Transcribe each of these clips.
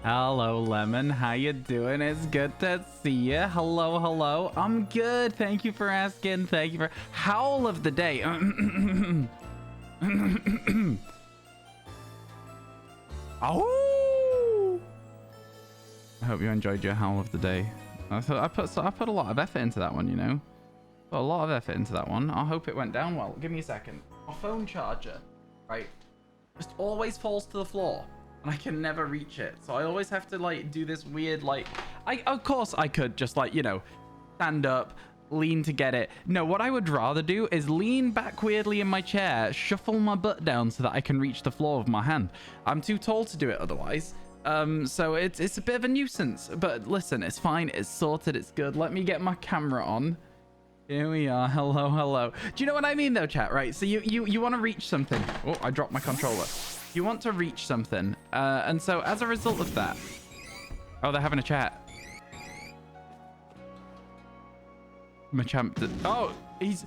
Hello, Lemon. How you doing? It's good to see you. Hello, hello. I'm good. Thank you for asking. Thank you for howl of the day. Oh! I hope you enjoyed your howl of the day. I put a lot of effort into that one, you know. Put a lot of effort into that one. I hope it went down well. Give me a second. My phone charger, right, just always falls to the floor. And I can never reach it, so I always have to like do this weird like of course I could just like, you know, stand up, lean to get it. No, what I would rather do is lean back weirdly in my chair, shuffle my butt down so that I can reach the floor with my hand. I'm too tall to do it otherwise, so it's a bit of a nuisance. But listen, it's fine, it's sorted, it's good. Let me get my camera on. Here we are. Hello, hello. Do you know what I mean though, chat? Right, so you want to reach something. Oh, I dropped my controller. You want to reach something, and so as a result of that, oh, they're having a chat. Machamp, oh, he's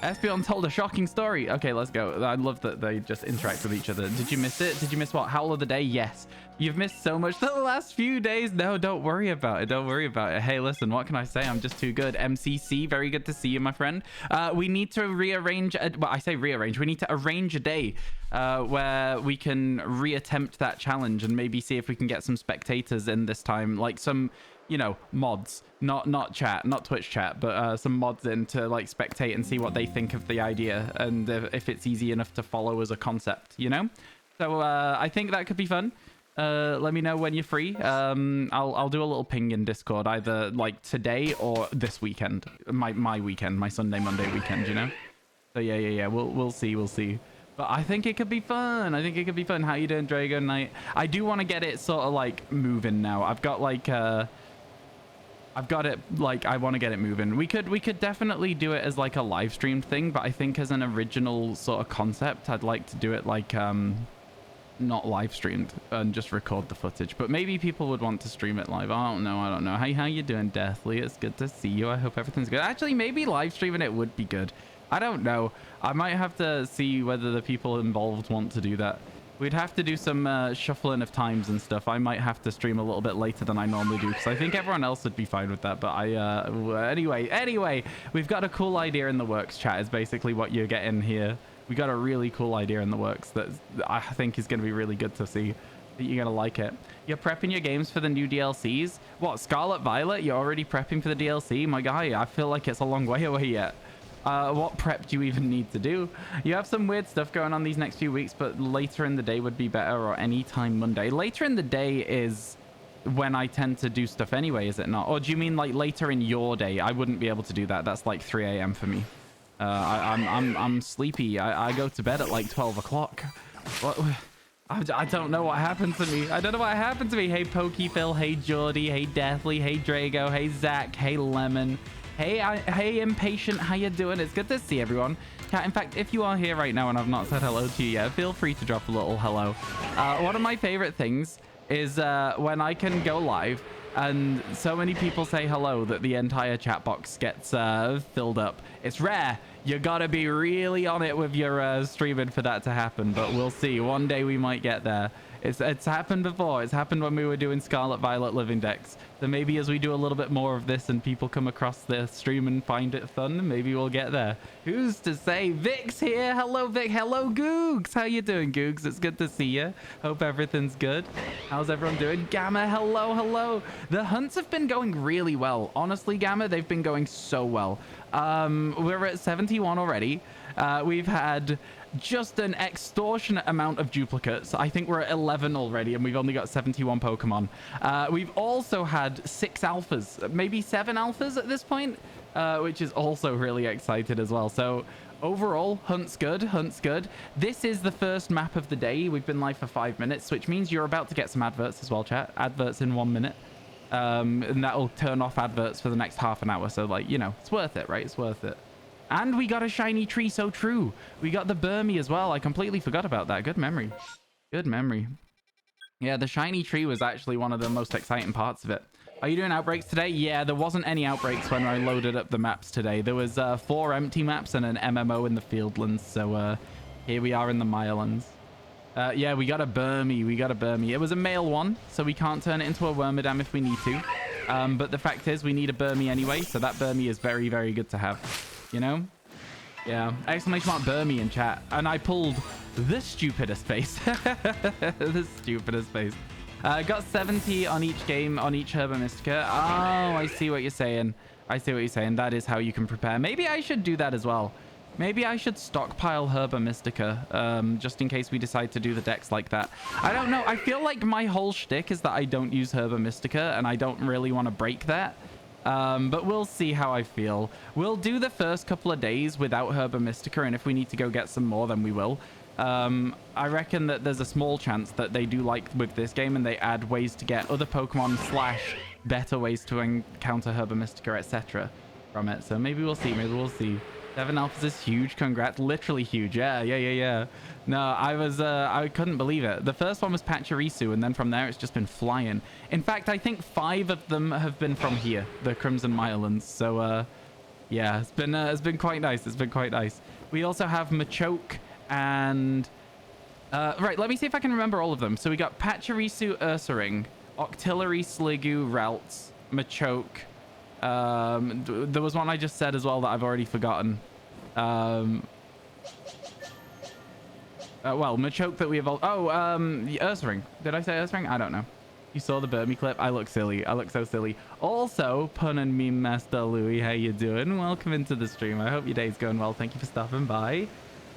Espeon told a shocking story. Okay, let's go. I love that they just interact with each other. Did you miss it? Did you miss what? Howl of the day? Yes. You've missed so much the last few days. No, don't worry about it. Don't worry about it. Hey, listen, what can I say? I'm just too good. MCC, very good to see you, my friend. We need to rearrange, well, I say rearrange. We need to arrange a day where we can reattempt that challenge and maybe see if we can get some spectators in this time, like some, you know, mods, not chat, not Twitch chat, but some mods in to like spectate and see what they think of the idea and if it's easy enough to follow as a concept, you know. So I think that could be fun. Let me know when you're free. I'll do a little ping in Discord either like today or this weekend, my weekend, my Sunday Monday weekend, you know. So yeah, we'll see. But I think it could be fun. I think it could be fun. How you doing, Drago Knight? I do want to get it sort of like moving now. I've got like I want to get it moving. We could definitely do it as like a live stream thing, but I think as an original sort of concept, I'd like to do it like not live streamed and just record the footage. But maybe people would want to stream it live. I don't know. Hey, how you doing, Deathly? It's good to see you. I hope everything's good. Actually, maybe live streaming it would be good. I don't know. I might have to see whether the people involved want to do that. We'd have to do some shuffling of times and stuff. I might have to stream a little bit later than I normally do because I think everyone else would be fine with that. But anyway, we've got a cool idea in the works, chat, is basically what you're getting here. We got a really cool idea in the works that I think is going to be really good to see. You're going to like it. You're prepping your games for the new DLCs? What, Scarlet Violet? You're already prepping for the DLC? My guy, I feel like it's a long way away yet. What prep do you even need to do? You have some weird stuff going on these next few weeks, but later in the day would be better, or anytime Monday. Later in the day is when I tend to do stuff anyway, is it not? Or do you mean like later in your day? I wouldn't be able to do that. That's like 3 a.m. for me. I'm sleepy. I go to bed at like 12 o'clock. What? I don't know what happened to me. I don't know what happened to me. Hey, Pokephil. Hey, Geordie. Hey, Deathly. Hey, Drago. Hey, Zach. Hey, Lemon. Hey, Impatient. How you doing? It's good to see everyone. Chat, in fact, if you are here right now and I've not said hello to you yet, feel free to drop a little hello. One of my favorite things is when I can go live and so many people say hello that the entire chat box gets filled up. It's rare. You gotta be really on it with your streaming for that to happen, but we'll see. One day we might get there. It's happened before. It's happened when we were doing Scarlet Violet Living Decks. So maybe as we do a little bit more of this and people come across the stream and find it fun, maybe we'll get there. Who's to say? Vic's here. Hello, Vic. Hello, Googs. How you doing, Googs? It's good to see you. Hope everything's good. How's everyone doing? Gamma, hello. The hunts have been going really well. Honestly, Gamma, they've been going so well. We're at 71 already. We've had just an extortionate amount of duplicates. I think we're at 11 already and we've only got 71 Pokemon. We've also had 6 alphas, maybe 7 alphas at this point, which is also really excited as well. So overall, hunt's good. This is the first map of the day. We've been live for 5 minutes, which means you're about to get some adverts as well, chat. Adverts in 1 minute. And that'll turn off adverts for the next half an hour. So like, you know, it's worth it, right? It's worth it. And we got a shiny tree, so true. We got the Burmy as well. I completely forgot about that. Good memory. Yeah, the shiny tree was actually one of the most exciting parts of it. Are you doing outbreaks today? Yeah, there wasn't any outbreaks when I loaded up the maps today. There was 4 empty maps and an MMO in the Fieldlands. So here we are in the Mirelands. Yeah, we got a Burmy. We got a Burmy. It was a male one, so we can't turn it into a Wormadam if we need to. But the fact is, we need a Burmy anyway, so that Burmy is very, very good to have. You know? Yeah. Exclamation mark Burmy in chat. And I pulled the stupidest face. The stupidest face. Got 70 on each game, on each Herba Mystica. Oh, I see what you're saying. I see what you're saying. That is how you can prepare. Maybe I should do that as well. Maybe I should stockpile Herba Mystica, just in case we decide to do the decks like that. I don't know. I feel like my whole shtick is that I don't use Herba Mystica, and I don't really want to break that. But we'll see how I feel. We'll do the first couple of days without Herba Mystica, and if we need to go get some more, then we will. I reckon that there's a small chance that they do like with this game, and they add ways to get other Pokemon / better ways to encounter Herba Mystica, etc. from it. So maybe we'll see. Maybe we'll see. 7 alphas is huge. Congrats. Literally huge. Yeah. No, I couldn't believe it. The first one was Pachirisu, and then from there it's just been flying. In fact, I think 5 of them have been from here, the Crimson Mylands. So yeah, it's been quite nice. It's been quite nice. We also have Machoke and right, let me see if I can remember all of them. So we got Pachirisu, Ursaring, Octillery, Sliggoo, Ralts, Machoke. There was one I just said as well that I've already forgotten. Well, Machoke that we evolved. Oh, Ursaring. Did I say Ursaring? I don't know. You saw the Burmy clip? I look silly. I look so silly. Also, Pun and Meme Master Louie, how you doing? Welcome into the stream. I hope your day's going well. Thank you for stopping by.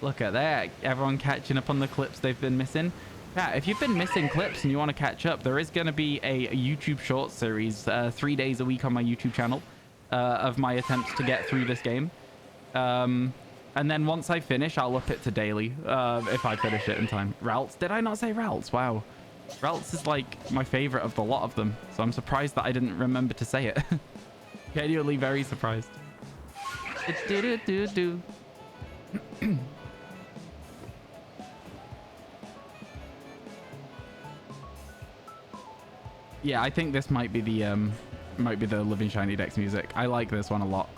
Look at that. Everyone catching up on the clips they've been missing. Yeah, if you've been missing clips and you want to catch up, there is going to be a YouTube short series 3 days a week on my YouTube channel of my attempts to get through this game. And then once I finish, I'll up it to daily if I finish it in time. Ralts? Did I not say Ralts? Wow. Ralts is like my favorite of the lot of them. So I'm surprised that I didn't remember to say it. Genuinely very surprised. Yeah, I think this might be the Living Shiny Dex music. I like this one a lot.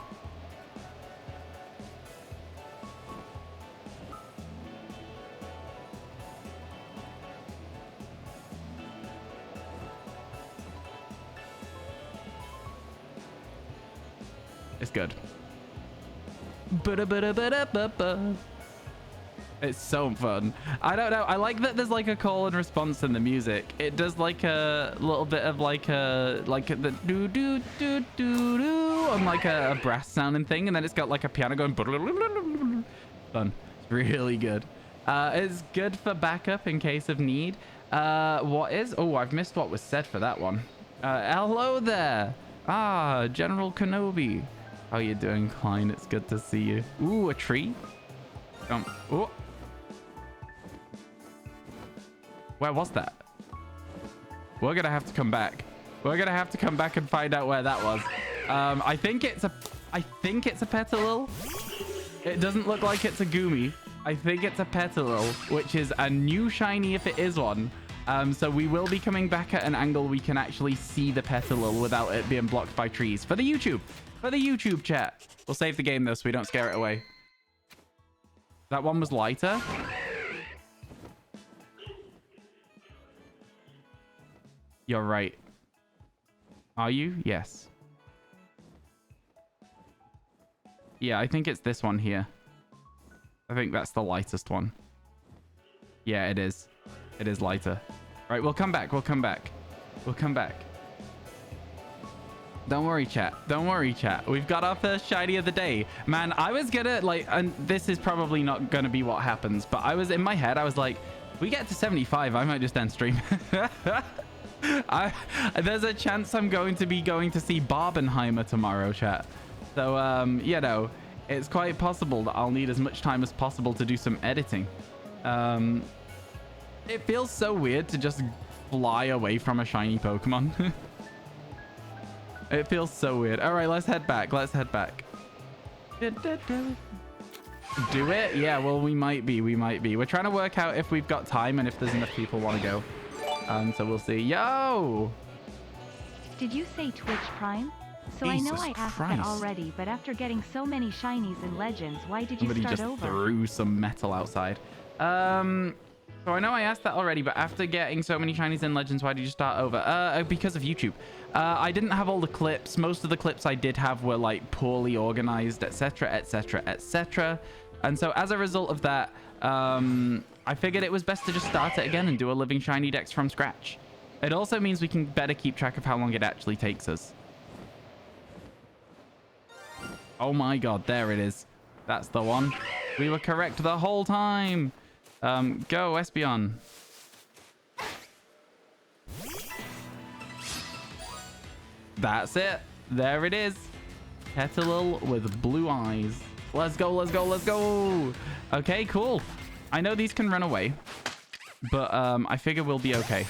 It's good. It's so fun. I don't know. I like that there's like a call and response in the music. It does like a little bit of like the do do do do do on like a brass sounding thing, and then it's got like a piano going. Fun. It's really good. It's good for backup in case of need. What is? Oh, I've missed what was said for that one. Hello there. Ah, General Kenobi. How you doing, Klein? It's good to see you. Ooh, a tree. Oh. Where was that? We're gonna have to come back. We're gonna have to come back and find out where that was. I think it's a Petalil. It doesn't look like it's a Goomy. I think it's a Petalil, which is a new shiny if it is one. So we will be coming back at an angle we can actually see the Petalil without it being blocked by trees. For the YouTube chat. We'll save the game though so we don't scare it away. That one was lighter. You're right. Are you? Yes. Yeah, I think it's this one here. I think that's the lightest one. Yeah, it is. It is lighter. Right, we'll come back. We'll come back. We'll come back. Don't worry, chat. Don't worry, chat. We've got our first shiny of the day. Man, I was gonna, like, and this is probably not gonna be what happens, but I was, in my head, I was like, if we get to 75, I might just end stream. There's a chance I'm going to see Barbenheimer tomorrow, chat. So, you know, it's quite possible that I'll need as much time as possible to do some editing. It feels so weird to just fly away from a shiny Pokemon. It feels so weird. All right, let's head back. Let's head back. Do it? Yeah, well, we might be. We might be. We're trying to work out if we've got time and if there's enough people want to go. So we'll see. Yo! Did you say Twitch Prime? So Jesus I know I asked Christ. that already, but after getting so many shinies and legends, why did you Somebody start just over? threw some metal outside. So I know I asked that already, but after getting so many shinies in Legends, why did you start over? Because of YouTube. I didn't have all the clips. Most of the clips I did have were like poorly organized, etc, etc, etc. And so as a result of that, I figured it was best to just start it again and do a living shiny dex from scratch. It also means we can better keep track of how long it actually takes us. Oh my god, there it is. That's the one. We were correct the whole time. Go, Espeon. That's it. There it is. Petalil with blue eyes. Let's go, let's go, let's go. Okay, cool. I know these can run away, but I figure we'll be okay.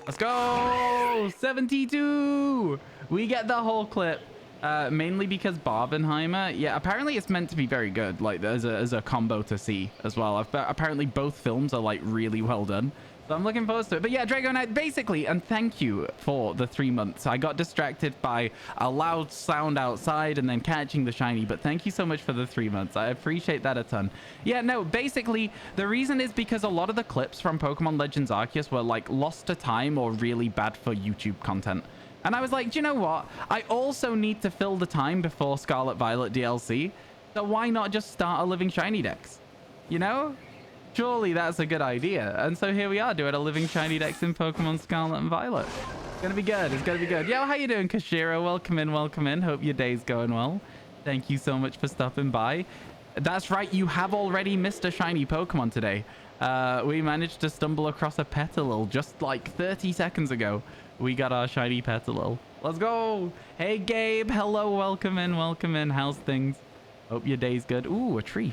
Let's go! 72! We get the whole clip. Mainly because Barbenheimer, yeah, apparently it's meant to be very good, like as a combo to see as well. Apparently both films are like really well done, so I'm looking forward to it. But yeah, Drago Knight, basically, and thank you for the 3 months. I got distracted by a loud sound outside and then catching the shiny, but thank you so much for the 3 months. I appreciate that a ton. Yeah, no, basically the reason is because a lot of the clips from Pokemon Legends Arceus were like lost to time or really bad for YouTube content. And I was like, do you know what? I also need to fill the time before Scarlet Violet DLC. So why not just start a living shiny dex? You know? Surely that's a good idea. And so here we are doing a living shiny dex in Pokemon Scarlet and Violet. It's gonna be good. It's gonna be good. Yo, how you doing, Kashira? Welcome in, welcome in. Hope your day's going well. Thank you so much for stopping by. That's right, you have already missed a shiny Pokemon today. We managed to stumble across a Petalil just like 30 seconds ago. We got our shiny Petalil. Let's go. Hey, Gabe. Hello. Welcome in. Welcome in. How's things? Hope your day's good. Ooh, a tree.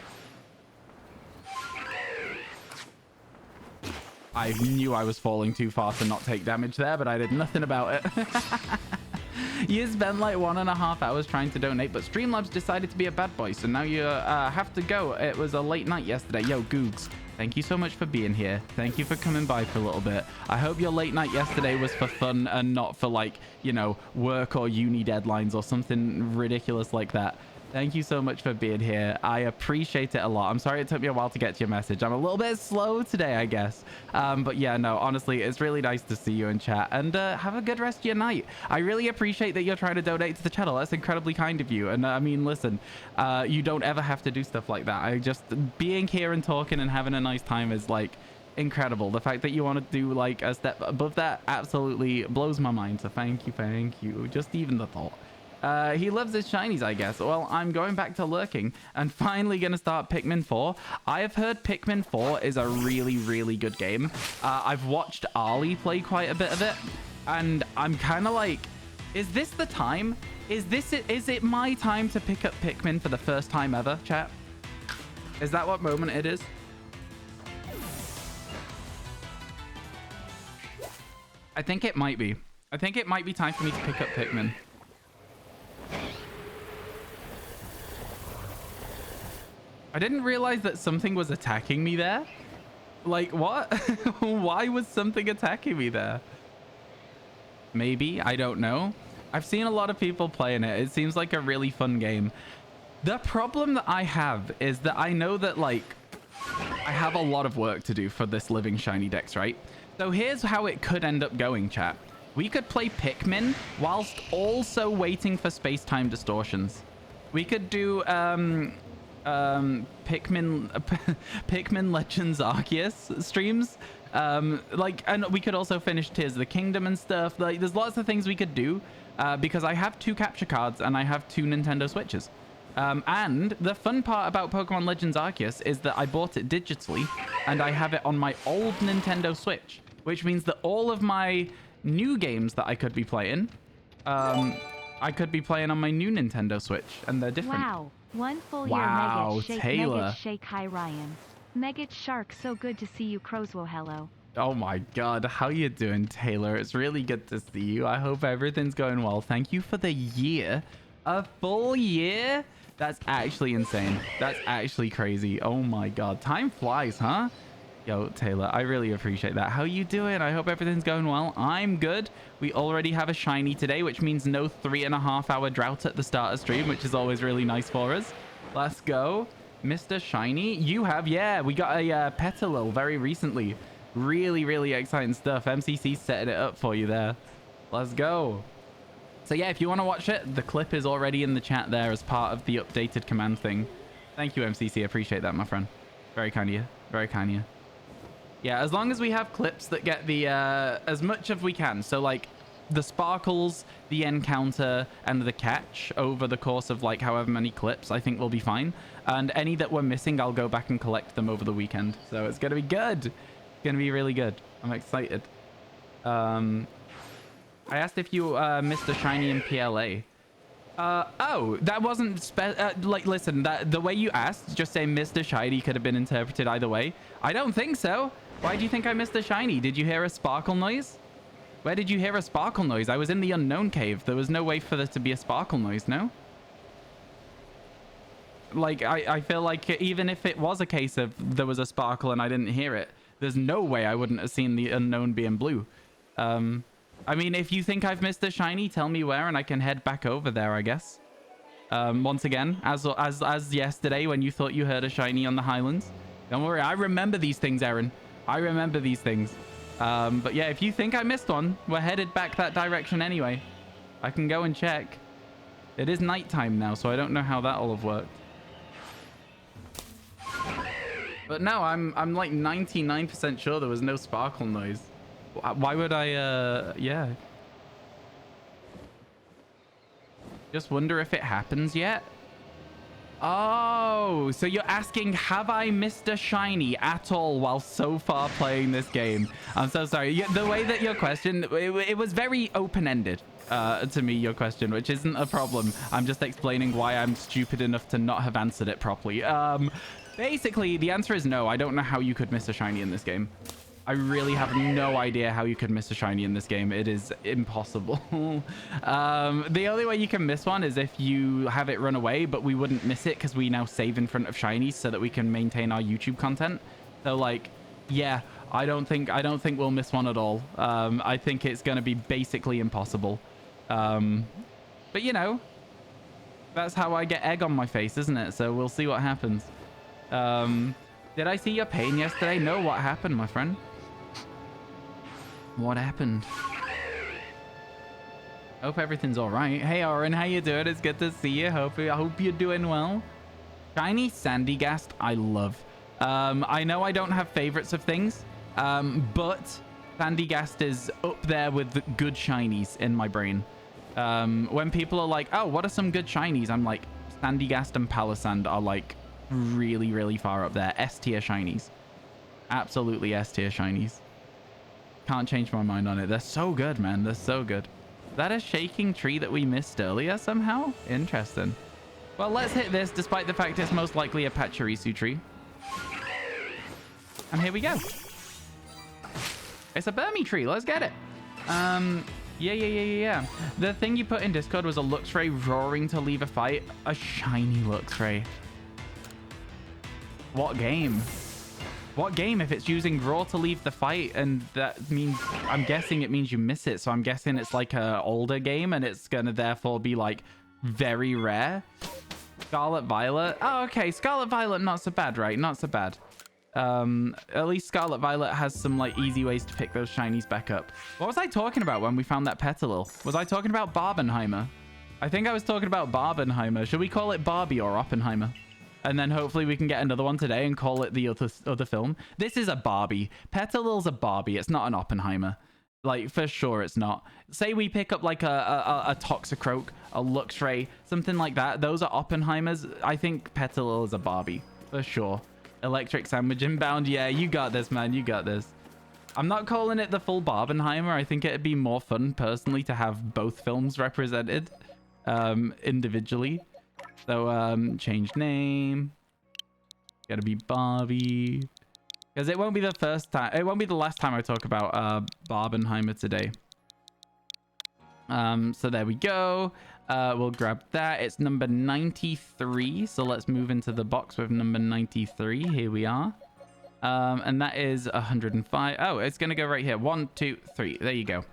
I knew I was falling too far to not take damage there, but I did nothing about it. You spent like 1.5 hours trying to donate, but Streamlabs decided to be a bad boy, so now you have to go. It was a late night yesterday. Yo, Googs. Thank you so much for being here. Thank you for coming by for a little bit. I hope your late night yesterday was for fun and not for like, you know, work or uni deadlines or something ridiculous like that. Thank you so much for being here. I appreciate it a lot. I'm sorry it took me a while to get to your message. I'm a little bit slow today, I guess. But yeah, no, honestly, it's really nice to see you in chat. And have a good rest of your night. I really appreciate that you're trying to donate to the channel. That's incredibly kind of you. And I mean, listen, you don't ever have to do stuff like that. I just, being here and talking and having a nice time is like incredible. The fact that you want to do like a step above that absolutely blows my mind. So thank you. Just even the thought. He loves his shinies, I guess. Well, I'm going back to lurking and finally going to start Pikmin 4. I have heard Pikmin 4 is a really, really good game. I've watched Ali play quite a bit of it, and I'm kind of like, is this the time? Is it my time to pick up Pikmin for the first time ever, chat? Is that what moment it is? I think it might be. I think it might be time for me to pick up Pikmin. I didn't realize that something was attacking me there. Like, what? Why was something attacking me there? Maybe, I don't know. I've seen a lot of people playing it. It seems like a really fun game. The problem that I have is that I know that, like, I have a lot of work to do for this living shiny dex, right? So here's how it could end up going, chat. We could play Pikmin whilst also waiting for space-time distortions. We could do Pikmin Legends Arceus streams. Like, and we could also finish Tears of the Kingdom and stuff. Like, there's lots of things we could do because I have 2 capture cards and I have 2 Nintendo Switches. And the fun part about Pokemon Legends Arceus is that I bought it digitally and I have it on my old Nintendo Switch, which means that all of my new games that I could be playing, I could be playing on my new Nintendo Switch, and they're different. Wow. One full year Wow, Megat Shake, Taylor. Megat Shake. Hi, Ryan. Megat Shark, so good to see you. Crowswell, hello. Oh my god, how you doing, Taylor? It's really good to see you. I hope everything's going well. Thank you for the year. A full year? That's actually insane. That's actually crazy. Oh my god. Time flies, huh? Yo, Taylor, I really appreciate that. How you doing? I hope everything's going well. I'm good. We already have a shiny today, which means no 3.5 hour drought at the start of stream, which is always really nice for us. Let's go. Mr. Shiny, you have, yeah, we got a Petalil very recently. Really, really exciting stuff. MCC setting it up for you there. Let's go. So yeah, if you want to watch it, the clip is already in the chat there as part of the updated command thing. Thank you, MCC. I appreciate that, my friend. Very kind of you. Very kind of you. Yeah, as long as we have clips that get the as much as we can. So like the sparkles, the encounter, and the catch over the course of like however many clips, I think we'll be fine. And any that we're missing, I'll go back and collect them over the weekend. So it's going to be good. It's going to be really good. I'm excited. I asked if you missed a shiny in PLA. Oh, that wasn't like, listen, that the way you asked, just saying missed a shiny could have been interpreted either way. I don't think so. Why do you think I missed a shiny? Did you hear a sparkle noise? Where did you hear a sparkle noise? I was in the unknown cave. There was no way for there to be a sparkle noise, no? Like, I feel like even if it was a case of there was a sparkle and I didn't hear it, there's no way I wouldn't have seen the unknown being blue. I mean, if you think I've missed a shiny, tell me where and I can head back over there, I guess. Once again, as yesterday when you thought you heard a shiny on the Highlands. Don't worry, I remember these things, Aaron. I remember these things. But yeah, if you think I missed one, we're headed back that direction anyway. I can go and check. It is nighttime now, so I don't know how that'll have worked. But no, I'm like 99% sure there was no sparkle noise. Why would I, yeah. Just wonder if it happens yet. Oh, so you're asking, have I missed a shiny at all while so far playing this game? I'm so sorry. The way that your question, it was very open-ended to me, your question, which isn't a problem. I'm just explaining why I'm stupid enough to not have answered it properly. Basically, the answer is no. I don't know how you could miss a shiny in this game. I really have no idea how you could miss a shiny in this game. It is impossible. The only way you can miss one is if you have it run away, but we wouldn't miss it because we now save in front of shinies so that we can maintain our YouTube content. So like, yeah, I don't think we'll miss one at all. I think it's going to be basically impossible. But you know, that's how I get egg on my face, isn't it? So we'll see what happens. Did I see your pain yesterday? No, what happened, my friend? What happened? Hope everything's all right. Hey, Oren, how you doing? It's good to see you. I hope you're doing well. Shiny Sandygast, I love. I know I don't have favorites of things, but Sandygast is up there with the good shinies in my brain. When people are like, oh, what are some good shinies? I'm like, Sandygast and Palisand are like really, really far up there. S tier shinies. Absolutely S tier shinies. Can't change my mind on it. They're so good, man. They're so good. Is that a shaking tree that we missed earlier somehow? Interesting. Well, let's hit this despite the fact it's most likely a Pachirisu tree. And here we go. It's a Burmy tree. Let's get it. Yeah. The thing you put in Discord was a Luxray roaring to leave a fight. A shiny Luxray. What game? What game if it's using roar to leave the fight? And that means, I'm guessing it means you miss it. So I'm guessing it's like a older game and it's gonna therefore be like very rare. Scarlet Violet. Oh, okay. Scarlet Violet, not so bad, right? Not so bad. At least Scarlet Violet has some like easy ways to pick those shinies back up. What was I talking about when we found that Petalil? Was I talking about Barbenheimer? I think I was talking about Barbenheimer. Should we call it Barbie or Oppenheimer? And then hopefully we can get another one today and call it the other film. This is a Barbie. Petalil's a Barbie. It's not an Oppenheimer. Like, for sure it's not. Say we pick up like a Toxicroak, a Luxray, something like that. Those are Oppenheimers. I think Petalil is a Barbie. For sure. Electric Sandwich inbound. Yeah, you got this, man. You got this. I'm not calling it the full Barbenheimer. I think it'd be more fun, personally, to have both films represented individually. So, change name. Gotta be Barbie. Because it won't be the first time. It won't be the last time I talk about Barbenheimer today. So there we go. We'll grab that. It's number 93. So let's move into the box with number 93. Here we are. And that is 105. Oh, it's going to go right here. 1, 2, 3. There you go.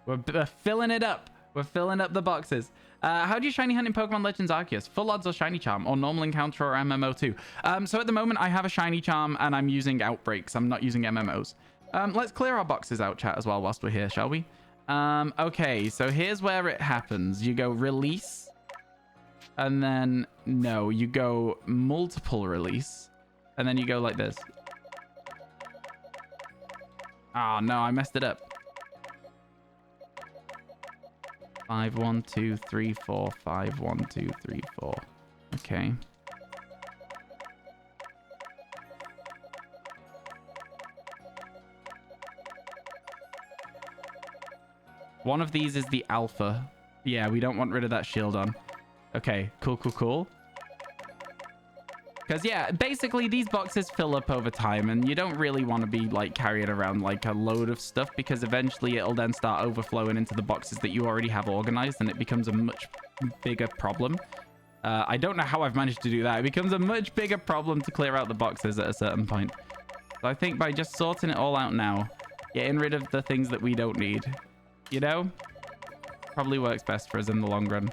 We're filling it up. We're filling up the boxes. How do you shiny hunt in Pokemon Legends Arceus? Full odds or shiny charm, or normal encounter or MMO too? So at the moment I have a shiny charm and I'm using Outbreaks. I'm not using MMOs. Let's clear our boxes out, chat, as well whilst we're here, shall we? Okay, so here's where it happens. You go release, and then no, you go multiple release, and then you go like this. Oh no, I messed it up. 5 1 2 3 4 5 1 2 3 4. Okay. One of these is the alpha. Yeah, we don't want rid of that shield on. Okay, cool, cool, cool. Because, yeah, basically these boxes fill up over time and you don't really want to be, like, carrying around, like, a load of stuff because eventually it'll then start overflowing into the boxes that you already have organized and it becomes a much bigger problem. I don't know how I've managed to do that. It becomes a much bigger problem to clear out the boxes at a certain point. So I think by just sorting it all out now, getting rid of the things that we don't need, you know, probably works best for us in the long run.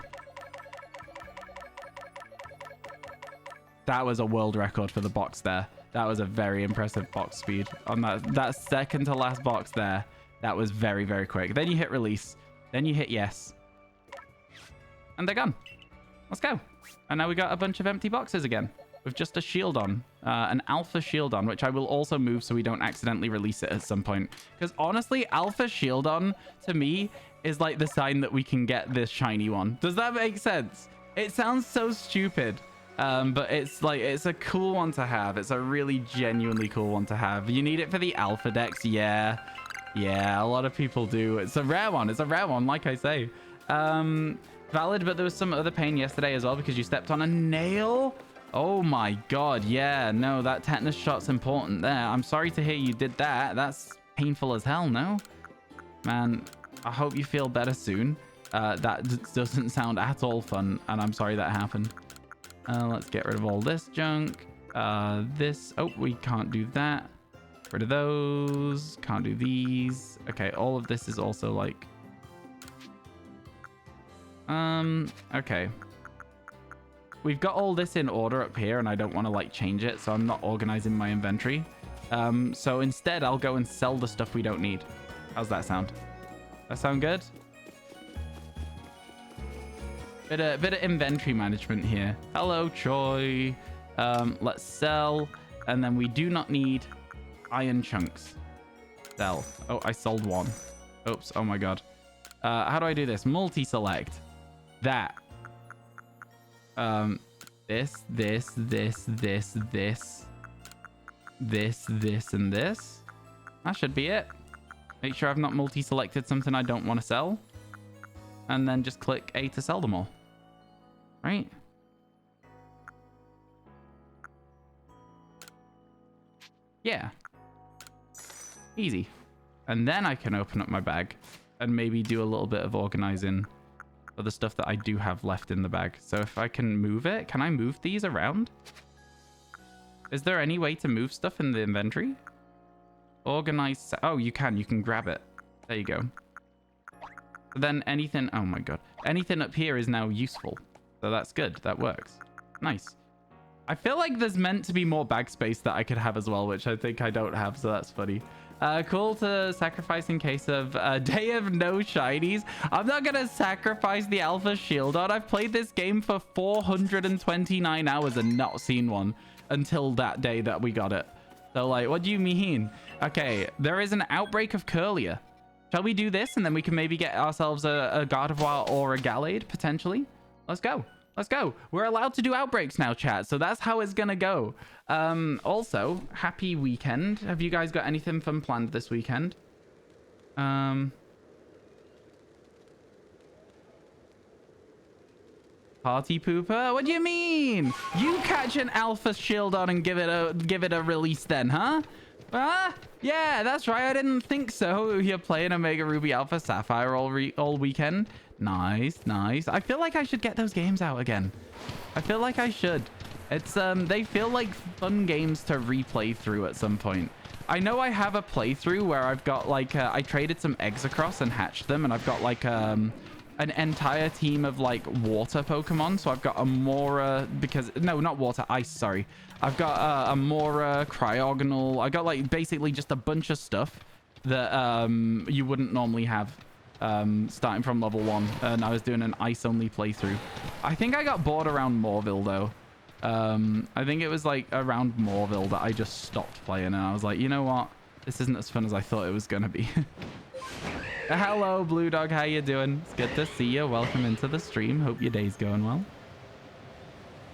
That was a world record for the box there. That was a very impressive box speed on that second to last box there. That was very, very quick. Then you hit release. Then you hit yes. And they're gone. Let's go. And now we got a bunch of empty boxes again with just a shield on, an alpha shield on, which I will also move so we don't accidentally release it at some point. Because honestly, alpha shield on to me is like the sign that we can get this shiny one. Does that make sense? It sounds so stupid. But it's like, it's a cool one to have. It's a really genuinely cool one to have. You need it for the alpha decks. Yeah, a lot of people do. It's a rare one. It's a rare one, like I say. Valid, but there was some other pain yesterday as well because you stepped on a nail. Oh my god, yeah, no, that tetanus shot's important there. I'm sorry to hear you did that. That's painful as hell, no? Man, I hope you feel better soon. That doesn't sound at all fun, and I'm sorry that happened. Let's get rid of all this junk. This, oh, we can't do that. Rid of those. Can't do these. Okay, all of this is also like... okay. We've got all this in order up here, and I don't want to, like, change it, so I'm not organizing my inventory. So instead, I'll go and sell the stuff we don't need. How's that sound? That sound good? Bit of inventory management here. Hello, Choi. Let's sell. And then we do not need iron chunks. Sell. Oh, I sold one. Oops. Oh my god. How do I do this? Multi-select. That. This, and this. That should be it. Make sure I've not multi-selected something I don't want to sell. And then just click A to sell them all. Right? Yeah. Easy. And then I can open up my bag and maybe do a little bit of organizing for the stuff that I do have left in the bag. So if I can move it, can I move these around? Is there any way to move stuff in the inventory? Organize. Oh, you can grab it. There you go. Then anything, oh my god, anything up here is now useful. So that's good. That works. Nice. I feel like there's meant to be more bag space that I could have as well, which I think I don't have, so that's funny. Cool to sacrifice in case of a day of no shinies. I'm not going to sacrifice the alpha shield on. I've played this game for 429 hours and not seen one until that day that we got it. So, like, what do you mean? Okay, there is an outbreak of Curlier. Shall we do this and then we can maybe get ourselves a Gardevoir or a Gallade, potentially? Let's go. Let's go. We're allowed to do outbreaks now, chat. So that's how it's going to go. Also, happy weekend. Have you guys got anything fun planned this weekend? Party pooper? What do you mean? You catch an alpha shield on and give it a release then, huh? Yeah, that's right. I didn't think so. You're playing Omega Ruby Alpha Sapphire all weekend. Nice. I feel like I should get those games out again. I feel like I should. It's they feel like fun games to replay through at some point. I know I have a playthrough where I've got like I traded some eggs across and hatched them, and I've got like an entire team of like water Pokemon. So I've got a Mora no, not water, ice, sorry. I've got a Mora, Cryogonal. I got like basically just a bunch of stuff that you wouldn't normally have starting from level 1. And I was doing an ice only playthrough. I think I got bored around Morville though. I think it was like around Morville that I just stopped playing, and I was like, you know what? This isn't as fun as I thought it was gonna be. Hello, Blue Dog. How you doing? It's good to see you. Welcome into the stream. Hope your day's going well.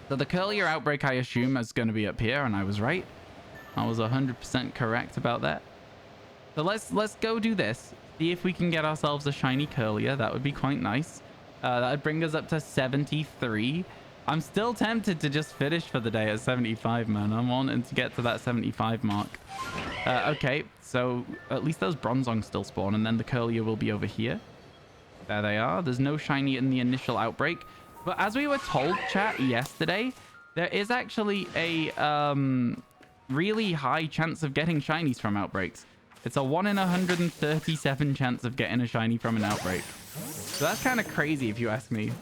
So the Curlier Outbreak, I assume, is going to be up here, and I was right. I was 100% correct about that. So let's go do this. See if we can get ourselves a shiny Curlier. That would be quite nice. That would bring us up to 73. I'm still tempted to just finish for the day at 75, man. I'm wanting to get to that 75 mark. Okay, so at least those Bronzongs still spawn, and then the Curlier will be over here. There they are. There's no shiny in the initial outbreak. But as we were told, chat, yesterday, there is actually a really high chance of getting shinies from outbreaks. It's a 1 in 137 chance of getting a shiny from an outbreak. So that's kind of crazy if you ask me.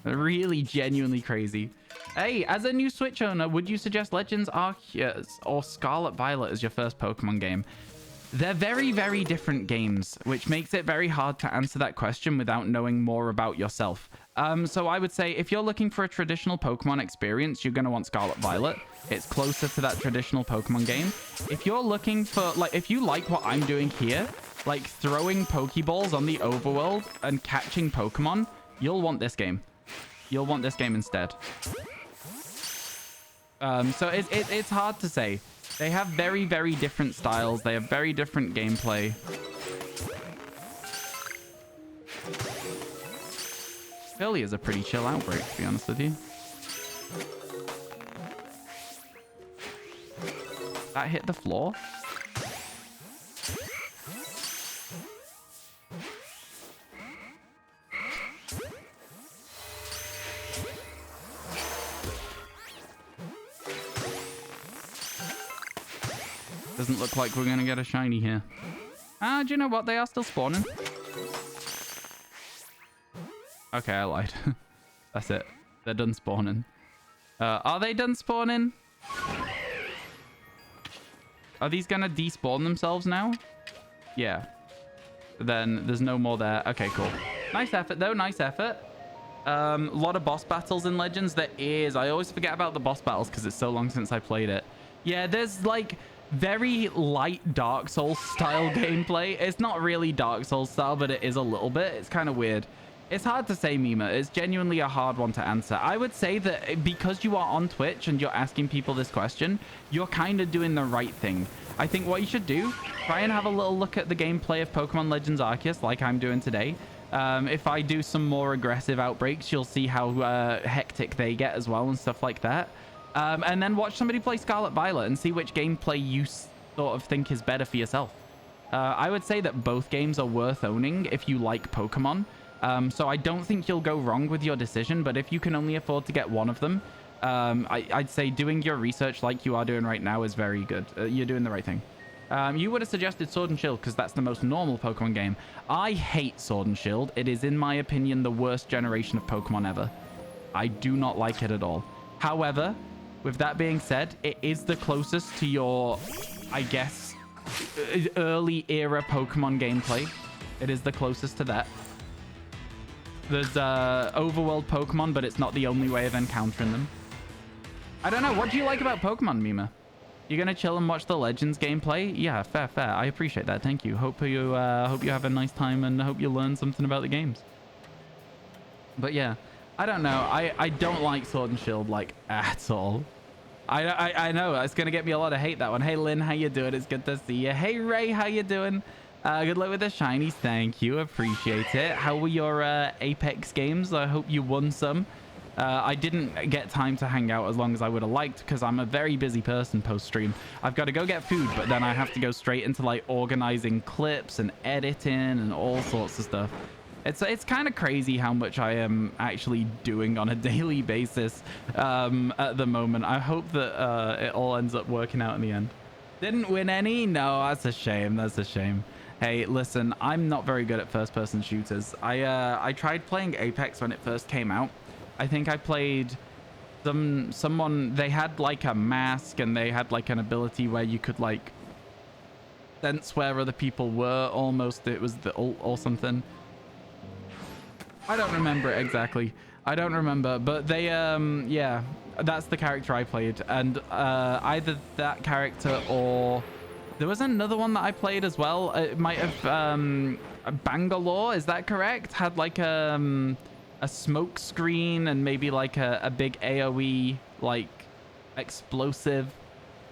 Really genuinely crazy. Hey, as a new Switch owner, would you suggest Legends Arceus or Scarlet Violet as your first Pokemon game? They're very, very different games, which makes it very hard to answer that question without knowing more about yourself. So I would say if you're looking for a traditional Pokemon experience, you're going to want Scarlet Violet. It's closer to that traditional Pokemon game. If you're looking for, like, if you like what I'm doing here, like throwing Pokeballs on the overworld and catching Pokemon, you'll want this game. You'll want this game instead. So it's hard to say. They have very, very different styles. They have very different gameplay. Philly is a pretty chill outbreak, to be honest with you. That hit the floor? Doesn't look like we're gonna get a shiny here. Do you know what? They are still spawning. Okay, I lied. That's it. They're done spawning. Are they done spawning? Are these gonna despawn themselves now? Yeah. Then there's no more there. Okay, cool. Nice effort, though. Nice effort. A lot of boss battles in Legends. There is. I always forget about the boss battles because it's so long since I played it. Yeah, there's like very light Dark Souls style gameplay. It's not really Dark Souls style, but it is a little bit. It's kind of weird. It's hard to say, Mima. It's genuinely a hard one to answer. I would say that because you are on Twitch and you're asking people this question, you're kind of doing the right thing. I think what you should do, try and have a little look at the gameplay of Pokemon Legends Arceus like I'm doing today. If I do some more aggressive outbreaks, you'll see how hectic they get as well and stuff like that. And then watch somebody play Scarlet Violet and see which gameplay you sort of think is better for yourself. I would say that both games are worth owning if you like Pokemon. So I don't think you'll go wrong with your decision, but if you can only afford to get one of them, I'd say doing your research like you are doing right now is very good. You're doing the right thing. You would have suggested Sword and Shield because that's the most normal Pokemon game. I hate Sword and Shield. It is, in my opinion, the worst generation of Pokemon ever. I do not like it at all. However, with that being said, it is the closest to your, I guess, early era Pokemon gameplay. It is the closest to that. There's overworld Pokemon, but it's not the only way of encountering them. I don't know. What do you like about Pokemon, Mima? You're gonna chill and watch the Legends gameplay? Yeah, fair. I appreciate that. Thank you. Hope you have a nice time and hope you learn something about the games. But yeah, I don't know. I don't like Sword and Shield like at all. I know it's gonna get me a lot of hate, that one. Hey Lynn, how you doing? It's good to see you. Hey Ray, how you doing? Good luck with the shinies. Thank you. Appreciate it. How were your Apex games? I hope you won some. I didn't get time to hang out as long as I would have liked because I'm a very busy person post-stream. I've got to go get food, but then I have to go straight into like organizing clips and editing and all sorts of stuff. It's kind of crazy how much I am actually doing on a daily basis at the moment. I hope that it all ends up working out in the end. Didn't win any? No, that's a shame. That's a shame. Hey, listen, I'm not very good at first-person shooters. I tried playing Apex when it first came out. I think I played someone, they had like a mask and they had like an ability where you could like sense where other people were almost. It was the ult or something. I don't remember it exactly. I don't remember, but they yeah, that's the character I played, and either that character or there was another one that I played as well. It might have Bangalore, is that correct? Had like a smoke screen and maybe like a big AoE like explosive.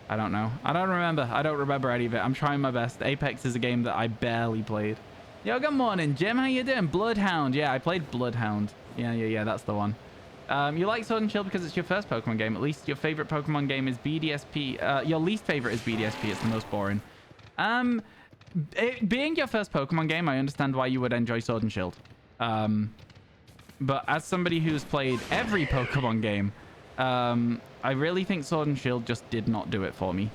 I don't know. I don't remember. I don't remember any of it. I'm trying my best. Apex is a game that I barely played. Yo, good morning, Jim. How you doing? Bloodhound. Yeah, I played Bloodhound. Yeah, that's the one. You like Sword and Shield because it's your first Pokemon game. At least your favorite Pokemon game is BDSP. Your least favorite is BDSP. It's the most boring. Being your first Pokemon game, I understand why you would enjoy Sword and Shield. But as somebody who's played every Pokemon game, I really think Sword and Shield just did not do it for me.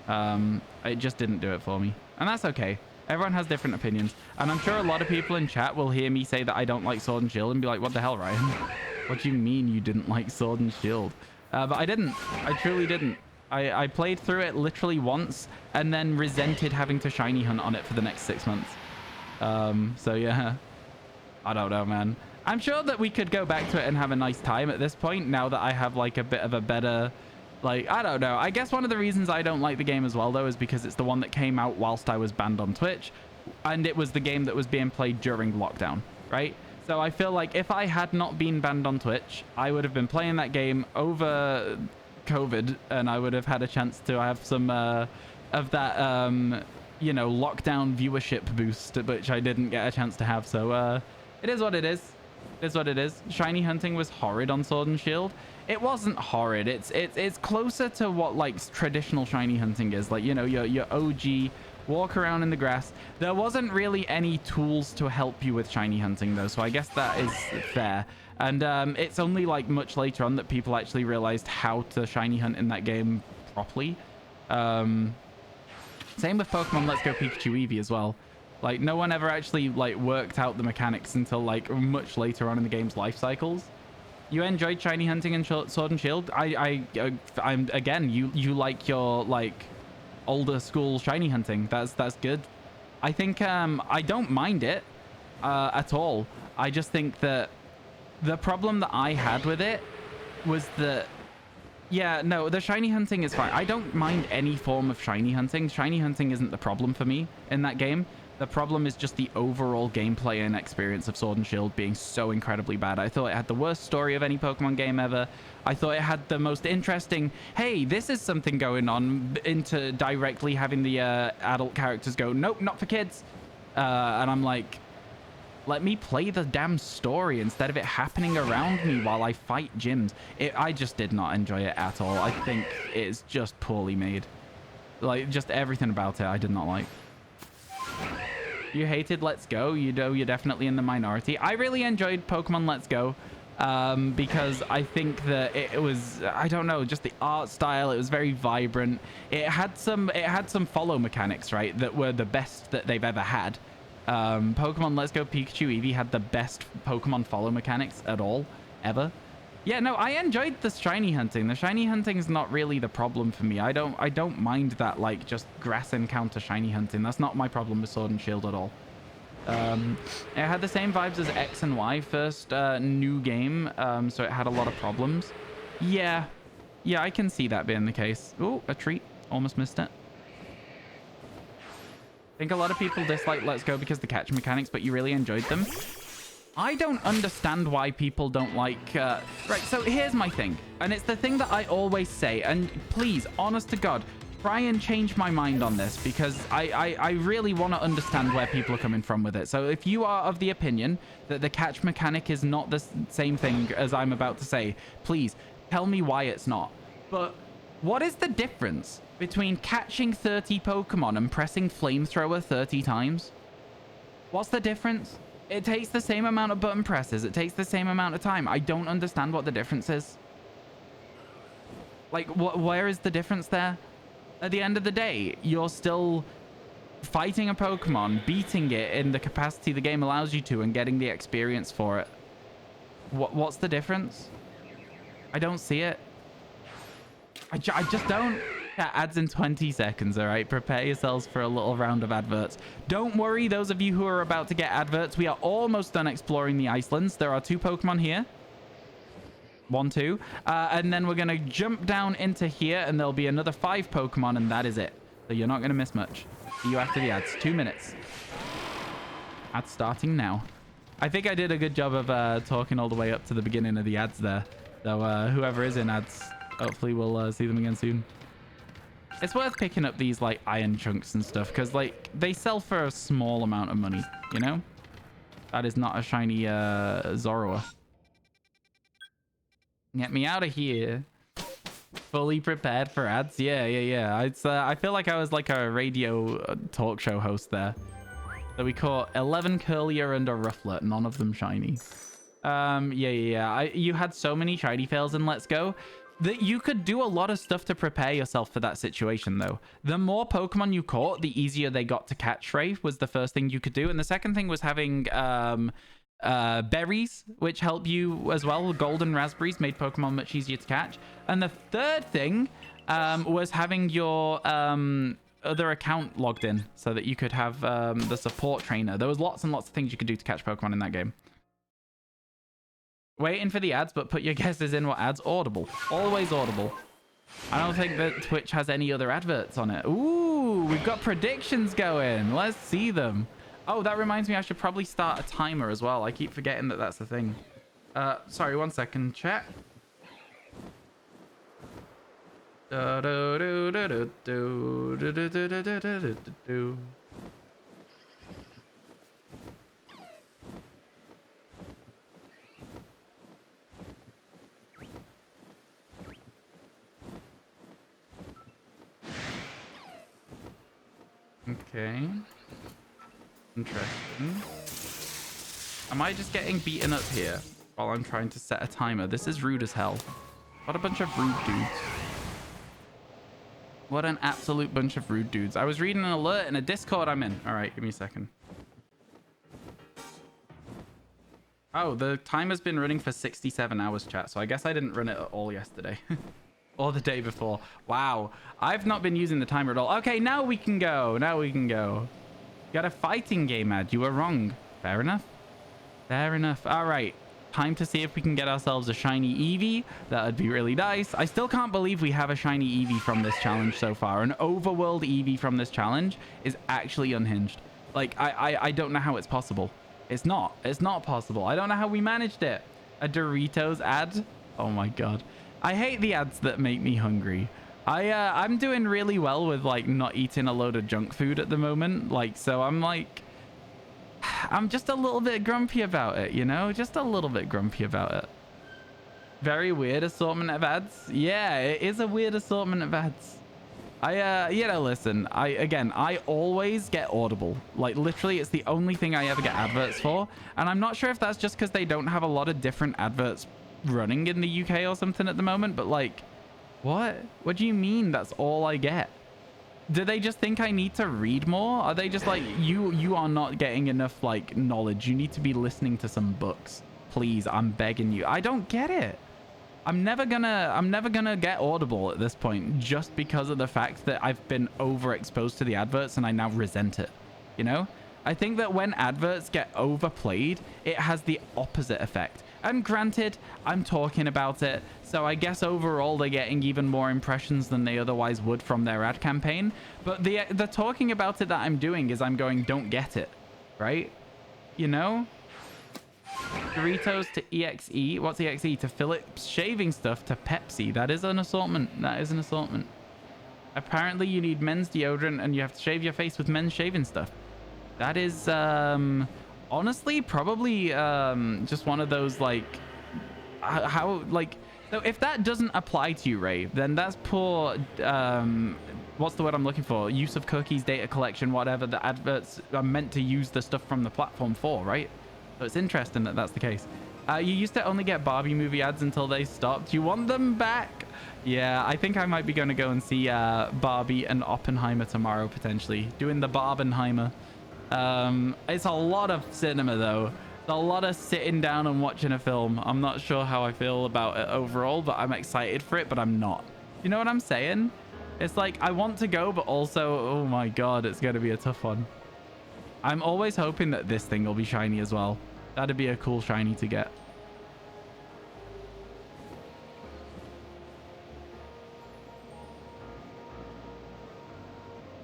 It just didn't do it for me. And that's okay. Everyone has different opinions. And I'm sure a lot of people in chat will hear me say that I don't like Sword and Shield and be like, what the hell, Ryan? What do you mean you didn't like Sword and Shield? But I didn't. I truly didn't. I played through it literally once and then resented having to shiny hunt on it for the next 6 months. So yeah, I don't know, man. I'm sure that we could go back to it and have a nice time at this point now that I have like a bit of a better, like, I don't know. I guess one of the reasons I don't like the game as well, though, is because it's the one that came out whilst I was banned on Twitch, and it was the game that was being played during lockdown, right? So I feel like if I had not been banned on Twitch, I would have been playing that game over COVID, and I would have had a chance to have some of that, you know, lockdown viewership boost, which I didn't get a chance to have. So it is what it is. It is what it is. Shiny hunting was horrid on Sword and Shield. It wasn't horrid. It's closer to what like traditional shiny hunting is. Like, you know, your OG walk around in the grass. There wasn't really any tools to help you with shiny hunting though, so I guess that is fair. And it's only like much later on that people actually realized how to shiny hunt in that game properly. Same with Pokemon Let's Go Pikachu Eevee as well. Like, no one ever actually like worked out the mechanics until like much later on in the game's life cycles. You enjoyed shiny hunting and Sword and Shield. I'm again, you like your like older school shiny hunting. That's good. I think I don't mind it at all. I just think that the problem that I had with it was that, yeah, no, the shiny hunting is fine. I don't mind any form of shiny hunting. Shiny hunting isn't the problem for me in that game. The problem is just the overall gameplay and experience of Sword and Shield being so incredibly bad. I thought it had the worst story of any Pokemon game ever. I thought it had the most interesting, hey, this is something going on, into directly having the adult characters go, nope, not for kids. And I'm like, let me play the damn story instead of it happening around me while I fight gyms. I just did not enjoy it at all. I think it's just poorly made. Like, just everything about it I did not like. You hated Let's Go. You know, you're definitely in the minority. I really enjoyed Pokemon Let's Go because I think that it was, I don't know, just the art style. It was very vibrant. It had some follow mechanics, right, that were the best that they've ever had. Pokemon Let's Go Pikachu Eevee had the best Pokemon follow mechanics at all, ever. Yeah, no, I enjoyed the shiny hunting. The shiny hunting is not really the problem for me. I don't mind that, like, just grass encounter shiny hunting. That's not my problem with Sword and Shield at all. It had the same vibes as X and Y first new game, so it had a lot of problems. Yeah, I can see that being the case. Oh, a treat. Almost missed it. I think a lot of people dislike Let's Go because of the catch mechanics, but you really enjoyed them. I don't understand why people don't like... Right, so here's my thing. And it's the thing that I always say. And please, honest to God, try and change my mind on this, because I really want to understand where people are coming from with it. So if you are of the opinion that the catch mechanic is not the same thing as I'm about to say, please tell me why it's not. But what is the difference between catching 30 Pokemon and pressing Flamethrower 30 times? What's the difference? It takes the same amount of button presses. It takes the same amount of time. I don't understand what the difference is. Like, where is the difference there? At the end of the day, you're still fighting a Pokemon, beating it in the capacity the game allows you to, and getting the experience for it. What's the difference? I don't see it. I just don't. Yeah, ads in 20 seconds, all right? Prepare yourselves for a little round of adverts. Don't worry, those of you who are about to get adverts. We are almost done exploring the Icelands. There are 2 Pokemon here. 1, 2. And then we're going to jump down into here, and there'll be another 5 Pokemon, and that is it. So you're not going to miss much. See you after the ads. 2 minutes. Ads starting now. I think I did a good job of talking all the way up to the beginning of the ads there. So whoever is in ads, hopefully we'll see them again soon. It's worth picking up these like iron chunks and stuff because like they sell for a small amount of money, you know? That is not a shiny Zoroark. Get me out of here. Fully prepared for ads. Yeah. It's I feel like I was like a radio talk show host there. So we caught 11 Curlier and a Rufflet, none of them shiny. You had so many shiny fails in Let's Go that you could do a lot of stuff to prepare yourself for that situation, though. The more Pokemon you caught, the easier they got to catch, Ray, was the first thing you could do. And the second thing was having berries, which help you as well. Golden raspberries made Pokemon much easier to catch. And the third thing was having your other account logged in so that you could have the support trainer. There was lots and lots of things you could do to catch Pokemon in that game. Waiting for the ads, but put your guesses in what ads. Audible. Always Audible. I don't think that Twitch has any other adverts on it. Ooh, we've got predictions going. Let's see them. Oh, that reminds me, I should probably start a timer as well. I keep forgetting that that's the thing. Sorry, 1 second, chat. Okay. Interesting. Am I just getting beaten up here while I'm trying to set a timer? This is rude as hell. What a bunch of rude dudes. What an absolute bunch of rude dudes. I was reading an alert in a Discord I'm in. All right, give me a second. Oh, the timer's been running for 67 hours, chat. So I guess I didn't run it at all yesterday. Or the day before. Wow. I've not been using the timer at all. Okay, now we can go. Now we can go. Got a fighting game ad. You were wrong. Fair enough. Fair enough. All right. Time to see if we can get ourselves a shiny Eevee. That would be really nice. I still can't believe we have a shiny Eevee from this challenge so far. An overworld Eevee from this challenge is actually unhinged. Like, I don't know how it's possible. It's not. It's not possible. I don't know how we managed it. A Doritos ad? Oh my god. I hate the ads that make me hungry. I'm doing really well with like not eating a load of junk food at the moment. Like, so I'm like, I'm just a little bit grumpy about it, you know? Just a little bit grumpy about it. Very weird assortment of ads. Yeah, it is a weird assortment of ads. You know, listen, I always get Audible. Like, literally, it's the only thing I ever get adverts for. And I'm not sure if that's just because they don't have a lot of different adverts running in the UK or something at the moment, but like, what do you mean that's all I get? Do they just think I need to read more? Are they just like, you are not getting enough like knowledge, you need to be listening to some books, please, I'm begging you? I don't get it. I'm never gonna get Audible at this point, just because of the fact that I've been overexposed to the adverts and I now resent it, you know? I think that when adverts get overplayed, it has the opposite effect. And granted, I'm talking about it, so I guess overall they're getting even more impressions than they otherwise would from their ad campaign. But the talking about it that I'm doing is I'm going, don't get it, right? You know? Doritos to EXE. What's EXE? To Philips shaving stuff to Pepsi. That is an assortment. That is an assortment. Apparently you need men's deodorant and you have to shave your face with men's shaving stuff. That is, honestly, probably just one of those, like, so if that doesn't apply to you, Ray, then that's poor, what's the word I'm looking for? Use of cookies, data collection, whatever the adverts are meant to use the stuff from the platform for, right? So it's interesting that that's the case. You used to only get Barbie movie ads until they stopped. You want them back? Yeah, I think I might be going to go and see Barbie and Oppenheimer tomorrow, potentially. Doing the Barbenheimer. It's a lot of cinema, though. It's a lot of sitting down and watching a film. I'm not sure how I feel about it overall, but I'm excited for it, but I'm not. You know what I'm saying? It's like, I want to go, but also, oh my god, it's going to be a tough one. I'm always hoping that this thing will be shiny as well. That'd be a cool shiny to get.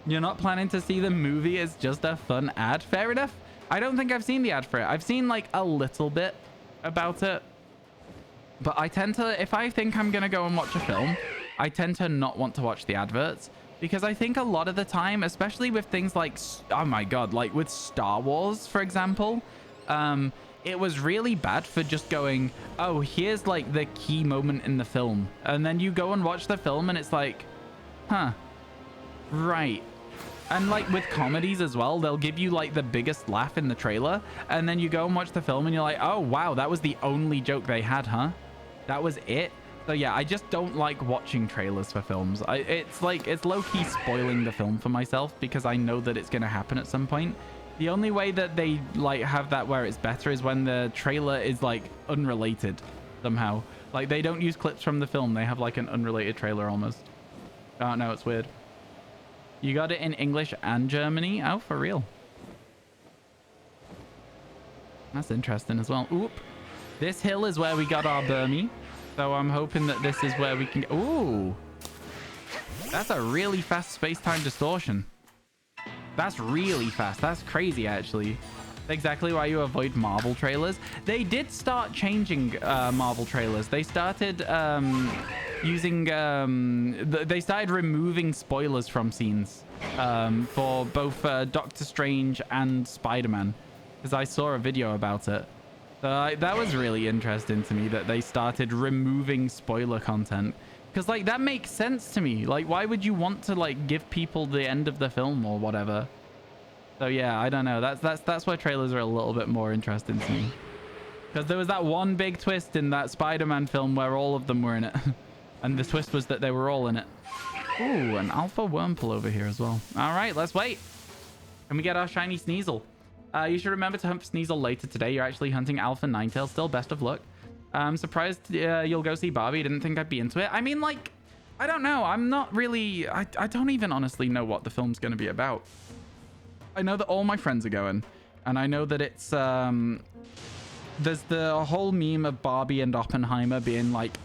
You're not planning to see the movie? It's just a fun ad. Fair enough. I don't think I've seen the ad for it. I've seen like a little bit about it. But I tend to, if I think I'm going to go and watch a film, I tend to not want to watch the adverts. Because I think a lot of the time, especially with things like, oh my god, like with Star Wars, for example, it was really bad for just going, oh, here's like the key moment in the film. And then you go and watch the film and it's like, huh, right. And like with comedies as well, they'll give you like the biggest laugh in the trailer. And then you go and watch the film and you're like, oh, wow, that was the only joke they had, huh? That was it. So yeah, I just don't like watching trailers for films. It's like, it's low-key spoiling the film for myself because I know that it's going to happen at some point. The only way that they like have that where it's better is when the trailer is like unrelated somehow. Like they don't use clips from the film. They have like an unrelated trailer almost. Oh no, it's weird. You got it in English and Germany? Oh, for real. That's interesting as well. Oop. This hill is where we got our Burmy. So I'm hoping that this is where we can... Ooh. That's a really fast space-time distortion. That's really fast. That's crazy, actually. Exactly why you avoid Marvel trailers. They did start changing Marvel trailers. They started using... they started removing spoilers from scenes for both Doctor Strange and Spider-Man. Because I saw a video about it. So that was really interesting to me that they started removing spoiler content. Because, like, that makes sense to me. Like, why would you want to, like, give people the end of the film or whatever? So, yeah, I don't know. That's why trailers are a little bit more interesting to me. Because there was that one big twist in that Spider-Man film where all of them were in it. And the twist was that they were all in it. Ooh, an alpha Wurmple over here as well. All right, let's wait. Can we get our shiny Sneasel? You should remember to hunt for Sneasel later today. You're actually hunting Alpha Ninetale still. Best of luck. I'm surprised you'll go see Barbie. Didn't think I'd be into it. I mean, like, I don't know. I'm not really... I don't even honestly know what the film's going to be about. I know that all my friends are going. And I know that it's... there's the whole meme of Barbie and Oppenheimer being like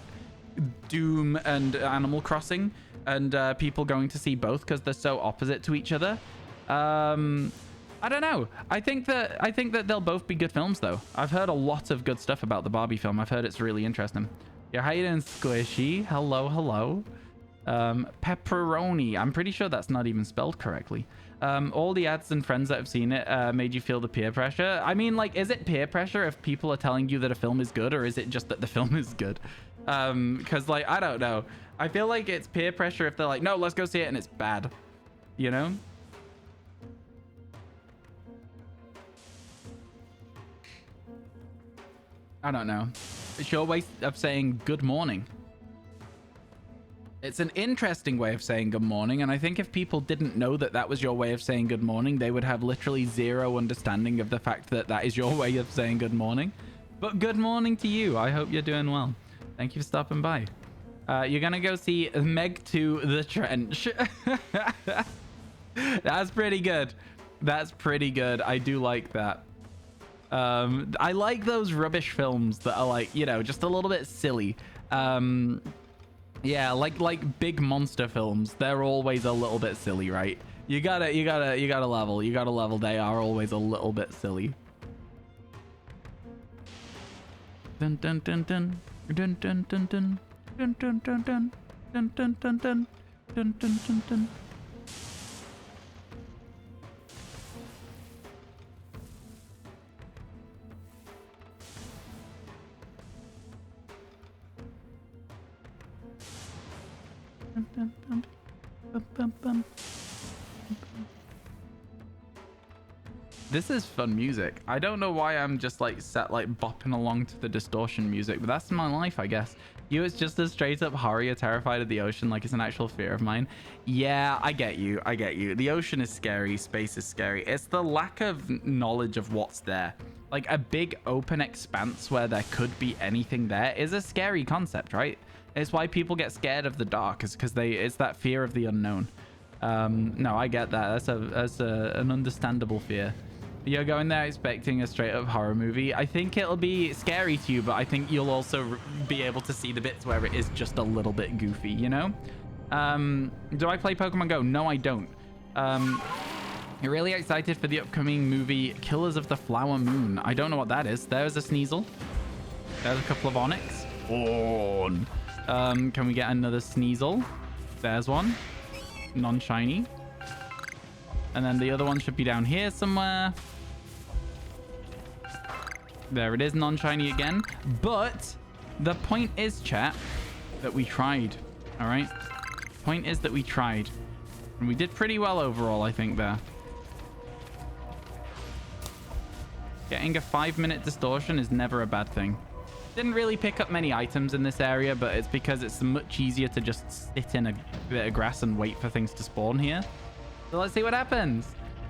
Doom and Animal Crossing. And people going to see both because they're so opposite to each other. I don't know. I think that they'll both be good films, though. I've heard a lot of good stuff about the Barbie film. I've heard it's really interesting. Yeah, how you doing, Squishy? Hello, hello. Pepperoni. I'm pretty sure that's not even spelled correctly. All the ads and friends that have seen it made you feel the peer pressure. I mean, like, is it peer pressure if people are telling you that a film is good, or is it just that the film is good? Because, like, I don't know. I feel like it's peer pressure if they're like, no, let's go see it, and it's bad. You know? I don't know. It's your way of saying good morning. It's an interesting way of saying good morning, and I think if people didn't know that that was your way of saying good morning, they would have literally zero understanding of the fact that that is your way of saying good morning. But good morning to you. I hope you're doing well. Thank you for stopping by. You're gonna go see Meg 2 The Trench. That's pretty good. That's pretty good. I do like that. I like those rubbish films that are like, you know, just a little bit silly. Yeah, like big monster films. They're always a little bit silly, right? You gotta level. They are always a little bit silly. Dun dun dun dun dun dun dun dun dun dun dun dun dun dun dun dun dun dun dun dun. This is fun music. I don't know why I'm just like set like bopping along to the distortion music, but that's my life, I guess. You, it's just a straight up horror. You're terrified of the ocean like it's an actual fear of mine. Yeah, I get you. I get you. The ocean is scary. Space is scary. It's the lack of knowledge of what's there. Like a big open expanse where there could be anything there is a scary concept, right? It's why people get scared of the dark, is because it's that fear of the unknown. No, I get that. That's an understandable fear. You're going there expecting a straight up horror movie. I think it'll be scary to you, but I think you'll also be able to see the bits where it is just a little bit goofy, you know? Do I play Pokemon Go? No, I don't. You're really excited for the upcoming movie Killers of the Flower Moon. I don't know what that is. There's a Sneasel. There's a couple of Onyx. Can we get another Sneasel? There's one. Non-shiny. And then the other one should be down here somewhere. There it is, non-shiny again. But the point is, chat, that we tried. All right? Point is that we tried. And we did pretty well overall, I think, there. Getting a 5-minute distortion is never a bad thing. Didn't really pick up many items in this area, but it's because it's much easier to just sit in a bit of grass and wait for things to spawn here. So let's see what happens.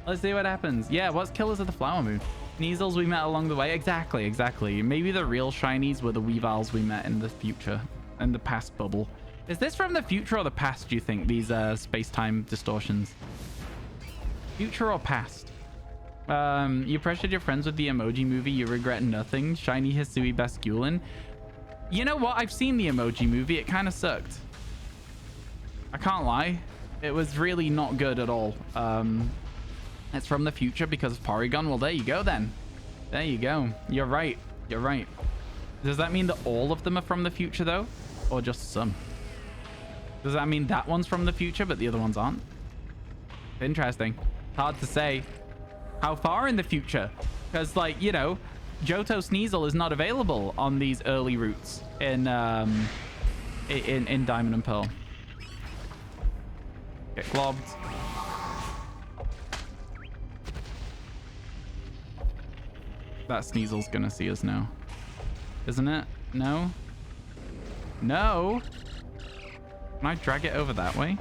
Let's see what happens. Yeah, what's Killers of the Flower Moon? Sneasels we met along the way. Exactly. Maybe the real shinies were the Weavals we met in the future. In the past bubble. Is this from the future or the past, do you think, these space-time distortions? Future or past? You pressured your friends with the emoji movie. You regret nothing. Shiny Hisui Basculin. You know what? I've seen the emoji movie. It kind of sucked. I can't lie. It was really not good at all. It's from the future because of Porygon. Well, there you go then. There you go. You're right. You're right. Does that mean that all of them are from the future though? Or just some? Does that mean that one's from the future but the other ones aren't? Interesting. Hard to say. How far in the future? Because, like, you know, Johto Sneasel is not available on these early routes in Diamond and Pearl. Get globbed. That Sneasel's gonna see us now. Isn't it? No? No? Can I drag it over that way?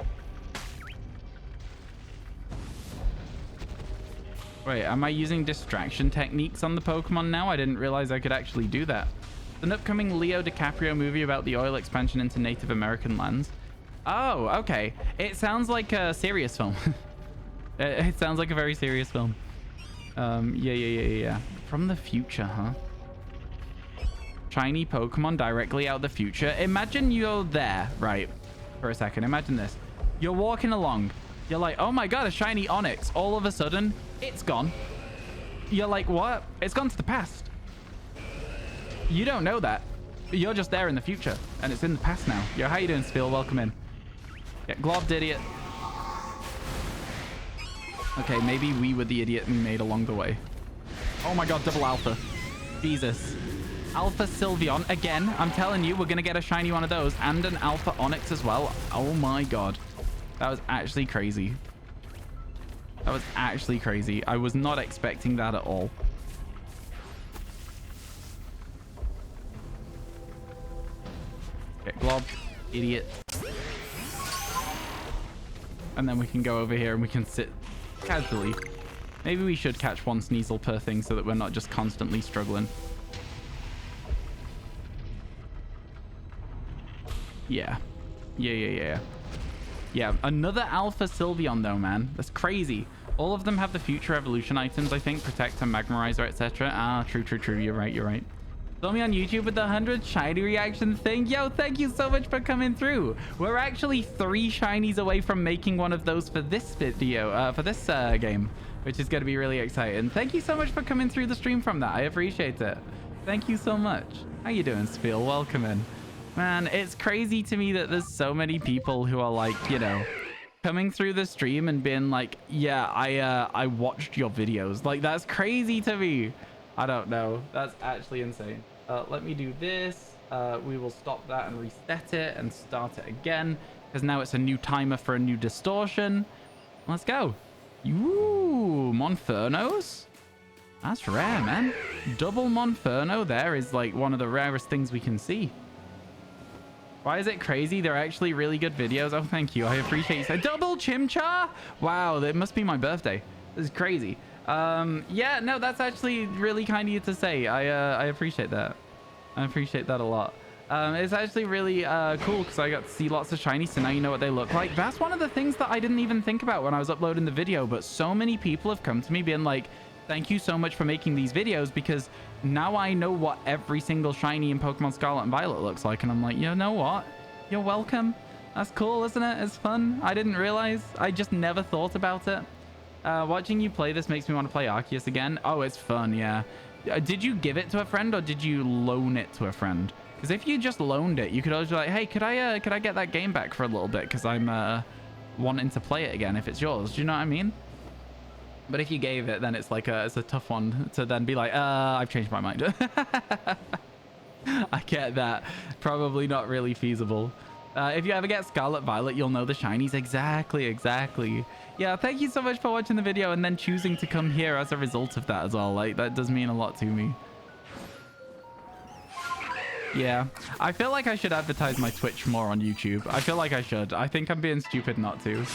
Wait, am I using distraction techniques on the Pokemon now? I didn't realize I could actually do that. An upcoming Leo DiCaprio movie about the oil expansion into Native American lands. Oh, okay. It sounds like a serious film. It sounds like a very serious film. Yeah. From the future, huh? Shiny Pokemon directly out the future. Imagine you're there, right? For a second. Imagine this. You're walking along. You're like, oh my god, a shiny Onyx. All of a sudden, it's gone. You're like, what? It's gone to the past. You don't know that. You're just there in the future. And it's in the past now. Yo, how you doing, Spiel? Welcome in. Get globbed, idiot. Okay, maybe we were the idiot we made along the way. Oh my god, double alpha. Jesus. Alpha Sylveon. Again, I'm telling you, we're going to get a shiny one of those. And an Alpha Onyx as well. Oh my god. That was actually crazy. That was actually crazy. I was not expecting that at all. Get globbed. Idiot. And then we can go over here and we can sit casually. Maybe we should catch one Sneasel per thing so that we're not just constantly struggling. Yeah. Yeah, another Alpha Sylveon though, man. That's crazy. All of them have the future evolution items, I think. Protector, Magmarizer, etc. Ah, true. You're right. Saw me on YouTube with the 100 shiny reaction thing. Yo, thank you so much for coming through. We're actually 3 shinies away from making one of those for this video, for this game, which is going to be really exciting. Thank you so much for coming through the stream from that. I appreciate it. Thank you so much. How you doing, Spiel? Welcome in. Man, it's crazy to me that there's so many people who are like, you know, coming through the stream and being like, yeah, I watched your videos. Like, that's crazy to me. I don't know. That's actually insane. Let me do this. We will stop that and reset it and start it again, because now it's a new timer for a new distortion. Let's go. Ooh, Monfernos. That's rare, man. Double Monferno there is like one of the rarest things we can see. Why is it crazy? They're actually really good videos. Oh, thank you. I appreciate you saying double Chimchar. Wow, that must be my birthday. This is crazy. Yeah, no, that's actually really kind of you to say. I appreciate that. I appreciate that a lot. It's actually really cool because I got to see lots of shinies, so now you know what they look like. That's one of the things that I didn't even think about when I was uploading the video, but so many people have come to me being like, thank you so much for making these videos, because now I know what every single shiny in Pokemon Scarlet and Violet looks like. And I'm like, you know what? You're welcome. That's cool, isn't it? It's fun. I didn't realize. I just never thought about it. Watching you play this makes me want to play Arceus again. Oh, it's fun, yeah. Did you give it to a friend or did you loan it to a friend? Because if you just loaned it, you could always be like, hey, could I get that game back for a little bit? Because I'm wanting to play it again if it's yours. Do you know what I mean? But if you gave it, then it's like it's a tough one to then be like, I've changed my mind. I get that. Probably not really feasible. If you ever get Scarlet Violet, you'll know the shinies. Exactly. Yeah, thank you so much for watching the video and then choosing to come here as a result of that as well. Like, that does mean a lot to me. Yeah, I feel like I should advertise my Twitch more on YouTube. I feel like I should. I think I'm being stupid not to.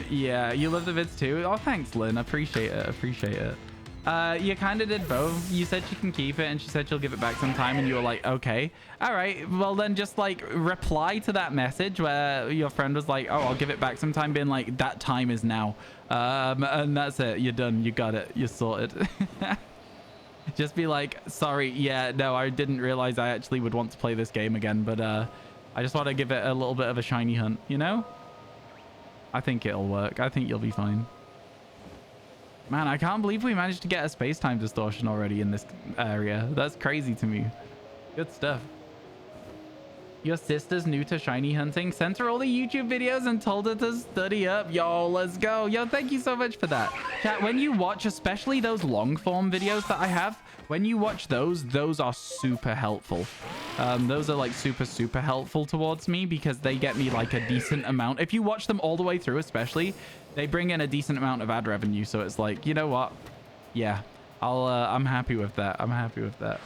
Yeah, you love the vids too? Oh, thanks, Lynn. Appreciate it. You kind of did both. You said she can keep it and she said she'll give it back sometime, and you were like, okay, all right, well then just like reply to that message where your friend was like, oh, I'll give it back sometime, being like, that time is now. And that's it. You're done. You got it. You're sorted. Just be like, sorry, yeah, no, I didn't realize I actually would want to play this game again, but I just want to give it a little bit of a shiny hunt, you know? I think it'll work. I think you'll be fine. Man, I can't believe we managed to get a space-time distortion already in this area. That's crazy to me. Good stuff. Your sister's new to shiny hunting. Sent her all the YouTube videos and told her to study up. Yo, let's go. Yo, thank you so much for that. Chat, when you watch, especially those long-form videos that I have, when you watch those are super helpful. Those are like super helpful towards me because they get me like a decent amount. If you watch them all the way through, especially, they bring in a decent amount of ad revenue. So it's like, you know what? Yeah, I'm happy with that. I'm happy with that.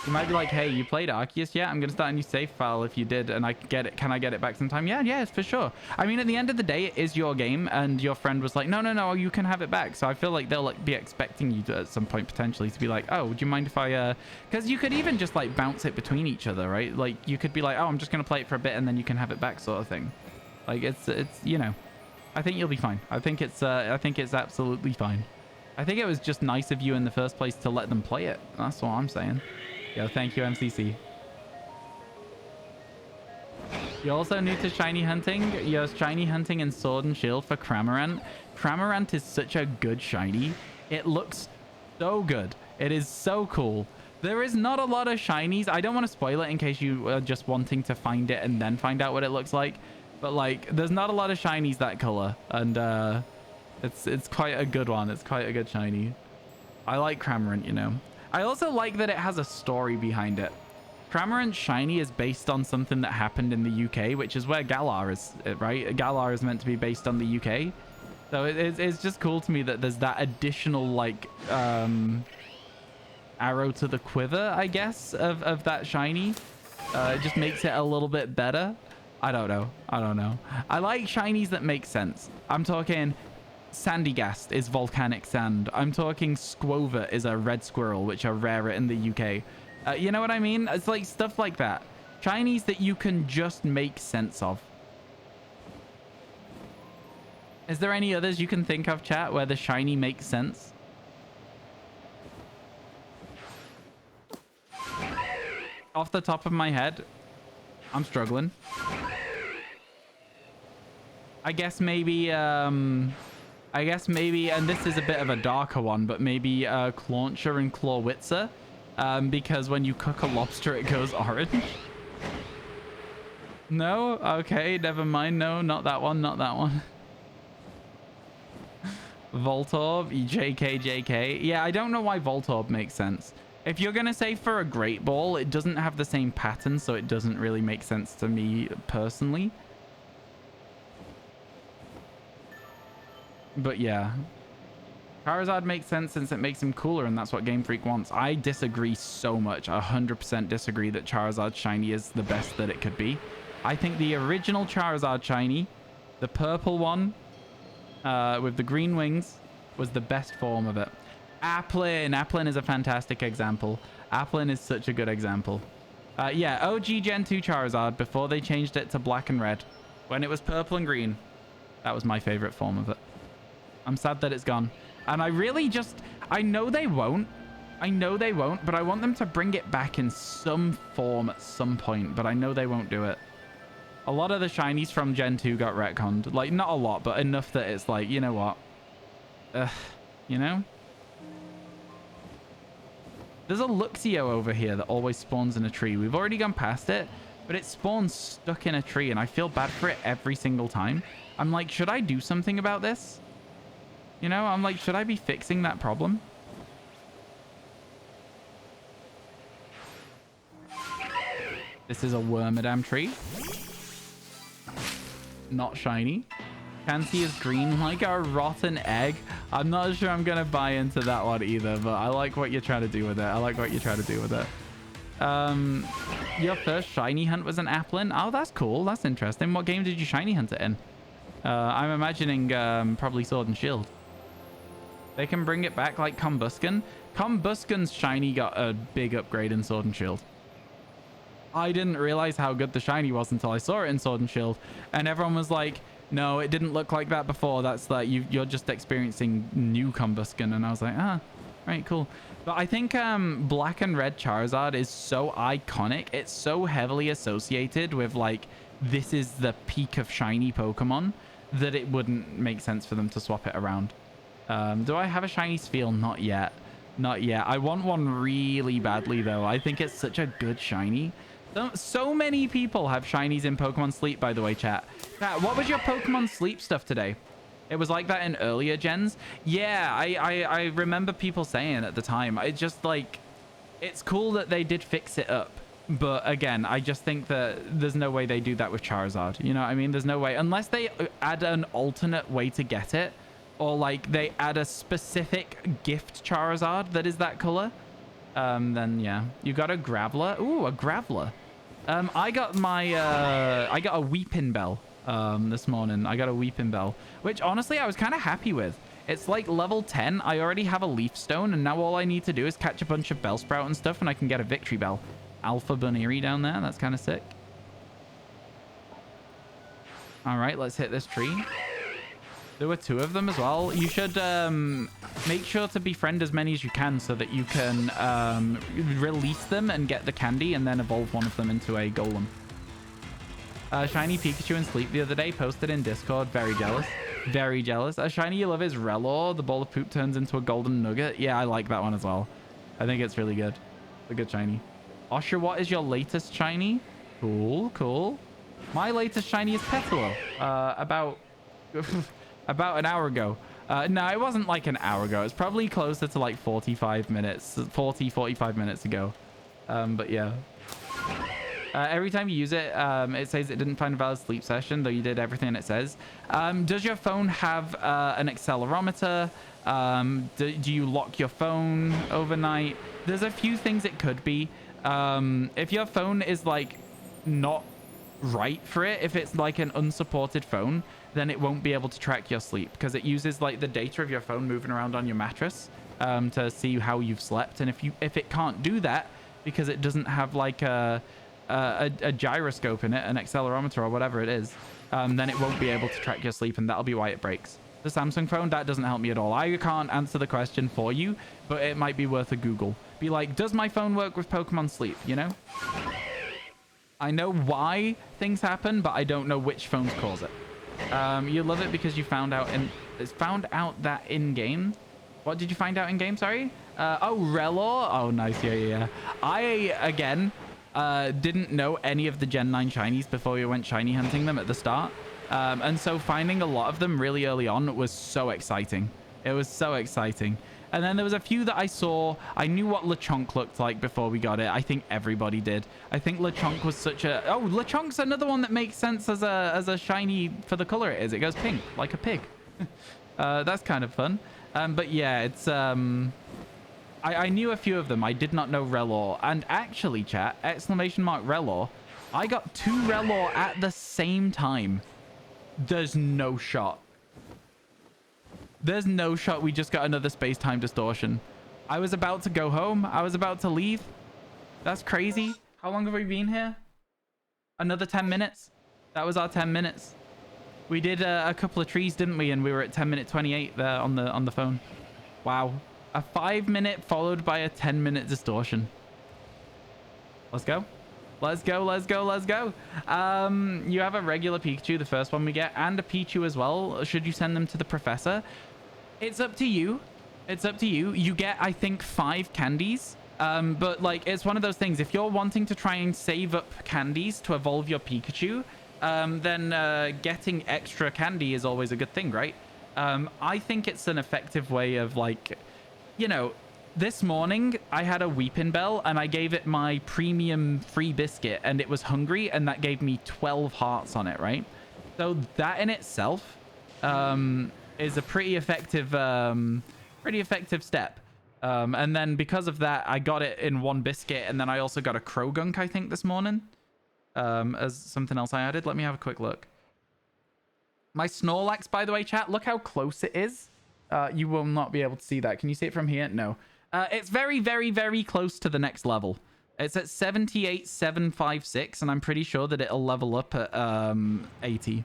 You might be like, hey, you played Arceus? Yeah, I'm going to start a new save file if you did, and I get it. Can I get it back sometime? Yeah, it's for sure. I mean, at the end of the day, it is your game, and your friend was like, no, you can have it back. So I feel like they'll like be expecting you to, at some point, potentially, to be like, oh, would you mind if I, because you could even just like bounce it between each other, right? Like you could be like, oh, I'm just going to play it for a bit, and then you can have it back sort of thing. Like it's, you know, I think you'll be fine. I think it's absolutely fine. I think it was just nice of you in the first place to let them play it. That's what I'm saying. Yo, thank you, MCC. You're also new to shiny hunting. You're shiny hunting in Sword and Shield for Cramorant. Cramorant is such a good shiny. It looks so good. It is so cool. There is not a lot of shinies. I don't want to spoil it in case you are just wanting to find it and then find out what it looks like. But like, there's not a lot of shinies that color. And it's quite a good one. It's quite a good shiny. I like Cramorant, you know. I also like that it has a story behind it. Cramorant Shiny is based on something that happened in the UK, which is where Galar is, right? Galar is meant to be based on the UK. So it's just cool to me that there's that additional, like, arrow to the quiver, I guess, of that Shiny. It just makes it a little bit better. I don't know. I like Shinies that make sense. I'm talking... Sandygast is volcanic sand. I'm talking Squover is a red squirrel, which are rarer in the UK. You know what I mean? It's like stuff like that. Shinies that you can just make sense of. Is there any others you can think of, chat, where the shiny makes sense? Off the top of my head, I'm struggling. I guess maybe, and this is a bit of a darker one, but maybe Clauncher and Clawitzer, because when you cook a lobster, it goes orange. No? Okay, never mind. No, not that one, not that one. Voltorb, JK. Yeah, I don't know why Voltorb makes sense. If you're going to say for a Great Ball, it doesn't have the same pattern, so it doesn't really make sense to me personally. But yeah. Charizard makes sense since it makes him cooler, and that's what Game Freak wants. I disagree so much. 100% disagree that Charizard shiny is the best that it could be. I think the original Charizard shiny, the purple one with the green wings, was the best form of it. Applin is a fantastic example. Applin is such a good example. Yeah, OG Gen 2 Charizard before they changed it to black and red. When it was purple and green, that was my favorite form of it. I'm sad that it's gone. And I really just... I know they won't. But I want them to bring it back in some form at some point. But I know they won't do it. A lot of the shinies from Gen 2 got retconned. Like, not a lot, but enough that it's like, you know what? You know? There's a Luxio over here that always spawns in a tree. We've already gone past it, but it spawns stuck in a tree, and I feel bad for it every single time. I'm like, should I do something about this? You know, I'm like, should I be fixing that problem? This is a Wormadam tree. Not shiny. Chansey is green like a rotten egg. I'm not sure I'm going to buy into that one either, but I like what you're trying to do with it. Your first shiny hunt was an Applin? Oh, that's cool. That's interesting. What game did you shiny hunt it in? I'm imagining probably Sword and Shield. They can bring it back like Combusken. Combusken's shiny got a big upgrade in Sword and Shield. I didn't realize how good the shiny was until I saw it in Sword and Shield. And everyone was like, no, it didn't look like that before. That's like, you're just experiencing new Combusken. And I was like, right, cool. But I think black and red Charizard is so iconic. It's so heavily associated with like, this is the peak of shiny Pokemon, that it wouldn't make sense for them to swap it around. Do I have a shiny Spheal? Not yet. Not yet. I want one really badly though. I think it's such a good shiny. So many people have shinies in Pokemon Sleep, by the way, chat. Chat, what was your Pokemon Sleep stuff today? It was like that in earlier gens. Yeah, I remember people saying at the time. It's just like, it's cool that they did fix it up. But again, I just think that there's no way they do that with Charizard. You know what I mean? There's no way. Unless they add an alternate way to get it. Or like they add a specific gift Charizard that is that color. Then yeah. You got a Graveler. Ooh, a Graveler. I got a Weeping Bell this morning. I got a Weeping Bell, which honestly I was kind of happy with. It's like level 10. I already have a Leaf Stone, and now all I need to do is catch a bunch of Bellsprout and stuff, and I can get a Victory Bell. Alpha Bunnery down there. That's kind of sick. All right, let's hit this tree. There were 2 of them as well. You should make sure to befriend as many as you can so that you can release them and get the candy and then evolve one of them into a golem. Shiny Pikachu in Sleep the other day, posted in Discord. Very jealous. Very jealous. A shiny you love is Relor. The ball of poop turns into a golden nugget. Yeah, I like that one as well. I think it's really good. It's a good shiny. Osher, what is your latest shiny? Cool, cool. My latest shiny is Petalo. About an hour ago. No, it wasn't like an hour ago. It's probably closer to like 45 minutes ago. But yeah. Every time you use it, it says it didn't find a valid sleep session, though you did everything it says. Does your phone have an accelerometer? Do you lock your phone overnight? There's a few things it could be. If your phone is like not right for it, if it's like an unsupported phone, then it won't be able to track your sleep because it uses like the data of your phone moving around on your mattress to see how you've slept. And if it can't do that because it doesn't have like a gyroscope in it, an accelerometer or whatever it is, then it won't be able to track your sleep, and that'll be why it breaks. The Samsung phone, that doesn't help me at all. I can't answer the question for you, but it might be worth a Google. Be like, does my phone work with Pokemon Sleep, you know? I know why things happen, but I don't know which phones cause it. You love it because you found out that in game. What did you find out in game? Sorry. Oh, Relor. Oh, nice. Yeah. I again didn't know any of the Gen 9 shinies before we went shiny hunting them at the start, and so finding a lot of them really early on was so exciting. It was so exciting. And then there was a few that I saw. I knew what Lechonk looked like before we got it. I think everybody did. I think Lechonk was such a... Oh, Lechonk's another one that makes sense as a shiny for the color it is. It goes pink, like a pig. That's kind of fun. But yeah, it's I knew a few of them. I did not know Relor. And actually, chat, exclamation mark Relor. I got 2 Relor at the same time. There's no shot. There's no shot we just got another space-time distortion. I was about to go home. I was about to leave. That's crazy. How long have we been here? Another 10 minutes. That was our 10 minutes. We did a couple of trees, didn't we? And we were at 10 minute 28 there on the phone. Wow. A 5-minute followed by a 10-minute distortion. Let's go. Let's go, let's go, let's go. You have a regular Pikachu, the first one we get, and a Pichu as well. Should you send them to the professor? It's up to you. It's up to you. You get, I think, 5 candies. But, like, it's one of those things. If you're wanting to try and save up candies to evolve your Pikachu, then getting extra candy is always a good thing, right? I think it's an effective way of, like, you know, this morning I had a Weeping Bell and I gave it my premium free biscuit and it was hungry and that gave me 12 hearts on it, right? So that in itself is a pretty effective step. And then because of that, I got it in 1 biscuit, and then I also got a Krogunk, I think, this morning as something else I added. Let me have a quick look. My Snorlax, by the way, chat, look how close it is. You will not be able to see that. Can you see it from here? No. It's very, very, very close to the next level. It's at 78,756, and I'm pretty sure that it'll level up at 80.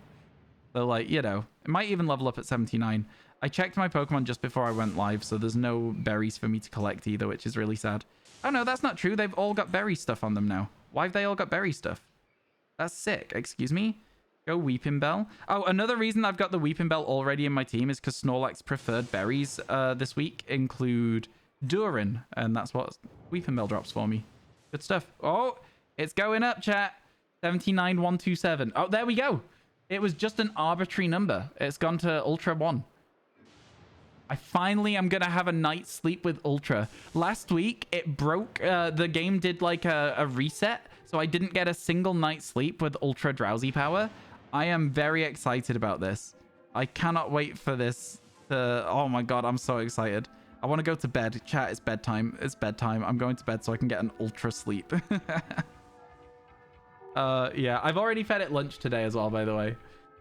So, like, you know, it might even level up at 79. I checked my Pokemon just before I went live, so there's no berries for me to collect either, which is really sad. Oh, no, that's not true. They've all got berry stuff on them now. Why have they all got berry stuff? That's sick. Excuse me? Go Weeping Bell. Oh, another reason I've got the Weeping Bell already in my team is because Snorlax preferred berries this week include Durin, and that's what Weeping Bell drops for me. Good stuff. Oh, it's going up, chat. 79,127. Oh, there we go. It was just an arbitrary number. It's gone to Ultra 1. I finally am going to have a night's sleep with Ultra. Last week, it broke. The game did like a reset, so I didn't get a single night's sleep with Ultra Drowsy Power. I am very excited about this. I cannot wait for this to... Oh my god, I'm so excited. I want to go to bed. Chat, it's bedtime. It's bedtime. I'm going to bed so I can get an Ultra sleep. Yeah, I've already fed it lunch today as well, by the way.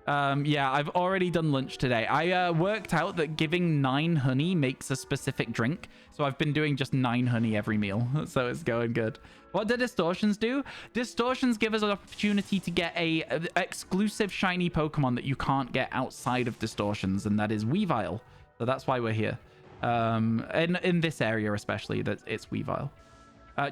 Yeah, I've already done lunch today. I worked out that giving 9 honey makes a specific drink. So I've been doing just 9 honey every meal. So it's going good. What do distortions do? Distortions give us an opportunity to get a exclusive shiny Pokemon that you can't get outside of distortions, and that is Weavile. So that's why we're here. In this area especially, that it's Weavile.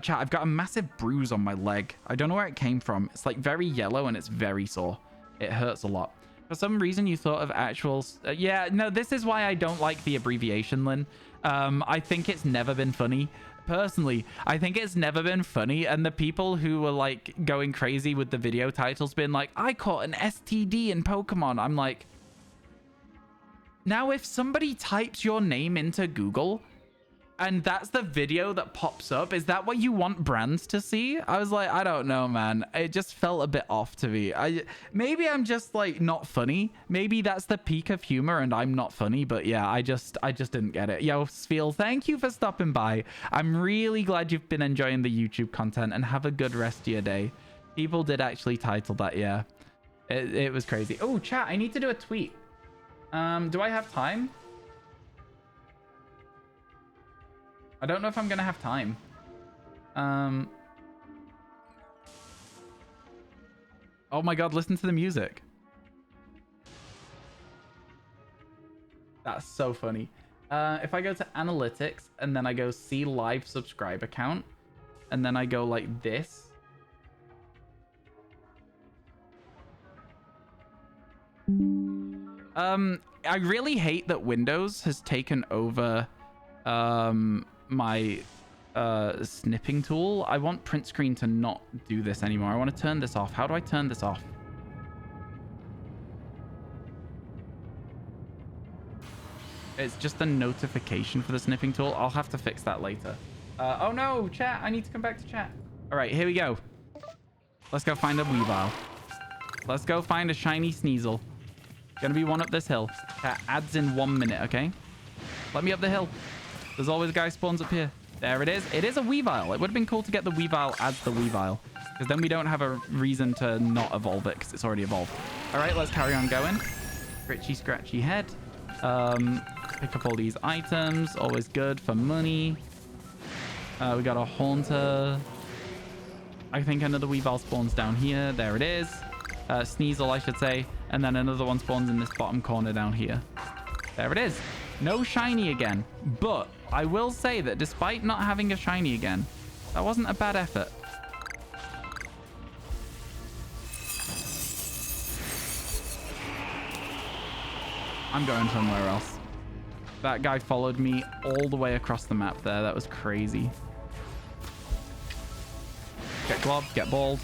Chat, I've got a massive bruise on my leg. I don't know where it came from. It's like very yellow and it's very sore. It hurts a lot. For some reason, you thought of actual... yeah, no, this is why I don't like the abbreviation, Lynn. I think it's never been funny. Personally, I think it's never been funny. And the people who were like going crazy with the video titles being like, I caught an STD in Pokemon. I'm like... Now, if somebody types your name into Google... and that's the video that pops up, is that what you want brands to see? I was like, I don't know, man. It just felt a bit off to me. Maybe I'm just like not funny. Maybe that's the peak of humor and I'm not funny. But yeah, I just didn't get it. Yo, Sfeel, thank you for stopping by. I'm really glad you've been enjoying the YouTube content, and have a good rest of your day. People did actually title that, yeah. It was crazy. Oh, chat, I need to do a tweet. Do I have time? I don't know if I'm going to have time. Oh my god, listen to the music. That's so funny. If I go to analytics and then I go see live subscriber count and then I go like this. I really hate that Windows has taken over my snipping tool. I want print screen to not do this anymore. I want to turn this off. How do I turn this off? It's just a notification for the snipping tool. I'll have to fix that later. Oh no, chat. I need to come back to chat. All right, here we go. Let's go find a Weavile. Let's go find a shiny Sneasel. Gonna be one up this hill. That adds in 1 minute, okay? Let me up the hill. There's always a guy spawns up here. There it is. It is a Weavile. It would have been cool to get the Weavile as the Weavile, because then we don't have a reason to not evolve it because it's already evolved. All right, let's carry on going. Scratchy, scratchy head. Pick up all these items. Always good for money. We got a Haunter. I think another Weavile spawns down here. There it is. Sneasel, I should say. And then another one spawns in this bottom corner down here. There it is. No shiny again. But I will say that despite not having a shiny again, that wasn't a bad effort. I'm going somewhere else. That guy followed me all the way across the map there. That was crazy. Get globbed, get balled.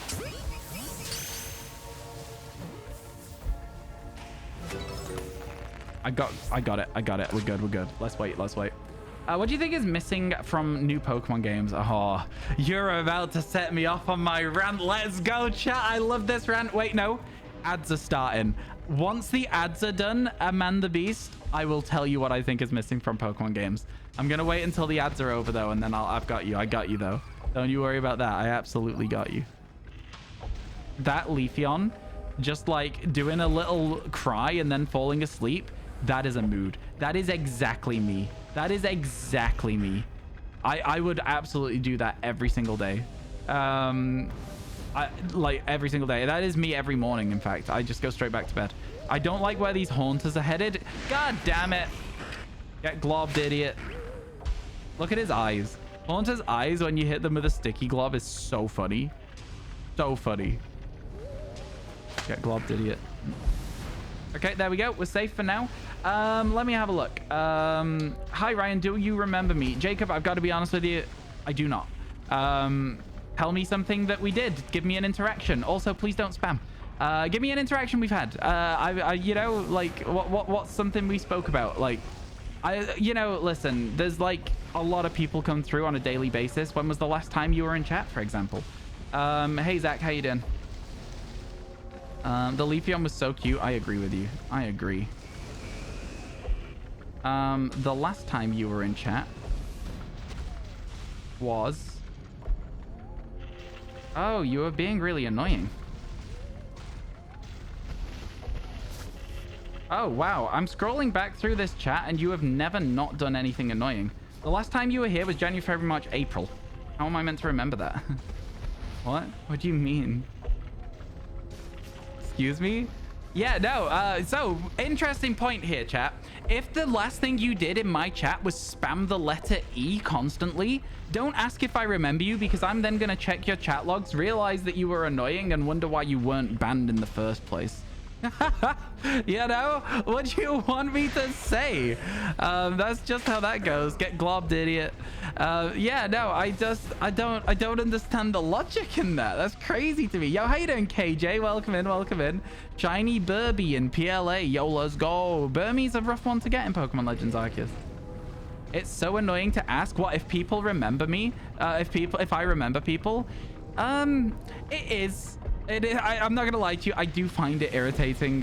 I got it. We're good. Let's wait. What do you think is missing from new Pokemon games? Oh, you're about to set me off on my rant. Let's go, chat. I love this rant. Wait, no. Ads are starting. Once the ads are done, Amanda Beast, I will tell you what I think is missing from Pokemon games. I'm going to wait until the ads are over, though, and then I've got you. I got you, though. Don't you worry about that. I absolutely got you. That Leafeon, just like doing a little cry and then falling asleep, that is a mood. That is exactly me. That is exactly me. I would absolutely do that every single day. Like every single day. That is me every morning, in fact. I just go straight back to bed. I don't like where these Haunters are headed. God damn it. Get globbed, idiot. Look at his eyes. Haunter's eyes when you hit them with a sticky glob is so funny. So funny. Get globbed, idiot. Okay, there we go. We're safe for now. Let me have a look. Hi, Ryan. Do you remember me? Jacob, I've got to be honest with you. I do not. Tell me something that we did. Give me an interaction. Also, please don't spam. Give me an interaction we've had. You know, like, what's something we spoke about? Like, you know, listen, there's like a lot of people come through on a daily basis. When was the last time you were in chat, for example? Hey, Zach, how you doing? The Leafeon was so cute. I agree with you. I agree. The last time you were in chat was... Oh, you were being really annoying. Oh, wow. I'm scrolling back through this chat and you have never not done anything annoying. The last time you were here was January, February, March, April. How am I meant to remember that? What? What do you mean? Excuse me? Yeah, no. So, interesting point here, chat. If the last thing you did in my chat was spam the letter E constantly, don't ask if I remember you, because I'm then going to check your chat logs, realize that you were annoying, and wonder why you weren't banned in the first place. You know? What do you want me to say? That's just how that goes. Get globbed, idiot. Yeah, no, I don't understand the logic in that. That's crazy to me. Yo, how you doing, KJ? Welcome in. Shiny Burby in PLA. Yo, let's go. Burmy's a rough one to get in Pokemon Legends Arceus. It's so annoying to ask what if people remember me. If I remember people. It is. I'm not gonna lie to you. I do find it irritating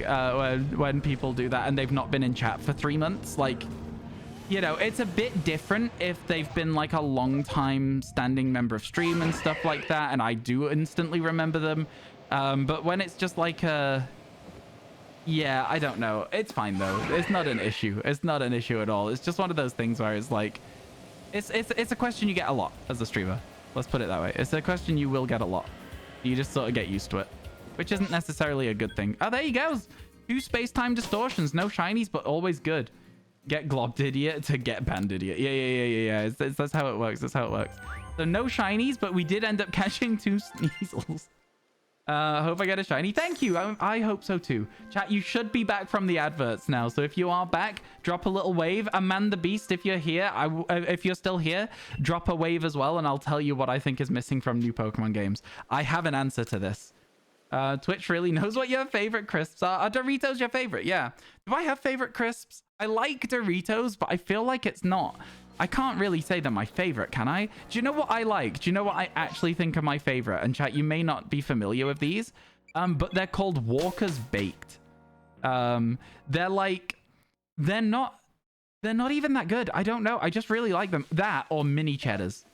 when people do that and they've not been in chat for 3 months. Like, you know, it's a bit different if they've been like a long time standing member of stream and stuff like that, and I do instantly remember them. But when it's just like yeah, I don't know. It's fine though. It's not an issue. It's not an issue at all. It's just one of those things where it's like, it's a question you get a lot as a streamer. Let's put it that way. It's a question you will get a lot. You just sort of get used to it, which isn't necessarily a good thing. Oh, there he goes. 2 space-time distortions. No shinies, but always good. Get globbed, idiot, to get banned, idiot. Yeah. That's how it works. That's how it works. So no shinies, but we did end up catching 2 Sneasels. Hope I get a shiny. Thank you. I hope so too. Chat, you should be back from the adverts now. So if you are back, drop a little wave. Amanda Beast, if you're here, if you're still here, drop a wave as well, and I'll tell you what I think is missing from new Pokemon games. I have an answer to this. Twitch really knows what your favorite crisps are. Are Doritos your favorite? Yeah. Do I have favorite crisps? I like Doritos, but I feel like it's not. I can't really say they're my favorite, can I? Do you know what I like? Do you know what I actually think are my favorite? And chat, you may not be familiar with these, but they're called Walker's Baked. They're not They're not even that good. I don't know. I just really like them. That or mini cheddars.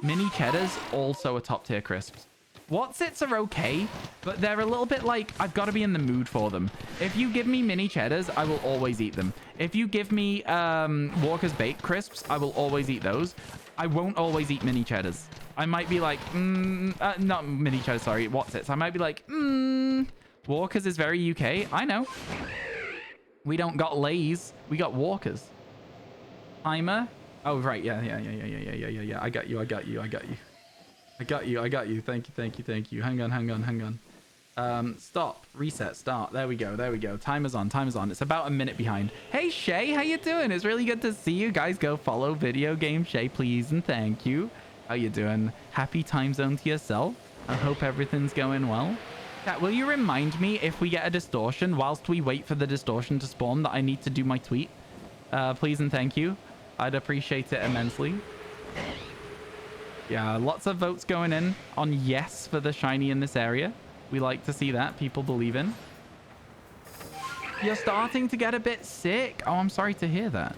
Mini cheddars also are top tier crisps. Whatsits are okay, but they're a little bit like, I've got to be in the mood for them. If you give me mini cheddars, I will always eat them. If you give me Walker's Baked crisps, I will always eat those. I won't always eat mini cheddars. I might be like, not mini cheddars, sorry, Whatsits. I might be like, Walker's is very UK. I know. We don't got Lay's. We got Walker's. Timer. Oh, right. Yeah. I got you. Thank you. Hang on. Stop. Reset. Start. There we go. Timer's on. It's about a minute behind. Hey, Shay. How you doing? It's really good to see you guys. Go follow Video Game Shay, please, and thank you. How you doing? Happy time zone to yourself. I hope everything's going well. Chat, will you remind me if we get a distortion whilst we wait for the distortion to spawn that I need to do my tweet? Please and thank you. I'd appreciate it immensely. Yeah, lots of votes going in on yes for the shiny in this area. We like to see that. People believe in. You're starting to get a bit sick. Oh, I'm sorry to hear that.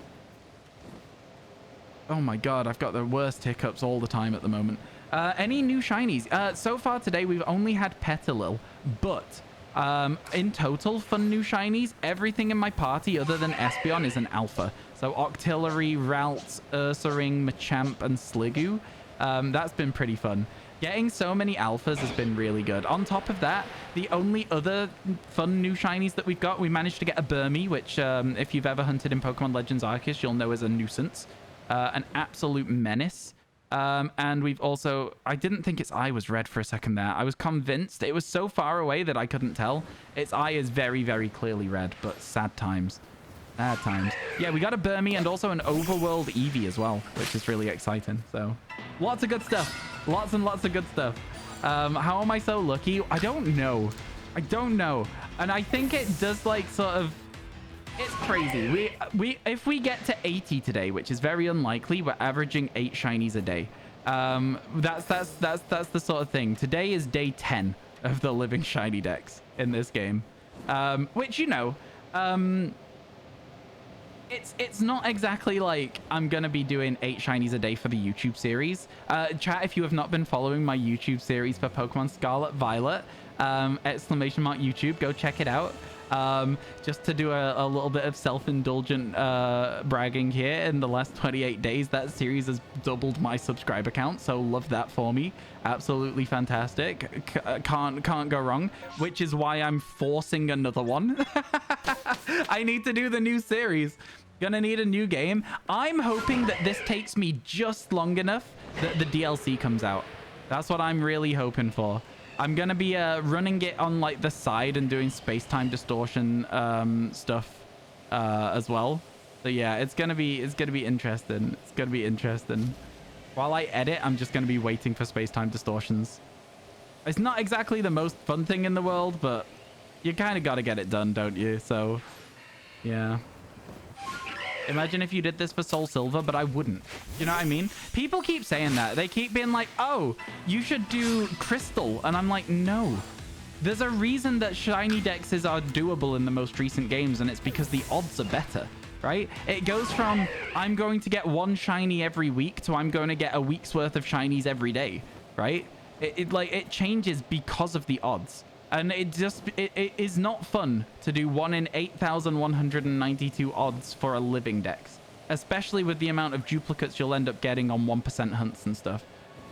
Oh my god, I've got the worst hiccups all the time at the moment. Any new shinies? So far today, we've only had Petalil, but in total, fun new shinies, everything in my party other than Espeon is an alpha. So Octillery, Ralts, Ursaring, Machamp, and Sliggoo. That's been pretty fun. Getting so many alphas has been really good. On top of that, the only other fun new shinies that we've got, we managed to get a Burmy, which if you've ever hunted in Pokemon Legends Arceus, you'll know is a nuisance. An absolute menace. And we've also, I didn't think its eye was red for a second there. I was convinced. It was so far away that I couldn't tell. Its eye is very, very clearly red, but sad times. Sad times. Yeah, we got a Burmy and also an Overworld Eevee as well, which is really exciting. So lots of good stuff. Lots and lots of good stuff. How am I so lucky? I don't know. And I think it does like sort of, it's crazy. If we get to 80 today, which is very unlikely, we're averaging 8 shinies a day. That's the sort of thing. Today is day 10 of the living shiny decks in this game. Which, you know, it's not exactly like I'm gonna be doing 8 shinies a day for the YouTube series. Chat, if you have not been following my YouTube series for Pokemon Scarlet Violet, !YouTube, go check it out. Just to do a little bit of self-indulgent bragging here, in the last 28 days that series has doubled my subscriber count, so love that for me. Absolutely fantastic. Can't go wrong, which is why I'm forcing another one. I need to do the new series. Gonna need a new game. I'm hoping that this takes me just long enough that the DLC comes out. That's what I'm really hoping for. I'm gonna be running it on like the side and doing space-time distortion stuff as well. So yeah, it's gonna be interesting. It's gonna be interesting. While I edit, I'm just gonna be waiting for space-time distortions. It's not exactly the most fun thing in the world, but you kind of gotta get it done, don't you? So yeah. Imagine if you did this for Soul Silver, but I wouldn't. You know what I mean? People keep saying that. They keep being like, oh, you should do Crystal. And I'm like, no. There's a reason that shiny dexes are doable in the most recent games, and it's because the odds are better, right? It goes from, I'm going to get 1 shiny every week to I'm going to get a week's worth of shinies every day, right? It changes because of the odds. And it is not fun to do 1 in 8,192 odds for a living dex, especially with the amount of duplicates you'll end up getting on 1% hunts and stuff.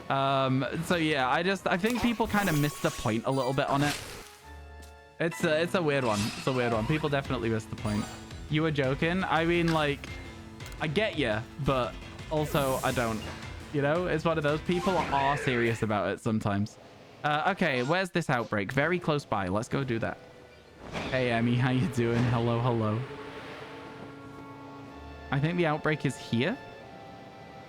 So yeah, I think people kind of miss the point a little bit on it. It's a weird one. It's a weird one. People definitely miss the point. You were joking. I mean, like, I get you, but also I don't. You know, it's one of those. People are serious about it sometimes. Okay, where's this outbreak? Very close by. Let's go do that. Hey, Emmy, how you doing? Hello, hello. I think the outbreak is here.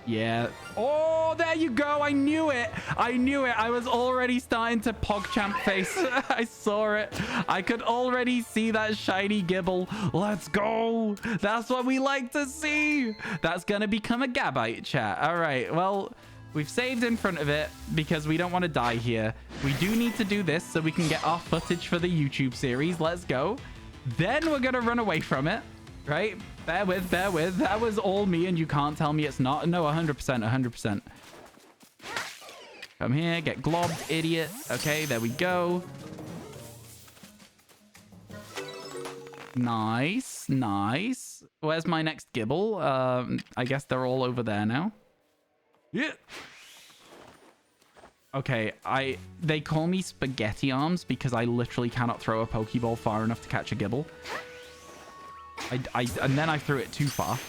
Yeah. Oh, there you go. I knew it. I knew it. I was already starting to PogChamp face. I saw it. I could already see that shiny Gibble. Let's go. That's what we like to see. That's going to become a Gabite, chat. All right. Well, we've saved in front of it because we don't want to die here. We do need to do this so we can get our footage for the YouTube series. Let's go. Then we're going to run away from it. Right? Bear with, bear with. That was all me and you can't tell me it's not. No, 100%, 100%. Come here, get globbed, idiot. Okay, there we go. Nice, nice. Where's my next gibble? I guess they're all over there now. Yeah. Okay, they call me spaghetti arms because I literally cannot throw a Pokeball far enough to catch a gibble. And then I threw it too far.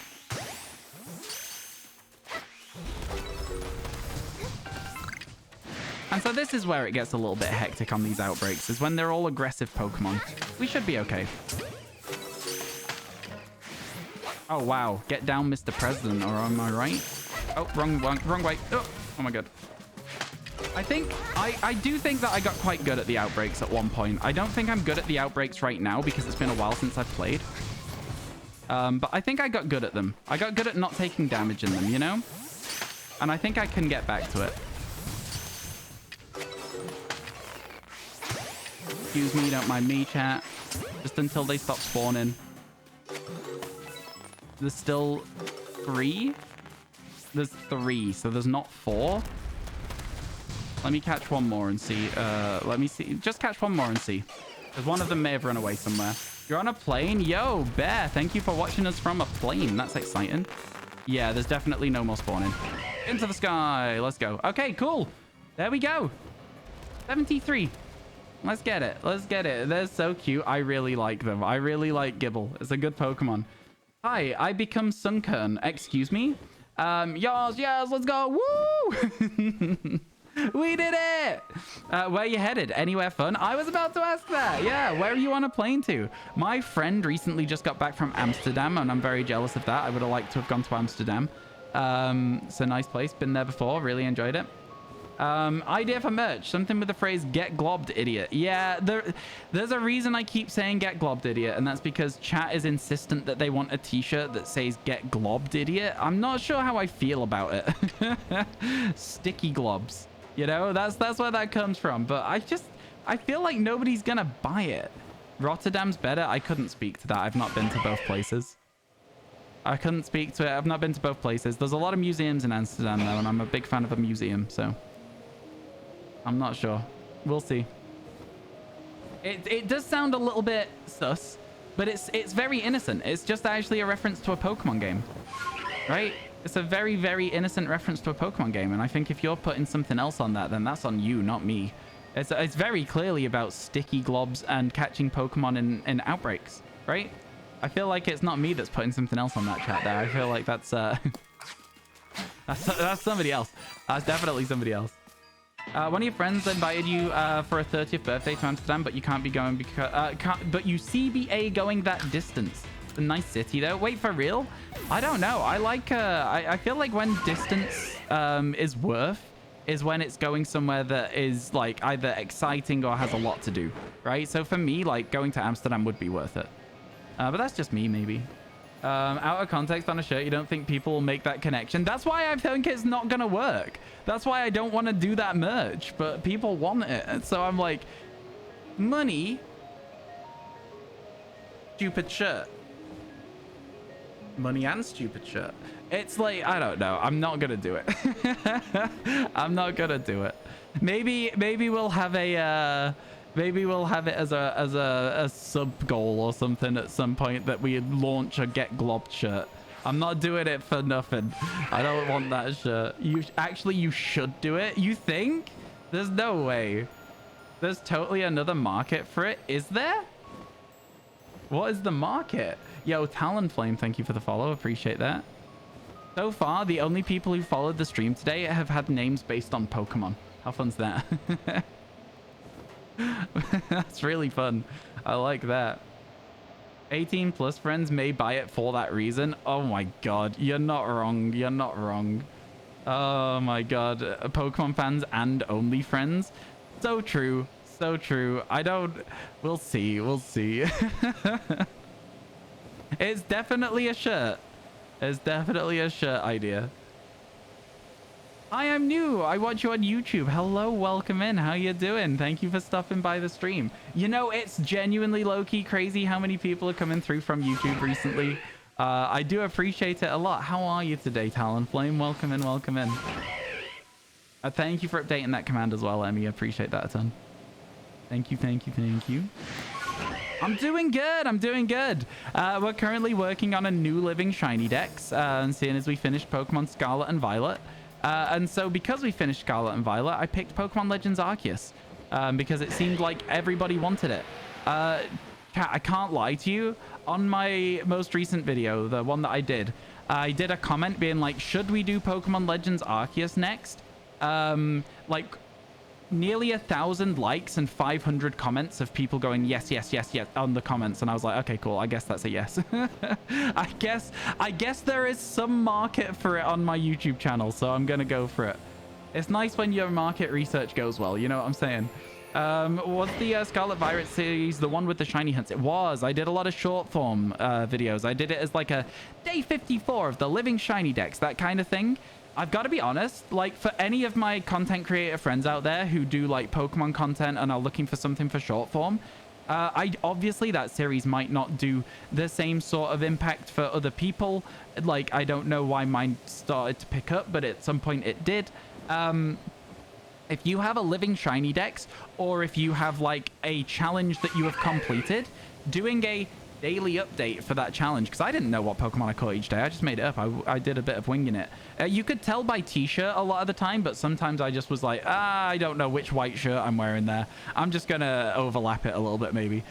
And so this is where it gets a little bit hectic on these outbreaks, is when they're all aggressive Pokemon. We should be okay. Oh, wow. Get down, Mr. President, or am I right? Oh, wrong way. Oh my god. I do think that I got quite good at the outbreaks at one point. I don't think I'm good at the outbreaks right now because it's been a while since I've played. But I think I got good at them. I got good at not taking damage in them, you know? And I think I can get back to it. Excuse me, don't mind me, chat. Just until they stop spawning. There's still 3? There's 3, so there's not 4. Let me catch one more and see. Let me see. Just catch one more and see. Because one of them may have run away somewhere. You're on a plane? Yo, Bear, thank you for watching us from a plane. That's exciting. Yeah, there's definitely no more spawning. Into the sky. Let's go. Okay, cool. There we go. 73. Let's get it. Let's get it. They're so cute. I really like them. I really like Gibble. It's a good Pokemon. Hi, I become Sunkern. Excuse me? Yes, let's go. Woo! We did it! Where are you headed? Anywhere fun? I was about to ask that. Yeah, where are you on a plane to? My friend recently just got back from Amsterdam, and I'm very jealous of that. I would have liked to have gone to Amsterdam. It's a nice place. Been there before. Really enjoyed it. Idea for merch. Something with the phrase, get globbed, idiot. Yeah, there's a reason I keep saying get globbed, idiot, and that's because chat is insistent that they want a t-shirt that says get globbed, idiot. I'm not sure how I feel about it. Sticky globs. You know, that's where that comes from. But I feel like nobody's gonna buy it. Rotterdam's better. I couldn't speak to that. I've not been to both places. I couldn't speak to it. I've not been to both places. There's a lot of museums in Amsterdam, though, and I'm a big fan of a museum, so I'm not sure. We'll see. It does sound a little bit sus, but it's very innocent. It's just actually a reference to a Pokemon game, right? It's a very, very innocent reference to a Pokemon game, and I think if you're putting something else on that, then that's on you, not me. It's very clearly about sticky globs and catching Pokemon in outbreaks, right? I feel like it's not me that's putting something else on that chat there. I feel like that's that's somebody else. That's definitely somebody else. One of your friends invited you for a 30th birthday to Amsterdam, but you can't be going because but you CBA going that distance. It's a nice city though. Wait, for real? I don't know. I like I feel like when distance is worth is when it's going somewhere that is like either exciting or has a lot to do, right? So for me, like going to Amsterdam would be worth it. But that's just me, maybe. Out of context on a shirt, you don't think people will make that connection. That's why I think it's not gonna work. That's why I don't want to do that merch, but people want it. And so I'm like, money, stupid shirt. Money and stupid shirt. It's like, I don't know. I'm not gonna do it. I'm not gonna do it. Maybe we'll have a maybe we'll have it as a sub goal or something at some point that we launch a get globbed shirt. I'm not doing it for nothing. I don't want that shirt. You should do it. You think? There's no way. There's totally another market for it. Is there? What is the market? Yo, Talonflame, thank you for the follow. Appreciate that. So far, the only people who followed the stream today have had names based on Pokemon. How fun's that? That's really fun. I like that. 18 plus friends may buy it for that reason. Oh my god, you're not wrong. You're not wrong. Oh my god, Pokemon fans and only friends. So true. So true. I don't... We'll see. We'll see. It's definitely a shirt. It's definitely a shirt idea. I am new. I watch you on YouTube. Hello, welcome in. How you doing? Thank you for stopping by the stream. You know, it's genuinely low-key crazy how many people are coming through from YouTube recently. I do appreciate it a lot. How are you today, Talonflame? Welcome in, welcome in. Thank you for updating that command as well, Emmy. I appreciate that a ton. Thank you, thank you, thank you. I'm doing good. I'm doing good. We're currently working on a new living shiny dex, and seeing as we finished Pokemon Scarlet and Violet. And so because we finished Scarlet and Violet, I picked Pokemon Legends Arceus because it seemed like everybody wanted it. Kat, I can't lie to you. On my most recent video, the one that I did a comment being like, should we do Pokemon Legends Arceus next? Like nearly 1,000 likes and 500 comments of people going yes, yes, yes, yes on the comments, and I was like, okay, cool. I guess that's a yes. I guess there is some market for it on my YouTube channel, so I'm gonna go for it. It's nice when your market research goes well. You know what I'm saying? Was the Scarlet Violet series the one with the shiny hunts? It was. I did a lot of short form videos. I did it as like a day 54 of the living shiny dex, that kind of thing. I've got to be honest, like for any of my content creator friends out there who do like Pokemon content and are looking for something for short form, obviously that series might not do the same sort of impact for other people. Like, I don't know why mine started to pick up, but at some point it did. If you have a living shiny dex, or if you have like a challenge that you have completed, doing a daily update for that challenge, because I didn't know what Pokemon I caught each day. I just made it up. I did a bit of winging it. You could tell by t-shirt a lot of the time, but sometimes I just was like, I don't know which white shirt I'm wearing there. I'm just gonna overlap it a little bit maybe.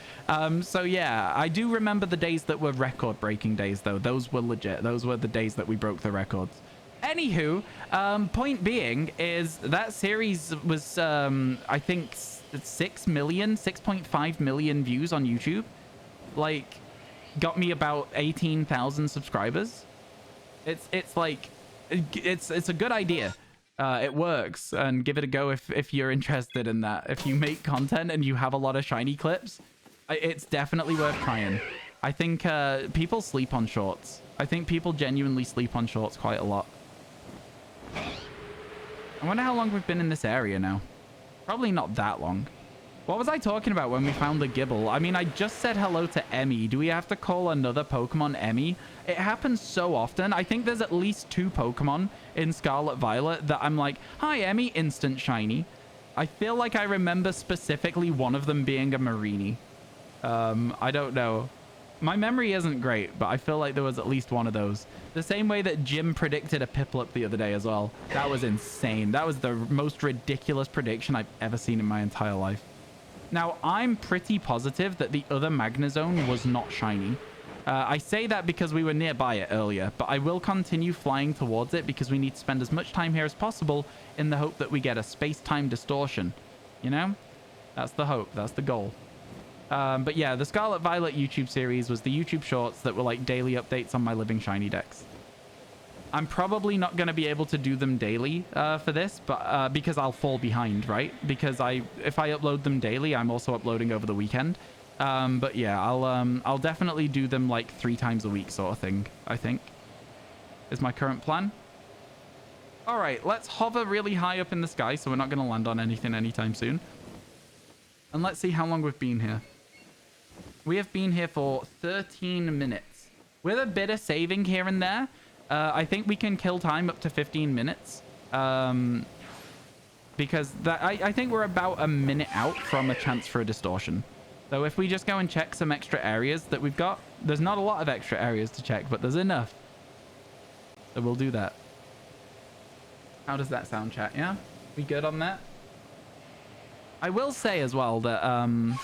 So yeah, I do remember the days that were record breaking days though. Those were legit. Those were the days that we broke the records. Anywho, point being is that series was I think 6.5 million views on YouTube. Like, got me about 18,000 subscribers. It's like, it's a good idea. It works, and give it a go if you're interested in that. If you make content and you have a lot of shiny clips, it's definitely worth trying. I think people sleep on shorts. I think people genuinely sleep on shorts quite a lot. I wonder how long we've been in this area now. Probably not that long. What was I talking about when we found the Gibble? I mean, I just said hello to Emmy. Do we have to call another Pokemon Emmy? It happens so often. I think there's at least 2 Pokemon in Scarlet Violet that I'm like, hi, Emmy, instant shiny. I feel like I remember specifically one of them being a Marini. I don't know. My memory isn't great, but I feel like there was at least one of those. The same way that Jim predicted a Piplup the other day as well. That was insane. That was the most ridiculous prediction I've ever seen in my entire life. Now, I'm pretty positive that the other Magnezone was not shiny. I say that because we were nearby it earlier, but I will continue flying towards it because we need to spend as much time here as possible in the hope that we get a space-time distortion. You know? That's the hope. That's the goal. But yeah, the Scarlet Violet YouTube series was the YouTube shorts that were like daily updates on my living shiny dex. I'm probably not going to be able to do them daily for this, but because I'll fall behind, right? Because if I upload them daily, I'm also uploading over the weekend. But yeah, I'll definitely do them like 3 times a week sort of thing, I think, is my current plan. All right, let's hover really high up in the sky so we're not going to land on anything anytime soon. And let's see how long we've been here. We have been here for 13 minutes. With a bit of saving here and there, I think we can kill time up to 15 minutes. Because I think we're about a minute out from a chance for a distortion. So if we just go and check some extra areas that we've got, there's not a lot of extra areas to check, but there's enough. So we'll do that. How does that sound, chat? Yeah? We good on that? I will say as well that I'm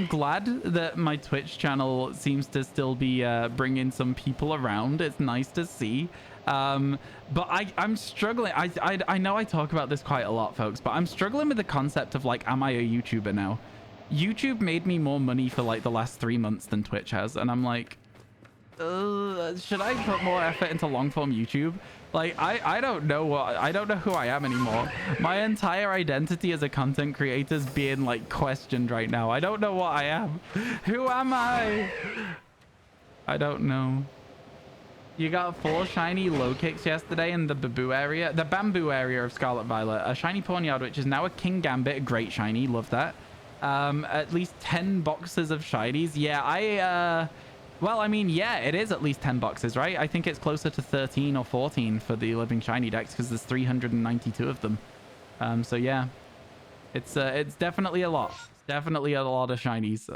glad that my Twitch channel seems to still be bringing some people around. It's nice to see. But I'm struggling. I know I talk about this quite a lot, folks, but I'm struggling with the concept of like, am I a YouTuber now? YouTube made me more money for like the last 3 months than Twitch has. And I'm like, should I put more effort into long form YouTube? Like, I don't know I don't know who I am anymore. My entire identity as a content creator is being like questioned right now. I don't know what I am. Who am I? I don't know. You got 4 shiny low kicks yesterday in the bamboo area of Scarlet Violet. A shiny Pawniard, which is now a King Gambit. Great shiny. Love that. At least 10 boxes of shinies. Yeah, well, I mean, yeah, it is at least 10 boxes, right? I think it's closer to 13 or 14 for the Living Shiny decks because there's 392 of them. So yeah, it's definitely a lot. It's definitely a lot of shinies.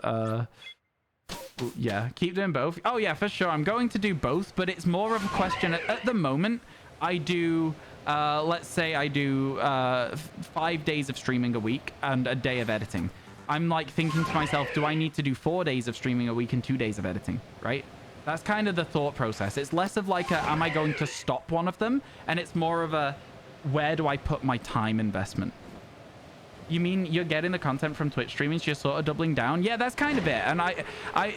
Yeah, keep doing both. Oh yeah, for sure. I'm going to do both, but it's more of a question. At the moment, I do, let's say I do 5 days of streaming a week and a day of editing. I'm like thinking to myself, do I need to do 4 days of streaming a week and 2 days of editing, right? That's kind of the thought process. It's less of like am I going to stop one of them? And it's more of a, where do I put my time investment? You mean you're getting the content from Twitch streaming, so you're sort of doubling down? Yeah, that's kind of it. And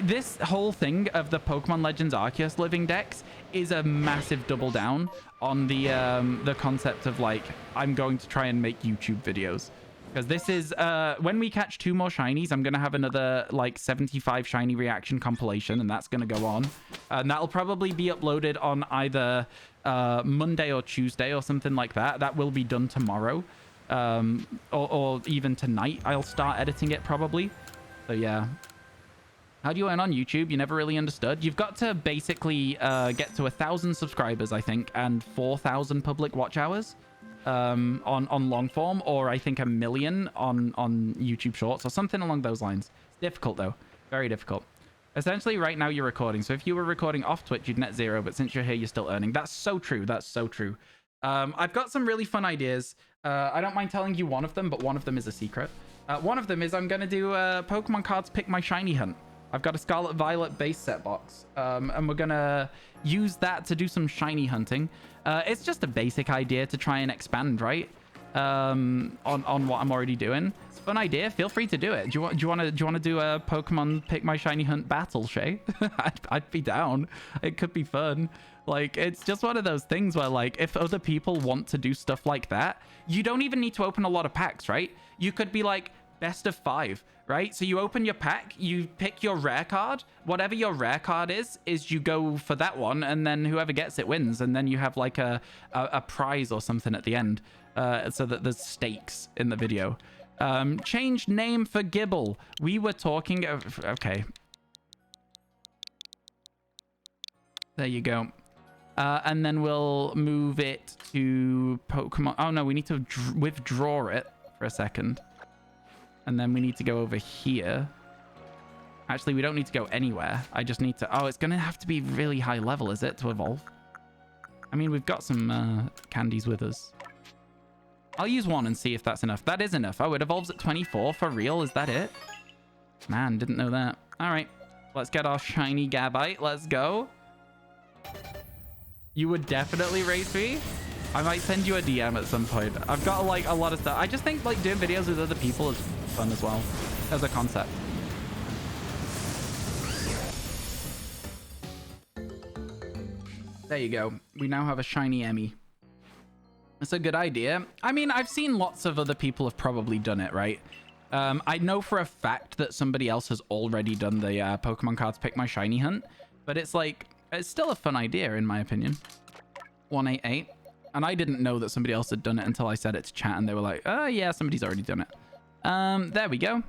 this whole thing of the Pokemon Legends Arceus living decks is a massive double down on the concept of like, I'm going to try and make YouTube videos. Because this is, when we catch 2 more shinies, I'm going to have another like 75 shiny reaction compilation, and that's going to go on. And that'll probably be uploaded on either Monday or Tuesday or something like that. That will be done tomorrow. Or even tonight I'll start editing it probably. So yeah, how do you earn on YouTube? You never really understood. You've got to basically get to 1,000 subscribers, I think, and 4,000 public watch hours on long form, or I think 1 million on YouTube Shorts or something along those lines. It's difficult though, very difficult. Essentially right now you're recording, so if you were recording off Twitch you'd net 0, but since you're here you're still earning. That's so true. That's so true. I've got some really fun ideas. I don't mind telling you one of them, but one of them is a secret. One of them is I'm going to do Pokemon cards pick my shiny hunt. I've got a Scarlet Violet base set box, and we're going to use that to do some shiny hunting. It's just a basic idea to try and expand, right? On what I'm already doing. It's a fun idea. Feel free to do it. Do you want to do a Pokemon pick my shiny hunt battle, Shay? I'd be down. It could be fun. Like, it's just one of those things where, like, if other people want to do stuff like that, you don't even need to open a lot of packs, right? You could be like best of 5, right? So you open your pack, you pick your rare card, whatever your rare card is you go for that one, and then whoever gets it wins, and then you have like a prize or something at the end, so that there's stakes in the video. Change name for Gibble. We were talking of, okay. There you go. And then we'll move it to Pokemon. Oh no, we need to withdraw it for a second. And then we need to go over here. Actually, we don't need to go anywhere. I just need to... Oh, it's going to have to be really high level, is it, to evolve? I mean, we've got some candies with us. I'll use 1 and see if that's enough. That is enough. Oh, it evolves at 24 for real. Is that it? Man, didn't know that. All right. Let's get our shiny Gabite. Let's go. You would definitely race me. I might send you a DM at some point. I've got like a lot of stuff. I just think like doing videos with other people is fun as well as a concept. There you go. We now have a shiny Emmy. It's a good idea. I mean, I've seen lots of other people have probably done it, right? I know for a fact that somebody else has already done the Pokemon cards pick my shiny hunt, but it's like, it's still a fun idea in my opinion. 188. And I didn't know that somebody else had done it until I said it to chat, and they were like, oh yeah, somebody's already done it. There we go.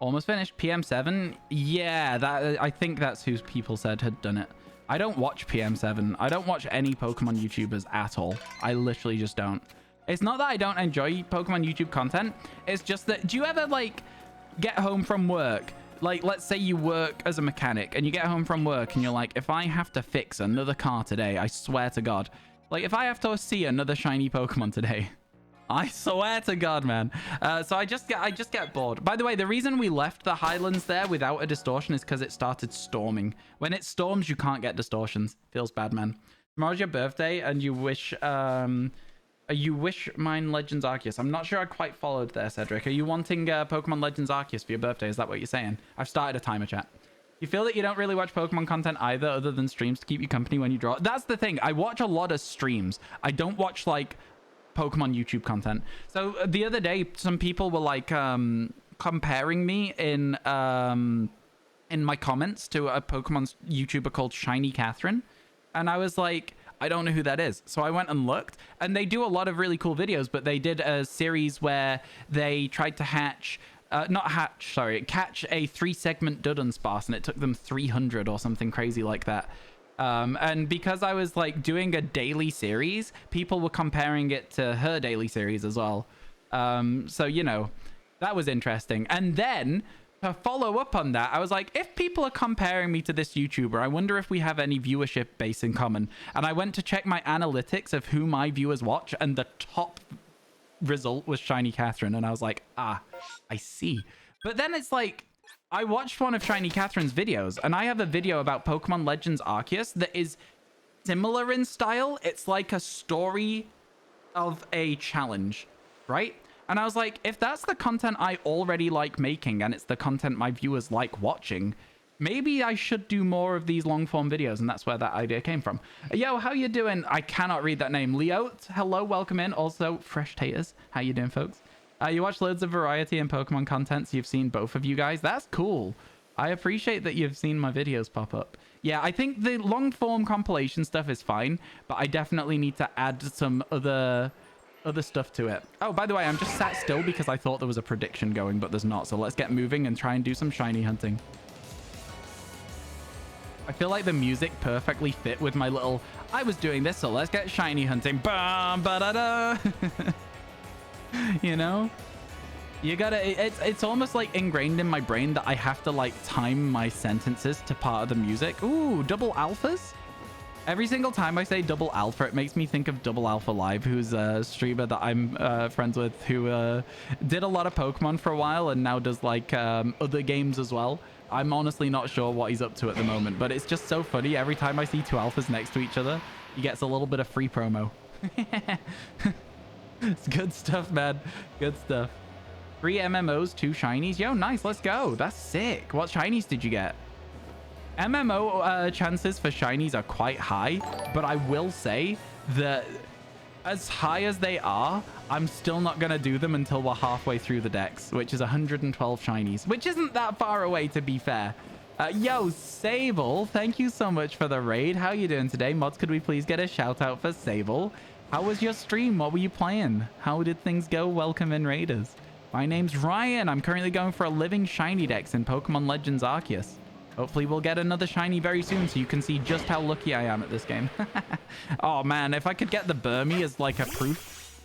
Almost finished. PM7. Yeah, that I think that's who people said had done it. I don't watch PM7. I don't watch any Pokemon YouTubers at all. I literally just don't. It's not that I don't enjoy Pokemon YouTube content. It's just that, do you ever like get home from work? Like, let's say you work as a mechanic and you get home from work and you're like, if I have to fix another car today, I swear to God, like if I have to see another shiny Pokemon today, I swear to God, man. So I just get bored. By the way, the reason we left the Highlands there without a distortion is because it started storming. When it storms, you can't get distortions. Feels bad, man. Tomorrow's your birthday and you wish mine Legends Arceus. I'm not sure I quite followed there, Cedric. Are you wanting Pokemon Legends Arceus for your birthday? Is that what you're saying? I've started a timer chat. You feel that you don't really watch Pokemon content either, other than streams to keep you company when you draw? That's the thing. I watch a lot of streams. I don't watch like Pokemon YouTube content. So the other day, some people were like comparing me in my comments to a Pokemon YouTuber called Shiny Catherine. And I was like, I don't know who that is. So I went and looked, and they do a lot of really cool videos, but they did a series where they tried to catch a 3-segment Dudunsparce, and it took them 300 or something crazy like that. And because I was like doing a daily series, people were comparing it to her daily series as well. So, you know, that was interesting. And then to follow up on that, I was like, if people are comparing me to this YouTuber, I wonder if we have any viewership base in common. And I went to check my analytics of who my viewers watch, and the top result was Shiny Catherine. And I was like, ah, I see. But then it's like, I watched one of Shiny Catherine's videos, and I have a video about Pokemon Legends Arceus that is similar in style. It's like a story of a challenge, right? And I was like, if that's the content I already like making, and it's the content my viewers like watching, maybe I should do more of these long form videos. And that's where that idea came from. Yo, how you doing? I cannot read that name. Leote, hello, welcome in. Also, Fresh Taters, how you doing, folks? You watch loads of variety and Pokemon content, so you've seen both of you guys. That's cool. I appreciate that you've seen my videos pop up. Yeah, I think the long form compilation stuff is fine, but I definitely need to add some other stuff to it. Oh, by the way, I'm just sat still because I thought there was a prediction going, but there's not. So let's get moving and try and do some shiny hunting. I feel like the music perfectly fit with my little, I was doing this, so let's get shiny hunting. Bam, ba-da-da. You know? You gotta, it's almost like ingrained in my brain that I have to like time my sentences to part of the music. Ooh, double alphas? Every single time I say double alpha, it makes me think of Double Alpha Live, who's a streamer that I'm friends with, who did a lot of Pokemon for a while and now does like other games as well. I'm honestly not sure what he's up to at the moment, but it's just so funny. Every time I see two alphas next to each other, he gets a little bit of free promo. It's good stuff, man. Good stuff. 3 MMOs, 2 shinies. Yo, nice. Let's go. That's sick. What shinies did you get? MMO chances for shinies are quite high, but I will say that as high as they are, I'm still not going to do them until we're halfway through the decks, which is 112 shinies, which isn't that far away, to be fair. Yo, Sable, thank you so much for the raid. How you doing today? Mods, could we please get a shout out for Sable? How was your stream? What were you playing? How did things go? Welcome in, Raiders. My name's Ryan. I'm currently going for a living shiny dex in Pokemon Legends Arceus. Hopefully we'll get another shiny very soon so you can see just how lucky I am at this game. Oh man, if I could get the Burmy as like a proof.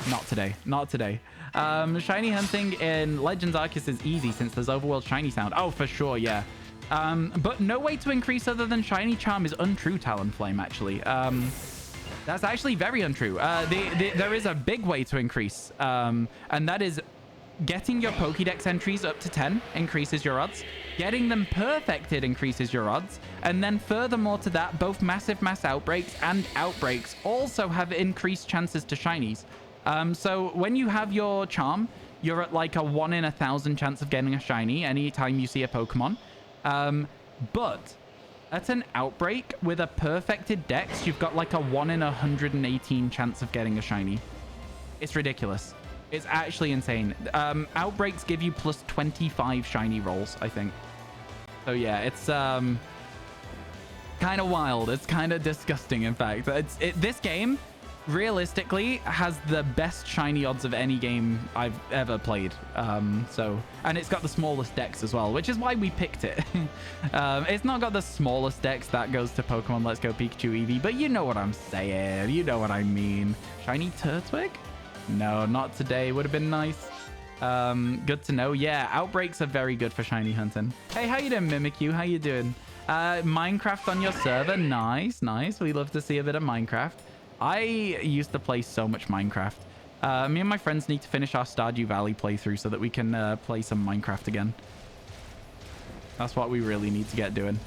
Not today. Not today. Shiny hunting in Legends Arceus is easy since there's overworld shiny sound. Oh, for sure, yeah. But no way to increase other than shiny charm is untrue, Talonflame, actually. That's actually very untrue. There is a big way to increase, and that is getting your Pokédex entries up to 10 increases your odds. Getting them perfected increases your odds. And then furthermore to that, both Massive Mass Outbreaks and Outbreaks also have increased chances to shinies. So when you have your charm, you're at like a 1 in 1,000 chance of getting a shiny anytime you see a Pokemon. But at an Outbreak with a perfected dex, you've got like a 1 in 118 chance of getting a shiny. It's ridiculous. It's actually insane. Outbreaks give you plus 25 shiny rolls, I think. So yeah, it's kind of wild. It's kind of disgusting, in fact. This game realistically has the best shiny odds of any game I've ever played. And it's got the smallest dex as well, which is why we picked it. It's not got the smallest dex. That goes to Pokemon Let's Go Pikachu Eevee, but you know what I'm saying. You know what I mean. Shiny Turtwig? No, not today. Would have been nice. Good to know. Yeah, Outbreaks are very good for shiny hunting. Hey, how you doing, Mimikyu? How you doing? Minecraft on your server? Nice, nice. We love to see a bit of Minecraft. I used to play so much Minecraft. Me and my friends need to finish our Stardew Valley playthrough so that we can play some Minecraft again. That's what we really need to get doing.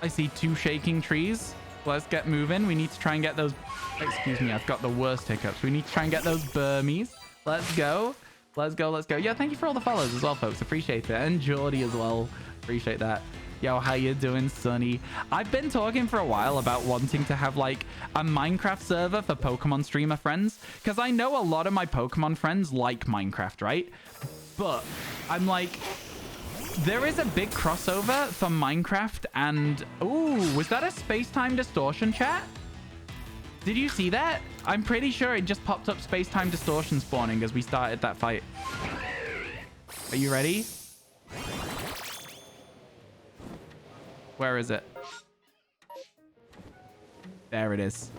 I see 2 shaking trees. Let's get moving. We need to try and get those... Excuse me, I've got the worst hiccups. We need to try and get those Burmies. Let's go. Let's go, let's go. Yeah, thank you for all the follows as well, folks. Appreciate it. And Geordie as well. Appreciate that. Yo, how you doing, Sonny? I've been talking for a while about wanting to have like a Minecraft server for Pokemon streamer friends, because I know a lot of my Pokemon friends like Minecraft, right? But I'm like, there is a big crossover for Minecraft and... Ooh, was that a space-time distortion, chat? Did you see that? I'm pretty sure it just popped up space-time distortion spawning as we started that fight. Are you ready? Where is it? There it is.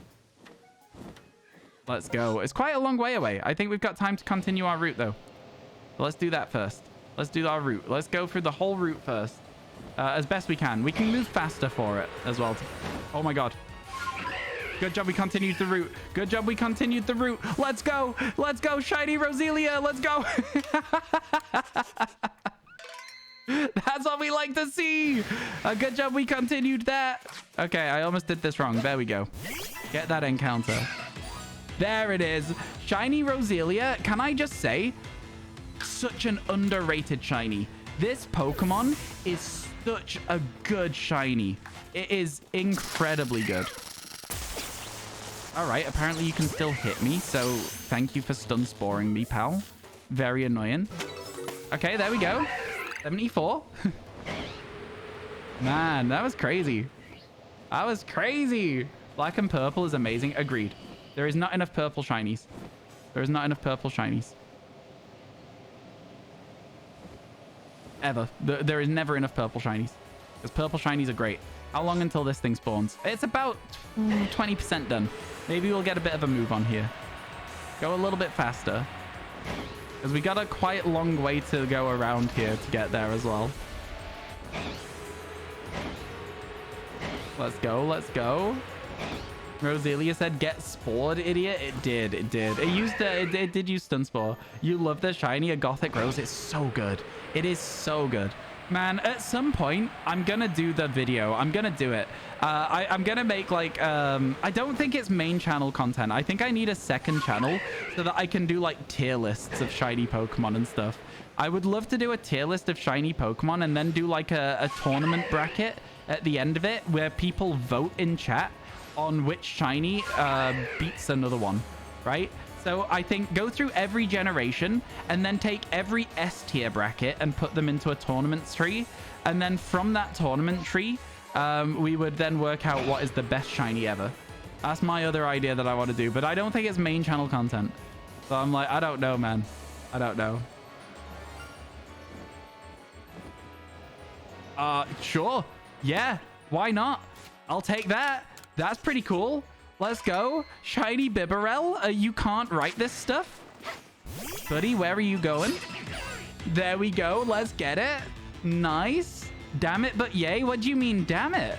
Let's go. It's quite a long way away. I think we've got time to continue our route, though. Let's do that first. Let's do our route. Let's go through the whole route first. As best we can. We can move faster for it as well. Oh, my God. Good job we continued the route. Good job we continued the route. Let's go. Let's go, Shiny Roselia. Let's go. That's what we like to see. A good job we continued that. Okay, I almost did this wrong. There we go. Get that encounter. There it is. Shiny Roselia. Can I just say, such an underrated shiny. This Pokemon is such a good shiny. It is incredibly good. All right, apparently you can still hit me, so thank you for stun sporing me, pal. Very annoying. Okay, there we go. 74. Man, that was crazy. That was crazy. Black and purple is amazing. Agreed. There is not enough purple shinies. There is not enough purple shinies. Ever. There is never enough purple shinies. Because purple shinies are great. How long until this thing spawns? It's about 20% done. Maybe we'll get a bit of a move on here. Go a little bit faster. Because we got a quite long way to go around here to get there as well. Let's go. Let's go. Roselia said, get spored, idiot. It did. It did. It did use stun spore. You love the shiny, a gothic rose. It's so good. It is so good. Man, at some point, I'm going to do the video. I'm going to do it. I'm going to make like, I don't think it's main channel content. I think I need a second channel so that I can do like tier lists of shiny Pokemon and stuff. I would love to do a tier list of shiny Pokemon and then do like a tournament bracket at the end of it where people vote in chat on which shiny beats another one, right? So I think go through every generation and then take every S tier bracket and put them into a tournament tree. And then from that tournament tree, we would then work out what is the best shiny ever. That's my other idea that I want to do, but I don't think it's main channel content. So I'm like, I don't know, man. I don't know. Sure. Yeah, why not? I'll take that. That's pretty cool. Let's go. Shiny Bibarel. You can't write this stuff. Buddy, where are you going? There we go. Let's get it. Nice. Damn it, but yay. What do you mean, damn it?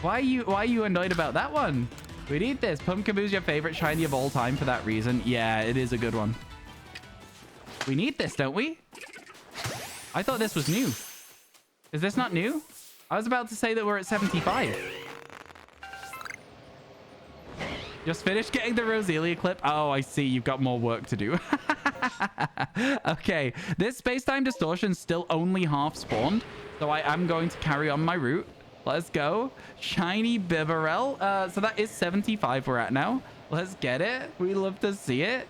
Why are you annoyed about that one? We need this. Pumpkaboo's your favorite shiny of all time for that reason. Yeah, it is a good one. We need this, don't we? I thought this was new. Is this not new? I was about to say that we're at 75. Just finished getting the Roselia clip. Oh, I see. You've got more work to do. Okay. This space-time distortion still only half spawned. So I am going to carry on my route. Let's go. Shiny Bibarel. So that is 75 we're at now. Let's get it. We love to see it.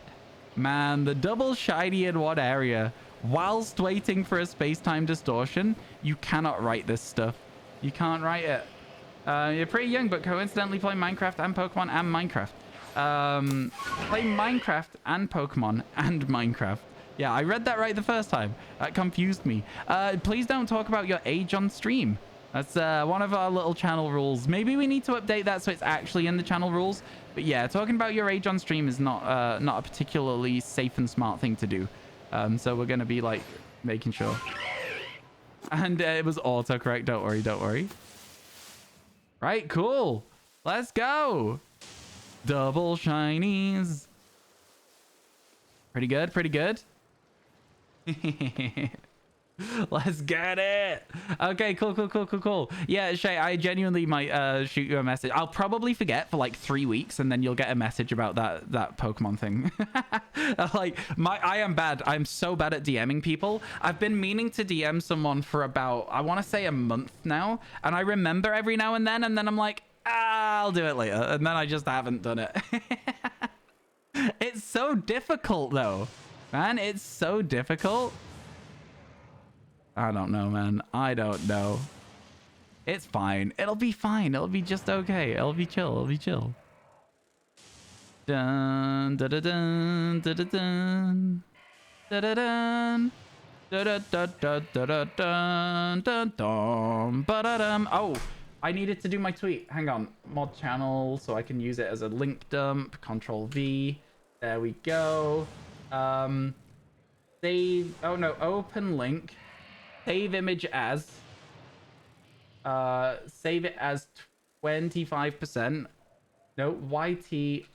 Man, the double shiny in one area. Whilst waiting for a space-time distortion, you cannot write this stuff. You can't write it. You're pretty young, but coincidentally play Minecraft and Pokemon and Minecraft. Play Minecraft and Pokemon and Minecraft. Yeah, I read that right the first time. That confused me. Please don't talk about your age on stream. That's one of our little channel rules. Maybe we need to update that so it's actually in the channel rules. But yeah, talking about your age on stream is not a particularly safe and smart thing to do. So we're going to be like making sure. And it was autocorrect. Don't worry, don't worry. Right, cool. Let's go. Double shinies. Pretty good, pretty good. Let's get it. Okay, cool. Yeah, Shay, I genuinely might shoot you a message. I'll probably forget for like 3 weeks, and then you'll get a message about that Pokemon thing. Like, I am bad. I'm so bad at DMing people. I've been meaning to DM someone for about, I want to say, a month now, and I remember every now and then I'm like, I'll do it later, and then I just haven't done it. It's so difficult, though, man. It's so difficult. I don't know, man. I don't know. It's fine. It'll be fine. It'll be just okay. It'll be chill. It'll be chill. Dun da da dun da da dun da da dun da da da da da da dun dun dun ba da dum. Oh, I needed to do my tweet. Hang on. Mod channel so I can use it as a link dump. Control V. There we go. Save. Oh no. Open link. Save image as. Save it as 25%. No, YT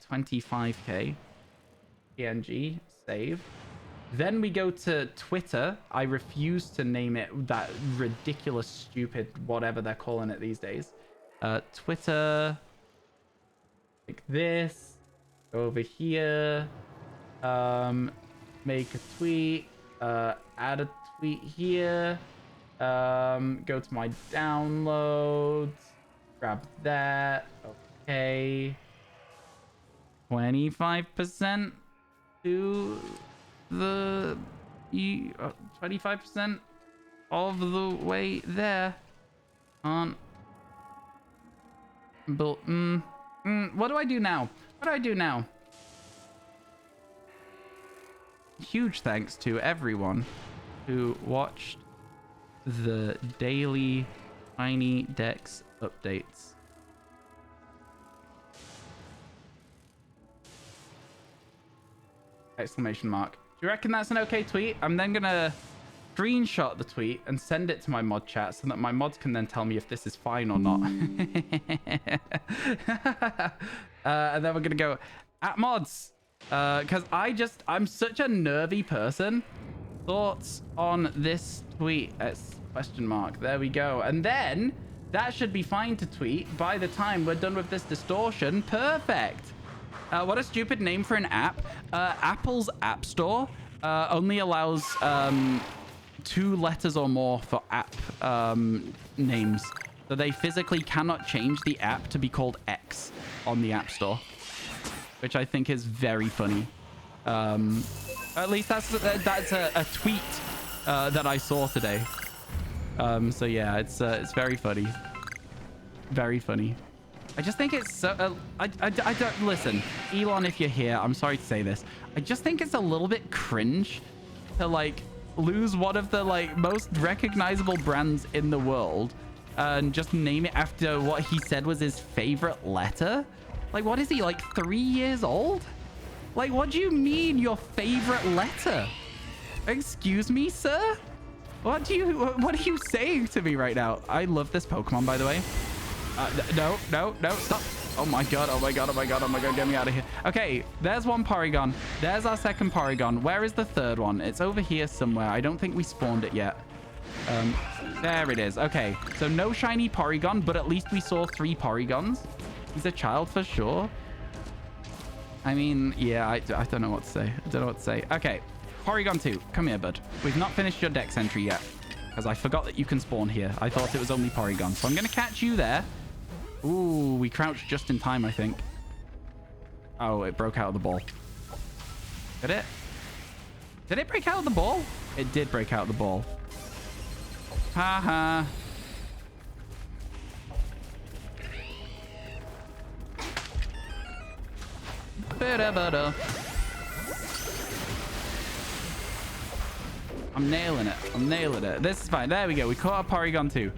25k. PNG. Save. Then we go to Twitter. I refuse to name it that ridiculous, stupid, whatever they're calling it these days. Twitter. Like this. Go over here. Make a tweet. Add a tweet here. Go to my downloads. Grab that. Okay. 25% to the 25% of the way there. On. But what do I do now? What do I do now? Huge thanks to everyone who watched the daily Tiny Dex updates. Exclamation mark. Do you reckon that's an okay tweet? I'm then gonna screenshot the tweet and send it to my mod chat so that my mods can then tell me if this is fine or not. And then we're gonna go at mods. Because I'm such a nervy person. Thoughts on this tweet? Question mark. There we go. And then that should be fine to tweet by the time we're done with this distortion. Perfect. What a stupid name for an app. Apple's App Store only allows 2 letters or more for app names. So they physically cannot change the app to be called X on the App Store, which I think is very funny. At least that's a tweet that I saw today. So yeah, it's very funny. Very funny. I just think it's so... I don't... Listen, Elon, if you're here, I'm sorry to say this. I just think it's a little bit cringe to, like, lose one of the, like, most recognizable brands in the world and just name it after what he said was his favorite letter. Like, what is he, like 3 years old? Like, what do you mean your favorite letter? Excuse me, sir? What are you saying to me right now? I love this Pokemon, by the way. No, stop. Oh my god, get me out of here. Okay, there's one Porygon. There's our second Porygon. Where is the third one? It's over here somewhere. I don't think we spawned it yet. There it is. Okay, so no shiny Porygon, but at least we saw 3 Porygons. He's a child for sure. I mean, yeah, I don't know what to say. Okay, Porygon 2, come here, bud. We've not finished your dex entry yet, because I forgot that you can spawn here. I thought it was only Porygon, so I'm going to catch you there. Ooh, we crouched just in time, I think. Oh, it broke out of the ball. Did it? Did it break out of the ball? It did break out of the ball. Haha. I'm nailing it. This is fine. There we go. We caught a Porygon 2.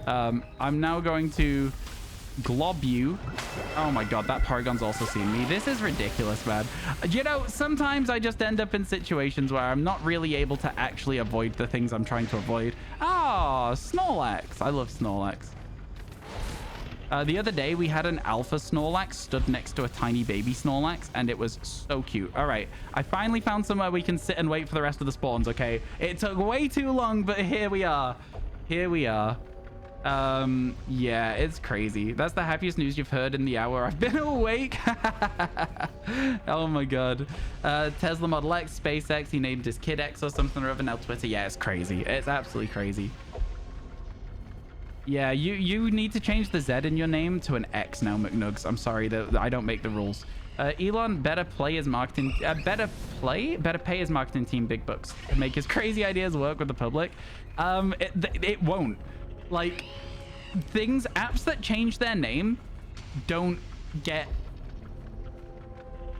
I'm now going to glob you. Oh my god, that Porygon's also seen me. This is ridiculous, man. You know, sometimes I just end up in situations where I'm not really able to actually avoid the things I'm trying to avoid. Oh, Snorlax. I love Snorlax. The other day, we had an alpha Snorlax stood next to a tiny baby Snorlax, and it was so cute. All right, I finally found somewhere we can sit and wait for the rest of the spawns, okay? It took way too long, but here we are. Here we are. Yeah, it's crazy. That's the happiest news you've heard in the hour I've been awake. Oh my god. Tesla Model X, SpaceX, he named his kid X or something or other. Now Twitter. Yeah, it's crazy. It's absolutely crazy. Yeah, you need to change the Z in your name to an X now, McNugs. I'm sorry that I don't make the rules. Elon better play his marketing, better pay his marketing team big bucks to make his crazy ideas work with the public. It won't. Like, apps that change their name don't get,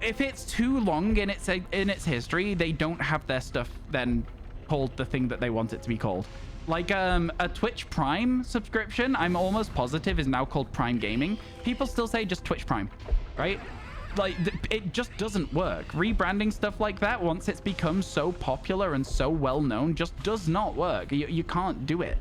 if it's too long in its history, they don't have their stuff then called the thing that they want it to be called. Like a Twitch Prime subscription, I'm almost positive is now called Prime Gaming. People still say just Twitch Prime, right? Like, it just doesn't work. Rebranding stuff like that, once it's become so popular and so well known, just does not work. You can't do it.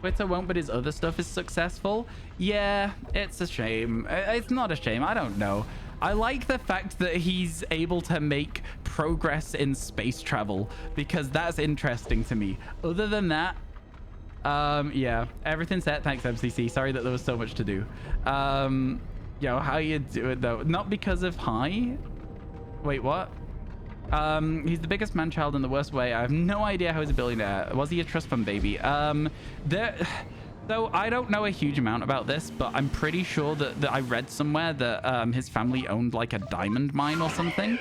Twitter won't, but his other stuff is successful. Yeah, it's a shame. It's not a shame. I don't know. I like the fact that he's able to make progress in space travel because that's interesting to me. Other than that, yeah, everything's set. Thanks, MCC. Sorry that there was so much to do. Yo, how you doing though? Not because of hi. Wait, what? He's the biggest man-child in the worst way. I have no idea how he's a billionaire. Was he a trust fund baby? So I don't know a huge amount about this, but I'm pretty sure that I read somewhere that his family owned like a diamond mine or something.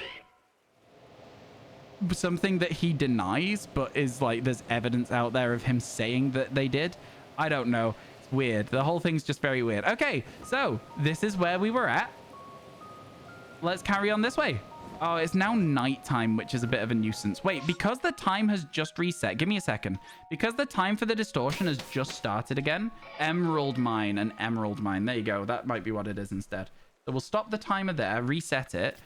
Something that he denies, but is like there's evidence out there of him saying that they did. I don't know. It's weird. The whole thing's just very weird. Okay, so this is where we were at. Let's carry on this way. Oh, it's now nighttime, which is a bit of a nuisance. Wait, because the time has just reset. Give me a second. Because the time for the distortion has just started again. Emerald mine and emerald mine. There you go. That might be what it is instead. So we'll stop the timer there, reset it.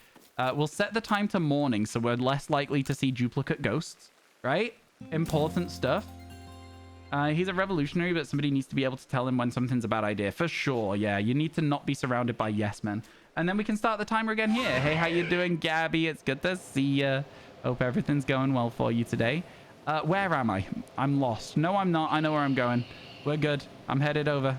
We'll set the time to morning so we're less likely to see duplicate ghosts, right? Important stuff. He's a revolutionary, but somebody needs to be able to tell him when something's a bad idea. For sure, yeah. You need to not be surrounded by yes men. And then we can start the timer again here. Hey, how you doing, Gabby? It's good to see you. Hope everything's going well for you today. Where am I? I'm lost. No, I'm not. I know where I'm going. We're good. I'm headed over.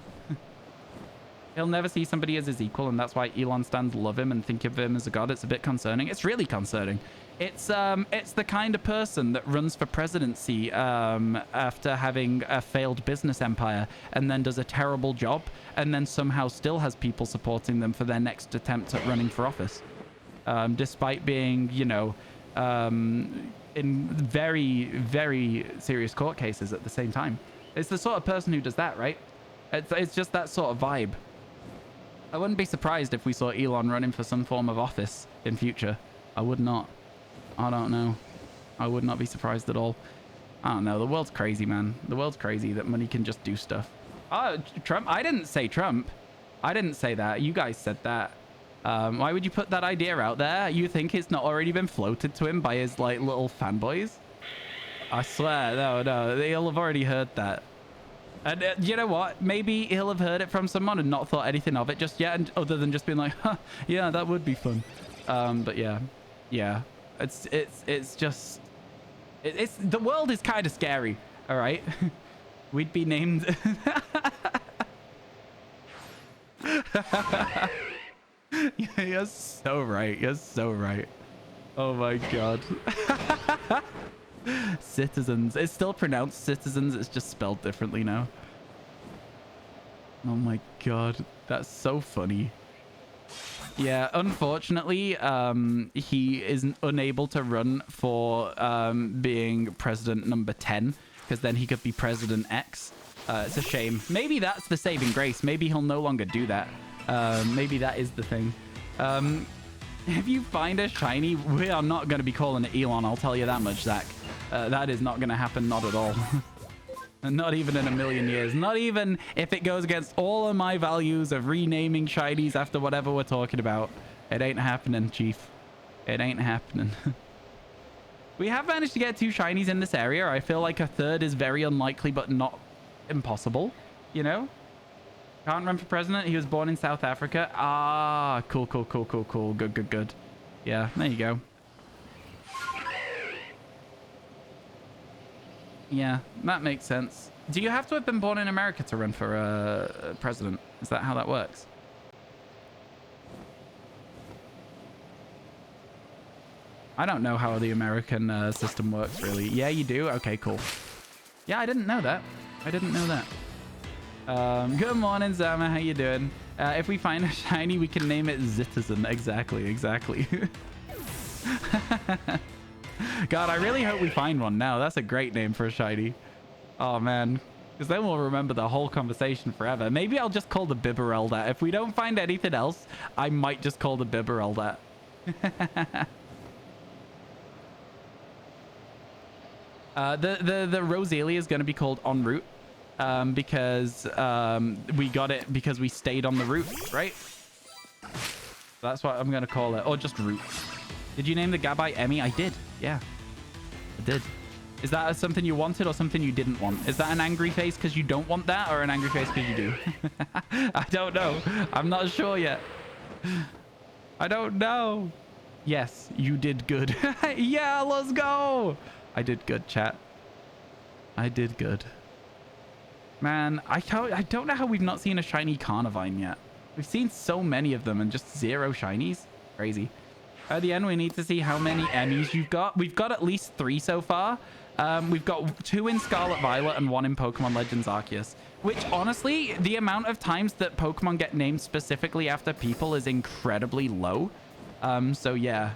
He'll never see somebody as his equal, and that's why Elon stans love him and think of him as a god. It's a bit concerning. It's really concerning. It's the kind of person that runs for presidency after having a failed business empire and then does a terrible job and then somehow still has people supporting them for their next attempt at running for office, despite being, you know, in very, very serious court cases at the same time. It's the sort of person who does that, right? It's just that sort of vibe. I wouldn't be surprised if we saw Elon running for some form of office in future. I would not. I don't know. I would not be surprised at all. I don't know. The world's crazy, man. The world's crazy that money can just do stuff. Oh, Trump? I didn't say Trump. I didn't say that. You guys said that. Why would you put that idea out there? You think it's not already been floated to him by his, like, little fanboys? I swear. No. He'll have already heard that. And you know what? Maybe he'll have heard it from someone and not thought anything of it just yet, and other than just being like, huh, yeah, that would be fun. But yeah. It's just the world is kind of scary. All right. We'd be named. You're so right. You're so right. Oh my god. Citizens. It's still pronounced citizens. It's just spelled differently now. Oh my god. That's so funny. Yeah, unfortunately, he is unable to run for being president number 10, because then he could be president X. It's a shame. Maybe that's the saving grace. Maybe he'll no longer do that. Maybe that is the thing. If you find a shiny, we are not going to be calling it Elon, I'll tell you that much, Zach. That is not going to happen, not at all. Not even in a million years. Not even if it goes against all of my values of renaming shinies after whatever we're talking about. It ain't happening, Chief. It ain't happening. We have managed to get 2 shinies in this area. I feel like a third is very unlikely, but not impossible. You know? Can't run for president. He was born in South Africa. Ah, cool, cool, cool, cool, cool. Good, good, good. Yeah, there you go. Yeah, that makes sense. Do you have to have been born in America to run for president? Is that how that works? I don't know how the American system works, really. Yeah, you do? Okay, cool. Yeah, I didn't know that. I didn't know that. Good morning, Zama. How you doing? If we find a shiny, we can name it Citizen. Exactly, exactly. God, I really hope we find one now. That's a great name for a shiny. Oh, man. Because then we'll remember the whole conversation forever. Maybe I'll just call the Bibarel that. If we don't find anything else, I might just call the Bibarel that. The Roselia is going to be called En route. Because we got it because we stayed on the route, right? That's what I'm going to call it. Or just route. Did you name the Gabite Emmy? I did. Yeah, I did. Is that something you wanted or something you didn't want? Is that an angry face because you don't want that or an angry face because you do? I don't know. I'm not sure yet. I don't know. Yes, you did good. Yeah, let's go. I did good, chat. I did good. Man, I don't know how we've not seen a shiny Carnivine yet. We've seen so many of them and just 0 shinies. Crazy. At the end, we need to see how many Emmys you've got. We've got at least 3 so far. We've got 2 in Scarlet Violet and 1 in Pokemon Legends Arceus. Which, honestly, the amount of times that Pokemon get named specifically after people is incredibly low. So, yeah.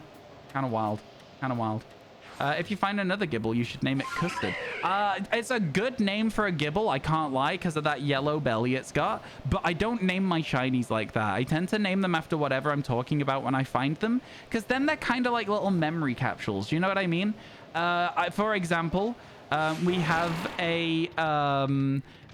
Kind of wild. Kind of wild. If you find another Gibble, you should name it Custard. It's a good name for a Gibble, I can't lie, because of that yellow belly it's got. But I don't name my shinies like that. I tend to name them after whatever I'm talking about when I find them, because then they're kind of like little memory capsules. You know what I mean? For example, we have a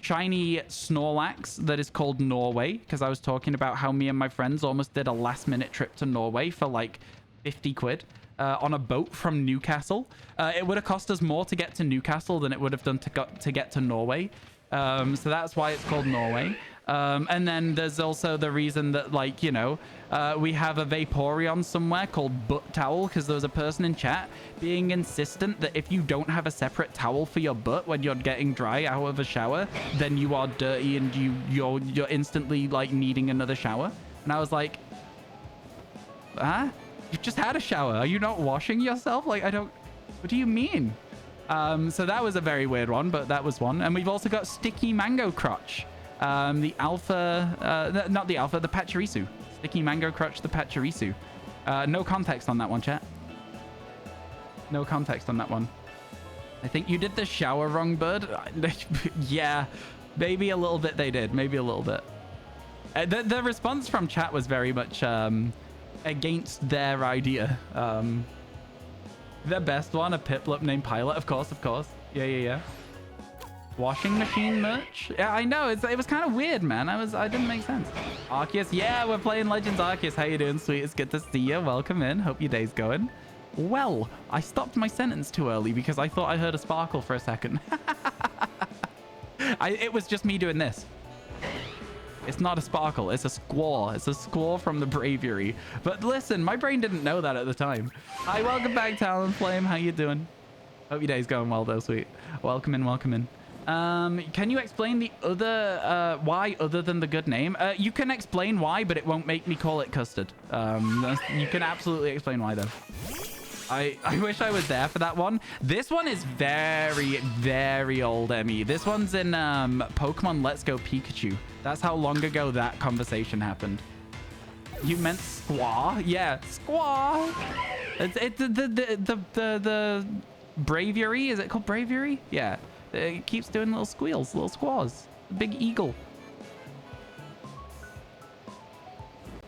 shiny Snorlax that is called Norway, because I was talking about how me and my friends almost did a last-minute trip to Norway for like 50 quid. On a boat from Newcastle. It would have cost us more to get to Newcastle than it would have done to get to Norway. So that's why it's called Norway. And then there's also the reason that, like, you know, we have a Vaporeon somewhere called Butt Towel, because there was a person in chat being insistent that if you don't have a separate towel for your butt when you're getting dry out of a shower, then you are dirty and you're instantly, like, needing another shower. And I was like, huh? You've just had a shower. Are you not washing yourself? Like, I don't... What do you mean? So that was a very weird one, but that was one. And we've also got Sticky Mango Crotch. The Alpha... not the Alpha, the Pachirisu. Sticky Mango Crotch, the Pachirisu. No context on that one, chat. No context on that one. I think you did the shower wrong, bud. Yeah, maybe a little bit they did. Maybe a little bit. The response from chat was very much... against their idea. The best one, a Piplup named Pilot, of course. Yeah. Washing machine merch? Yeah, I know. It was kind of weird, man. I didn't make sense. Arceus, yeah, we're playing Legends Arceus. How you doing, sweet? It's good to see you. Welcome in. Hope your day's going well. I stopped my sentence too early because I thought I heard a sparkle for a second. It was just me doing this. It's not a sparkle. It's a squall. It's a squall from the Braviary. But listen, my brain didn't know that at the time. Hi, welcome back, Talonflame. How you doing? Hope your day's going well, though, sweet. Welcome in, welcome in. Can you explain the other, why other than the good name? You can explain why, but it won't make me call it Custard. You can absolutely explain why, though. I wish I was there for that one. This one is very, very old, Emmy. This one's in Pokemon Let's Go Pikachu. That's how long ago that conversation happened. You meant Squaw? Yeah, Squaw. It's the Braviary. Is it called Braviary? Yeah. It keeps doing little squeals, little squaws. The big eagle.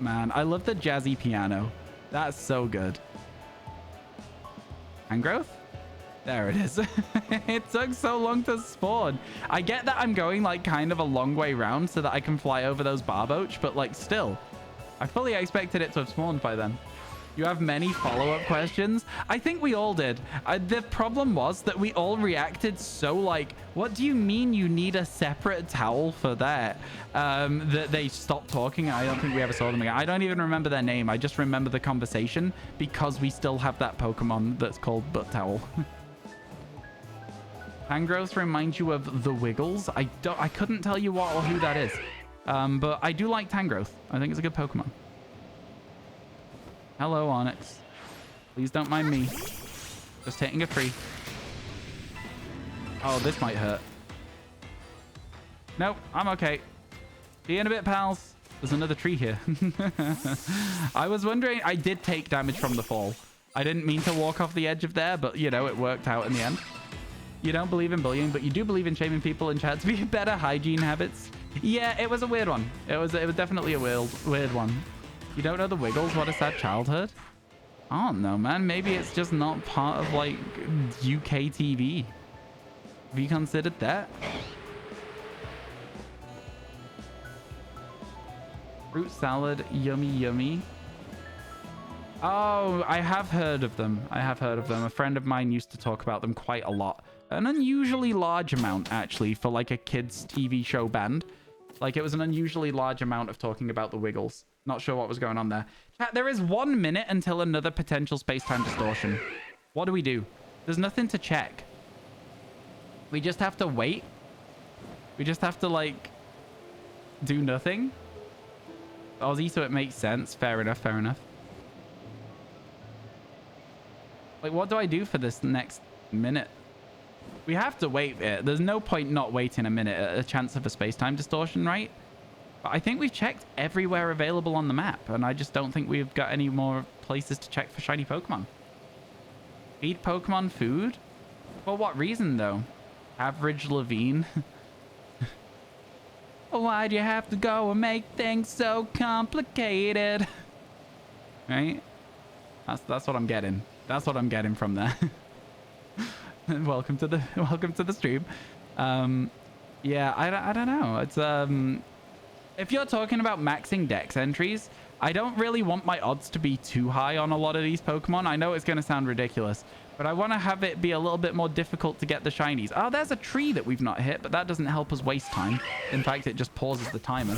Man, I love the jazzy piano. That's so good. Hand growth? There it is. It took so long to spawn. I get that I'm going like kind of a long way round so that I can fly over those Barboach, but like still, I fully expected it to have spawned by then. You have many follow-up questions? I think we all did. The problem was that we all reacted so like, what do you mean you need a separate towel for that? That they stopped talking. I don't think we ever saw them again. I don't even remember their name. I just remember the conversation because we still have that Pokemon that's called Butt Towel. Tangrowth reminds you of the Wiggles. I couldn't tell you what or who that is. But I do like Tangrowth. I think it's a good Pokemon. Hello, Onyx. Please don't mind me. Just hitting a tree. Oh, this might hurt. Nope, I'm okay. See you in a bit, pals. There's another tree here. I was wondering, I did take damage from the fall. I didn't mean to walk off the edge of there, but, you know, it worked out in the end. You don't believe in bullying, but you do believe in shaming people in chat to be better hygiene habits. Yeah, it was a weird one. It was definitely a weird one. You don't know the Wiggles? What a sad childhood. I don't know, man. Maybe it's just not part of, like, UK TV. Have you considered that? Fruit salad, yummy, yummy. Oh, I have heard of them. I have heard of them. A friend of mine used to talk about them quite a lot. An unusually large amount, actually, for, like, a kids' TV show band. Like, it was an unusually large amount of talking about the Wiggles. Not sure what was going on there. Chat, there is 1 minute until another potential space-time distortion. What do we do? There's nothing to check. We just have to wait. We just have to, like, do nothing. Aussie, so it makes sense. Fair enough, fair enough. Like, what do I do for this next minute? We have to wait it. There's no point not waiting a minute at a chance of a space-time distortion, right? But I think we've checked everywhere available on the map, and I just don't think we've got any more places to check for shiny Pokemon. Feed Pokemon food? For what reason, though? Average Levine? Why'd you have to go and make things so complicated? Right? That's what I'm getting. That's what I'm getting from there. welcome to the stream. Yeah, I don't know. It's if you're talking about maxing dex entries, I don't really want my odds to be too high on a lot of these Pokemon. I know it's going to sound ridiculous, but I want to have it be a little bit more difficult to get the shinies. Oh, there's a tree that we've not hit, but that doesn't help us waste time. In fact, it just pauses the timer.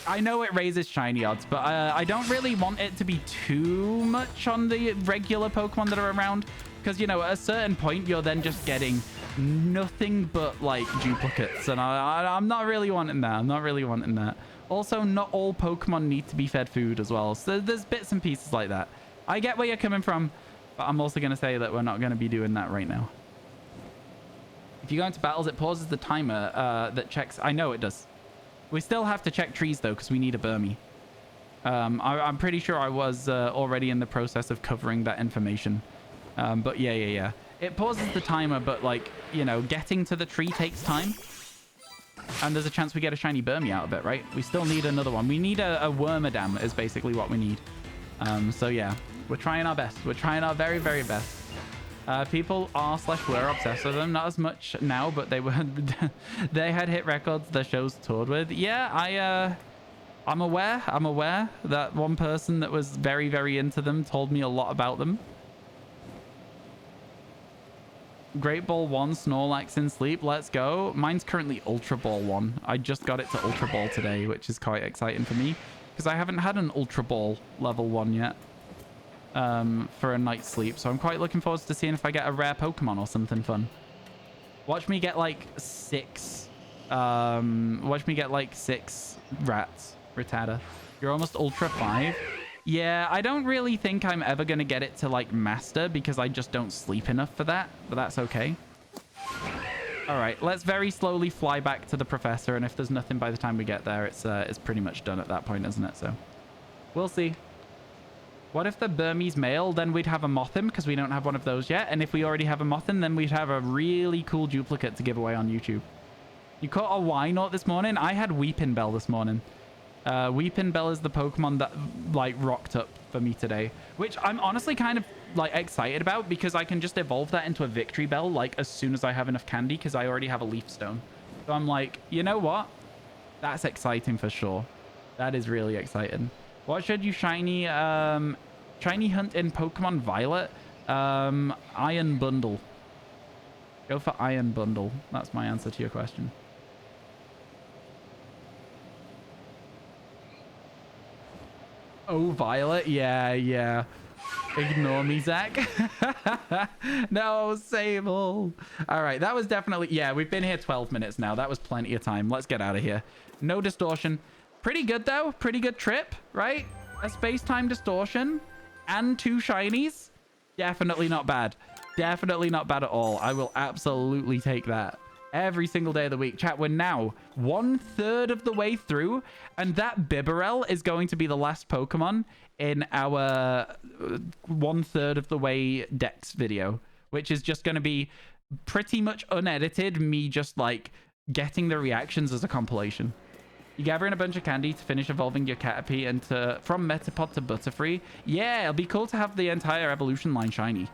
I know it raises shiny odds, but I don't really want it to be too much on the regular Pokemon that are around. Because, you know, at a certain point, you're then just getting nothing but, like, duplicates. And I'm not really wanting that. I'm not really wanting that. Also, not all Pokemon need to be fed food as well. So there's bits and pieces like that. I get where you're coming from, but I'm also going to say that we're not going to be doing that right now. If you go into battles, it pauses the timer that checks... I know it does. We still have to check trees, though, because we need a Burmy. I'm pretty sure I was already in the process of covering that information. But yeah. It pauses the timer, but, like, you know, getting to the tree takes time. And there's a chance we get a shiny Burmy out of it, right? We still need another one. We need a Wormadam is basically what we need. So, yeah. We're trying our best. We're trying our very, very best. People are/were obsessed with them. Not as much now, but they were... they had hit records the shows toured with. Yeah, I'm aware that one person that was very, very into them told me a lot about them. Great Ball 1, Snorlax in sleep. Let's go. Mine's currently Ultra Ball 1. I just got it to Ultra Ball today, which is quite exciting for me. Because I haven't had an Ultra Ball level 1 yet. For a night's sleep. So I'm quite looking forward to seeing if I get a rare Pokemon or something fun. Watch me get like 6. Watch me get like 6 rats. Rattata. You're almost Ultra 5. Yeah, I don't really think I'm ever going to get it to, like, Master because I just don't sleep enough for that, but that's okay. All right, let's very slowly fly back to the Professor, and if there's nothing by the time we get there, it's pretty much done at that point, isn't it? So, we'll see. What if the Burmese male? Then we'd have a Mothim because we don't have one of those yet, and if we already have a Mothim, then we'd have a really cool duplicate to give away on YouTube. You caught a Wynaut this morning? I had Weeping Bell this morning. Weeping Bell is the Pokemon that, like, rocked up for me today, which I'm honestly kind of, like, excited about because I can just evolve that into a Victory Bell, like, as soon as I have enough candy because I already have a Leaf Stone. So I'm like, you know what? That's exciting for sure. That is really exciting. What should you shiny hunt in Pokemon Violet? Iron Bundle. Go for Iron Bundle. That's my answer to your question. Oh, Violet? Yeah, yeah. Ignore me, Zach. No, Sable. All right, that was definitely... Yeah, we've been here 12 minutes now. That was plenty of time. Let's get out of here. No distortion. Pretty good, though. Pretty good trip, right? A space-time distortion and 2 shinies. Definitely not bad. Definitely not bad at all. I will absolutely take that every single day of the week. Chat, we're now 1/3 of the way through, and that Bibarel is going to be the last Pokemon in our 1/3 of the way Dex video, which is just going to be pretty much unedited, me just like getting the reactions as a compilation. You gather in a bunch of candy to finish evolving your Caterpie into from Metapod to Butterfree. Yeah, it'll be cool to have the entire evolution line shiny.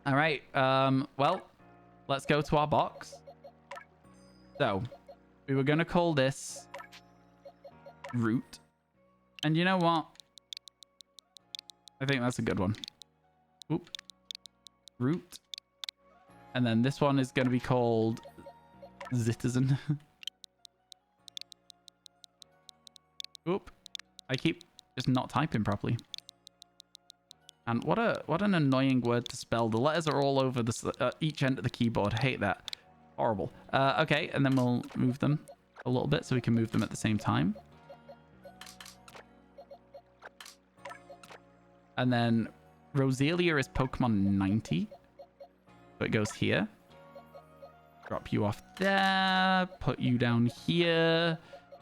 All right, well, let's go to our box. So, we were going to call this Root. And you know what? I think that's a good one. Oop. Root. And then this one is going to be called Citizen. Oop. I keep just not typing properly. And what an annoying word to spell. The letters are all over the each end of the keyboard. Hate that. Horrible. Okay, and then we'll move them a little bit so we can move them at the same time. And then Roselia is Pokemon 90. So it goes here. Drop you off there. Put you down here.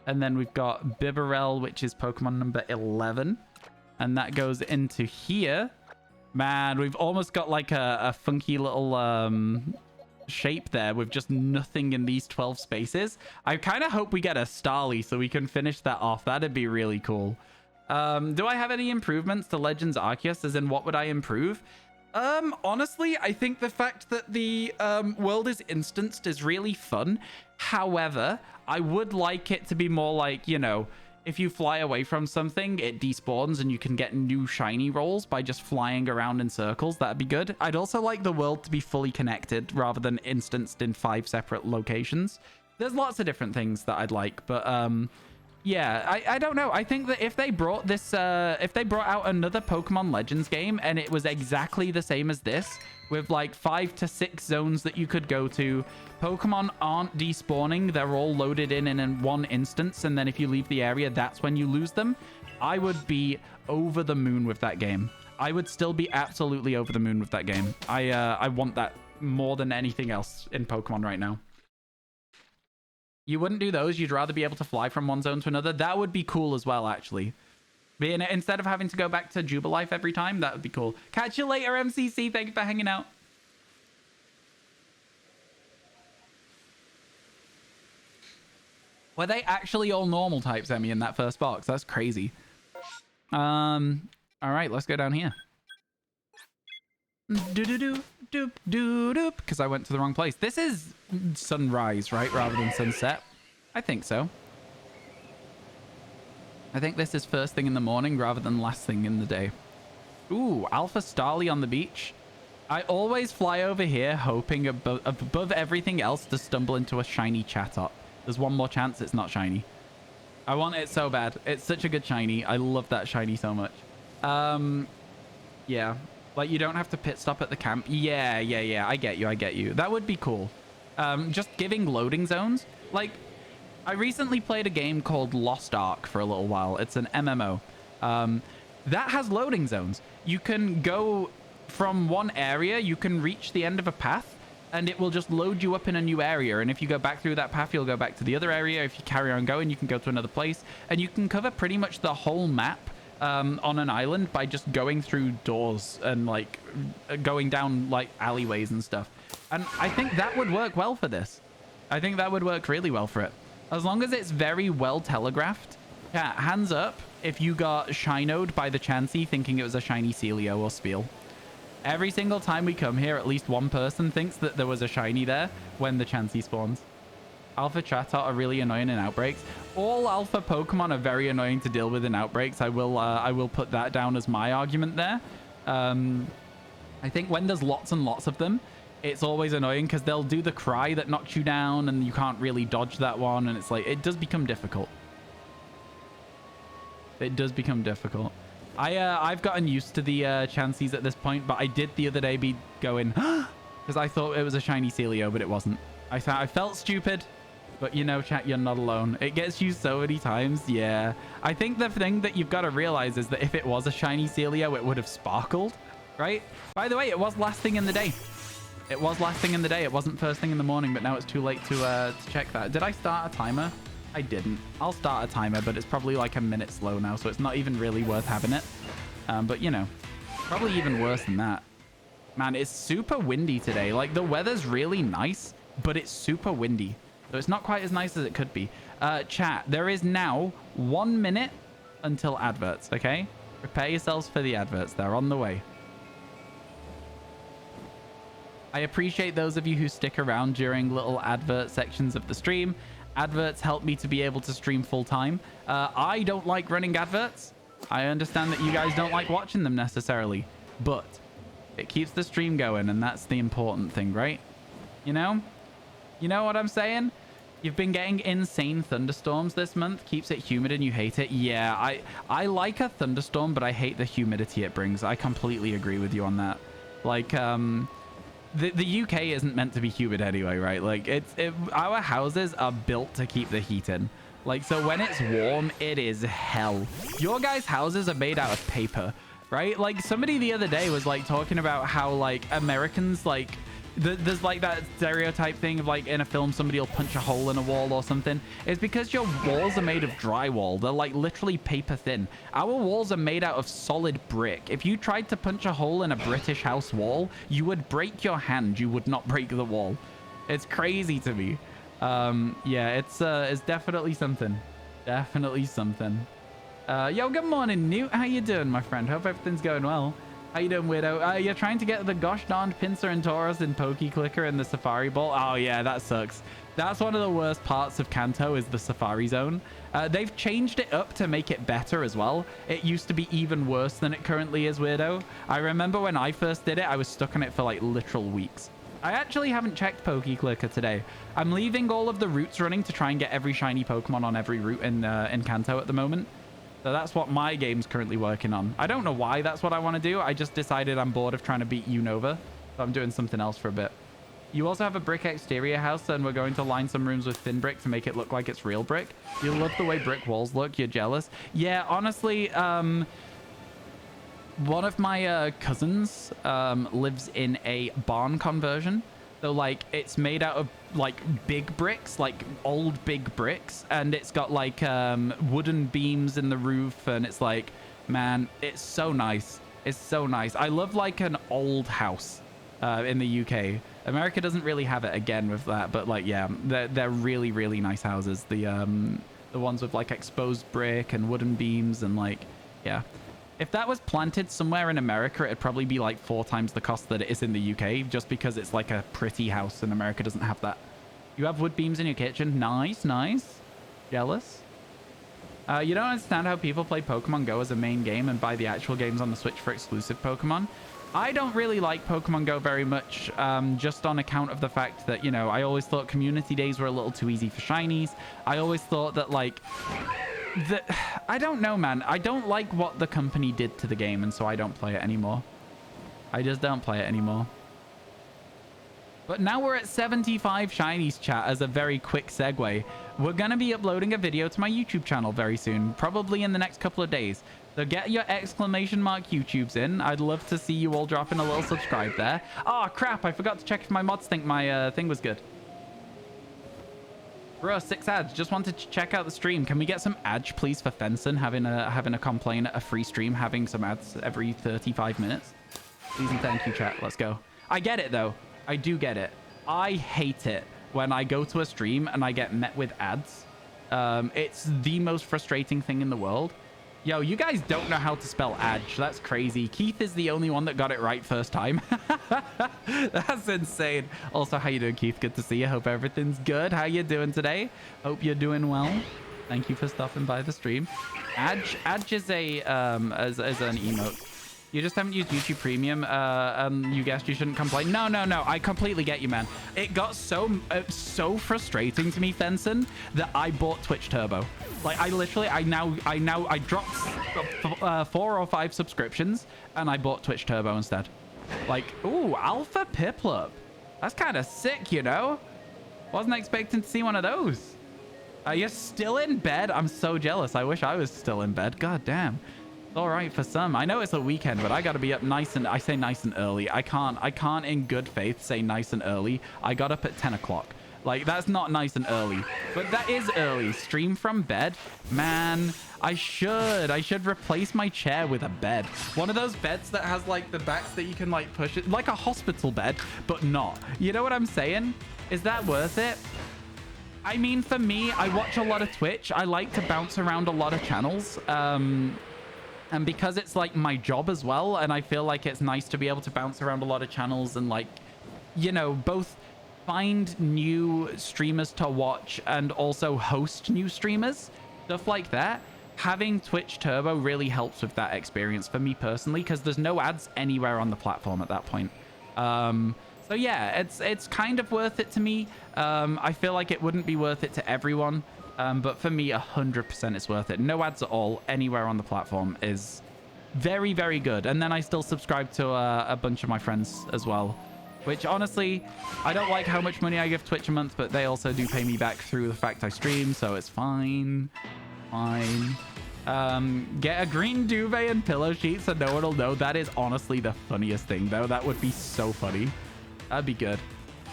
And then we've got Bibarel, which is Pokemon number 11. And that goes into here. Man, we've almost got like a funky little shape there with just nothing in these 12 spaces. I kind of hope we get a Starly so we can finish that off. That'd be really cool. Do I have any improvements to Legends Arceus? As in, what would I improve? Honestly, I think the fact that the world is instanced is really fun. However, I would like it to be more like, you know, if you fly away from something, it despawns and you can get new shiny rolls by just flying around in circles. That'd be good. I'd also like the world to be fully connected rather than instanced in 5 separate locations. There's lots of different things that I'd like, but yeah, I don't know. I think that if they brought this, if they brought out another Pokemon Legends game and it was exactly the same as this, with like 5 to 6 zones that you could go to, Pokemon aren't despawning. They're all loaded in one instance. And then if you leave the area, that's when you lose them. I would be over the moon with that game. I would still be absolutely over the moon with that game. I want that more than anything else in Pokemon right now. You wouldn't do those. You'd rather be able to fly from one zone to another. That would be cool as well, actually. Instead of having to go back to Jubilife every time, that would be cool. Catch you later, MCC. Thank you for hanging out. Were they actually all normal types, Emmy, in that first box? That's crazy. All right, let's go down here. Because I went to the wrong place. This is sunrise, right? Rather than sunset. I think so. I think this is first thing in the morning rather than last thing in the day. Ooh, Alpha Starly on the beach. I always fly over here hoping above everything else to stumble into a shiny Chatot. There's one more chance it's not shiny. I want it so bad. It's such a good shiny. I love that shiny so much. Yeah. Like, you don't have to pit stop at the camp. Yeah. I get you. That would be cool. Just giving loading zones. Like, I recently played a game called Lost Ark for a little while. It's an MMO. That has loading zones. You can go from one area, you can reach the end of a path, and it will just load you up in a new area. And if you go back through that path, you'll go back to the other area. If you carry on going, you can go to another place. And you can cover pretty much the whole map on an island by just going through doors and, like, going down, like, alleyways and stuff. And I think that would work well for this. I think that would work really well for it. As long as it's very well telegraphed. Yeah, hands up if you got Shinoed by the Chansey thinking it was a shiny Celio or Spiel. Every single time we come here, at least one person thinks that there was a shiny there when the Chansey spawns. Alpha Chatot are really annoying in Outbreaks. All alpha Pokemon are very annoying to deal with in Outbreaks. I will put that down as my argument there. I think when there's lots and lots of them, it's always annoying because they'll do the cry that knocks you down and you can't really dodge that one. And it's like, it does become difficult. It does become difficult. I've gotten used to the chances at this point, but I did the other day be going, because I thought it was a shiny Celio, but it wasn't. I felt stupid, but you know, chat, you're not alone. It gets you so many times. Yeah. I think the thing that you've got to realize is that if it was a shiny Celio, it would have sparkled, right? By the way, it was last thing in the day. It was last thing in the day. It wasn't first thing in the morning, but now it's too late to check that. Did I start a timer? I didn't. I'll start a timer, but it's probably like a minute slow now, so it's not even really worth having it. But, you know, probably even worse than that. Man, it's super windy today. Like, the weather's really nice, but it's super windy. So it's not quite as nice as it could be. Chat, there is now 1 minute until adverts, okay? Prepare yourselves for the adverts. They're on the way. I appreciate those of you who stick around during little advert sections of the stream. Adverts help me to be able to stream full time. I don't like running adverts. I understand that you guys don't like watching them necessarily, but it keeps the stream going, and that's the important thing, right? You know? You know what I'm saying? You've been getting insane thunderstorms this month. Keeps it humid and you hate it. Yeah, I like a thunderstorm, but I hate the humidity it brings. I completely agree with you on that. Like, the UK isn't meant to be humid anyway, right? Like, our houses are built to keep the heat in. Like, so when it's warm, it is hell. Your guys' houses are made out of paper, right? Like, somebody the other day was, like, talking about how, like, Americans, like, there's, like, that stereotype thing of, like, in a film, somebody will punch a hole in a wall or something. It's because your walls are made of drywall. They're, like, literally paper thin. Our walls are made out of solid brick. If you tried to punch a hole in a British house wall, you would break your hand. You would not break the wall. It's crazy to me. Yeah, it's definitely something. Definitely something. Yo, good morning, Newt. How you doing, my friend? Hope everything's going well. How you doing, weirdo? You're trying to get the gosh darned Pinsir and Tauros in Poke Clicker and the Safari Ball? Oh, yeah, that sucks. That's one of the worst parts of Kanto is the Safari Zone. They've changed it up to make it better as well. It used to be even worse than it currently is, weirdo. I remember when I first did it, I was stuck on it for, like, literal weeks. I actually haven't checked Poke Clicker today. I'm leaving all of the routes running to try and get every shiny Pokemon on every route in Kanto at the moment. So that's what my game's currently working on. I don't know why that's what I want to do. I just decided I'm bored of trying to beat Unova. So I'm doing something else for a bit. You also have a brick exterior house, and we're going to line some rooms with thin brick to make it look like it's real brick. You love the way brick walls look. You're jealous. Yeah, honestly, one of my cousins lives in a barn conversion. So, like, it's made out of, like, big bricks, like, old big bricks. And it's got, like, wooden beams in the roof. And it's like, man, it's so nice. It's so nice. I love, like, an old house in the UK. America doesn't really have it again with that. But, like, yeah, they're really, really nice houses. The ones with, like, exposed brick and wooden beams and, like, yeah. If that was planted somewhere in America, it'd probably be like 4 times the cost that it is in the UK, just because it's like a pretty house and America doesn't have that. You have wood beams in your kitchen. Nice, nice. Jealous. You don't understand how people play Pokemon Go as a main game and buy the actual games on the Switch for exclusive Pokemon. I don't really like Pokemon Go very much, just on account of the fact that, you know, I always thought community days were a little too easy for shinies. I always thought that, like... I don't know, man. I don't like what the company did to the game, and so I don't play it anymore. I just don't play it anymore. But now we're at 75 shinies, chat, as a very quick segue. We're going to be uploading a video to my YouTube channel very soon, probably in the next couple of days. So get your exclamation mark YouTubes in. I'd love to see you all dropping a little subscribe there. Oh, crap. I forgot to check if my mods think my thing was good. Bro, 6 ads. Just wanted to check out the stream. Can we get some ads, please, for Fenson having a complaint at a free stream, having some ads every 35 minutes? Please and thank you, chat. Let's go. I get it, though. I do get it. I hate it when I go to a stream and I get met with ads. It's the most frustrating thing in the world. Yo, you guys don't know how to spell Adge. That's crazy. Keith is the only one that got it right first time. That's insane. Also, how you doing, Keith? Good to see you. Hope everything's good. How you doing today? Hope you're doing well. Thank you for stopping by the stream. Adge is a as an emote. You just haven't used YouTube Premium. You guessed you shouldn't complain. No. I completely get you, man. It got so frustrating to me, Fenson, that I bought Twitch Turbo. Like, I dropped 4 or 5 subscriptions and I bought Twitch Turbo instead. Like, ooh, Alpha Piplup. That's kind of sick, you know? Wasn't expecting to see one of those. You're still in bed? I'm so jealous. I wish I was still in bed. God damn. All right for some. I know it's a weekend, but I got to be up nice and early. I can't in good faith say nice and early. I got up at 10 o'clock. Like, that's not nice and early, but that is early. Stream from bed, man. I should replace my chair with a bed. One of those beds that has like the backs that you can like push it, like a hospital bed, but not. You know what I'm saying? Is that worth it? I mean, for me, I watch a lot of Twitch. I like to bounce around a lot of channels. And because it's like my job as well, and I feel like it's nice to be able to bounce around a lot of channels and like, you know, both find new streamers to watch and also host new streamers, stuff like that. Having Twitch Turbo really helps with that experience for me personally, because there's no ads anywhere on the platform at that point. So yeah, it's kind of worth it to me. I feel like it wouldn't be worth it to everyone. But for me, 100% it's worth it. No ads at all anywhere on the platform is very, very good. And then I still subscribe to a bunch of my friends as well, which honestly, I don't like how much money I give Twitch a month, but they also do pay me back through the fact I stream, so it's fine. Fine. Get a green duvet and pillow sheet so no one will know. That is honestly the funniest thing, though. That would be so funny. That'd be good.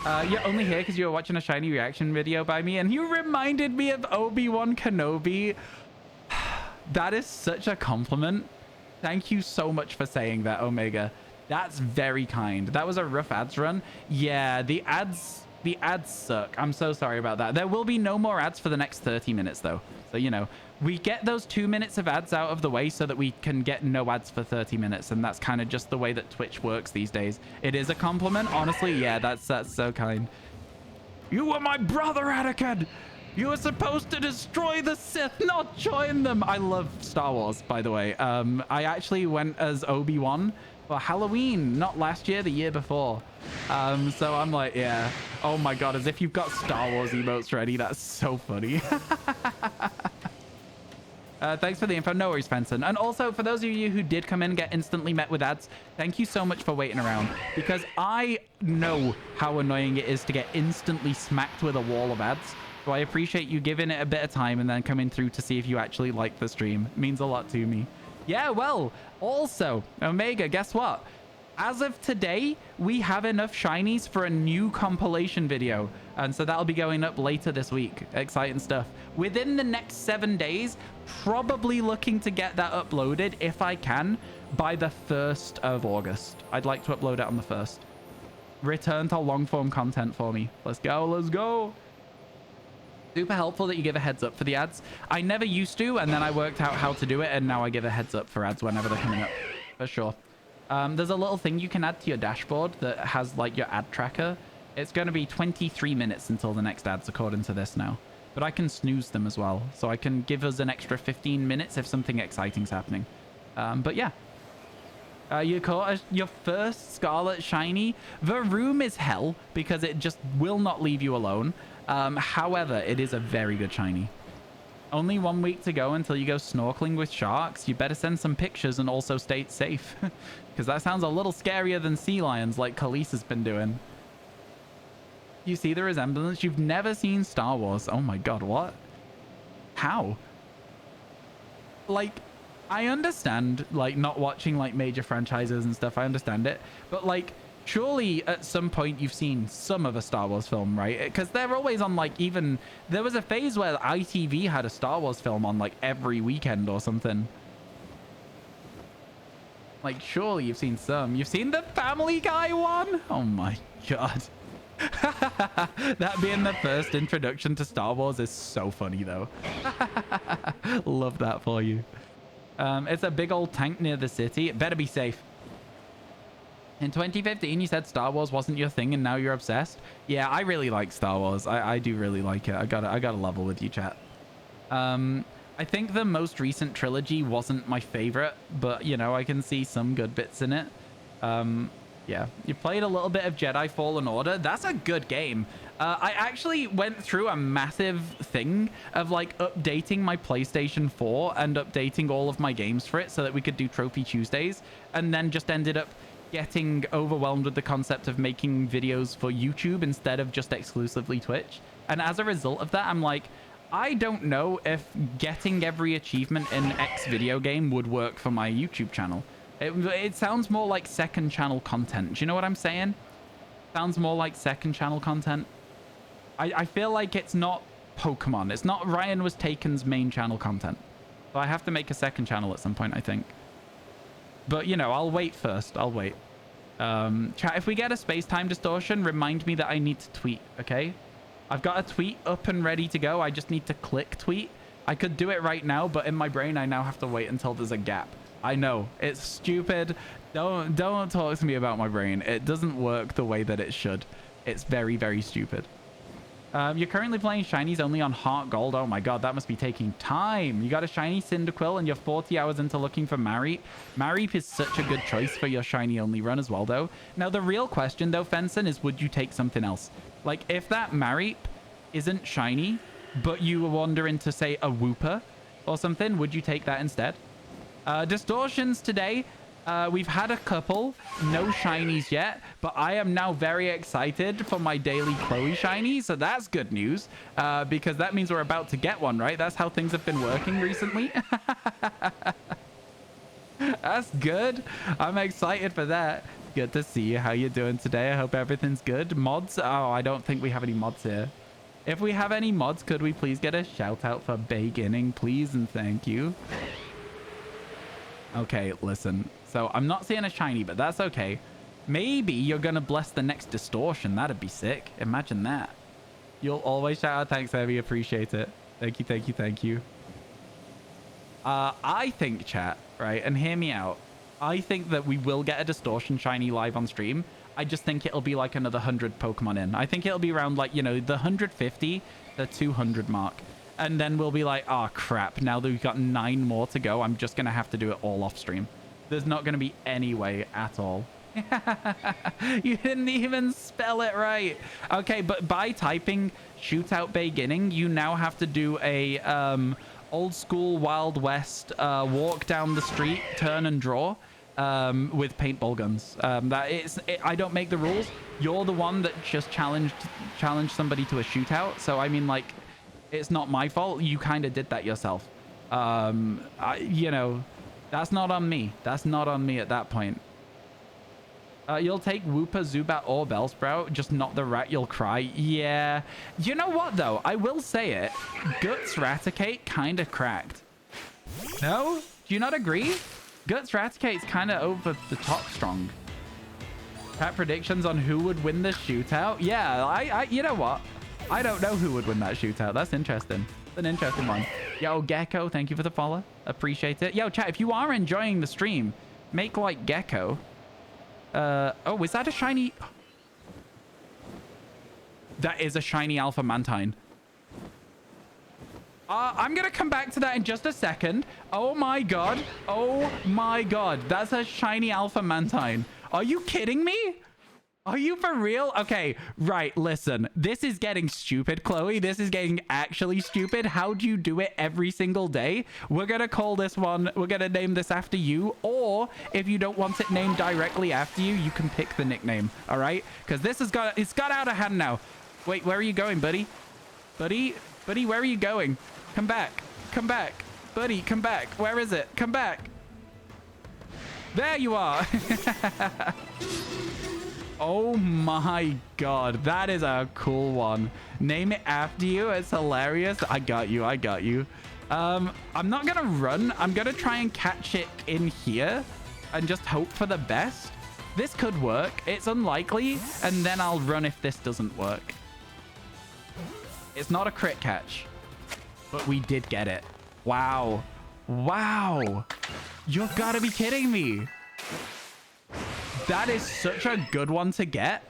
You're only here because you were watching a shiny reaction video by me and you reminded me of Obi-Wan Kenobi. That is such a compliment. Thank you so much for saying that, Omega. That's very kind. That was a rough ads run. Yeah, the ads suck. I'm so sorry about that. There will be no more ads for the next 30 minutes though. So, you know, we get those 2 minutes of ads out of the way so that we can get no ads for 30 minutes. And that's kind of just the way that Twitch works these days. It is a compliment. Honestly, yeah, that's so kind. You were my brother, Anakin. You were supposed to destroy the Sith, not join them. I love Star Wars, by the way. I actually went as Obi-Wan for Halloween, not last year, the year before. So I'm like, yeah. Oh my God, as if you've got Star Wars emotes ready. That's so funny. Thanks for the info. No worries, Fenson. And also, for those of you who did come in and get instantly met with ads, thank you so much for waiting around, because I know how annoying it is to get instantly smacked with a wall of ads. So I appreciate you giving it a bit of time and then coming through to see if you actually like the stream. It means a lot to me. Yeah, well, also, Omega, guess what? As of today, we have enough shinies for a new compilation video. And so that'll be going up later this week. Exciting stuff. Within the next 7 days, probably looking to get that uploaded, if I can, by the 1st of August. I'd like to upload it on the 1st. Return to long-form content for me. Let's go, let's go. Super helpful that you give a heads up for the ads. I never used to, and then I worked out how to do it, and now I give a heads up for ads whenever they're coming up. For sure. There's a little thing you can add to your dashboard that has like your ad tracker. It's going to be 23 minutes until the next ads according to this now. But I can snooze them as well. So I can give us an extra 15 minutes if something exciting's happening. But yeah. You caught your first Scarlet Shiny. The room is hell because it just will not leave you alone. However, it is a very good shiny. Only 1 week to go until you go snorkeling with sharks. You better send some pictures and also stay safe. Because that sounds a little scarier than sea lions like Khalees has been doing. You see the resemblance? You've never seen Star Wars. Oh my God, what? How? Like, I understand, like, not watching, like, major franchises and stuff. I understand it. But, like, surely at some point you've seen some of a Star Wars film, right? Because they're always on, like, even... There was a phase where ITV had a Star Wars film on, like, every weekend or something. Like, surely you've seen some. You've seen the Family Guy one? Oh my God. That being the first introduction to Star Wars is so funny, though. Love that for you. It's a big old tank near the city. It better be safe. In 2015, you said Star Wars wasn't your thing, and now you're obsessed. Yeah, I really like Star Wars. I do really like it. I gotta level with you, chat. I think the most recent trilogy wasn't my favorite, but you know, I can see some good bits in it. Yeah, you played a little bit of Jedi Fallen Order. That's a good game. I actually went through a massive thing of like updating my PlayStation 4 and updating all of my games for it so that we could do Trophy Tuesdays, and then just ended up getting overwhelmed with the concept of making videos for YouTube instead of just exclusively Twitch. And as a result of that, I'm like, I don't know if getting every achievement in X video game would work for my YouTube channel. It sounds more like second channel content. Do you know what I'm saying? Sounds more like second channel content. I feel like it's not Pokemon. It's not RyanWasTaken's main channel content. So I have to make a second channel at some point, I think. But, you know, I'll wait first. I'll wait. Chat, if we get a space-time distortion, remind me that I need to tweet, okay? I've got a tweet up and ready to go. I just need to click tweet. I could do it right now, but in my brain, I now have to wait until there's a gap. I know. It's stupid. Don't talk to me about my brain. It doesn't work the way that it should. It's very, very stupid. You're currently playing shinies only on Heart Gold. Oh my god, that must be taking time. You got a shiny Cyndaquil and you're 40 hours into looking for Mareep. Mareep is such a good choice for your shiny only run as well, though. Now, the real question, though, Fenson, is would you take something else? Like, if that Mareep isn't shiny, but you wander into, say, a Wooper or something, would you take that instead? Distortions today. We've had a couple, no shinies yet, but I am now very excited for my daily Chloe shiny, so that's good news, because that means we're about to get one, right? That's how things have been working recently. That's good. I'm excited for that. Good to see you. How you doing today? I hope everything's good. Mods? Oh, I don't think we have any mods here. If we have any mods, could we please get a shout out for beginning, please, and thank you. Okay, listen. So I'm not seeing a shiny, but that's okay. Maybe you're going to bless the next distortion. That'd be sick. Imagine that. You'll always shout out. Thanks, Evie. Appreciate it. Thank you, thank you, thank you. I think, chat, right? And hear me out. I think that we will get a distortion shiny live on stream. I just think it'll be like another 100 Pokemon in. I think it'll be around like, you know, the 150, the 200 mark. And then we'll be like, oh, crap. Now that we've got 9 more to go, I'm just going to have to do it all off stream. There's not going to be any way at all. You didn't even spell it right. Okay, but by typing Shootout Beginning, you now have to do a old school Wild West walk down the street, turn and draw with paintball guns. I don't make the rules. You're the one that just challenged somebody to a shootout. So, I mean, like, it's not my fault. You kind of did that yourself. You know, that's not on me. That's not on me at that point. You'll take Wooper, Zubat, or Bellsprout, just not the rat. You'll cry. Yeah. You know what, though? I will say it. Guts Raticate kind of cracked. No? Do you not agree? Guts Raticate's kind of over the top strong. Pat predictions on who would win the shootout? Yeah, you know what? I don't know who would win that shootout. That's interesting. It's an interesting one. Yo, Gecko, thank you for the follow. Appreciate it. Yo, chat, if you are enjoying the stream, make like Gecko. Oh, is that a shiny? That is a shiny Alpha Mantine. I'm going to come back to that in just a second. Oh my god. Oh my god. That's a shiny Alpha Mantine. Are you kidding me? Are you for real? Okay, right, listen. This is getting stupid, Chloe. This is getting actually stupid. How do you do it every single day? We're going to call this one, we're going to name this after you. Or if you don't want it named directly after you, you can pick the nickname, all right? Because this has it's got out of hand now. Wait, where are you going, buddy? Buddy, where are you going? Come back. Come back. Buddy, come back. Where is it? Come back. There you are. Oh my god, that is a cool one. Name it after you. It's hilarious. I got you. I got you. I'm not gonna run. I'm gonna try and catch it in here and just hope for the best. This could work. It's unlikely, and then I'll run if this doesn't work. It's not a crit catch, but we did get it. Wow. Wow. You've got to be kidding me. That is such a good one to get.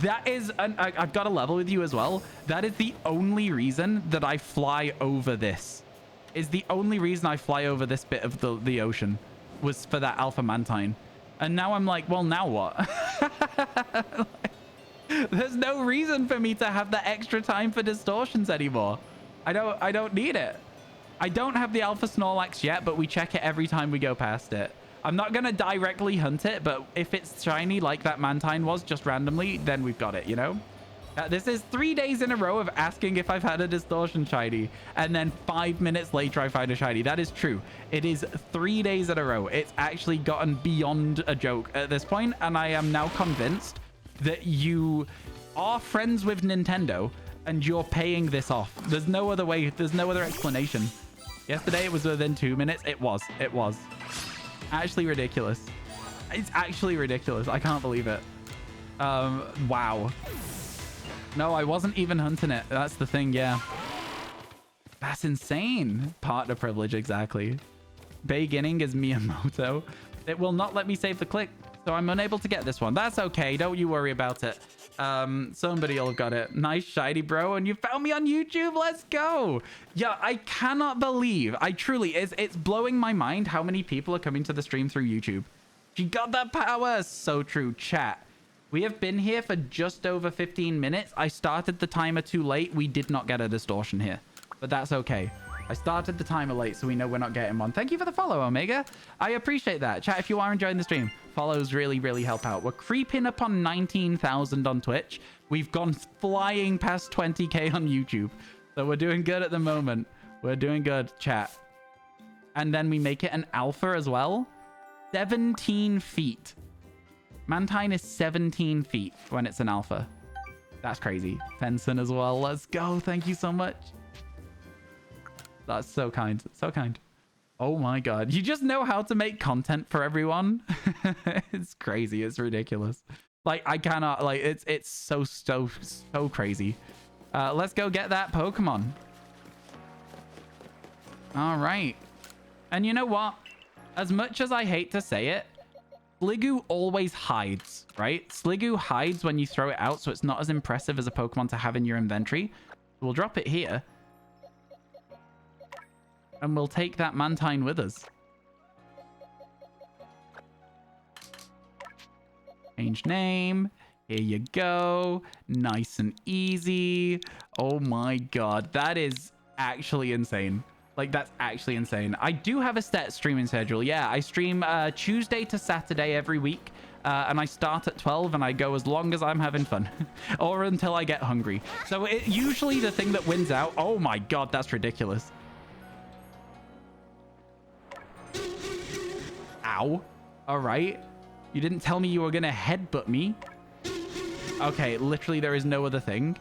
That is, I've got a level with you as well. That is the only reason that I fly over this. Is the only reason I fly over this bit of the ocean was for that alpha Mantine. And now I'm like, well, now what? There's no reason for me to have the extra time for distortions anymore. I don't need it. I don't have the alpha Snorlax yet, but we check it every time we go past it. I'm not going to directly hunt it, but if it's shiny like that Mantine was just randomly, then we've got it, you know? This is 3 days in a row of asking if I've had a distortion shiny, and then 5 minutes later I find a shiny. That is true. It is 3 days in a row. It's actually gotten beyond a joke at this point, and I am now convinced that you are friends with Nintendo and you're paying this off. There's no other way. There's no other explanation. Yesterday it was within 2 minutes. It was. Actually ridiculous. It's actually ridiculous. I can't believe it. Wow. No, I wasn't even hunting it. That's the thing, yeah. That's insane. Partner privilege, exactly. Beginning is Miyamoto. It will not let me save the click, so I'm unable to get this one. That's okay. Don't you worry about it. Somebody will have got it. Nice shiny, bro. And you found me on YouTube. Let's go. Yeah, I cannot believe. I truly, it's blowing my mind how many people are coming to the stream through YouTube. You got that power. So true. Chat. We have been here for just over 15 minutes. I started the timer too late. We did not get a distortion here, but that's okay. I started the timer late, so we know we're not getting one. Thank you for the follow, Omega. I appreciate that. Chat, if you are enjoying the stream, follows really, really help out. We're creeping up on 19,000 on Twitch. We've gone flying past 20K on YouTube. So we're doing good at the moment. We're doing good, chat. And then we make it an alpha as well. 17 feet. Mantine is 17 feet when it's an alpha. That's crazy. Fenson as well. Let's go. Thank you so much. That's so kind. So kind. Oh my god. You just know how to make content for everyone. It's crazy. It's ridiculous. Like, I cannot, like, it's so crazy. Let's go get that Pokemon. All right. And you know what? As much as I hate to say it, Sliggoo always hides, right? Sliggoo hides when you throw it out, so it's not as impressive as a Pokemon to have in your inventory. We'll drop it here. And we'll take that Mantine with us. Change name. Here you go. Nice and easy. Oh my god. That is actually insane. Like, that's actually insane. I do have a set streaming schedule. Yeah, I stream Tuesday to Saturday every week. And I start at 12 and I go as long as I'm having fun. Or until I get hungry. So usually the thing that wins out... Oh my god, that's ridiculous. Ow. All right. You didn't tell me you were going to headbutt me. Okay, literally there is no other thing.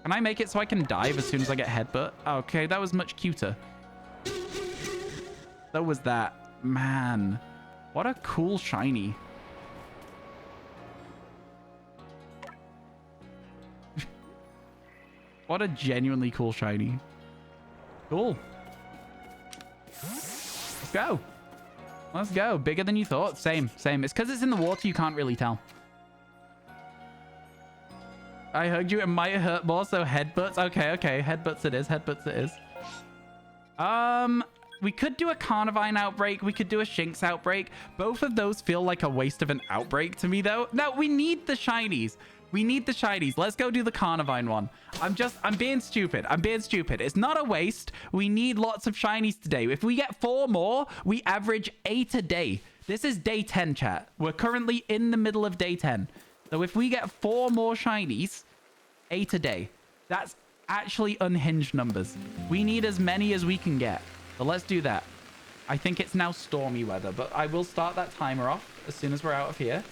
Can I make it so I can dive as soon as I get headbutt? Okay, that was much cuter. So was that. Man. What a cool shiny. What a genuinely cool shiny. Cool. Let's go. Let's go. Bigger than you thought. Same. It's because it's in the water. You can't really tell. I hugged you. It might hurt more. So headbutts. Okay. Headbutts it is. We could do a Carnivine outbreak. We could do a Shinx outbreak. Both of those feel like a waste of an outbreak to me, though. No, we need the shinies. Let's go do the Carnivine one. I'm being stupid. It's not a waste. We need lots of shinies today. If we get 4 more, we average 8 a day. This is day 10, chat. We're currently in the middle of day 10. So if we get 4 more shinies, 8 a day. That's actually unhinged numbers. We need as many as we can get. So let's do that. I think it's now stormy weather, but I will start that timer off as soon as we're out of here.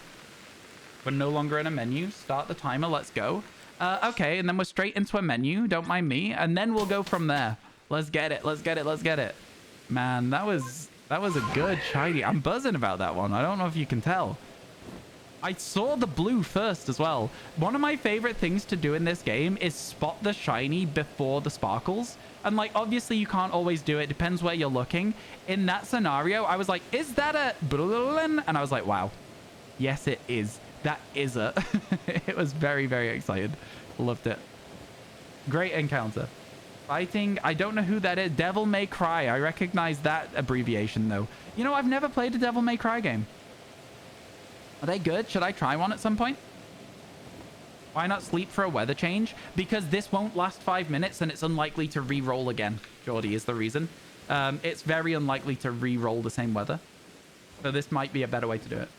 We're no longer in a menu. Start the timer. Let's go. Okay, and then we're straight into a menu. Don't mind me. And then we'll go from there. Let's get it. Man, that was a good shiny. I'm buzzing about that one. I don't know if you can tell. I saw the blue first as well. One of my favorite things to do in this game is spot the shiny before the sparkles. And like, obviously you can't always do it. Depends where you're looking. In that scenario, I was like, is that a... And I was like, wow. Yes, it is. That is a... It was very, very excited. Loved it. Great encounter. Fighting, I don't know who that is. Devil May Cry. I recognize that abbreviation though. You know, I've never played a Devil May Cry game. Are they good? Should I try one at some point? Why not sleep for a weather change? Because this won't last 5 minutes and it's unlikely to re-roll again. Geordie is the reason. It's very unlikely to re-roll the same weather. So this might be a better way to do it.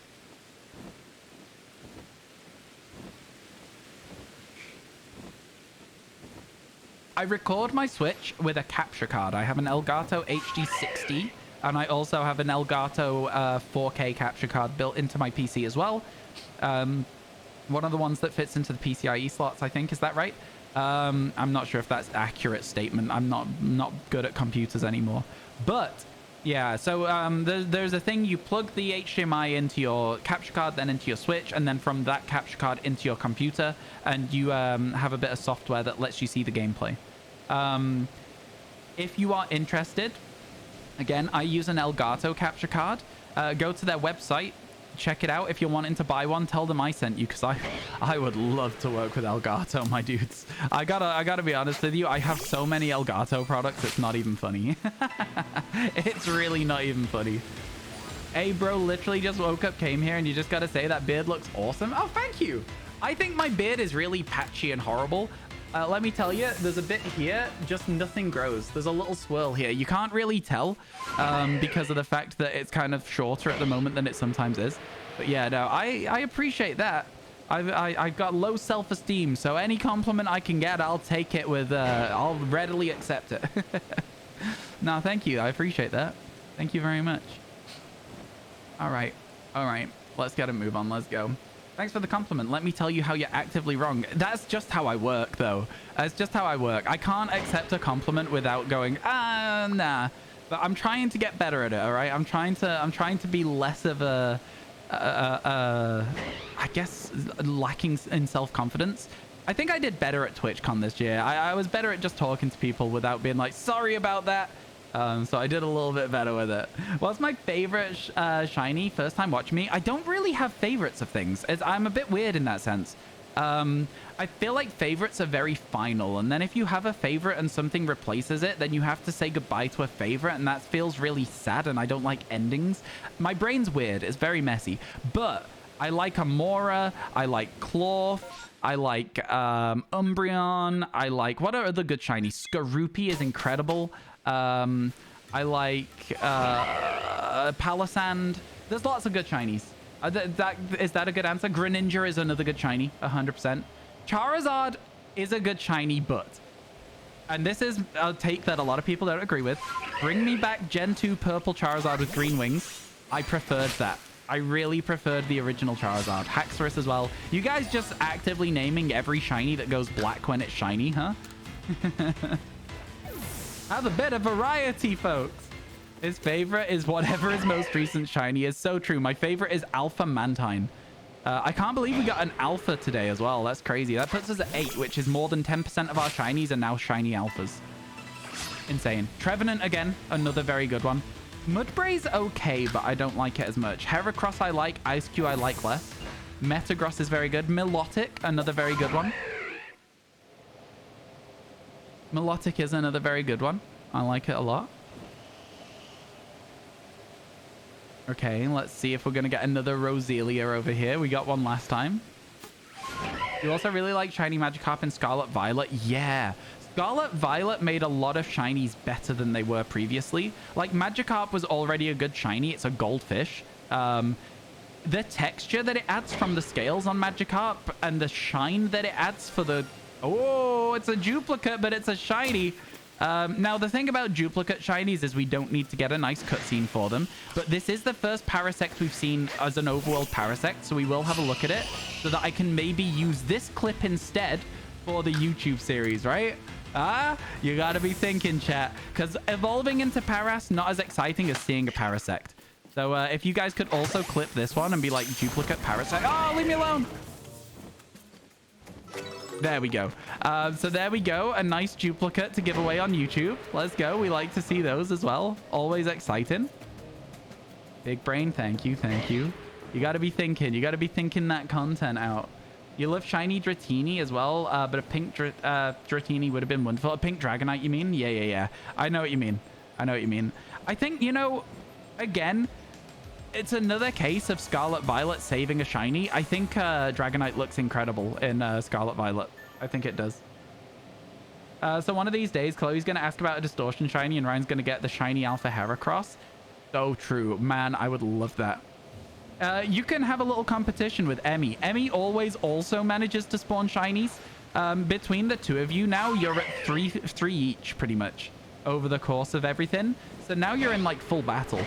I record my Switch with a capture card. I have an Elgato HD60, and I also have an Elgato 4K capture card built into my PC as well. One of the ones that fits into the PCIe slots, I think. Is that right? I'm not sure if that's an accurate statement. I'm not good at computers anymore. But yeah, so there's a thing. You plug the HDMI into your capture card, then into your Switch, and then from that capture card into your computer, and you have a bit of software that lets you see the gameplay. If you are interested, again, I use an Elgato capture card. Go to their website, check it out. If you're wanting to buy one, tell them I sent you, because I would love to work with Elgato, my dudes. I gotta be honest with you. I have so many Elgato products, it's not even funny. It's really not even funny. Hey, bro, literally just woke up, came here, and you just gotta say that beard looks awesome. Oh, thank you. I think my beard is really patchy and horrible. Let me tell you, there's a bit here, just nothing grows. There's a little swirl here. You can't really tell because of the fact that it's kind of shorter at the moment than it sometimes is. But yeah, no, I appreciate that. I've got low self-esteem, so any compliment I can get, I'll take it with, I'll readily accept it. No, thank you. I appreciate that. Thank you very much. All right. All right. Let's get a move on. Let's go. Thanks for the compliment. Let me tell you how you're actively wrong. That's just how I work, though. That's just how I work. I can't accept a compliment without going, nah. But I'm trying to get better at it, all right? I'm trying to be less of a I guess, lacking in self-confidence. I think I did better at TwitchCon this year. I was better at just talking to people without being like, sorry about that. So I did a little bit better with it. What's my favorite shiny first time watching me? I don't really have favorites of things. I'm a bit weird in that sense. I feel like favorites are very final. And then if you have a favorite and something replaces it, then you have to say goodbye to a favorite. And that feels really sad. And I don't like endings. My brain's weird. It's very messy. But I like Amora. I like Cloth. I like Umbreon. I like... What are the good shinies? Skorupi is incredible. I like Palisand. There's lots of good shinies. Is that a good answer? Greninja is another good shiny, 100%. Charizard is a good shiny, but... And this is a take that a lot of people don't agree with. Bring me back Gen 2 purple Charizard with green wings. I preferred that. I really preferred the original Charizard. Haxorus as well. You guys just actively naming every shiny that goes black when it's shiny, huh? Have a bit of variety, folks. His favorite is whatever his most recent shiny is. So true. My favorite is Alpha Mantine. I can't believe we got an Alpha today as well. That's crazy. That puts us at 8, which is more than 10% of our shinies are now shiny Alphas. Insane. Trevenant again. Another very good one. Mudbray's okay, but I don't like it as much. Heracross I like. Ice-Q I like less. Metagross is very good. Milotic, another very good one. Milotic is another very good one. I like it a lot. Okay, let's see if we're going to get another Roselia over here. We got one last time. You also really like Shiny Magikarp and Scarlet Violet? Yeah. Scarlet Violet made a lot of shinies better than they were previously. Like, Magikarp was already a good shiny. It's a goldfish. The texture that it adds from the scales on Magikarp and the shine that it adds for the... Oh, it's a duplicate, but it's a shiny. Now, the thing about duplicate shinies is we don't need to get a nice cutscene for them. But this is the first Parasect we've seen as an overworld Parasect, so we will have a look at it so that I can maybe use this clip instead for the YouTube series, right? You gotta be thinking, chat. Because evolving into Paras, not as exciting as seeing a Parasect. So if you guys could also clip this one and be like duplicate parasite. Oh, leave me alone. There we go. So there we go. A nice duplicate to give away on YouTube. Let's go. We like to see those as well. Always exciting. Big brain. Thank you. Thank you. You got to be thinking. You got to be thinking that content out. You love shiny Dratini as well, but a pink Dratini would have been wonderful. A pink Dragonite, you mean? Yeah. I know what you mean. I think, you know, again, it's another case of Scarlet Violet saving a shiny. I think Dragonite looks incredible in Scarlet Violet. I think it does. So one of these days, Chloe's going to ask about a distortion shiny and Ryan's going to get the shiny Alpha Heracross. So true. Man, I would love that. You can have a little competition with Emmy. Emmy always also manages to spawn shinies. Between the two of you now, you're at three each pretty much over the course of everything. So now you're in like full battle.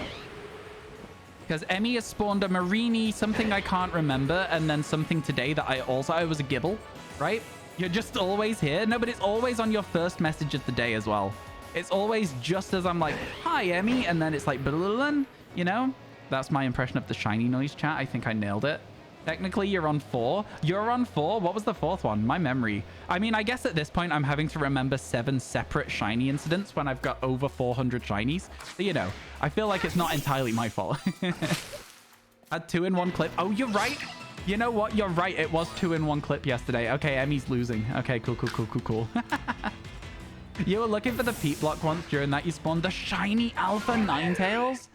Because Emmy has spawned a Marini, something I can't remember, and then something today that I was a Gibble, right? You're just always here. No, but it's always on your first message of the day as well. It's always just as I'm like, hi, Emmy, and then it's like, you know? That's my impression of the shiny noise chat. I think I nailed it. Technically, you're on 4. You're on 4? What was the 4th one? My memory. I mean, I guess at this point, I'm having to remember 7 separate shiny incidents when I've got over 400 shinies. So, you know, I feel like it's not entirely my fault. Had 2-in-1 clip. Oh, you're right. You know what? You're right. It was 2-in-1 clip yesterday. Okay, Emmy's losing. Okay, cool. You were looking for the peat block once. During that, you spawned the shiny Alpha Ninetales.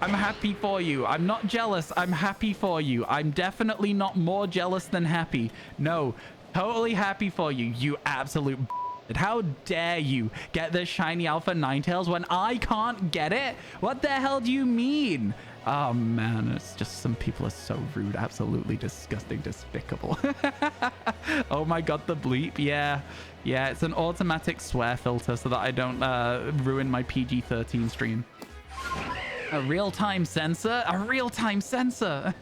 I'm happy for you. I'm not jealous. I'm happy for you. I'm definitely not more jealous than happy. No, totally happy for you. You absolute how dare you get the shiny Alpha Ninetales when I can't get it? What the hell do you mean? Oh man, it's just some people are so rude. Absolutely disgusting, despicable. Oh my god, the bleep. Yeah, it's an automatic swear filter so that I don't ruin my PG-13 stream. A real-time sensor? A real-time sensor!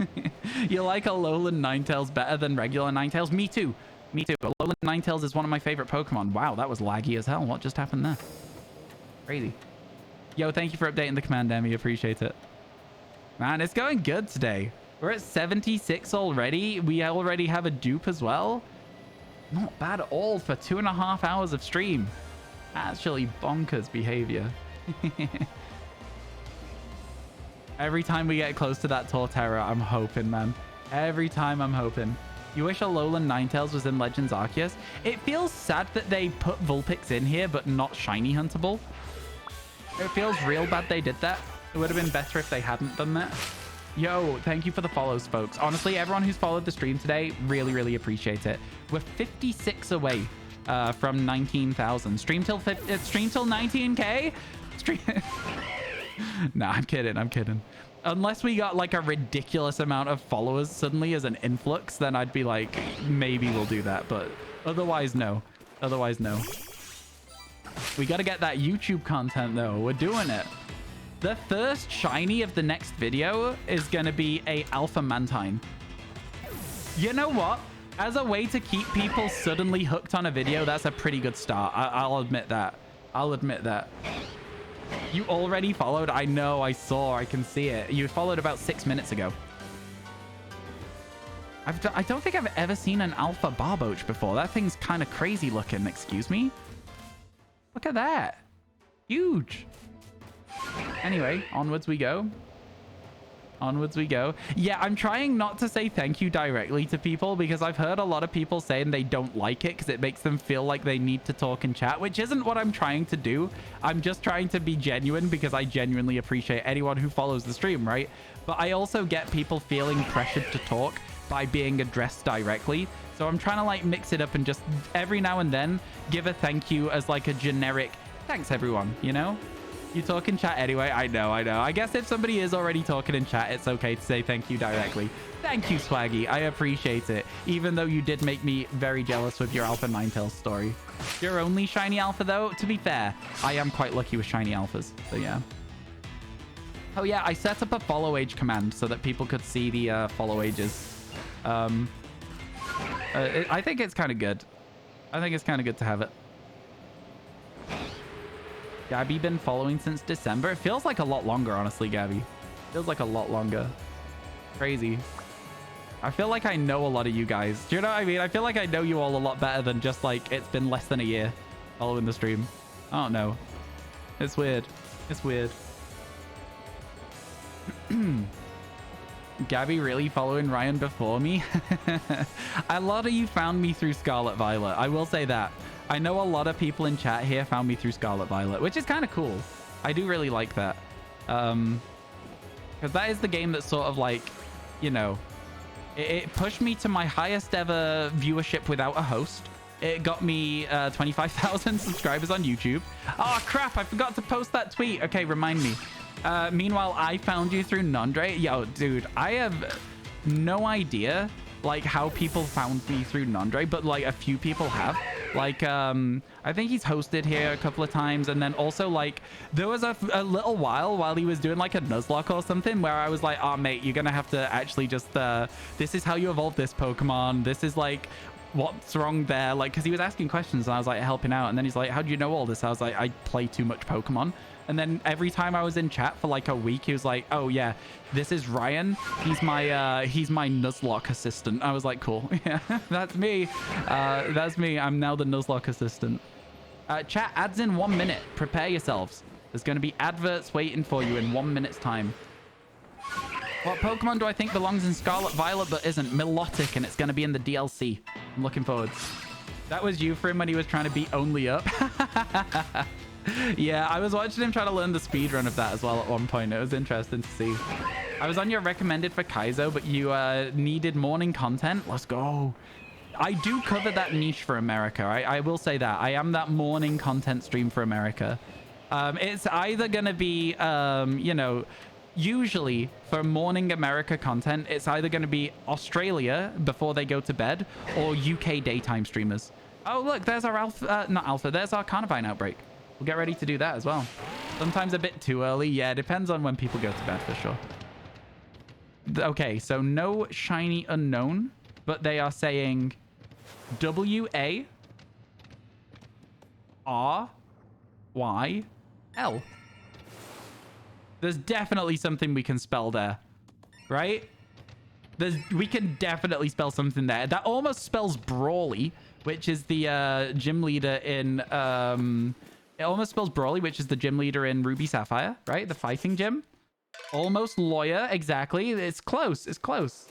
You like Alolan Ninetales better than regular Ninetales? Me too. Alolan Ninetales is one of my favorite Pokemon. Wow, that was laggy as hell. What just happened there? Crazy. Yo, thank you for updating the command, Emmy. Appreciate it. Man, it's going good today. We're at 76 already. We already have a dupe as well. Not bad at all for 2.5 hours of stream. Actually bonkers behavior. Every time we get close to that Torterra, I'm hoping, man. Every time I'm hoping. You wish Alolan Ninetales was in Legends Arceus? It feels sad that they put Vulpix in here, but not shiny huntable. It feels real bad they did that. It would have been better if they hadn't done that. Yo, thank you for the follows, folks. Honestly, everyone who's followed the stream today, really appreciate it. We're 56 away from 19,000. Stream till 19K? Stream... Nah, I'm kidding. Unless we got like a ridiculous amount of followers suddenly as an influx, then I'd be like, maybe we'll do that. But otherwise, no. We got to get that YouTube content, though. We're doing it. The first shiny of the next video is going to be a Alpha Mantine. You know what? As a way to keep people suddenly hooked on a video, that's a pretty good start. I'll admit that. You already followed? I know, I saw, I can see it. You followed about 6 minutes ago. I don't think I've ever seen an Alpha Barboach before. That thing's kind of crazy looking, excuse me. Look at that. Huge. Anyway, onwards we go. Yeah, I'm trying not to say thank you directly to people because I've heard a lot of people saying they don't like it because it makes them feel like they need to talk and chat, which isn't what I'm trying to do. I'm just trying to be genuine because I genuinely appreciate anyone who follows the stream, right? But I also get people feeling pressured to talk by being addressed directly. So I'm trying to like mix it up and just every now and then give a thank you as like a generic thanks everyone, you know? You talk in chat anyway. I know. I guess if somebody is already talking in chat, it's okay to say thank you directly. Thank you, Swaggy. I appreciate it. Even though you did make me very jealous with your Alpha Ninetales story. Your only shiny Alpha, though, to be fair, I am quite lucky with shiny Alphas. So, yeah. Oh, yeah. I set up a follow age command so that people could see the follow ages. I think it's kind of good. I think it's kind of good to have it. Gabby been following since December? It feels like a lot longer, honestly, Gabby. Feels like a lot longer. Crazy. I feel like I know a lot of you guys. Do you know what I mean? I feel like I know you all a lot better than just like it's been less than a year following the stream. I don't know. It's weird. It's weird. Gabby really following Ryan before me? A lot of you found me through Scarlet Violet. I will say that. I know a lot of people in chat here found me through Scarlet Violet, which is kind of cool. I do really like that. Because that is the game that sort of like, you know, it pushed me to my highest ever viewership without a host. It got me 25,000 subscribers on YouTube. Oh, crap. I forgot to post that tweet. Okay, remind me. Meanwhile, I found you through Nondre. Yo, dude, I have no idea, like, how people found me through Nondre, but, like, a few people have. Like, I think he's hosted here a couple of times, and then also, like, there was a little while he was doing, like, a Nuzlocke or something, where I was like, oh, mate, you're gonna have to actually just, this is how you evolve this Pokemon. This is, like, what's wrong there? Like, because he was asking questions, and I was, like, helping out, and then he's like, how do you know all this? I was like, I play too much Pokemon. And then every time I was in chat for like a week, he was like, oh yeah, this is Ryan. He's my Nuzlocke assistant. I was like, cool. Yeah, that's me. That's me. I'm now the Nuzlocke assistant. Chat, ads in 1 minute. Prepare yourselves. There's going to be adverts waiting for you in 1 minute's time. What Pokemon do I think belongs in Scarlet Violet but isn't? Milotic, and it's going to be in the DLC. I'm looking forward. That was you for him when he was trying to beat Only Up. Yeah, I was watching him try to learn the speedrun of that as well at one point. It was interesting to see. I was on your recommended for Kaizo, but you needed morning content. Let's go. I do cover that niche for America. I will say that. I am that morning content stream for America. It's either going to be, you know, usually for morning America content, it's either going to be Australia before they go to bed or UK daytime streamers. Oh, look, there's our there's our Carnivine Outbreak. We'll get ready to do that as well. Sometimes a bit too early. Yeah, it depends on when people go to bed for sure. Okay, so no shiny unknown, but they are saying W-A-R-Y-L. There's definitely something we can spell there, right? We can definitely spell something there. That almost spells Brawly, which is the gym leader in... It almost spells Brawly, which is the gym leader in Ruby Sapphire, right? The fighting gym. Almost lawyer, exactly. It's close. It's close.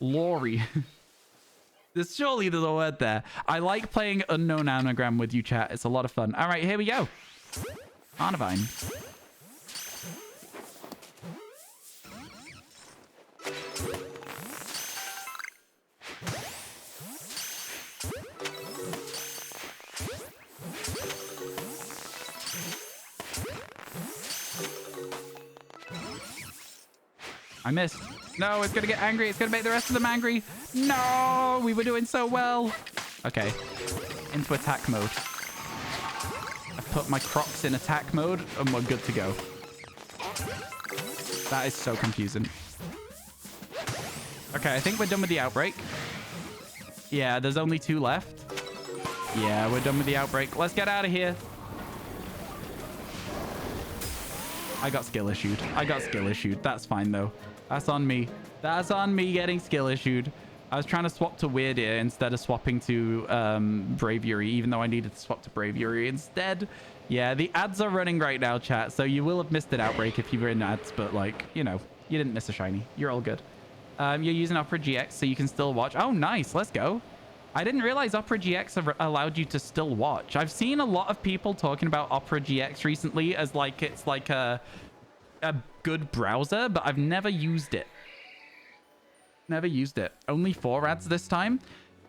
Lori. Surely there's a word there. I like playing unknown anagram with you, chat. It's a lot of fun. All right, here we go. Carnivine. I missed. No, it's going to get angry. It's going to make the rest of them angry. No, we were doing so well. Okay, into attack mode. I've put my Crocs in attack mode and we're good to go. That is so confusing. Okay, I think we're done with the outbreak. Yeah, there's only 2 left. Yeah, we're done with the outbreak. Let's get out of here. I got skill issued. That's fine, though. That's on me. That's on me getting skill issued. I was trying to swap to Weird Ear instead of swapping to Braviary, even though I needed to swap to Braviary instead. Yeah, the ads are running right now, chat. So you will have missed an outbreak if you were in ads, but, like, you know, you didn't miss a shiny. You're all good. You're using Opera GX, so you can still watch. Oh, nice. Let's go. I didn't realize Opera GX allowed you to still watch. I've seen a lot of people talking about Opera GX recently as like it's like a good browser, but I've never used it. Never used it. Only 4 ads this time.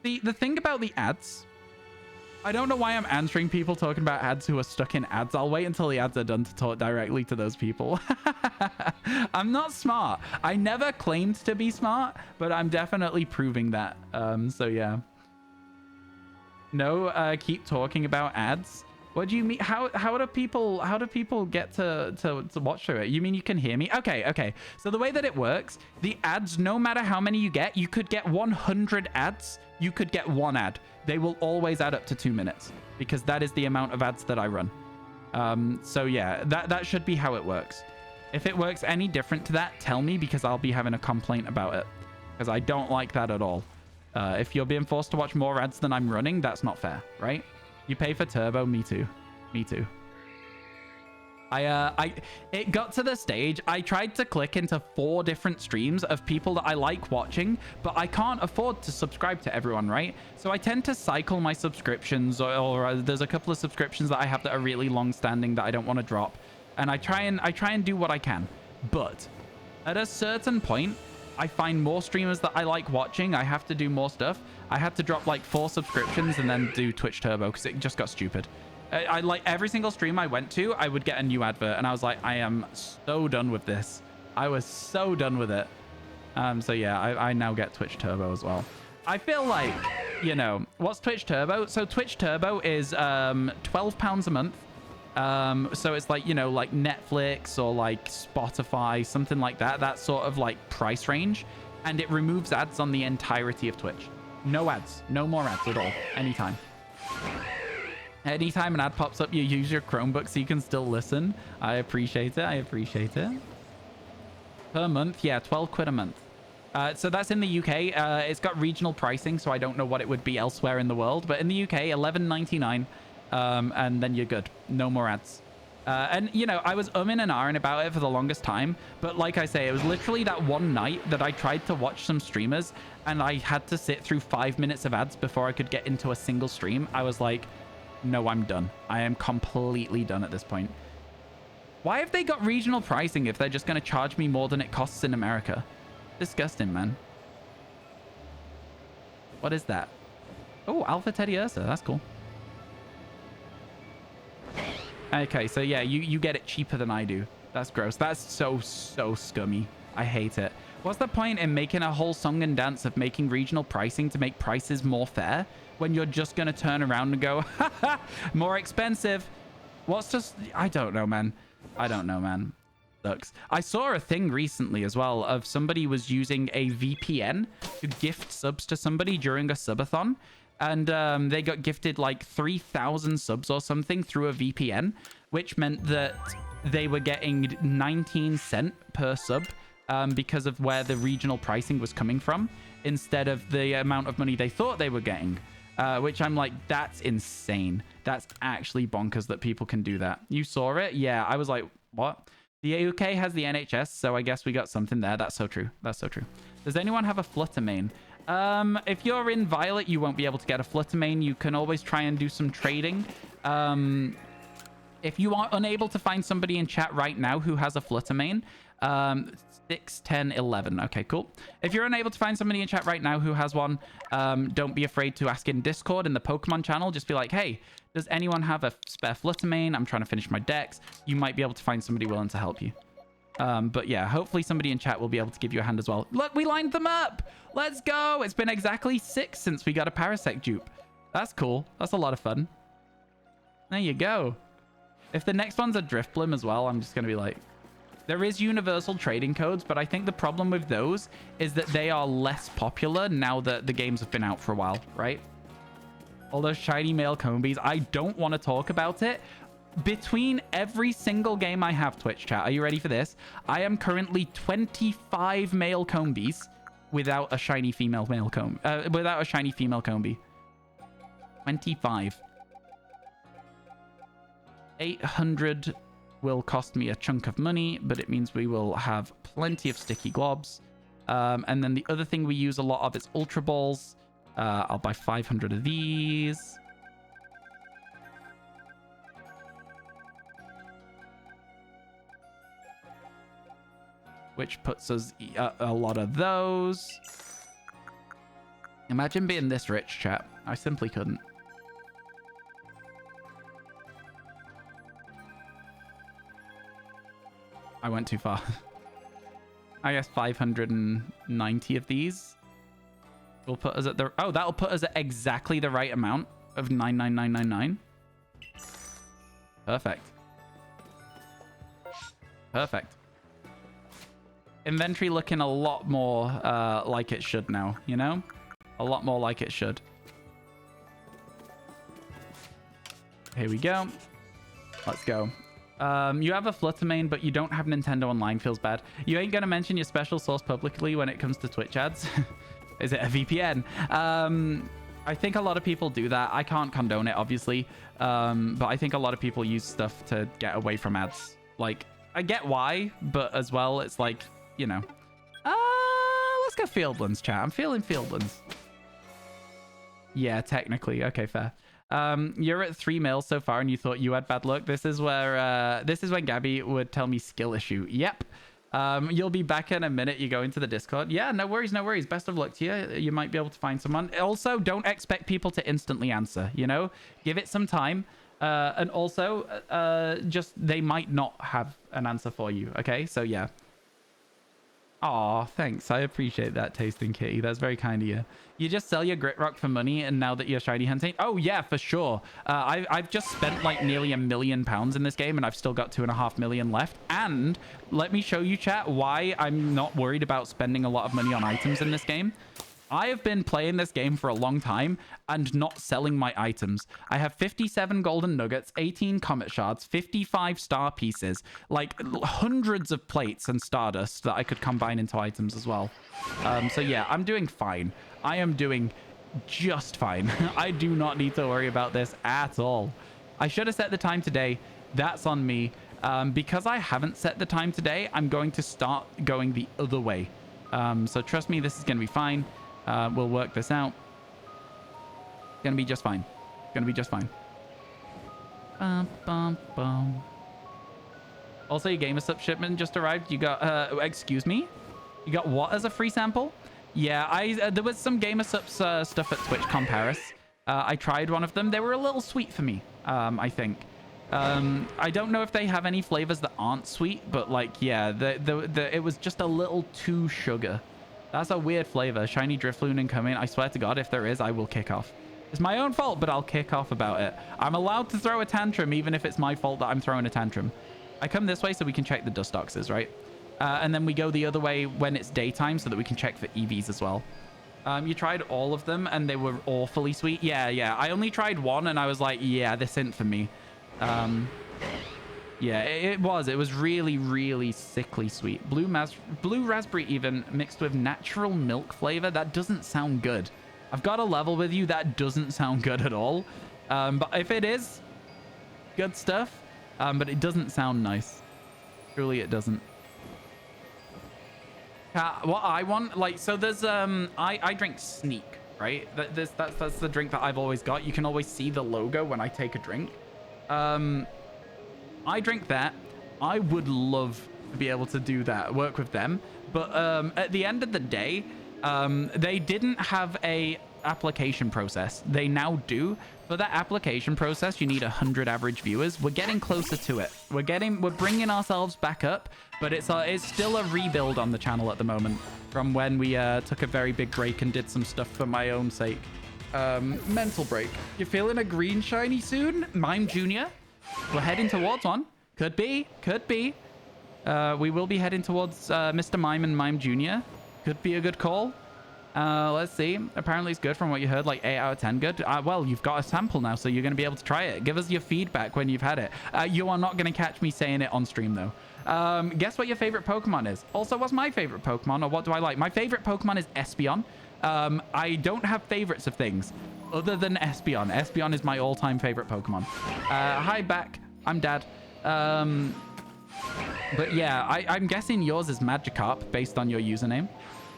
The thing about the ads, I don't know why I'm answering people talking about ads who are stuck in ads. I'll wait until the ads are done to talk directly to those people. I'm not smart. I never claimed to be smart, but I'm definitely proving that. So yeah. No, keep talking about ads. What do you mean? How do people get to watch through it? You mean you can hear me? Okay. So the way that it works, the ads, no matter how many you could get 100 ads, you could get 1 ad. They will always add up to 2 minutes because that is the amount of ads that I run. So yeah, that should be how it works. If it works any different to that, tell me, because I'll be having a complaint about it, because I don't like that at all. If you're being forced to watch more ads than I'm running, that's not fair, right? You pay for turbo, me too. Me too. It got to the stage, I tried to click into 4 different streams of people that I like watching, but I can't afford to subscribe to everyone, right? So I tend to cycle my subscriptions, or there's a couple of subscriptions that I have that are really long-standing that I don't want to drop, and I try and do what I can. But at a certain point, I find more streamers that I like watching. I have to do more stuff. I had to drop like 4 subscriptions and then do Twitch Turbo because it just got stupid. I like every single stream I went to, I would get a new advert, and I was like, I am so done with this. I was so done with it. So yeah, I now get Twitch Turbo as well. I feel like, you know, what's Twitch Turbo? So Twitch Turbo is £12 a month. So it's like, you know, like Netflix or like Spotify, something like that. That sort of like price range. And it removes ads on the entirety of Twitch. No ads. No more ads at all. Anytime. Anytime an ad pops up, you use your Chromebook so you can still listen. I appreciate it. I appreciate it. Per month, yeah, 12 quid a month. So that's in the UK. It's got regional pricing, so I don't know what it would be elsewhere in the world. But in the UK, $11.99, and then you're good. No more ads. And, you know, I was umming and ahhing about it for the longest time. But like I say, it was literally that one night that I tried to watch some streamers, and I had to sit through 5 minutes of ads before I could get into a single stream. I was like, no, I'm done. I am completely done at this point. Why have they got regional pricing if they're just going to charge me more than it costs in America? Disgusting, man. What is that? Oh, Alpha Teddy Ursa. That's cool. Okay, so yeah, you get it cheaper than I do. That's gross. That's so scummy. I hate it. What's the point in making a whole song and dance of making regional pricing to make prices more fair when you're just going to turn around and go, haha, more expensive? What's just... I don't know, man. I don't know, man. Sucks. I saw a thing recently as well of somebody was using a VPN to gift subs to somebody during a subathon. And they got gifted like 3,000 subs or something through a VPN, which meant that they were getting 19 cents per sub because of where the regional pricing was coming from, instead of the amount of money they thought they were getting, which I'm like, that's insane. That's actually bonkers that people can do that. You saw it? Yeah, I was like, what? The UK has the NHS, so I guess we got something there. That's so true. That's so true. Does anyone have a Flutter main? If you're in Violet, you won't be able to get a Flutter main. You can always try and do some trading. If you are unable to find somebody in chat right now who has a Flutter main, 6, 10, 11. Okay, cool. If you're unable to find somebody in chat right now who has one, don't be afraid to ask in Discord in the Pokemon channel. Just be like, hey, does anyone have a spare Flutter main? I'm trying to finish my decks. You might be able to find somebody willing to help you. But yeah, hopefully somebody in chat will be able to give you a hand as well. Look, we lined them up. Let's go. It's been exactly 6 since we got a Parasect dupe. That's cool. That's a lot of fun. There you go. If the next one's a Drifblim as well, I'm just going to be like... There is universal trading codes, but I think the problem with those is that they are less popular now that the games have been out for a while, right? All those shiny male Combies. I don't want to talk about it. Between every single game I have, Twitch chat, are you ready for this? I am currently 25 male Combies without a shiny female without a shiny female Combi. 25. 800 will cost me a chunk of money, but it means we will have plenty of sticky globs. And then the other thing we use a lot of is Ultra Balls. I'll buy 500 of these. Which puts us a lot of those. Imagine being this rich, chat. I simply couldn't. I went too far. I guess 590 of these will put us at the... Oh, that'll put us at exactly the right amount of 99999. Perfect. Perfect. Inventory looking a lot more like it should now, you know? A lot more like it should. Here we go. Let's go. You have a Flutter main, but you don't have Nintendo Online. Feels bad. You ain't gonna mention your special source publicly when it comes to Twitch ads. Is it a VPN? I think a lot of people do that. I can't condone it, obviously. But I think a lot of people use stuff to get away from ads. Like, I get why, but as well, it's like, you know. Let's go Fieldlands, chat. I'm feeling Fieldlands. Yeah, technically. Okay, fair. You're at 3 mils so far and you thought you had bad luck. This is where this is when Gabby would tell me skill issue. Yep. You'll be back in a minute. You go into the Discord. Yeah, no worries, no worries. Best of luck to you. You might be able to find someone. Also, don't expect people to instantly answer, you know? Give it some time. And also, just they might not have an answer for you, okay? So, yeah. Aw, thanks. I appreciate that, Tasting Kitty. That's very kind of you. You just sell your grit rock for money, and now that you're shiny hunting... Oh, yeah, for sure. I've just spent, like, nearly £1 million in this game, and I've still got 2.5 million left. And let me show you, chat, why I'm not worried about spending a lot of money on items in this game. I have been playing this game for a long time and not selling my items. I have 57 golden nuggets, 18 comet shards, 55 star pieces, like hundreds of plates and stardust that I could combine into items as well. So yeah, I'm doing fine. I am doing just fine. I do not need to worry about this at all. I should have set the time today. That's on me. Because I haven't set the time today, I'm going to start going the other way. So trust me, this is going to be fine. We'll work this out. Gonna be just fine. Gonna be just fine. Bum, bum, bum. Also, your gamer sub shipment just arrived. You got, excuse me? You got what as a free sample? Yeah, there was some gamer subs stuff at TwitchCon Paris. I tried one of them. They were a little sweet for me, I think. I don't know if they have any flavors that aren't sweet, but like, yeah, it was just a little too sugar. That's a weird flavor. Shiny Drifloon incoming. I swear to God, if there is, I will kick off. It's my own fault, but I'll kick off about it. I'm allowed to throw a tantrum, even if it's my fault that I'm throwing a tantrum. I come this way so we can check the dust boxes, right? And then we go the other way when it's daytime so that we can check for EVs as well. You tried all of them and they were awfully sweet. Yeah. I only tried one and I was like, yeah, this isn't for me. Yeah, it was really, really sickly sweet. Blue raspberry even mixed with natural milk flavor. That doesn't sound good. I've got a level with you. That doesn't sound good at all. But if it is, good stuff. But it doesn't sound nice. Truly, it doesn't. What I want, like, so there's, I drink Sneak, right? That's the drink that I've always got. You can always see the logo when I take a drink. I drink that. I would love to be able to do that, work with them. But at the end of the day, they didn't have a application process. They now do. For that application process, you need 100 average viewers. We're getting closer to it. We're bringing ourselves back up, but it's still a rebuild on the channel at the moment from when we took a very big break and did some stuff for my own sake. Mental break. You're feeling a green shiny soon? Mime Jr.? We're heading towards one. Could be. We will be heading towards Mr. Mime and Mime Jr. Could be a good call. Let's see. Apparently it's good from what you heard, like 8 out of 10 good. Well, you've got a sample now, so you're going to be able to try it. Give us your feedback when you've had it. You are not going to catch me saying it on stream, though. Guess what your favorite Pokemon is? Also, what's my favorite Pokemon, or what do I like? My favorite Pokemon is Espeon. I don't have favorites of things other than Espeon. Espeon is my all-time favorite Pokemon. Hi, back. I'm Dad. But yeah, I'm guessing yours is Magikarp based on your username.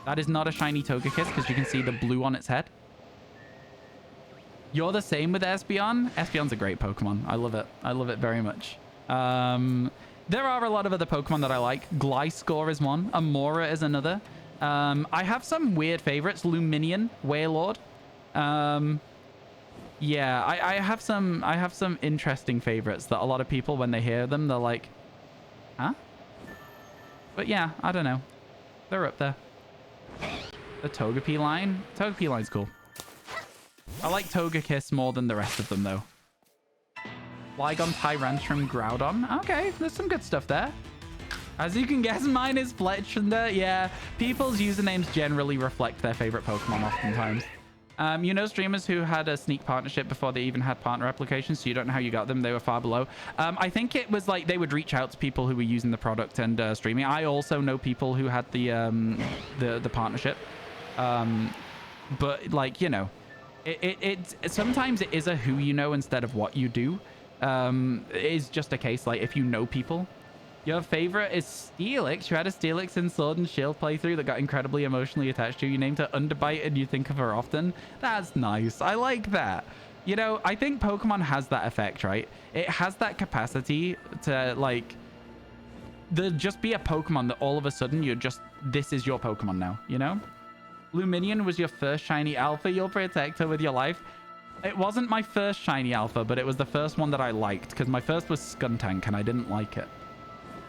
That is not a shiny Togekiss because you can see the blue on its head. You're the same with Espeon. Espeon's a great Pokemon. I love it. I love it very much. There are a lot of other Pokemon that I like. Gliscor is one. Amora is another. I have some weird favorites. Luminion, Wailord. Yeah, I have some interesting favorites that a lot of people, when they hear them, they're like, huh? But yeah, I don't know. They're up there. The Togepi line? Togepi line's cool. I like Togekiss more than the rest of them, though. Flygon, Tyrantrum, Groudon. Okay, there's some good stuff there. As you can guess, mine is Fletchender. Yeah, people's usernames generally reflect their favorite Pokemon oftentimes. You know streamers who had a sneak partnership before they even had partner applications, so you don't know how you got them. They were far below. I think it was like they would reach out to people who were using the product and streaming. I also know people who had the partnership. But like, you know, it sometimes it is a who you know instead of what you do. It is just a case like if you know people. Your favorite is Steelix. You had a Steelix in Sword and Shield playthrough that got incredibly emotionally attached to you. You named her Underbite and you think of her often. That's nice. I like that. You know, I think Pokemon has that effect, right? It has that capacity to, like, just be a Pokemon that all of a sudden you're just, this is your Pokemon now, you know? Luminion was your first shiny alpha. You'll protect her with your life. It wasn't my first shiny alpha, but it was the first one that I liked because my first was Skuntank and I didn't like it.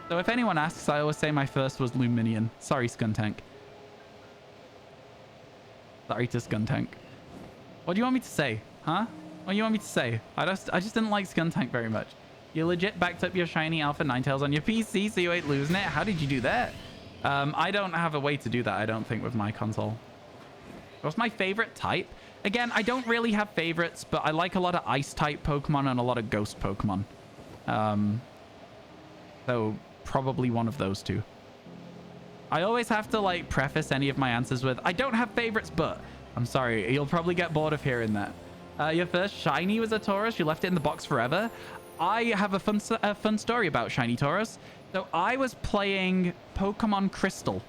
So if anyone asks, I always say my first was Luminion. Sorry, Skuntank. Sorry to Skuntank. What do you want me to say? Huh? What do you want me to say? I just didn't like Skuntank very much. You legit backed up your shiny Alpha Ninetales on your PC, so you ain't losing it. How did you do that? I don't have a way to do that, I don't think, with my console. What's my favorite type? Again, I don't really have favorites, but I like a lot of Ice-type Pokemon and a lot of Ghost Pokemon. So probably one of those two. I always have to like preface any of my answers with, I don't have favorites, but I'm sorry, you'll probably get bored of hearing that. Your first shiny was a Tauros. You left it in the box forever. I have a fun story about shiny Tauros. So I was playing Pokemon Crystal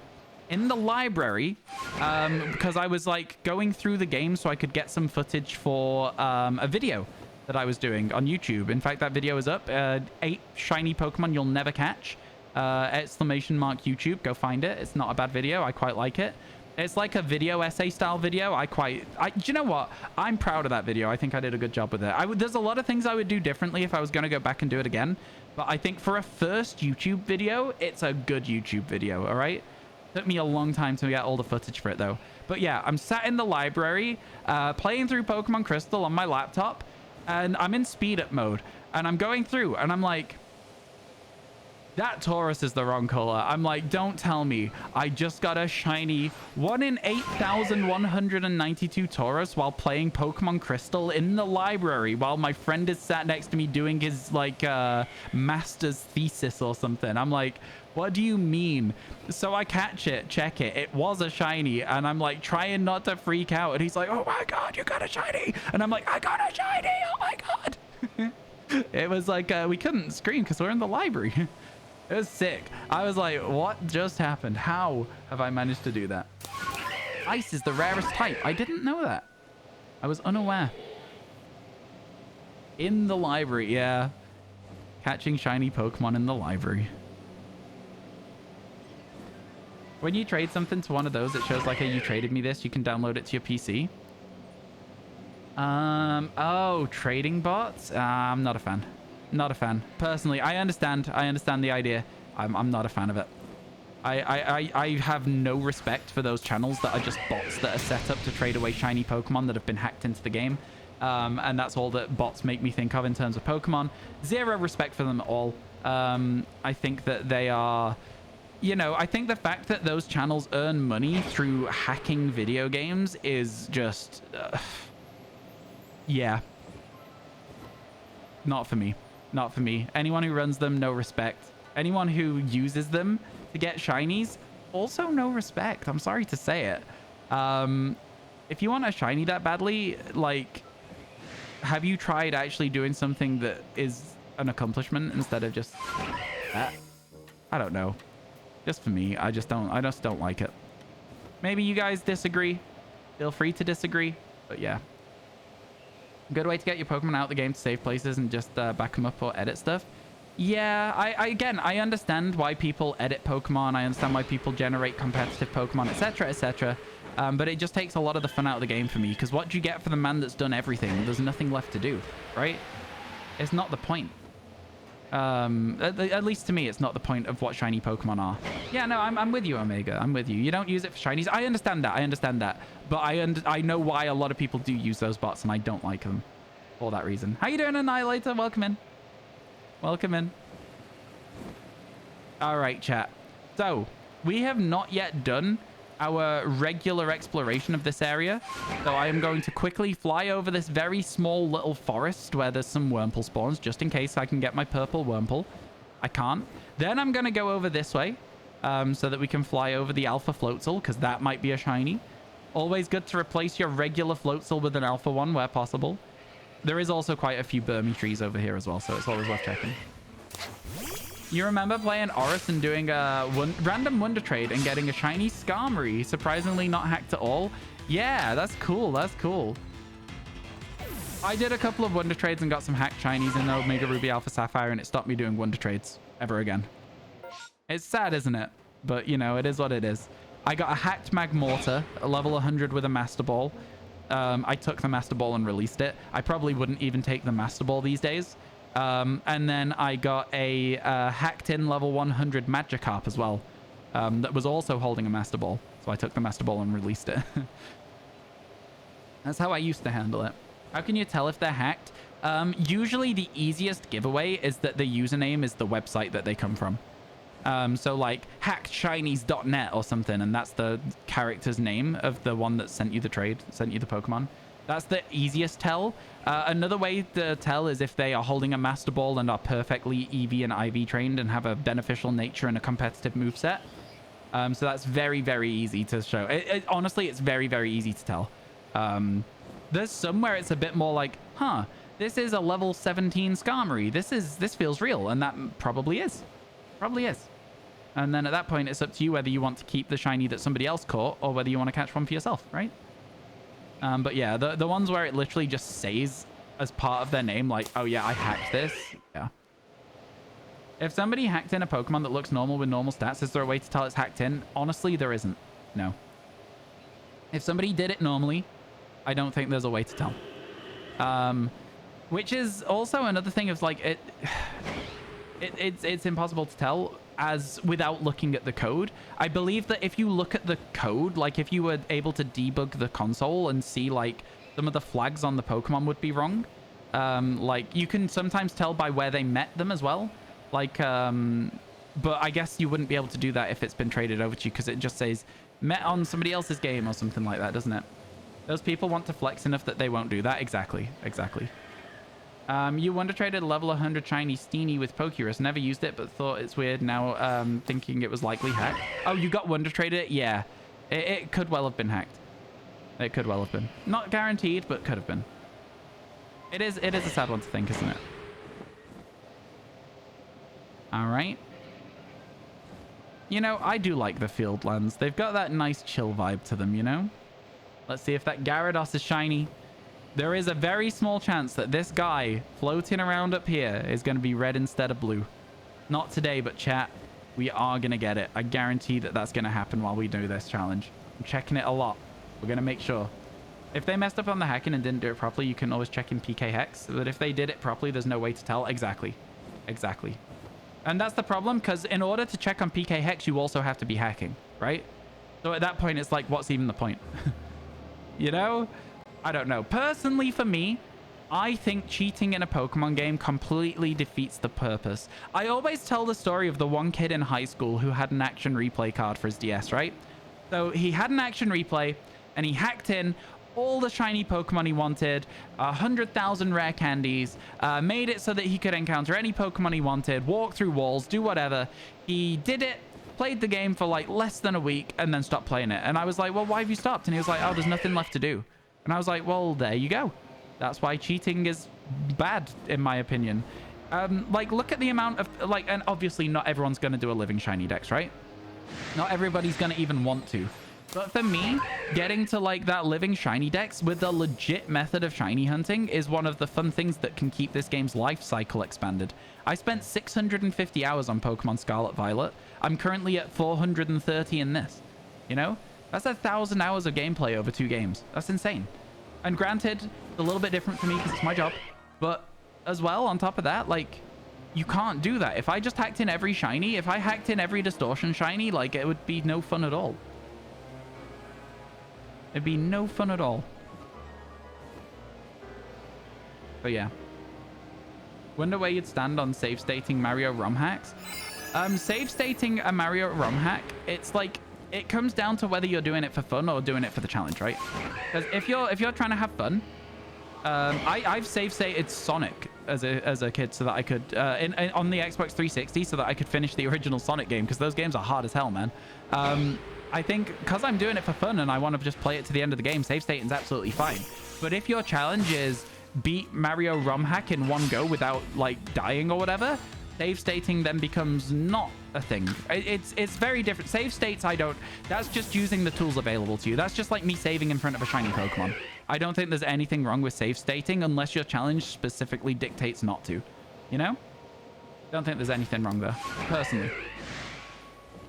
in the library because I was like going through the game so I could get some footage for a video that I was doing on YouTube. In fact, that video is up. 8 shiny Pokemon you'll never catch. !! YouTube. Go find it. It's not a bad video. I quite like it. It's like a video essay style video. Do you know what? I'm proud of that video. I think I did a good job with it. There's a lot of things I would do differently if I was going to go back and do it again. But I think for a first YouTube video, it's a good YouTube video. All right. Took me a long time to get all the footage for it though. But yeah, I'm sat in the library playing through Pokemon Crystal on my laptop. And I'm in speed up mode. And I'm going through and I'm like, that Tauros is the wrong color. I'm like, don't tell me. I just got a shiny 1 in 8,192 Tauros while playing Pokemon Crystal in the library while my friend is sat next to me doing his like master's thesis or something. I'm like, what do you mean? So I catch it, check it. It was a shiny. And I'm like trying not to freak out. And he's like, oh my God, you got a shiny. And I'm like, I got a shiny. Oh my God. It was like, we couldn't scream because we're in the library. It was sick. I was like, what just happened? How have I managed to do that? Ice is the rarest type. I didn't know that. I was unaware. In the library, yeah. Catching shiny Pokemon in the library. When you trade something to one of those, it shows like, hey, you traded me this. You can download it to your PC. Oh, trading bots? I'm not a fan. Not a fan. Personally, I understand the idea. I'm not a fan of it. I have no respect for those channels that are just bots that are set up to trade away shiny Pokemon that have been hacked into the game. And that's all that bots make me think of in terms of Pokemon. Zero respect for them at all. I think that they are... You know, I think the fact that those channels earn money through hacking video games is just... yeah. Not for me. Not for me. Anyone who runs them, no respect. Anyone who uses them to get shinies, also no respect. I'm sorry to say it. If you want a shiny that badly, like, have you tried actually doing something that is an accomplishment instead of just that? I don't know. Just for me, I just don't like it. Maybe you guys disagree. Feel free to disagree. But yeah. Good way to get your Pokemon out of the game to save places and just back them up or edit stuff. Yeah, again, I understand why people edit Pokemon. I understand why people generate competitive Pokemon, etc., etc. But it just takes a lot of the fun out of the game for me. Because what do you get for the man that's done everything? There's nothing left to do, right? It's not the point. At least to me, it's not the point of what shiny Pokemon are. Yeah, no, I'm with you, Omega. I'm with you. You don't use it for shinies. I understand that. But I know why a lot of people do use those bots, and I don't like them for that reason. How you doing, Annihilator? Welcome in. Welcome in. All right, chat. So we have not yet done our regular exploration of this area. So I am going to quickly fly over this very small little forest where there's some Wurmple spawns, just in case I can get my purple Wurmple. I can't. Then I'm going to go over this way so that we can fly over the Alpha Floatzel, because that might be a shiny. Always good to replace your regular Floatzel with an Alpha one where possible. There is also quite a few Burmy trees over here as well, so it's always worth checking. You remember playing Oris and doing a random Wonder Trade and getting a shiny Skarmory, surprisingly not hacked at all? Yeah, that's cool. That's cool. I did a couple of Wonder Trades and got some hacked shinies in the Omega Ruby Alpha Sapphire, and it stopped me doing Wonder Trades ever again. It's sad, isn't it? But, you know, it is what it is. I got a hacked Magmortar, a level 100 with a Master Ball. I took the Master Ball and released it. I probably wouldn't even take the Master Ball these days. And then I got a hacked in level 100 Magikarp as well. That was also holding a Master Ball. So I took the Master Ball and released it. That's how I used to handle it. How can you tell if they're hacked? Usually the easiest giveaway is that the username is the website that they come from. So like hackedshinies.net or something, and that's the character's name of the one that sent you the trade, sent you the Pokemon. That's the easiest tell. Another way to tell is if they are holding a Master Ball and are perfectly EV and IV trained and have a beneficial nature and a competitive moveset. So that's very, very easy to show. Honestly, it's very, very easy to tell. There's some where it's a bit more like, huh, this is a level 17 Skarmory. This feels real, and that probably is. Probably is. And then at that point, it's up to you whether you want to keep the shiny that somebody else caught or whether you want to catch one for yourself, right? But yeah, the ones where it literally just says as part of their name, like, oh yeah, I hacked this. Yeah. If somebody hacked in a Pokemon that looks normal with normal stats, is there a way to tell it's hacked in? Honestly, there isn't. No. If somebody did it normally, I don't think there's a way to tell. Which is also another thing of like, it's impossible to tell as without looking at the code. I believe that if you look at the code, like if you were able to debug the console and see like some of the flags on the Pokemon would be wrong. Like you can sometimes tell by where they met them as well. Like, but I guess you wouldn't be able to do that if it's been traded over to you because it just says met on somebody else's game or something like that, doesn't it? Those people want to flex enough that they won't do that. Exactly. Exactly. You Wonder Traded level 100 shiny Steenie with Pokerus. Never used it, but thought it's weird now, thinking it was likely hacked. Oh, you got Wonder Traded? Yeah. It could well have been hacked. It could well have been. Not guaranteed, but could have been. It is a sad one to think, isn't it? All right. You know, I do like the Fieldlands. They've got that nice chill vibe to them, you know? Let's see if that Gyarados is shiny. There is a very small chance that this guy floating around up here is going to be red instead of blue. Not today, but chat, we are going to get it. I guarantee that that's going to happen while we do this challenge. I'm checking it a lot. We're going to make sure. If they messed up on the hacking and didn't do it properly, you can always check in PK Hex. But if they did it properly, there's no way to tell. Exactly. Exactly. And that's the problem, because in order to check on PK Hex, you also have to be hacking, right? So at that point, it's like, what's even the point? You know? I don't know. Personally, for me, I think cheating in a Pokemon game completely defeats the purpose. I always tell the story of the one kid in high school who had an action replay card for his DS, right? So he had an action replay, and he hacked in all the shiny Pokemon he wanted, 100,000 rare candies, made it so that he could encounter any Pokemon he wanted, walk through walls, do whatever. He did it, played the game for like less than a week, and then stopped playing it. And I was like, well, why have you stopped? And he was like, oh, there's nothing left to do. And I was like, well, there you go. That's why cheating is bad, in my opinion. Like, look at the amount of, like, and obviously not everyone's going to do a living shiny dex, right? Not everybody's going to even want to. But for me, getting to, like, that living shiny dex with a legit method of shiny hunting is one of the fun things that can keep this game's life cycle expanded. I spent 650 hours on Pokemon Scarlet Violet. I'm currently at 430 in this, you know? That's 1,000 hours of gameplay over 2 games. That's insane. And granted, it's a little bit different for me because it's my job. But as well, on top of that, like, you can't do that. If I just hacked in every shiny, if I hacked in every distortion shiny, like, it would be no fun at all. It'd be no fun at all. But yeah. Wonder where you'd stand on save stating Mario ROM hacks. Save stating a Mario ROM hack, it's like, it comes down to whether you're doing it for fun or doing it for the challenge, right? Because if you're trying to have fun, I've save stated Sonic as a kid so that I could on the Xbox 360 so that I could finish the original Sonic game, because those games are hard as hell, man. I think because I'm doing it for fun and I want to just play it to the end of the game, save stating is absolutely fine. But if your challenge is beat Mario ROM hack in one go without like dying or whatever, save stating then becomes not a thing. It's very different. Save states, that's just using the tools available to you. That's just like me saving in front of a shiny Pokemon. I don't think there's anything wrong with save stating unless your challenge specifically dictates not to, you know? Don't think there's anything wrong there,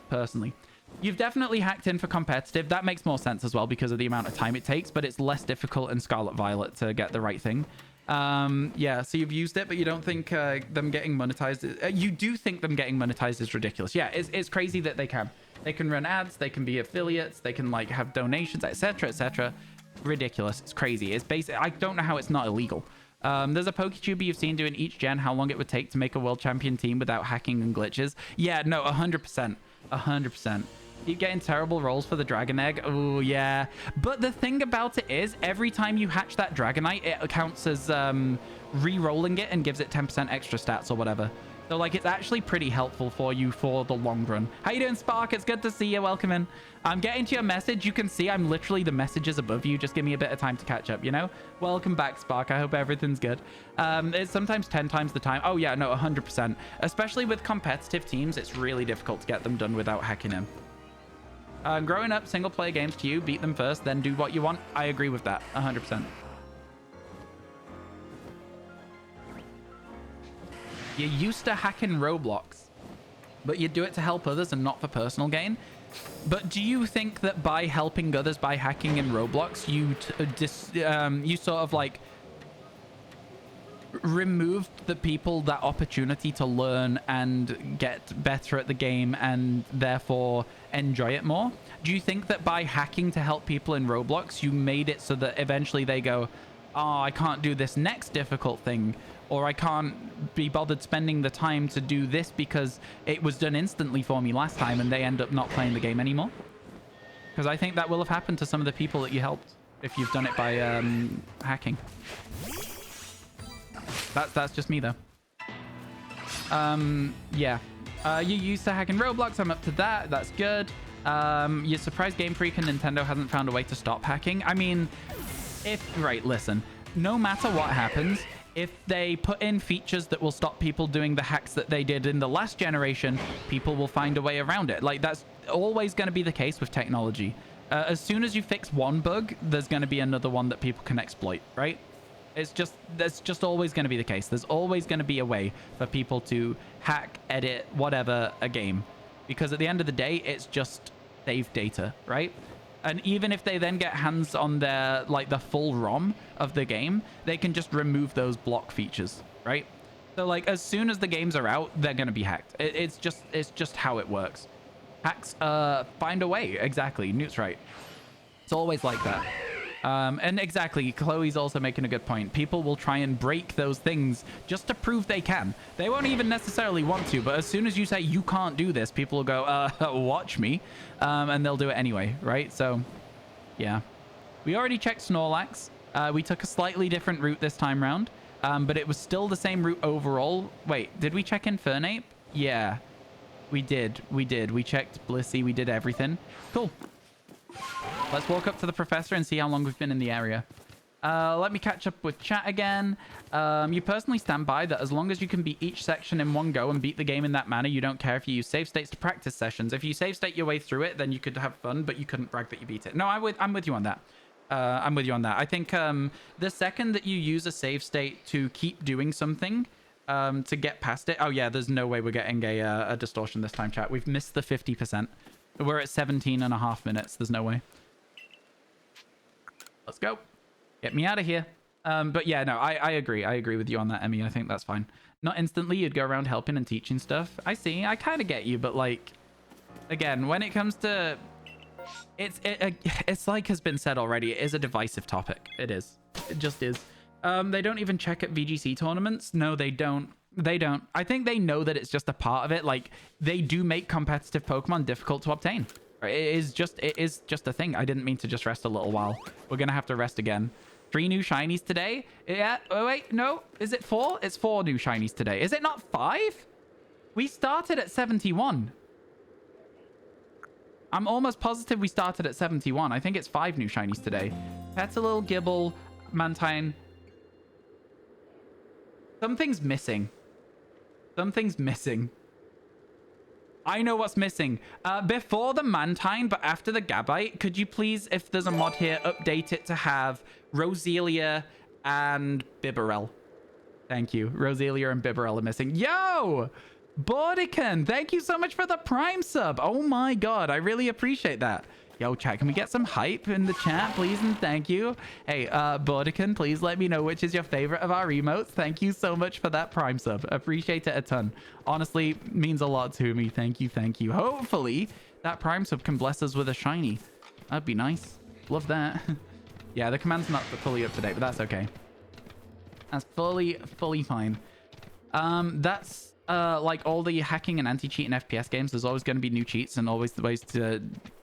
personally. You've definitely hacked in for competitive. That makes more sense as well because of the amount of time it takes, but it's less difficult in Scarlet Violet to get the right thing. Yeah, so you've used it, but you don't think them getting monetized... you do think them getting monetized is ridiculous. Yeah, it's crazy that they can. They can run ads, they can be affiliates, they can like have donations, etc., etc. Ridiculous. It's crazy. It's basic. I don't know how it's not illegal. There's a PokeTuber you've seen doing each gen how long it would take to make a world champion team without hacking and glitches. Yeah, no, 100%. 100%. Keep getting terrible rolls for the Dragon Egg. Oh, yeah. But the thing about it is, every time you hatch that Dragonite, it counts as re-rolling it and gives it 10% extra stats or whatever. So, like, it's actually pretty helpful for you for the long run. How you doing, Spark? It's good to see you. Welcome in. I'm getting to your message. You can see I'm literally the messages above you. Just give me a bit of time to catch up, you know? Welcome back, Spark. I hope everything's good. It's sometimes 10 times the time. Oh, yeah, no, 100%. Especially with competitive teams, it's really difficult to get them done without hacking in. Growing up, single-player games to you, beat them first, then do what you want. I agree with that, 100%. You used to hack in Roblox, but you do it to help others and not for personal gain. But do you think that by helping others by hacking in Roblox, you sort of like removed the people that opportunity to learn and get better at the game and therefore enjoy it more? Do you think that by hacking to help people in Roblox, you made it so that eventually they go, oh, I can't do this next difficult thing, or I can't be bothered spending the time to do this because it was done instantly for me last time, and they end up not playing the game anymore? Because I think that will have happened to some of the people that you helped if you've done it by hacking. That's just me though. Yeah. You used to hack in Roblox. I'm up to that. That's good. You're surprised Game Freak and Nintendo hasn't found a way to stop hacking. I mean, right, listen. No matter what happens, if they put in features that will stop people doing the hacks that they did in the last generation, people will find a way around it. Like, that's always going to be the case with technology. As soon as you fix one bug, there's going to be another one that people can exploit, right? That's just always going to be the case. There's always going to be a way for people to hack, edit, whatever, a game. Because at the end of the day, it's just saved data, right? And even if they then get hands on their, like, the full ROM of the game, they can just remove those block features, right? So, like, as soon as the games are out, they're going to be hacked. It's just how it works. Hacks find a way. Exactly. Newt's right. It's always like that. And exactly, Chloe's also making a good point. People will try and break those things just to prove they can. They won't even necessarily want to, but as soon as you say you can't do this, people will go, watch me, and they'll do it anyway, right? So, yeah. We already checked Snorlax. We took a slightly different route this time round, but it was still the same route overall. Wait, did we check Infernape? Yeah, we did. We checked Blissey. We did everything. Cool. Let's walk up to the professor and see how long we've been in the area. Let me catch up with chat again. You personally stand by that as long as you can beat each section in one go and beat the game in that manner, you don't care if you use save states to practice sessions. If you save state your way through it, then you could have fun, but you couldn't brag that you beat it. No, I'm with you on that. I'm with you on that. I think the second that you use a save state to keep doing something, to get past it... Oh, yeah, there's no way we're getting a distortion this time, chat. We've missed the 50%. We're at 17.5 minutes. There's no way. Let's go. Get me out of here. But yeah, no, I agree. I agree with you on that, Emmy. I think that's fine. Not instantly, you'd go around helping and teaching stuff. I see. I kind of get you, but like, again, when it comes to... It's like has been said already, it is a divisive topic. It is. It just is. They don't even check at VGC tournaments. No, they don't. They don't. I think they know that it's just a part of it. Like, they do make competitive Pokemon difficult to obtain. It is just a thing. I didn't mean to just rest a little while. We're gonna have to rest again. 3 new shinies today. Yeah. Oh wait, no. Is it 4? It's 4 new shinies today. Is it not 5? We started at 71. I'm almost positive we started at 71. I think it's 5 new shinies today. Petalil, Gibble, Mantine. Something's missing. Something's missing. I know what's missing. Before the Mantine, but after the Gabite, could you please, if there's a mod here, update it to have Roselia and Bibarel? Thank you. Roselia and Bibarel are missing. Yo! Bordican, thank you so much for the Prime sub. Oh my god, I really appreciate that. Yo, chat, can we get some hype in the chat, please? And thank you. Hey, Bordican, please let me know which is your favorite of our emotes. Thank you so much for that Prime sub. Appreciate it a ton. Honestly, means a lot to me. Thank you, thank you. Hopefully, that Prime sub can bless us with a shiny. That'd be nice. Love that. Yeah, the command's not fully up to date, but that's okay. That's fully fine. That's like all the hacking and anti-cheat in FPS games. There's always going to be new cheats and always the ways to...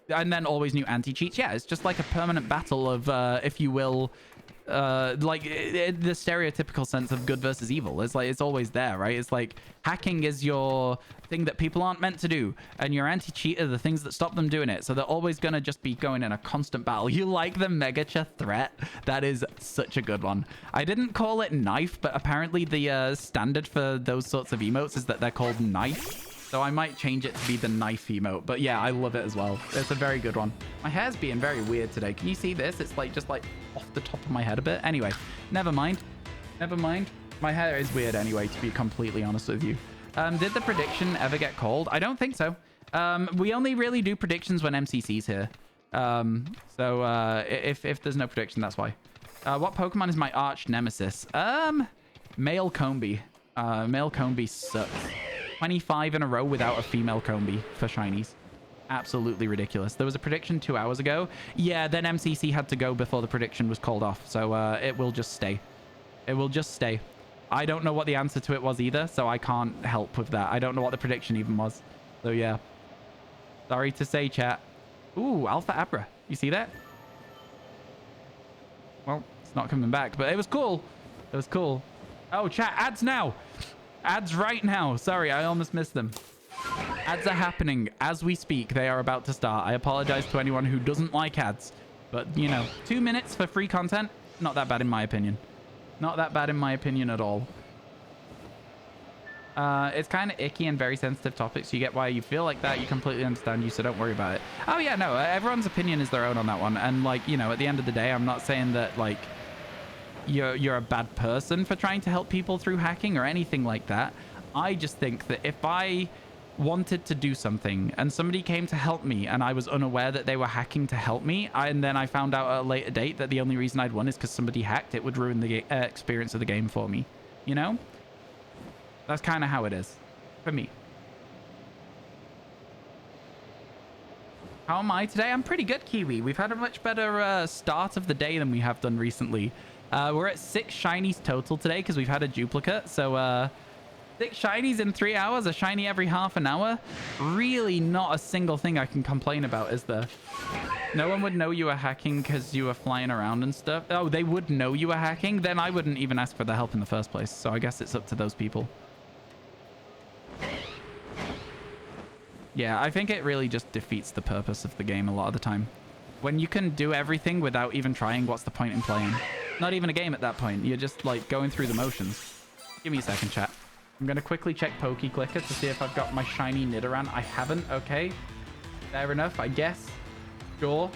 And then always new anti-cheats. Yeah, it's just like a permanent battle of, if you will, like the stereotypical sense of good versus evil. It's like, it's always there, right? It's like hacking is your thing that people aren't meant to do. And your anti-cheat are the things that stop them doing it. So they're always going to just be going in a constant battle. You like the Megacha threat? That is such a good one. I didn't call it knife, but apparently the standard for those sorts of emotes is that they're called knife. So I might change it to be the knife emote. But yeah, I love it as well. It's a very good one. My hair's being very weird today. Can you see this? It's like just like off the top of my head a bit. Anyway, never mind. Never mind. My hair is weird anyway, to be completely honest with you. Did the prediction ever get called? I don't think so. We only really do predictions when MCC's here. If there's no prediction, that's why. What Pokemon is my arch nemesis? Male Combi. Male Combi sucks. 25 in a row without a female Combi for shinies. Absolutely ridiculous. There was a prediction 2 hours ago. Yeah, then MCC had to go before the prediction was called off. So it will just stay. It will just stay. I don't know what the answer to it was either, so I can't help with that. I don't know what the prediction even was. So yeah. Sorry to say, chat. Ooh, Alpha Abra. You see that? Well, it's not coming back, but it was cool. It was cool. Oh, chat, ads now. Ads right now. Sorry, I almost missed them. Ads are happening as we speak. They are about to start. I apologize to anyone who doesn't like ads. But, you know, 2 minutes for free content, not that bad in my opinion. Not that bad in my opinion at all. It's kind of icky and very sensitive topics. You get why you feel like that. You completely understand you, so don't worry about it. Oh, yeah, no. Everyone's opinion is their own on that one. And, like, you know, at the end of the day, I'm not saying that, like... You're a bad person for trying to help people through hacking or anything like that. I just think that if I wanted to do something and somebody came to help me and I was unaware that they were hacking to help me, and then I found out at a later date that the only reason I'd won is because somebody hacked, it would ruin the experience of the game for me. You know? That's kind of how it is for me. How am I today? I'm pretty good, Kiwi. We've had a much better start of the day than we have done recently. We're at 6 shinies total today because we've had a duplicate. So 6 shinies in 3 hours, a shiny every half an hour. Really not a single thing I can complain about, is there? No one would know you were hacking because you were flying around and stuff. Oh, they would know you were hacking? Then I wouldn't even ask for the help in the first place. So I guess it's up to those people. Yeah, I think it really just defeats the purpose of the game a lot of the time. When you can do everything without even trying, what's the point in playing? Not even a game at that point. You're just, like, going through the motions. Give me a second, chat. I'm going to quickly check PokeClicker to see if I've got my shiny Nidoran. I haven't. Okay. Fair enough, I guess. Sure.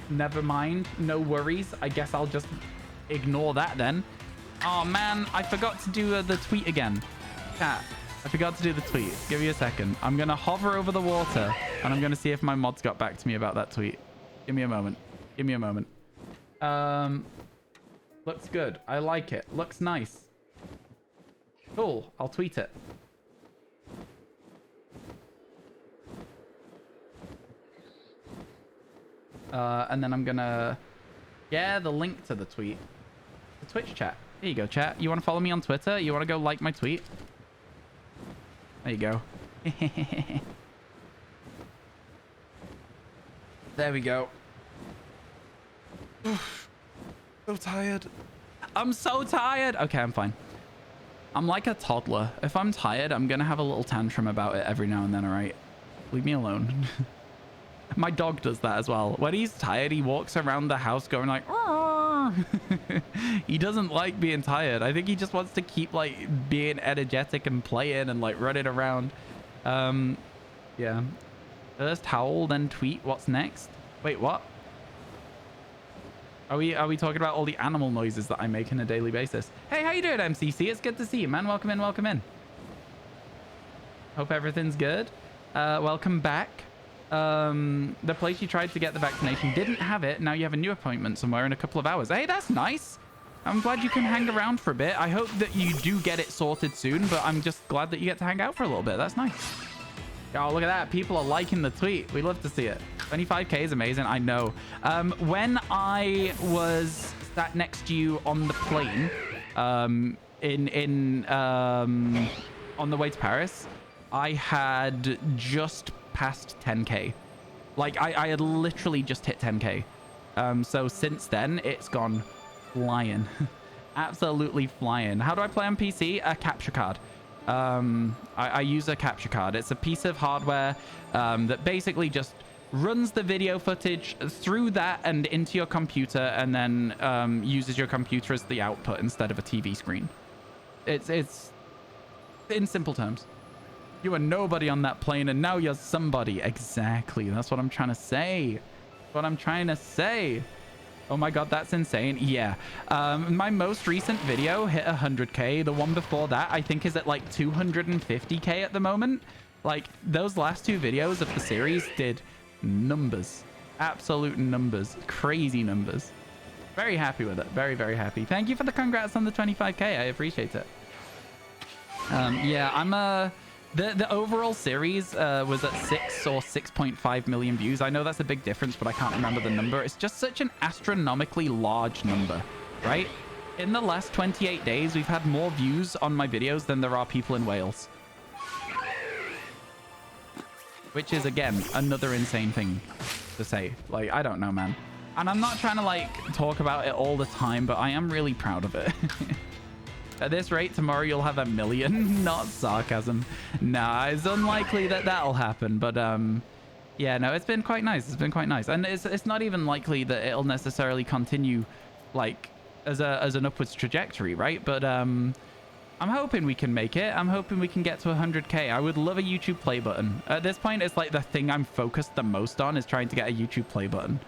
Never mind. No worries. I guess I'll just ignore that then. Oh, man. I forgot to do the tweet again. Chat. I forgot to do the tweet. Give me a second. I'm going to hover over the water, and I'm going to see if my mods got back to me about that tweet. Give me a moment. Give me a moment. Looks good. I like it. Looks nice. Cool. I'll tweet it. And then I'm going to share the link to the tweet. The Twitch chat. Here you go, chat. You want to follow me on Twitter? You want to go like my tweet? There you go. There we go. Oof. So tired. I'm so tired. Okay, I'm fine. I'm like a toddler. If I'm tired, I'm gonna have a little tantrum about it every now and then, all right? Leave me alone. My dog does that as well. When he's tired, he walks around the house going like, "Arr!" He doesn't like being tired. I think he just wants to keep like being energetic and playing and like running around. Yeah. First howl, then tweet. What's next? Wait, what? Are we talking about all the animal noises that I make on a daily basis? Hey, how you doing, MCC? It's good to see you, man. Welcome in, welcome in. Hope everything's good. Welcome back. The place you tried to get the vaccination didn't have it. Now you have a new appointment somewhere in a couple of hours. Hey, that's nice. I'm glad you can hang around for a bit. I hope that you do get it sorted soon, but I'm just glad that you get to hang out for a little bit. That's nice. Oh, look at that. People are liking the tweet. We love to see it. 25k is amazing. I know. When I was sat next to you on the plane, on the way to Paris, I had just passed 10k. Like I had literally just hit 10k. So since then, it's gone flying. Absolutely flying. How do I play on PC? A capture card. I use a capture card. It's a piece of hardware that basically just runs the video footage through that and into your computer, and then uses your computer as the output instead of a TV screen. It's in simple terms. You were nobody on that plane, and now you're somebody. Exactly. That's what I'm trying to say. What I'm trying to say. Oh my god, that's insane. Yeah. My most recent video hit 100k. The one before that, I think, is at like 250k at the moment. Like, those last two videos of the series did numbers. Absolute numbers. Crazy numbers. Very happy with it. Very, very happy. Thank you for the congrats on the 25k. I appreciate it. Yeah, I'm the overall series was at 6 or 6.5 million views. I know that's a big difference, but I can't remember the number. It's just such an astronomically large number, right? In the last 28 days, we've had more views on my videos than there are people in Wales. Which is, again, another insane thing to say. Like, I don't know, man. And I'm not trying to, like, talk about it all the time, but I am really proud of it. At this rate, tomorrow you'll have 1 million. Not sarcasm. Nah, it's unlikely that that'll happen. But, yeah, no, it's been quite nice. It's been quite nice. And it's not even likely that it'll necessarily continue, like, as an upwards trajectory, right? But, I'm hoping we can make it. I'm hoping we can get to 100k. I would love a YouTube play button. At this point, it's like the thing I'm focused the most on is trying to get a YouTube play button.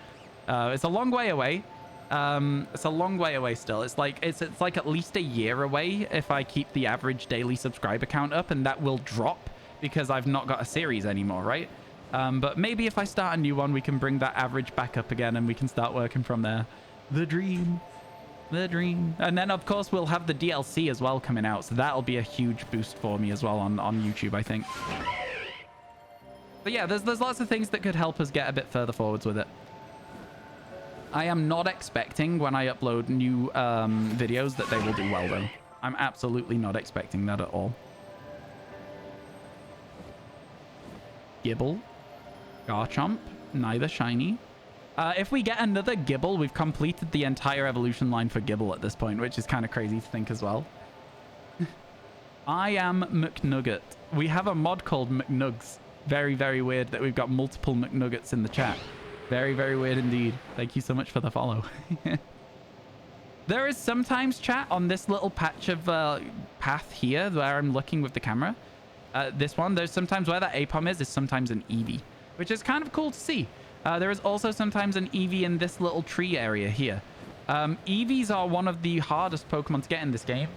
It's a long way away. It's a long way away still. It's like at least a year away if I keep the average daily subscriber count up, and that will drop because I've not got a series anymore, right? But maybe if I start a new one, we can bring that average back up again and we can start working from there. The dream. The dream. And then of course we'll have the DLC as well coming out, so that'll be a huge boost for me as well on YouTube, I think. But yeah, there's lots of things that could help us get a bit further forwards with it. I am not expecting when I upload new videos that they will do well, though. I'm absolutely not expecting that at all. Gibble. Garchomp. Neither shiny. If we get another Gibble, we've completed the entire evolution line for Gibble at this point, which is kind of crazy to think as well. I am McNugget. We have a mod called McNugs. Very, very weird that we've got multiple McNuggets in the chat. Very, very weird indeed. Thank you so much for the follow. There is sometimes chat on this little patch of path here where I'm looking with the camera. This one, there's sometimes where that Apom is sometimes an Eevee, which is kind of cool to see. There is also sometimes an Eevee in this little tree area here. Eevees are one of the hardest Pokemon to get in this game,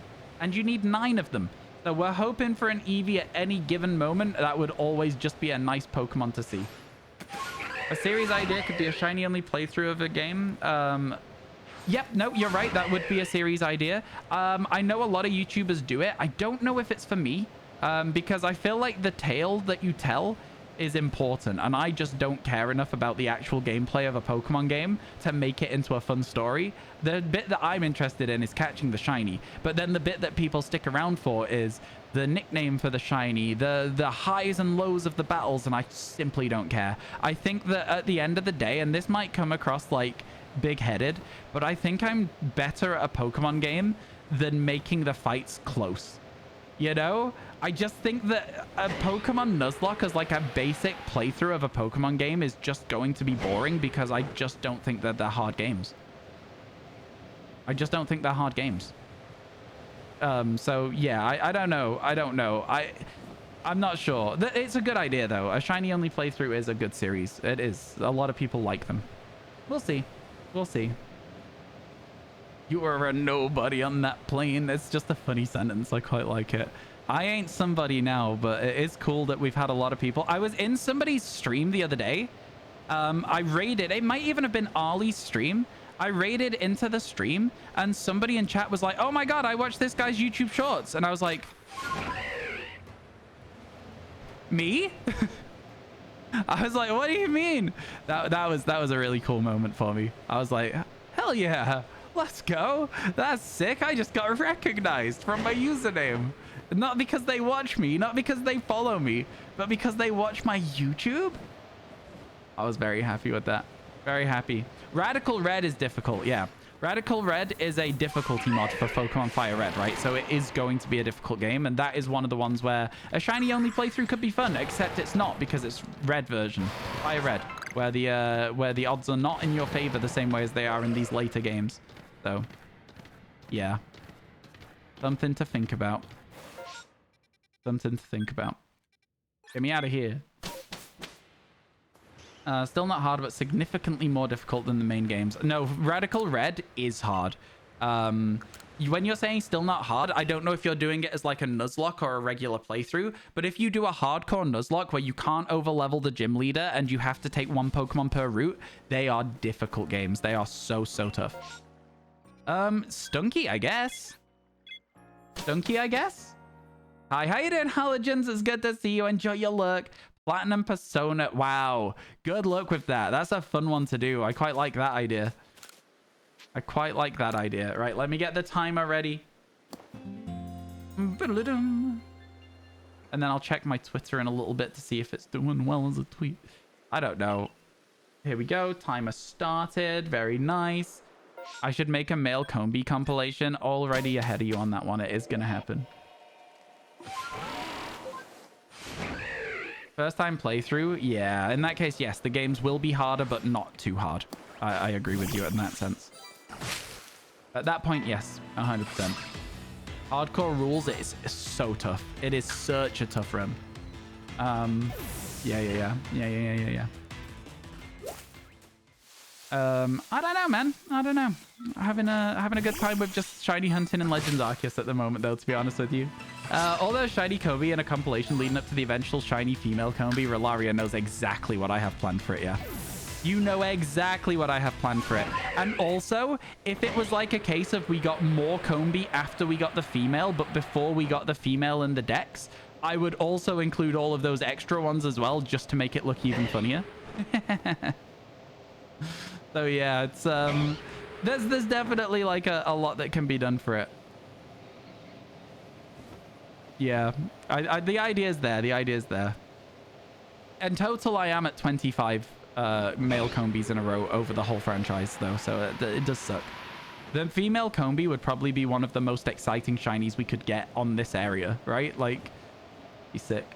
and you need 9 of them. So we're hoping for an Eevee at any given moment. That would always just be a nice Pokemon to see. A series idea could be a shiny-only playthrough of a game. Yep, no, you're right. That would be a series idea. I know a lot of YouTubers do it. I don't know if it's for me, because I feel like the tale that you tell is important, and I just don't care enough about the actual gameplay of a Pokemon game to make it into a fun story. The bit that I'm interested in is catching the shiny, but then the bit that people stick around for is the nickname for the shiny, the highs and lows of the battles, and I simply don't care. I think that at the end of the day, and this might come across like big-headed, but I think I'm better at a Pokemon game than making the fights close. You know, I just think that a Pokemon Nuzlocke as like a basic playthrough of a Pokemon game is just going to be boring because I just don't think that they're hard games. I just don't think they're hard games. So yeah, I don't know. I'm not sure. It's a good idea though. A shiny only playthrough is a good series. It is. A lot of people like them. We'll see. We'll see. You are a nobody on that plane. It's just a funny sentence. I quite like it. I ain't somebody now, but it is cool that we've had a lot of people. I was in somebody's stream the other day. I raided. It might even have been Ollie's stream. I raided into the stream, and somebody in chat was like, oh my god, I watched this guy's YouTube shorts. And I was like, me? I was like, what do you mean? That was a really cool moment for me. I was like, hell yeah. Let's go. That's sick. I just got recognized from my username. Not because they watch me, not because they follow me, but because they watch my YouTube. I was very happy with that. Very happy. Radical Red is difficult. Yeah. Radical Red is a difficulty mod for Pokemon Fire Red, right? So it is going to be a difficult game. And that is one of the ones where a shiny only playthrough could be fun, except it's not because it's red version, Fire Red, where the odds are not in your favor the same way as they are in these later games. So, yeah. Something to think about. Something to think about. Get me out of here. Still not hard, but significantly more difficult than the main games. No, Radical Red is hard. When you're saying still not hard, I don't know if you're doing it as like a Nuzlocke or a regular playthrough, but if you do a hardcore Nuzlocke where you can't overlevel the gym leader and you have to take one Pokemon per route, they are difficult games. They are so tough. Stunky, I guess. Stunky, I guess. Hi, how you doing, Halogens? It's good to see you. Enjoy your look. Platinum Persona. Wow. Good luck with that. That's a fun one to do. I quite like that idea. I quite like that idea. Right, let me get the timer ready. And then I'll check my Twitter in a little bit to see if it's doing well as a tweet. I don't know. Here we go. Timer started. Very nice. I should make a male Combi compilation. Already ahead of you on that one. It is going to happen. First time playthrough? Yeah, in that case, yes. The games will be harder, but not too hard. I agree with you in that sense. At that point, yes. 100%. Hardcore rules, it's so tough. It is such a tough run. Yeah. I don't know, man. I don't know. Having a good time with just shiny hunting and Legends Arceus at the moment, though, to be honest with you. Although shiny Kobe in a compilation leading up to the eventual shiny female Combi, Relaria knows exactly what I have planned for it, yeah. You know exactly what I have planned for it. And also, if it was like a case of we got more Combi after we got the female, but before we got the female in the dex, I would also include all of those extra ones as well, just to make it look even funnier. So yeah, it's there's definitely like a lot that can be done for it. Yeah, the idea is there. The idea is there. In total, I am at 25 male Combis in a row over the whole franchise, though, so it does suck. The female Combi would probably be one of the most exciting shinies we could get on this area, right? Like, be sick.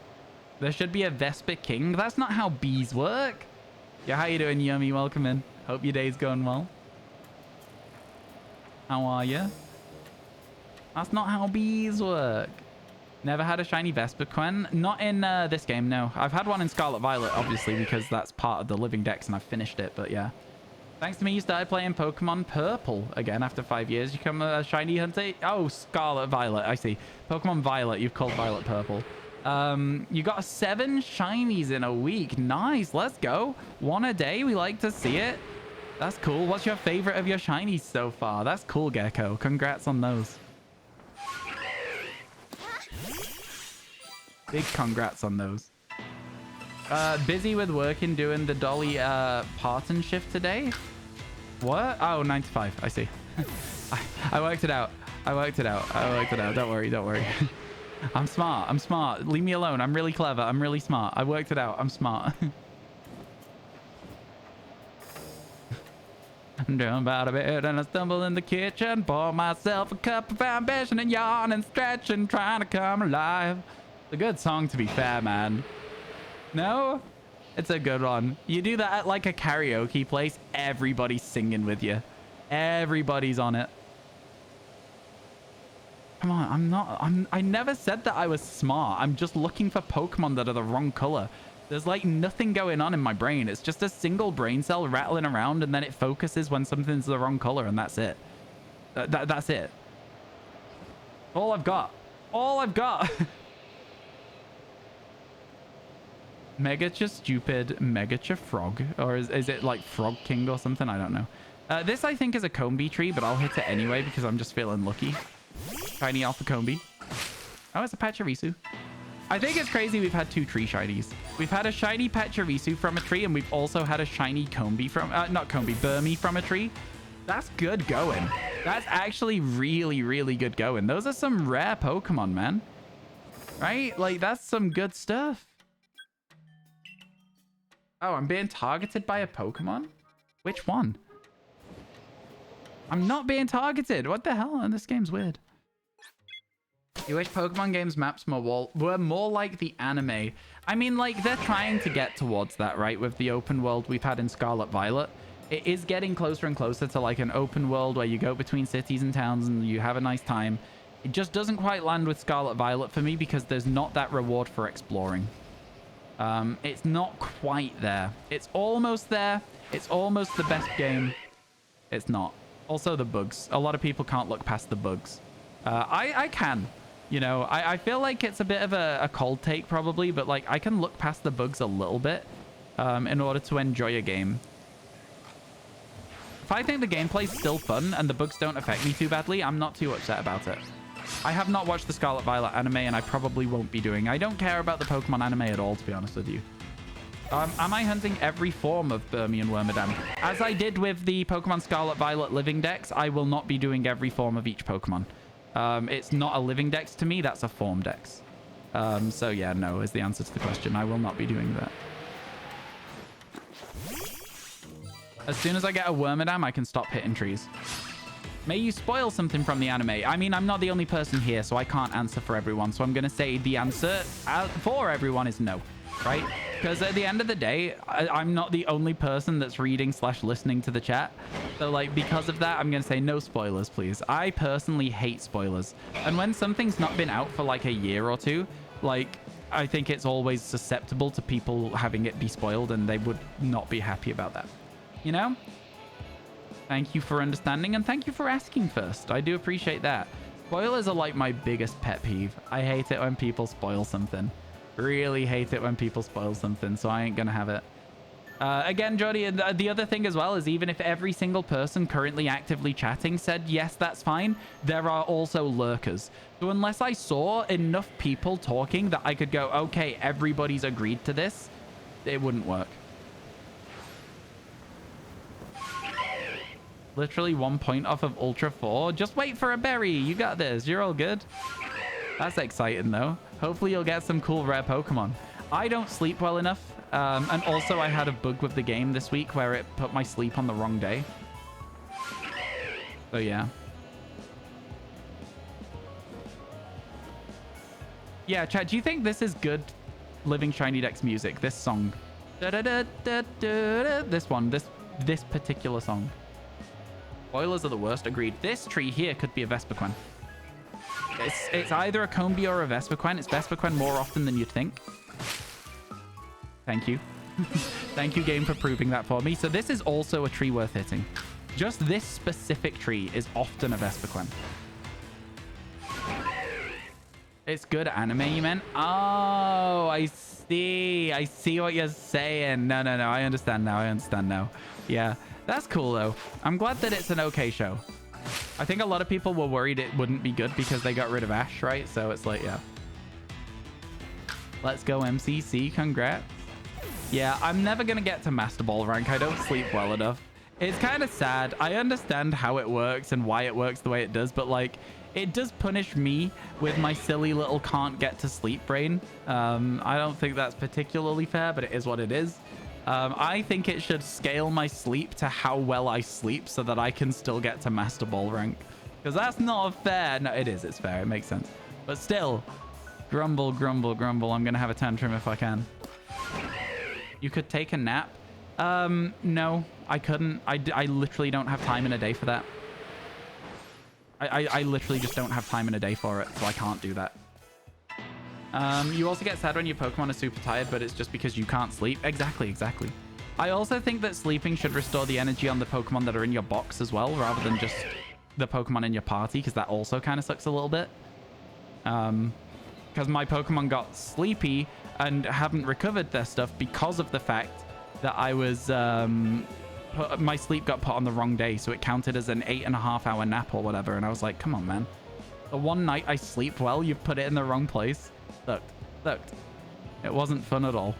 There should be a Vesper King. That's not how bees work. Yeah, how you doing, Yummy? Welcome in. Hope your day's going well. How are you? That's not how bees work. Never had a shiny Vesper Quen. Not in this game, no. I've had one in Scarlet Violet, obviously, because that's part of the living dex and I've finished it, but yeah. Thanks to me, you started playing Pokemon Purple again after 5 years. You become a shiny hunter. Oh, Scarlet Violet, I see. Pokemon Violet, you've called Violet Purple. You got 7 shinies in a week. Nice, let's go. 1 a day, we like to see it. That's cool. What's your favorite of your shinies so far? That's cool, Gecko. Congrats on those. Big congrats on those. Busy with work and doing the Dolly Parton shift today. What? Oh, 9 to 5. I see. I worked it out. I worked it out. Don't worry. Don't worry. I'm smart. I'm smart. Leave me alone. I'm really clever. I'm really smart. I worked it out. I'm smart. I'm doing about a bit and I stumble in the kitchen. Pour myself a cup of ambition and yawn and stretch and trying to come alive. It's a good song, to be fair, man. No? It's a good one. You do that at like a karaoke place, everybody's singing with you. Everybody's on it. Come on, I never said that I was smart. I'm just looking for Pokemon that are the wrong color. There's like nothing going on in my brain. It's just a single brain cell rattling around and then it focuses when something's the wrong color and that's it. That's it. All I've got. All I've got. Megacha Stupid, Megacha Frog. Or is it like Frog King or something? I don't know. This I think is a Combi tree, but I'll hit it anyway because I'm just feeling lucky. Shiny Alpha Combi. Oh, it's a Pachirisu. I think it's crazy we've had 2 tree shinies. We've had a shiny Pachirisu from a tree, and we've also had a shiny Combi from... not Combi, Burmy from a tree. That's good going. That's actually really, really good going. Those are some rare Pokemon, man. Right? Like, that's some good stuff. Oh, I'm being targeted by a Pokemon? Which one? I'm not being targeted. What the hell? This game's weird. You wish Pokemon games maps were more like the anime. I mean, like, they're trying to get towards that, right? With the open world we've had in Scarlet Violet. It is getting closer and closer to, like, an open world where you go between cities and towns and you have a nice time. It just doesn't quite land with Scarlet Violet for me because there's not that reward for exploring. It's not quite there. It's almost there. It's almost the best game. It's not. Also, the bugs. A lot of people can't look past the bugs. I can. You know, I feel like it's a bit of a cold take probably, but like I can look past the bugs a little bit in order to enjoy a game. If I think the gameplay's still fun and the bugs don't affect me too badly, I'm not too upset about it. I have not watched the Scarlet Violet anime and I probably won't be doing. I don't care about the Pokemon anime at all, to be honest with you. Am I hunting every form of Burmy and Wormadam? As I did with the Pokemon Scarlet Violet living dex, I will not be doing every form of each Pokemon. It's not a living dex to me, that's a form dex. So yeah, no is the answer to the question. I will not be doing that. As soon as I get a Wormadam, I can stop hitting trees. May you spoil something from the anime? I mean, I'm not the only person here, so I can't answer for everyone. So I'm going to say the answer for everyone is no, right? Because at the end of the day, I'm not the only person that's reading / listening to the chat. So, like, because of that, I'm going to say no spoilers, please. I personally hate spoilers. And when something's not been out for, like, a year or two, like, I think it's always susceptible to people having it be spoiled, and they would not be happy about that. You know? Thank you for understanding, and thank you for asking first. I do appreciate that. Spoilers are, like, my biggest pet peeve. I hate it when people spoil something. Really hate it when people spoil something, so I ain't gonna have it. Again, Jody, the other thing as well is even if every single person currently actively chatting said, yes, that's fine, there are also lurkers. So unless I saw enough people talking that I could go, okay, everybody's agreed to this, it wouldn't work. Literally 1 point off of Ultra 4. Just wait for a berry. You got this. You're all good. That's exciting, though. Hopefully you'll get some cool rare Pokemon. I don't sleep well enough. And also I had a bug with the game this week where it put my sleep on the wrong day. So yeah. Yeah, chat, do you think this is good Living Shiny Dex music? This song. This one. This particular song. Spoilers are the worst, agreed. This tree here could be a Vespiquen. It's either a Combi or a Vespiquen. It's Vespiquen more often than you'd think. Thank you. Thank you, game, for proving that for me. So this is also a tree worth hitting. Just this specific tree is often a Vespiquen. It's good anime, you meant? Oh, I see. I see what you're saying. No. I understand now. Yeah, that's cool, though. I'm glad that it's an okay show. I think a lot of people were worried it wouldn't be good because they got rid of Ash, right? So it's like, yeah. Let's go, MCC. Congrats. Yeah, I'm never going to get to Master Ball rank. I don't sleep well enough. It's kind of sad. I understand how it works and why it works the way it does, but like, it does punish me with my silly little can't get to sleep brain. I don't think that's particularly fair, but it is what it is. I think it should scale my sleep to how well I sleep so that I can still get to Master Ball rank. Because that's not fair. No, it is. It's fair. It makes sense. But still, grumble, grumble, grumble. I'm going to have a tantrum if I can. You could take a nap. No, I couldn't. I literally don't have time in a day for that. I literally just don't have time in a day for it, so I can't do that. You also get sad when your Pokemon are super tired, but it's just because you can't sleep. Exactly, exactly. I also think that sleeping should restore the energy on the Pokemon that are in your box as well, rather than just the Pokemon in your party, because that also kind of sucks a little bit. Because my Pokemon got sleepy and haven't recovered their stuff because of the fact that I was... my sleep got put on the wrong day, so it counted as an 8.5-hour nap or whatever, and I was like, come on, man. The one night I sleep well, you've put it in the wrong place. Look. It wasn't fun at all.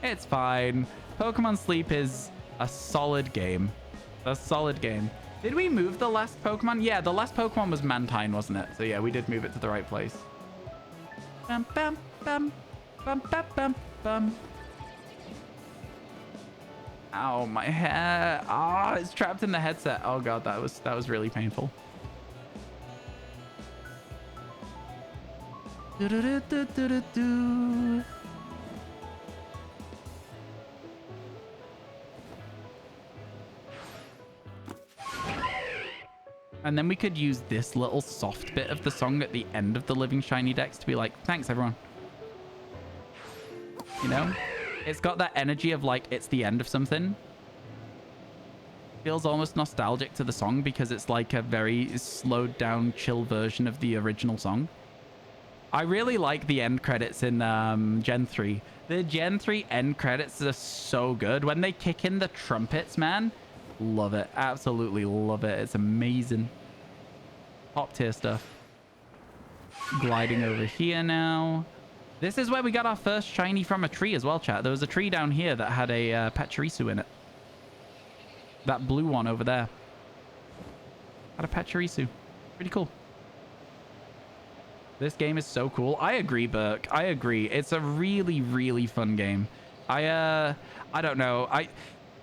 It's fine. Pokemon Sleep is a solid game. A solid game. Did we move the last Pokemon? Yeah, the last Pokemon was Mantine, wasn't it? So yeah, we did move it to the right place. Bum, bum, bum. Bum, bum, bum, bum. Ow, my hair. Ah, it's trapped in the headset. Oh god, that was really painful. Do-do-do-do-do-do. And then we could use this little soft bit of the song at the end of the Living Shiny decks to be like, thanks everyone. You know? It's got that energy of like, it's the end of something. Feels almost nostalgic to the song because it's like a very slowed down, chill version of the original song. I really like the end credits in Gen 3. The Gen 3 end credits are so good. When they kick in the trumpets, man, love it. Absolutely love it. It's amazing. Top tier stuff. Gliding over here now. This is where we got our first shiny from a tree as well, chat. There was a tree down here that had a Pachirisu in it. That blue one over there had a Pachirisu. Pretty cool. This game is so cool. I agree, Burke. I agree. It's a really, really fun game. I don't know.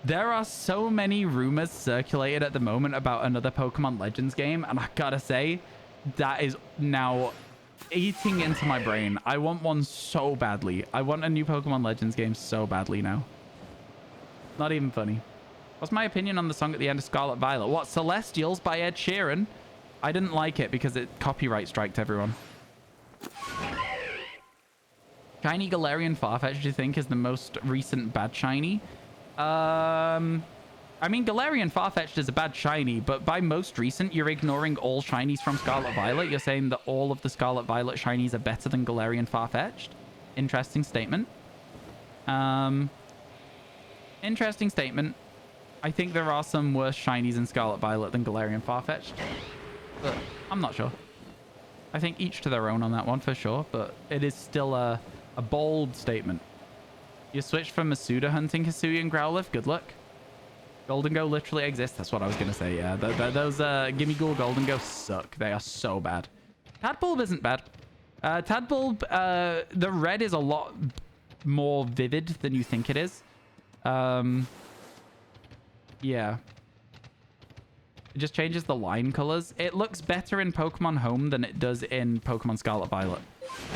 There are so many rumors circulated at the moment about another Pokemon Legends game, and I gotta say, that is now eating into my brain. I want one so badly. I want a new Pokemon Legends game so badly now. Not even funny. What's my opinion on the song at the end of Scarlet Violet? What, Celestials by Ed Sheeran? I didn't like it because it copyright striked everyone. Shiny Galarian Farfetch, do you think, is the most recent bad shiny? I mean, Galarian Farfetch'd is a bad shiny, but by most recent, you're ignoring all shinies from Scarlet Violet. You're saying that all of the Scarlet Violet shinies are better than Galarian Farfetch'd. Interesting statement. Interesting statement. I think there are some worse shinies in Scarlet Violet than Galarian Farfetch'd, but I'm not sure. I think each to their own on that one for sure, but it is still a bold statement. You switched from Masuda hunting Hisuian Growlithe. Good luck. Golden Go literally exists. That's what I was going to say, yeah. Those Gimmighoul Golden Go suck. They are so bad. Tadpolb isn't bad. Tadpolb, the red is a lot more vivid than you think it is. Yeah. It just changes the line colors. It looks better in Pokemon Home than it does in Pokemon Scarlet Violet,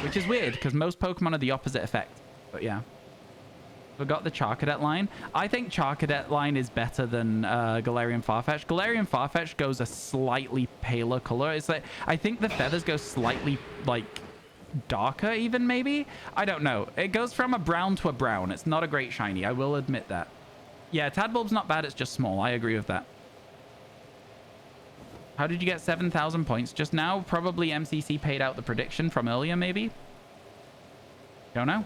which is weird because most Pokemon are the opposite effect. But yeah. Forgot the Charcadet line. I think Charcadet line is better than Galarian Farfetch. Galarian Farfetch goes a slightly paler color. It's like, I think the feathers go slightly like darker even maybe. I don't know. It goes from a brown to a brown. It's not a great shiny. I will admit that. Yeah, Tadbulb's not bad. It's just small. I agree with that. How did you get 7,000 points just now? Probably MCC paid out the prediction from earlier, maybe? Don't know.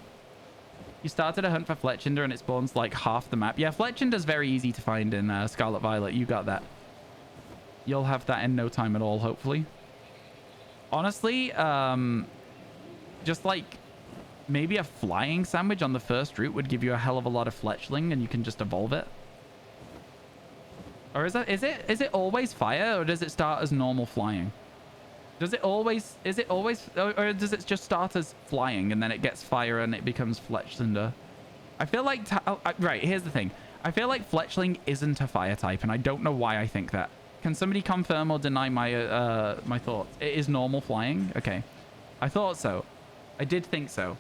You started a hunt for Fletchinder and it spawns like half the map. Yeah, Fletchinder's very easy to find in Scarlet Violet. You got that. You'll have that in no time at all, hopefully. Honestly, just like maybe a flying sandwich on the first route would give you a hell of a lot of fletchling and you can just evolve it. Or is it always fire, or does it start as normal flying? Is it always, or does it just start as flying and then it gets fire and it becomes Fletchlinger? I feel like, right, here's the thing. I feel like Fletchling isn't a fire type, and I don't know why I think that. Can somebody confirm or deny my my thoughts? It is normal flying? Okay. I thought so. I did think so.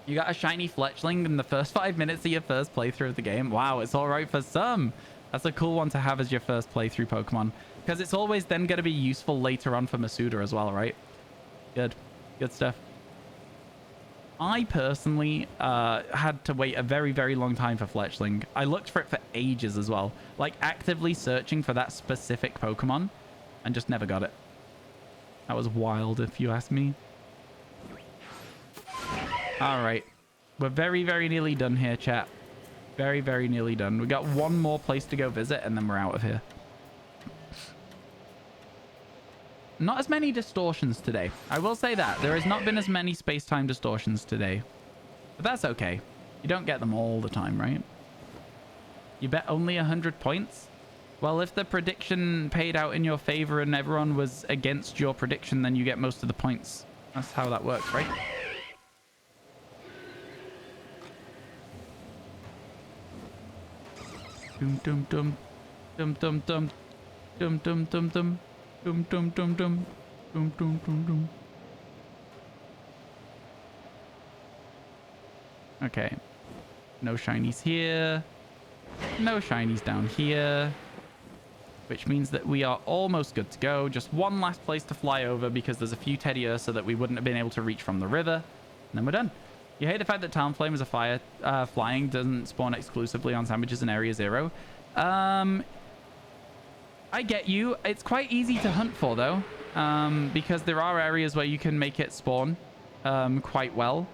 You got a shiny Fletchling in the first 5 minutes of your first playthrough of the game. Wow, it's all right for some. That's a cool one to have as your first playthrough Pokemon, because it's always then going to be useful later on for Masuda as well, right? Good stuff. I personally had to wait a very, very long time for Fletchling. I looked for it for ages as well, like actively searching for that specific Pokemon, and just never got it. That was wild, if you ask me. All right, we're very, very nearly done here, chat. Very, very nearly done. We got one more place to go visit, and then we're out of here. Not as many distortions today. I will say that. There has not been as many space-time distortions today. But that's okay. You don't get them all the time, right? You bet only 100 points? Well, if the prediction paid out in your favor and everyone was against your prediction, then you get most of the points. That's how that works, right? Dum dum dum dum dum dum dum dum dum dum. Dum dum dum dum dum dum dum dum. Okay. No shinies here. No shinies down here. Which means that we are almost good to go. Just one last place to fly over because there's a few Teddy Ursa that we wouldn't have been able to reach from the river. And then we're done. You hate the fact that Talonflame is a fire flying doesn't spawn exclusively on sandwiches in Area 0. I get you. It's quite easy to hunt for, though, because there are areas where you can make it spawn quite well.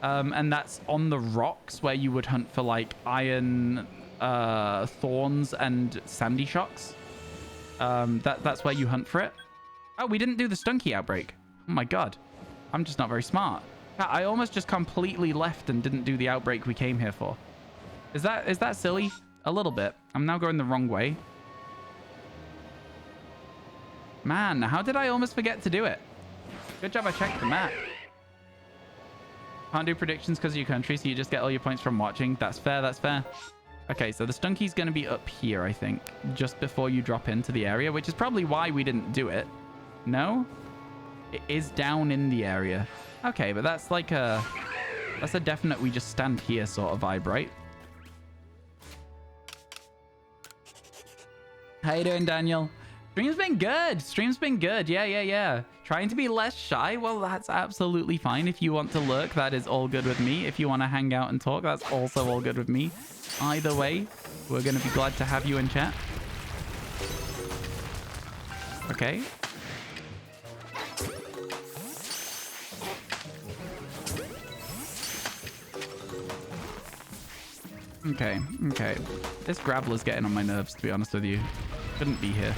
And that's on the rocks where you would hunt for, like, iron thorns and sandy shocks. That's where you hunt for it. Oh, we didn't do the Stunky outbreak. Oh, my God. I'm just not very smart. I almost just completely left and didn't do the outbreak we came here for. Is that silly? A little bit. I'm now going the wrong way. Man, how did I almost forget to do it? Good job I checked the map. Can't do predictions because of your country, so you just get all your points from watching. That's fair, that's fair. Okay, so the Stunky's going to be up here, I think, just before you drop into the area, which is probably why we didn't do it. No? It is down in the area. Okay, but that's like a... That's a definite we just stand here sort of vibe, right? How you doing, Daniel? Stream's been good. Stream's been good. Yeah. Trying to be less shy. Well, that's absolutely fine. If you want to lurk, that is all good with me. If you want to hang out and talk, that's also all good with me. Either way, we're going to be glad to have you in chat. Okay. Okay. This Graveler's getting on my nerves, to be honest with you. Shouldn't be here.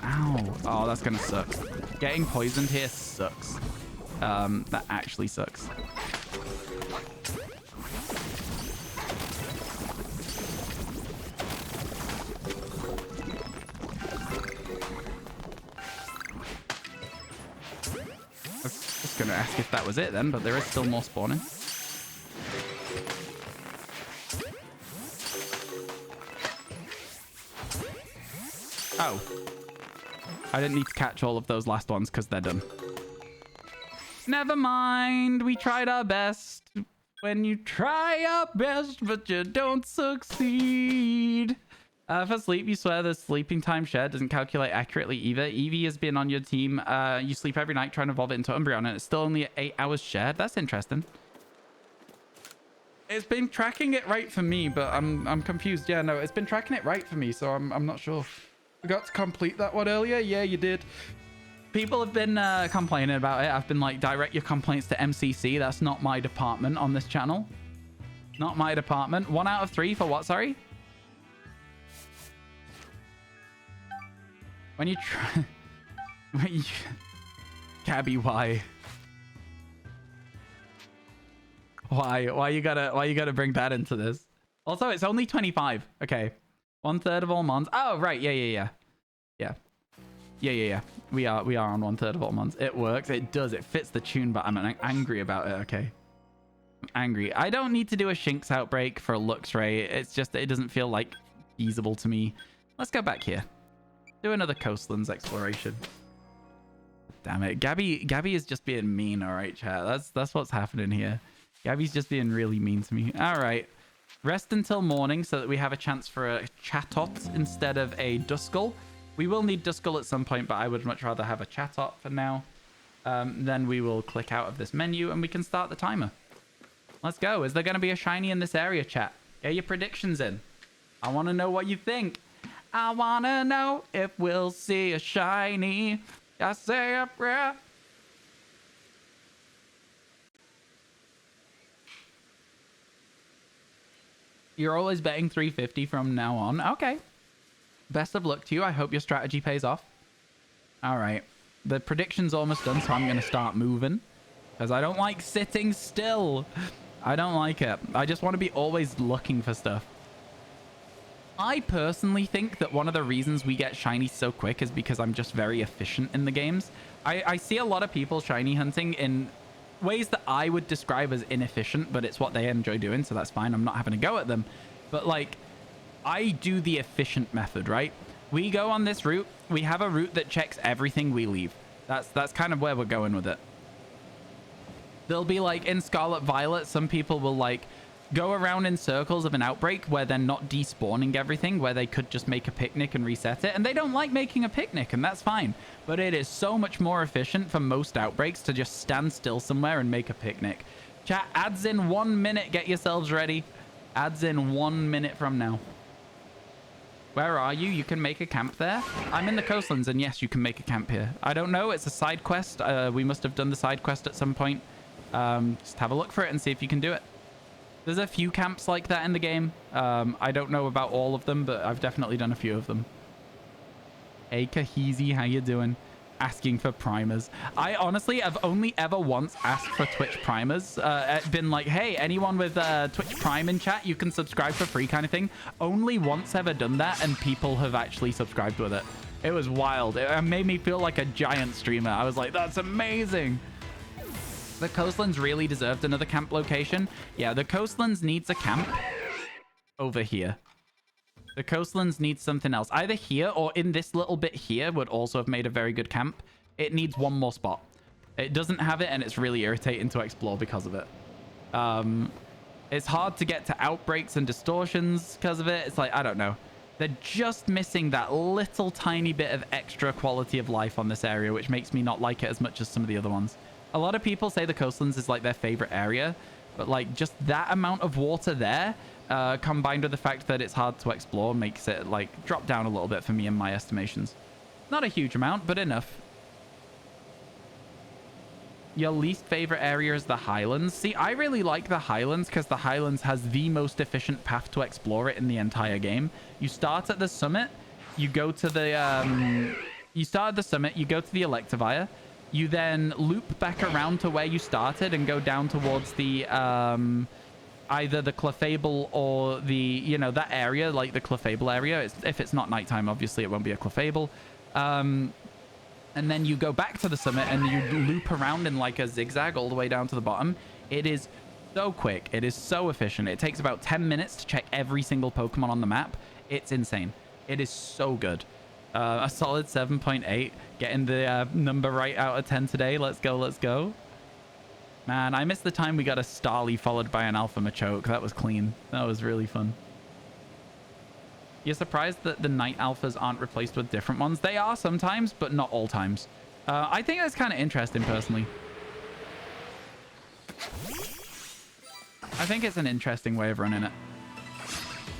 Ow. Oh, that's gonna suck. Getting poisoned here sucks. That actually sucks. I was just gonna ask if that was it then, but there is still more spawning. Oh. I didn't need to catch all of those last ones because they're done. Never mind. We tried our best. When you try your best, but you don't succeed. For sleep, you swear the sleeping time shared doesn't calculate accurately either. Eevee has been on your team. You sleep every night trying to evolve it into Umbreon, and it's still only 8 hours shared. That's interesting. It's been tracking it right for me, but I'm confused. Yeah, no, it's been tracking it right for me, so I'm not sure. Forgot to complete that one earlier. Yeah, you did. People have been complaining about it. I've been like, direct your complaints to MCC. That's not my department on this channel. Not my department. 1 out of 3 for what, sorry? When you try... Gabby, why? Why you gotta bring that into this? Also, it's only 25. Okay. 1/3 of all mons. Oh, right. Yeah. We are on 1/3 of all mons. It works. It does. It fits the tune, but I'm angry about it. Okay. I'm angry. I don't need to do a Shinx outbreak for a Luxray. It's just it doesn't feel like feasible to me. Let's go back here. Do another coastlands exploration. Damn it. Gabby is just being mean, all right, chat. That's what's happening here. Gabby's just being really mean to me. All right. Rest until morning so that we have a chance for a Chatot instead of a Duskull. We will need Duskull at some point, but I would much rather have a Chatot for now. Then we will click out of this menu and we can start the timer. Let's go. Is there going to be a shiny in this area, chat? Get your predictions in. I want to know what you think. I want to know if we'll see a shiny. I say a prayer. You're always betting 350 from now on. Okay. Best of luck to you. I hope your strategy pays off. All right. The prediction's almost done, so I'm going to start moving. Because I don't like sitting still. I don't like it. I just want to be always looking for stuff. I personally think that one of the reasons we get shiny so quick is because I'm just very efficient in the games. I see a lot of people shiny hunting in ways that I would describe as inefficient, but it's what they enjoy doing, so that's fine. I'm not having a go at them. But, like, I do the efficient method, right? We go on this route. We have a route that checks everything we leave. That's kind of where we're going with it. There'll be, like, in Scarlet Violet, some people will, like, go around in circles of an outbreak where they're not despawning everything, where they could just make a picnic and reset it. And they don't like making a picnic, and that's fine. But it is so much more efficient for most outbreaks to just stand still somewhere and make a picnic. Chat, ads in 1 minute. Get yourselves ready. Ads in 1 minute from now. Where are you? You can make a camp there. I'm in the coastlands, and yes, you can make a camp here. I don't know. It's a side quest. We must have done the side quest at some point. Just have a look for it and see if you can do it. There's a few camps like that in the game. I don't know about all of them, but I've definitely done a few of them. Hey, Kahizi, how you doing? Asking for primers. I honestly have only ever once asked for Twitch primers. Been like, hey, anyone with Twitch Prime in chat, you can subscribe for free kind of thing. Only once ever done that, and people have actually subscribed with it. It was wild. It made me feel like a giant streamer. I was like, that's amazing. The coastlands really deserved another camp location. Yeah, the coastlands needs a camp over here. The coastlands needs something else. Either here or in this little bit here would also have made a very good camp. It needs one more spot. It doesn't have it, and it's really irritating to explore because of it. It's hard to get to outbreaks and distortions because of it. It's like, I don't know. They're just missing that little tiny bit of extra quality of life on this area, which makes me not like it as much as some of the other ones. A lot of people say the coastlands is like their favorite area, but like just that amount of water there, combined with the fact that it's hard to explore, makes it like drop down a little bit for me in my estimations. Not a huge amount, but enough. Your least favorite area is the Highlands. See, I really like the Highlands because the Highlands has the most efficient path to explore it in the entire game. You start at the summit, you go to the, you start at the summit, you go to the Electivire. You then loop back around to where you started and go down towards the, either the Clefable or the, you know, that area, like the Clefable area. If it's not nighttime, obviously it won't be a Clefable. And then you go back to the summit and you loop around in like a zigzag all the way down to the bottom. It is so quick. It is so efficient. It takes about 10 minutes to check every single Pokemon on the map. It's insane. It is so good. A solid 7.8. Getting the number right out of 10 today. Let's go, let's go. Man, I missed the time we got a Starly followed by an Alpha Machoke. That was clean. That was really fun. You're surprised that the Night Alphas aren't replaced with different ones? They are sometimes, but not all times. I think that's kind of interesting, personally. I think it's an interesting way of running it.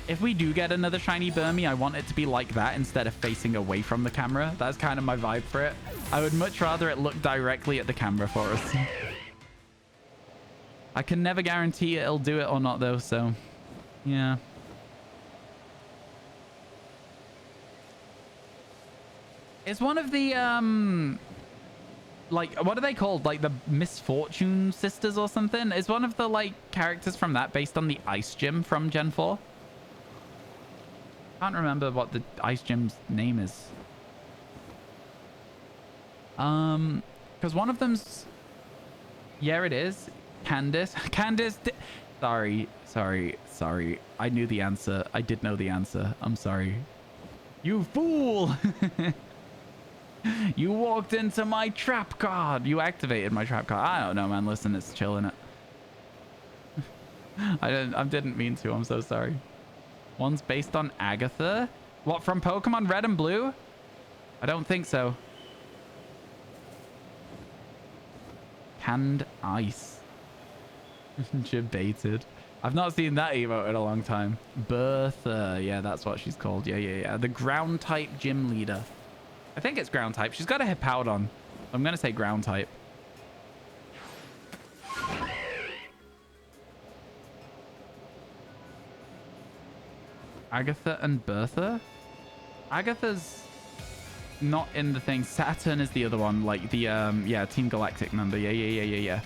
If we do get another shiny Burmy, I want it to be like that instead of facing away from the camera. That's kind of my vibe for it. I would much rather it look directly at the camera for us. I can never guarantee it'll do it or not, though, so yeah. Is one of the like, what are they called? Like the Misfortune Sisters or something? Is one of the like characters from that based on the Ice Gym from Gen 4? Can't remember what the Ice Gym's name is. Because one of them's, yeah, it is Candace. Sorry. I knew the answer. I did know the answer. I'm sorry. You fool! You walked into my trap card. You activated my trap card. I don't know, man. Listen, it's chilling it. I didn't mean to. I'm so sorry. One's based on Agatha. What, from Pokemon Red and Blue? I don't think so. Canned ice. Debated. I've not seen that emote in a long time. Bertha. Yeah, that's what she's called. Yeah. The ground type gym leader. I think it's ground type. She's got a Hippowdon. I'm going to say ground type. Agatha and Bertha? Agatha's not in the thing. Saturn is the other one. Like the, yeah, Team Galactic member. Yeah.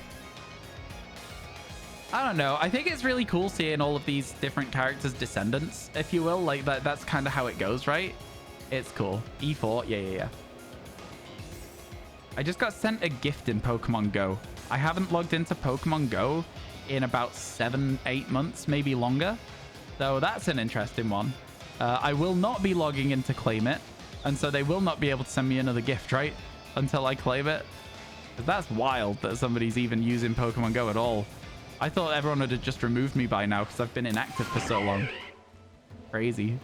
I don't know. I think it's really cool seeing all of these different characters' descendants, if you will. Like that's kind of how it goes, right? It's cool. E4. Yeah. I just got sent a gift in Pokemon Go. I haven't logged into Pokemon Go in about 7-8 months, maybe longer. So that's an interesting one. I will not be logging in to claim it. And so they will not be able to send me another gift, right? Until I claim it. That's wild that somebody's even using Pokemon Go at all. I thought everyone would have just removed me by now because I've been inactive for so long. Crazy.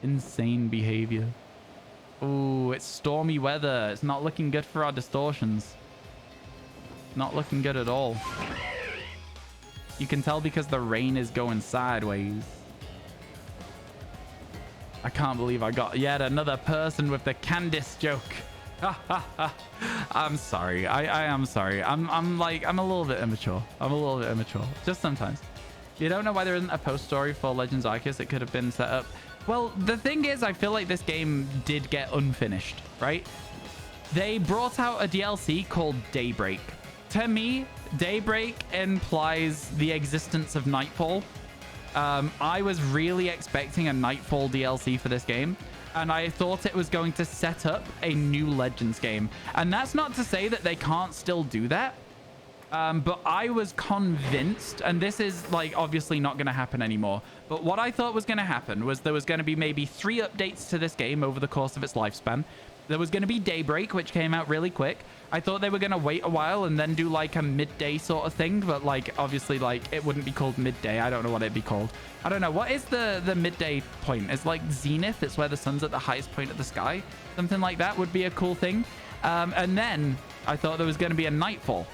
Insane behavior. Oh, it's stormy weather. It's not looking good for our distortions. Not looking good at all. You can tell because the rain is going sideways. I can't believe I got yet another person with the Candice joke. I'm sorry. I am sorry. I'm a little bit immature. Just sometimes. You don't know why there isn't a post story for Legends Arceus. It could have been set up. Well, the thing is, I feel like this game did get unfinished, right? They brought out a DLC called Daybreak. To me, Daybreak implies the existence of Nightfall. I was really expecting a Nightfall DLC for this game, and I thought it was going to set up a new Legends game. And that's not to say that they can't still do that. But I was convinced, and this is like obviously not going to happen anymore, but what I thought was going to happen was there was going to be maybe 3 updates to this game over the course of its lifespan. There was going to be Daybreak, which came out really quick. I thought they were going to wait a while and then do like a midday sort of thing, but like obviously like it wouldn't be called midday. I don't know what it'd be called. I don't know. What is the midday point? It's like zenith. It's where the sun's at the highest point of the sky. Something like that would be a cool thing. And then I thought there was going to be a Nightfall.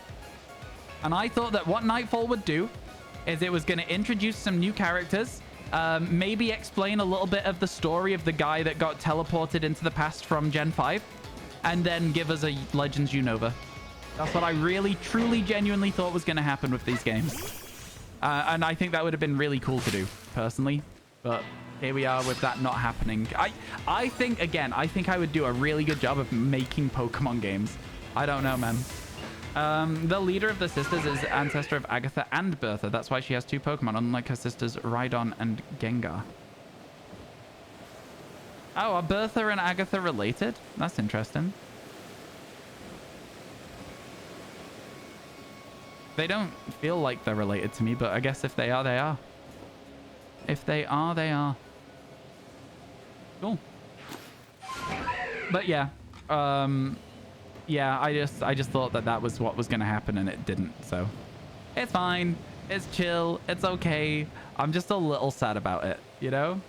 And I thought that what Nightfall would do is it was going to introduce some new characters, maybe explain a little bit of the story of the guy that got teleported into the past from Gen 5, and then give us a Legends Unova. That's what I really, truly, genuinely thought was going to happen with these games. And I think that would have been really cool to do, personally. But here we are with that not happening. I think, again, I think I would do a really good job of making Pokemon games. I don't know, man. The leader of the sisters is ancestor of Agatha and Bertha. That's why she has 2 Pokemon, unlike her sisters Rhydon and Gengar. Oh, are Bertha and Agatha related? That's interesting. They don't feel like they're related to me, but I guess if they are, they are. If they are, they are. Cool. But yeah. Yeah, I just thought that was what was going to happen, and it didn't. So it's fine. It's chill. It's okay. I'm just a little sad about it, you know?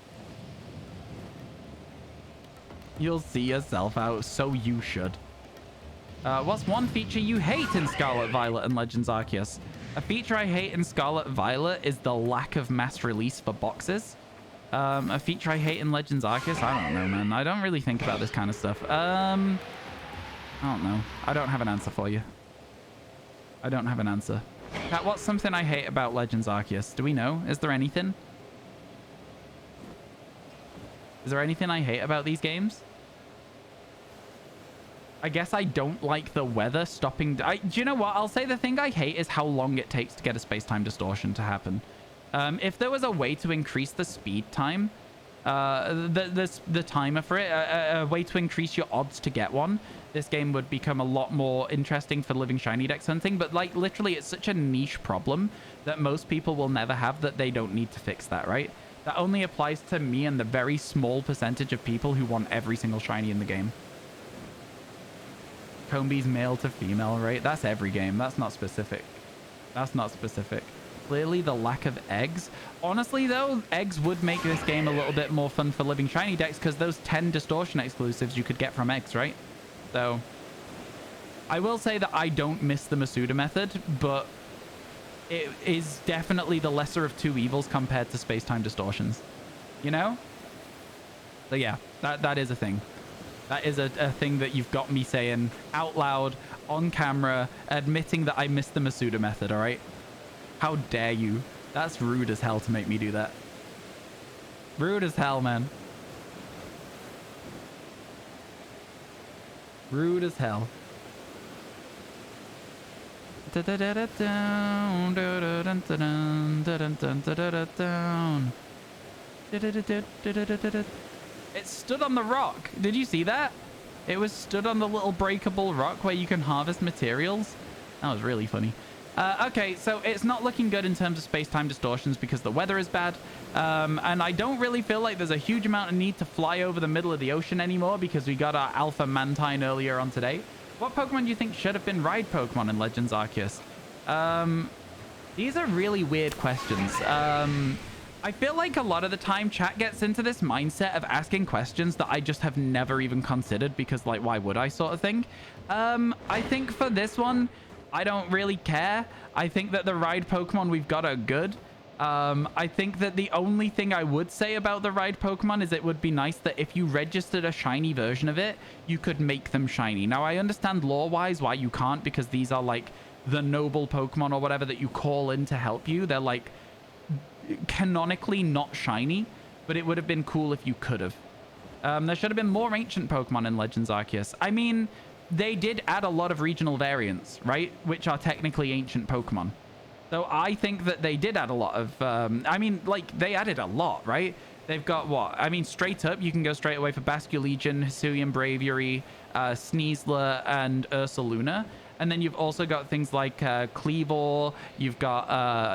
You'll see yourself out, so you should. What's one feature you hate in Scarlet Violet and Legends Arceus? A feature I hate in Scarlet Violet is the lack of mass release for boxes. A feature I hate in Legends Arceus? I don't know, man. I don't really think about this kind of stuff. I don't know. I don't have an answer for you. I don't have an answer. Kat, what's something I hate about Legends Arceus? Do we know? Is there anything? Is there anything I hate about these games? I guess I don't like the weather stopping. Do you know what? I'll say the thing I hate is how long it takes to get a space-time distortion to happen. If there was a way to increase the speed time, the timer for it, a way to increase your odds to get one, this game would become a lot more interesting for living shiny dex hunting. But like literally, it's such a niche problem that most people will never have that they don't need to fix that, right? That only applies to me and the very small percentage of people who want every single shiny in the game. Combe's male to female, right? That's every game. That's not specific. That's not specific. Clearly the lack of eggs. Honestly, though, eggs would make this game a little bit more fun for living shiny decks because those 10 distortion exclusives you could get from eggs, right? So I will say that I don't miss the Masuda method, but it is definitely the lesser of two evils compared to space-time distortions, you know? So yeah, that is a thing. That is a thing that you've got me saying out loud, on camera, admitting that I missed the Masuda method, all right? How dare you? That's rude as hell to make me do that. Rude as hell, man. Rude as hell. It stood on the rock. Did you see that? It was stood on the little breakable rock where you can harvest materials. That was really funny. Okay, so it's not looking good in terms of space-time distortions because the weather is bad. And I don't really feel like there's a huge amount of need to fly over the middle of the ocean anymore because we got our alpha Mantine earlier on today. What Pokemon do you think should have been ride Pokemon in Legends Arceus? These are really weird questions. I feel like a lot of the time chat gets into this mindset of asking questions that I just have never even considered because, like, why would I sort of thing? I think for this one, I don't really care. I think that the ride Pokemon we've got are good. I think that the only thing I would say about the ride Pokemon is it would be nice that if you registered a shiny version of it, you could make them shiny. Now, I understand lore-wise why you can't because these are, like, the noble Pokemon or whatever that you call in to help you. They're, like, canonically not shiny, but it would have been cool if you could have. There should have been more ancient Pokemon in Legends Arceus. I mean, they did add a lot of regional variants, right? Which are technically ancient Pokemon. So I think that they did add a lot of... I mean, like, they added a lot, right? They've got what? I mean, straight up, you can go straight away for Basculegion, Hisuian Braviary, Sneasler, and Ursaluna. And then you've also got things like Cleavor, you've got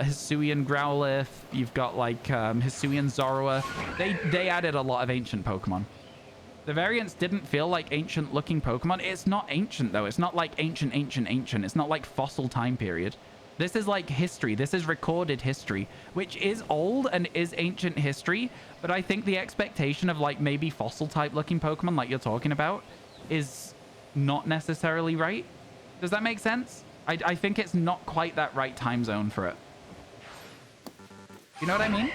Hisuian Growlithe, you've got like Hisuian Zorua. They added a lot of ancient Pokemon. The variants didn't feel like ancient looking Pokemon. It's not ancient though. It's not like ancient. It's not like fossil time period. This is like history. This is recorded history, which is old and is ancient history. But I think the expectation of like maybe fossil type looking Pokemon like you're talking about is not necessarily right. Does that make sense? I think it's not quite that right time zone for it. You know what I mean?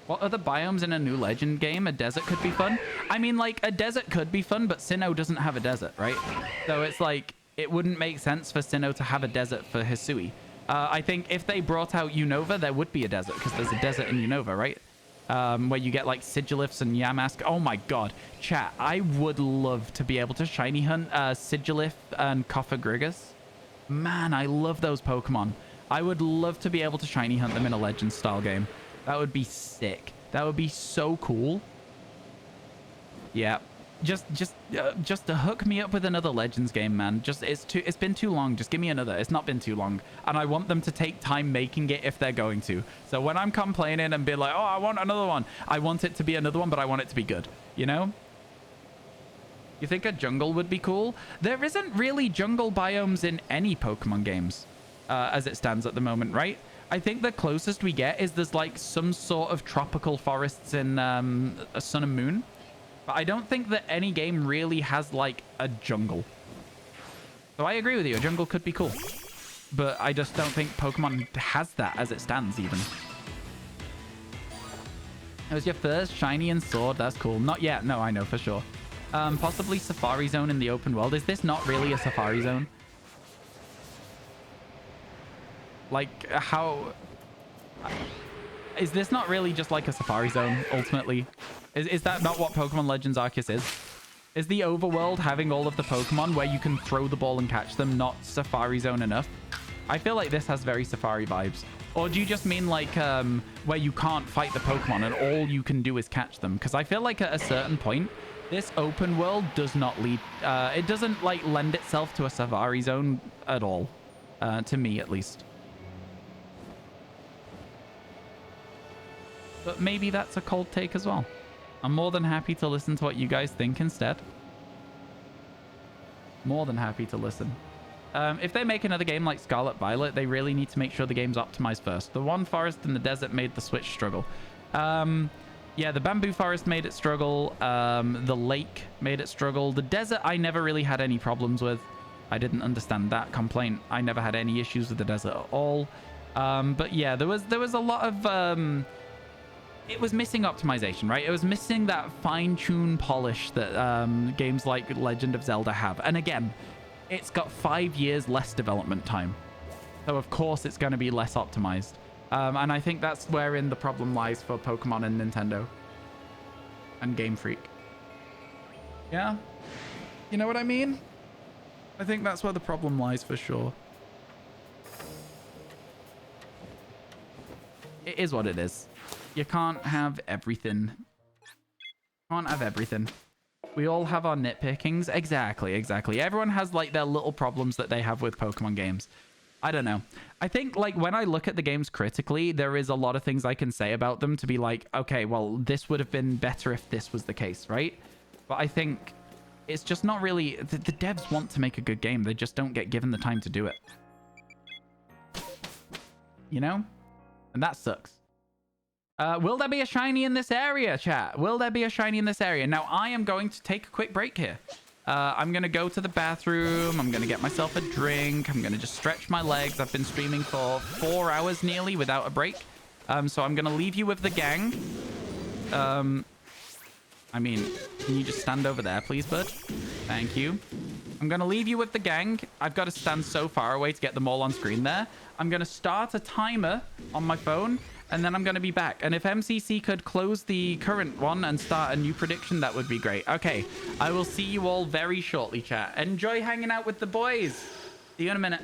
What other biomes in a new Legend game? A desert could be fun. I mean, like, a desert could be fun, but Sinnoh doesn't have a desert, right? So it's like, it wouldn't make sense for Sinnoh to have a desert for Hisui. I think if they brought out Unova, there would be a desert, because there's a desert in Unova, right? Where you get, like, Sigilifs and Yamask. Oh my god. Chat, I would love to be able to shiny hunt Sigilif and Cofagrigus. Man, I love those Pokemon. I would love to be able to shiny hunt them in a Legends-style game. That would be sick. That would be so cool. Yeah. Just to hook me up with another Legends game, man. It's been too long. Just give me another. It's not been too long. And I want them to take time making it if they're going to. So when I'm complaining and be like, oh, I want another one. I want it to be another one, but I want it to be good. You know? You think a jungle would be cool? There isn't really jungle biomes in any Pokemon games as it stands at the moment, right? I think the closest we get is there's like some sort of tropical forests in Sun and Moon. But I don't think that any game really has like a jungle. So I agree with you. A jungle could be cool. But I just don't think Pokemon has that as it stands even. It was your first shiny and sword. That's cool. Not yet. No, I know for sure. Possibly Safari Zone in the open world. Is this not really a Safari Zone? Like, how... Is this not really just like a Safari Zone, ultimately? Is that not what Pokemon Legends Arceus is? Is the overworld having all of the Pokemon where you can throw the ball and catch them not Safari Zone enough? I feel like this has very Safari vibes. Or do you just mean like where you can't fight the Pokemon and all you can do is catch them? Because I feel like at a certain point, this open world does not lead... it doesn't like lend itself to a Safari Zone at all. To me, at least. But maybe that's a cold take as well. I'm more than happy to listen to what you guys think instead. More than happy to listen. If they make another game like Scarlet Violet, they really need to make sure the game's optimized first. The one forest in the desert made the Switch struggle. Yeah, the bamboo forest made it struggle. The lake made it struggle. The desert, I never really had any problems with. I didn't understand that complaint. I never had any issues with the desert at all. But yeah, there was a lot of... it was missing optimization, right? It was missing that fine-tuned polish that games like Legend of Zelda have. And again, it's got 5 years less development time. So of course it's going to be less optimized. And I think that's wherein the problem lies for Pokemon and Nintendo. And Game Freak. Yeah? You know what I mean? I think that's where the problem lies for sure. It is what it is. You can't have everything. Can't have everything. We all have our nitpickings. Exactly, exactly. Everyone has like their little problems that they have with Pokemon games. I don't know. I think like when I look at the games critically, there is a lot of things I can say about them to be like, okay, well, this would have been better if this was the case, right? But I think it's just not really... The devs want to make a good game. They just don't get given the time to do it. You know? And that sucks. Will there be a shiny in this area, chat? Will there be a shiny in this area? Now, I am going to take a quick break here. I'm going to go to the bathroom. I'm going to get myself a drink. I'm going to just stretch my legs. I've been streaming for 4 hours nearly without a break. So I'm going to leave you with the gang. I mean, can you just stand over there, please, bud? Thank you. I'm going to leave you with the gang. I've got to stand so far away to get them all on screen there. I'm going to start a timer on my phone, and then I'm going to be back. And if MCC could close the current one and start a new prediction, that would be great. Okay, I will see you all very shortly, chat. Enjoy hanging out with the boys. See you in a minute.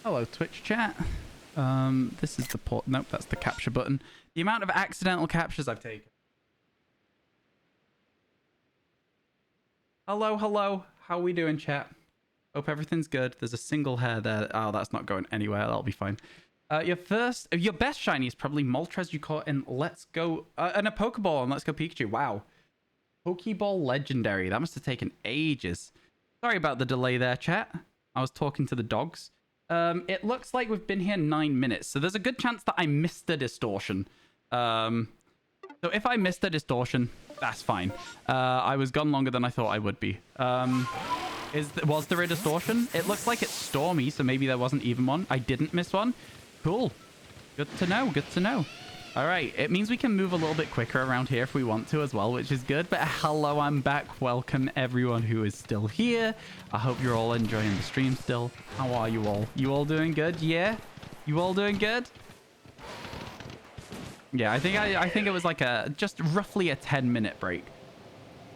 Hello, Twitch chat. This is the port. Nope, that's the capture button. The amount of accidental captures I've taken. Hello, hello. How are we doing, chat? Hope everything's good. There's a single hair there. Oh, that's not going anywhere. That'll be fine. Your best shiny is probably Moltres you caught in Let's Go, and a Pokeball on Let's Go Pikachu. Wow. Pokeball Legendary. That must have taken ages. Sorry about the delay there, chat. I was talking to the dogs. It looks like we've been here 9 minutes, so there's a good chance that I missed the distortion. So if I missed the distortion, that's fine. I was gone longer than I thought I would be. Was there a distortion? It looks like it's stormy, so maybe there wasn't even one. I didn't miss one. Cool. Good to know. Good to know. All right. It means we can move a little bit quicker around here if we want to as well, which is good. But hello, I'm back. Welcome everyone who is still here. I hope you're all enjoying the stream still. How are you all? You all doing good? Yeah? You all doing good? Yeah, I think it was like just roughly a 10-minute break.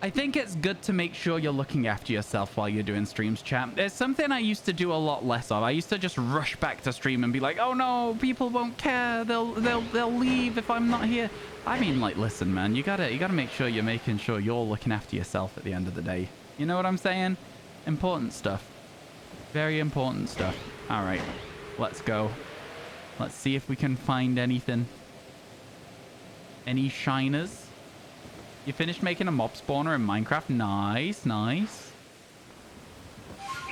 I think it's good to make sure you're looking after yourself while you're doing streams, chat. It's something I used to do a lot less of. I used to just rush back to stream and be like, "Oh no, people won't care. They'll leave if I'm not here." I mean, like, listen, man, you gotta make sure you're making sure you're looking after yourself at the end of the day. You know what I'm saying? Important stuff. Very important stuff. All right, let's go. Let's see if we can find anything. Any shiners? You finished making a mob spawner in Minecraft? Nice, nice.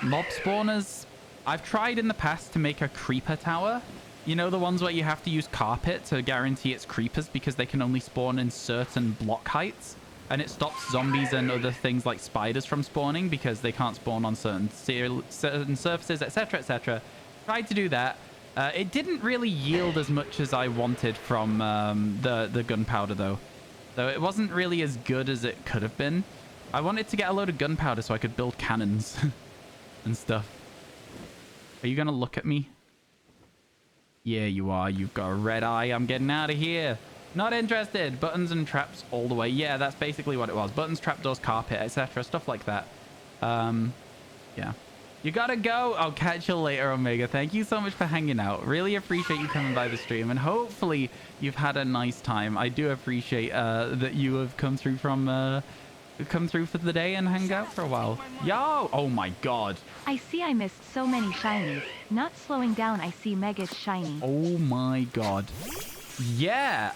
Mob spawners. I've tried in the past to make a creeper tower. You know, the ones where you have to use carpet to guarantee it's creepers because they can only spawn in certain block heights. And it stops zombies and other things like spiders from spawning because they can't spawn on certain surfaces, etc., etc. Tried to do that. It didn't really yield as much as I wanted from the gunpowder, though. So it wasn't really as good as it could have been. I wanted to get a load of gunpowder so I could build cannons and stuff. Are you going to look at me? Yeah, you are. You've got a red eye. I'm getting out of here. Not interested. Buttons and traps all the way. Yeah, that's basically what it was. Buttons, trapdoors, carpet, etc. Stuff like that. Yeah. You gotta go. I'll catch you later, Omega. Thank you so much for hanging out. Really appreciate you coming by the stream, and hopefully you've had a nice time. I do appreciate that you have come through for the day and hang out for a while. Yo! Oh my god. I see I missed so many shinies. Not slowing down, I see Mega's shiny. Oh my god. Yeah.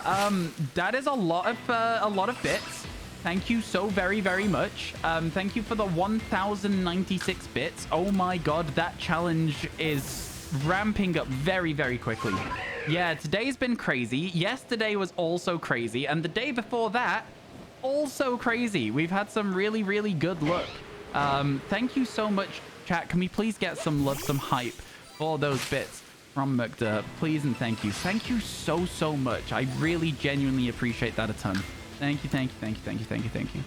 That is a lot of bits. Thank you so very, very much. Thank you for the 1,096 bits. Oh my god, that challenge is ramping up very, very quickly. Yeah, today's been crazy. Yesterday was also crazy. And the day before that, also crazy. We've had some really, really good luck. Thank you so much, chat. Can we please get some love, some hype for those bits from McDurp? Please and thank you. Thank you so, so much. I really genuinely appreciate that a ton. Thank you, thank you, thank you, thank you, thank you, thank you.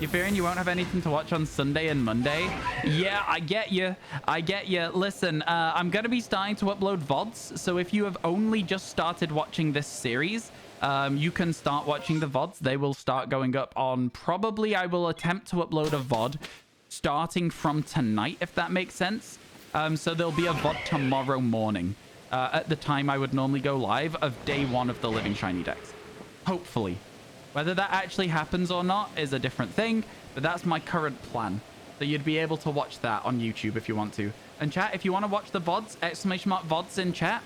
You're fearing you won't have anything to watch on Sunday and Monday? Yeah, I get you. I get you. Listen, I'm going to be starting to upload VoDs. So if you have only just started watching this series, you can start watching the VoDs. They will start going up on probably, I will attempt to upload a VoD starting from tonight, if that makes sense. So there'll be a VoD tomorrow morning at the time I would normally go live of day 1 of the Living Shiny Dex. Hopefully. Whether that actually happens or not is a different thing, but that's my current plan. So you'd be able to watch that on YouTube if you want to. And chat, if you want to watch the VoDs, !VoDs in chat,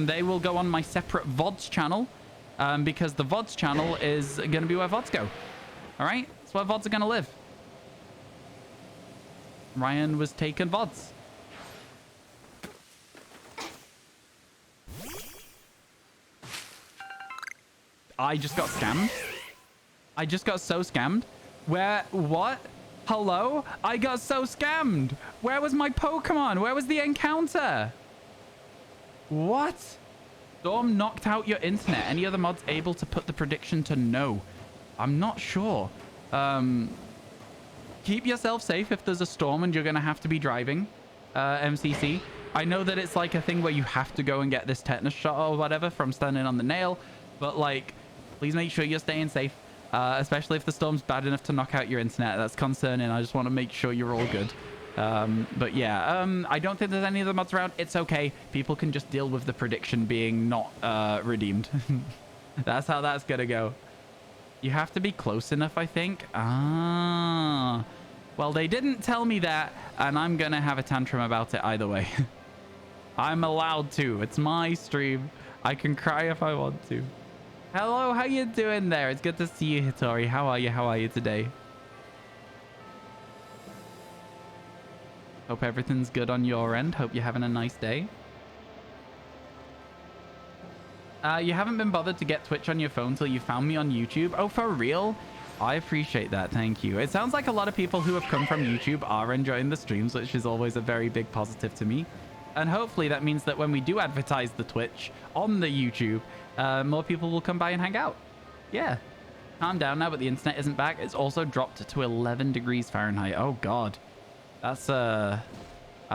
they will go on my separate VoDs channel, because the VoDs channel is going to be where VoDs go. All right? It's where VoDs are going to live. RyanWasTaken VoDs. I just got scammed. I just got so scammed. Where? What? Hello? I got so scammed. Where was my Pokemon? Where was the encounter? What? Storm knocked out your internet. Any other mods able to put the prediction to no? I'm not sure. Keep yourself safe if there's a storm and you're going to have to be driving. MCC. I know that it's like a thing where you have to go and get this tetanus shot or whatever from standing on the nail. But like, please make sure you're staying safe. Especially if the storm's bad enough to knock out your internet. That's concerning. I just want to make sure you're all good. But yeah, I don't think there's any of the mods around. It's okay. People can just deal with the prediction being not redeemed. That's how that's gonna go. You have to be close enough, I think. Ah. Well, they didn't tell me that, and I'm gonna have a tantrum about it either way. I'm allowed to. It's my stream. I can cry if I want to. Hello, how you doing there? It's good to see you, Hitori. How are you? How are you today? Hope everything's good on your end. Hope you're having a nice day. You haven't been bothered to get Twitch on your phone till you found me on YouTube? Oh, for real? I appreciate that. Thank you. It sounds like a lot of people who have come from YouTube are enjoying the streams, which is always a very big positive to me. And hopefully that means that when we do advertise the Twitch on the YouTube, more people will come by and hang out. Yeah. Calm down now, but the internet isn't back. It's also dropped to 11 degrees Fahrenheit. Oh, God. That's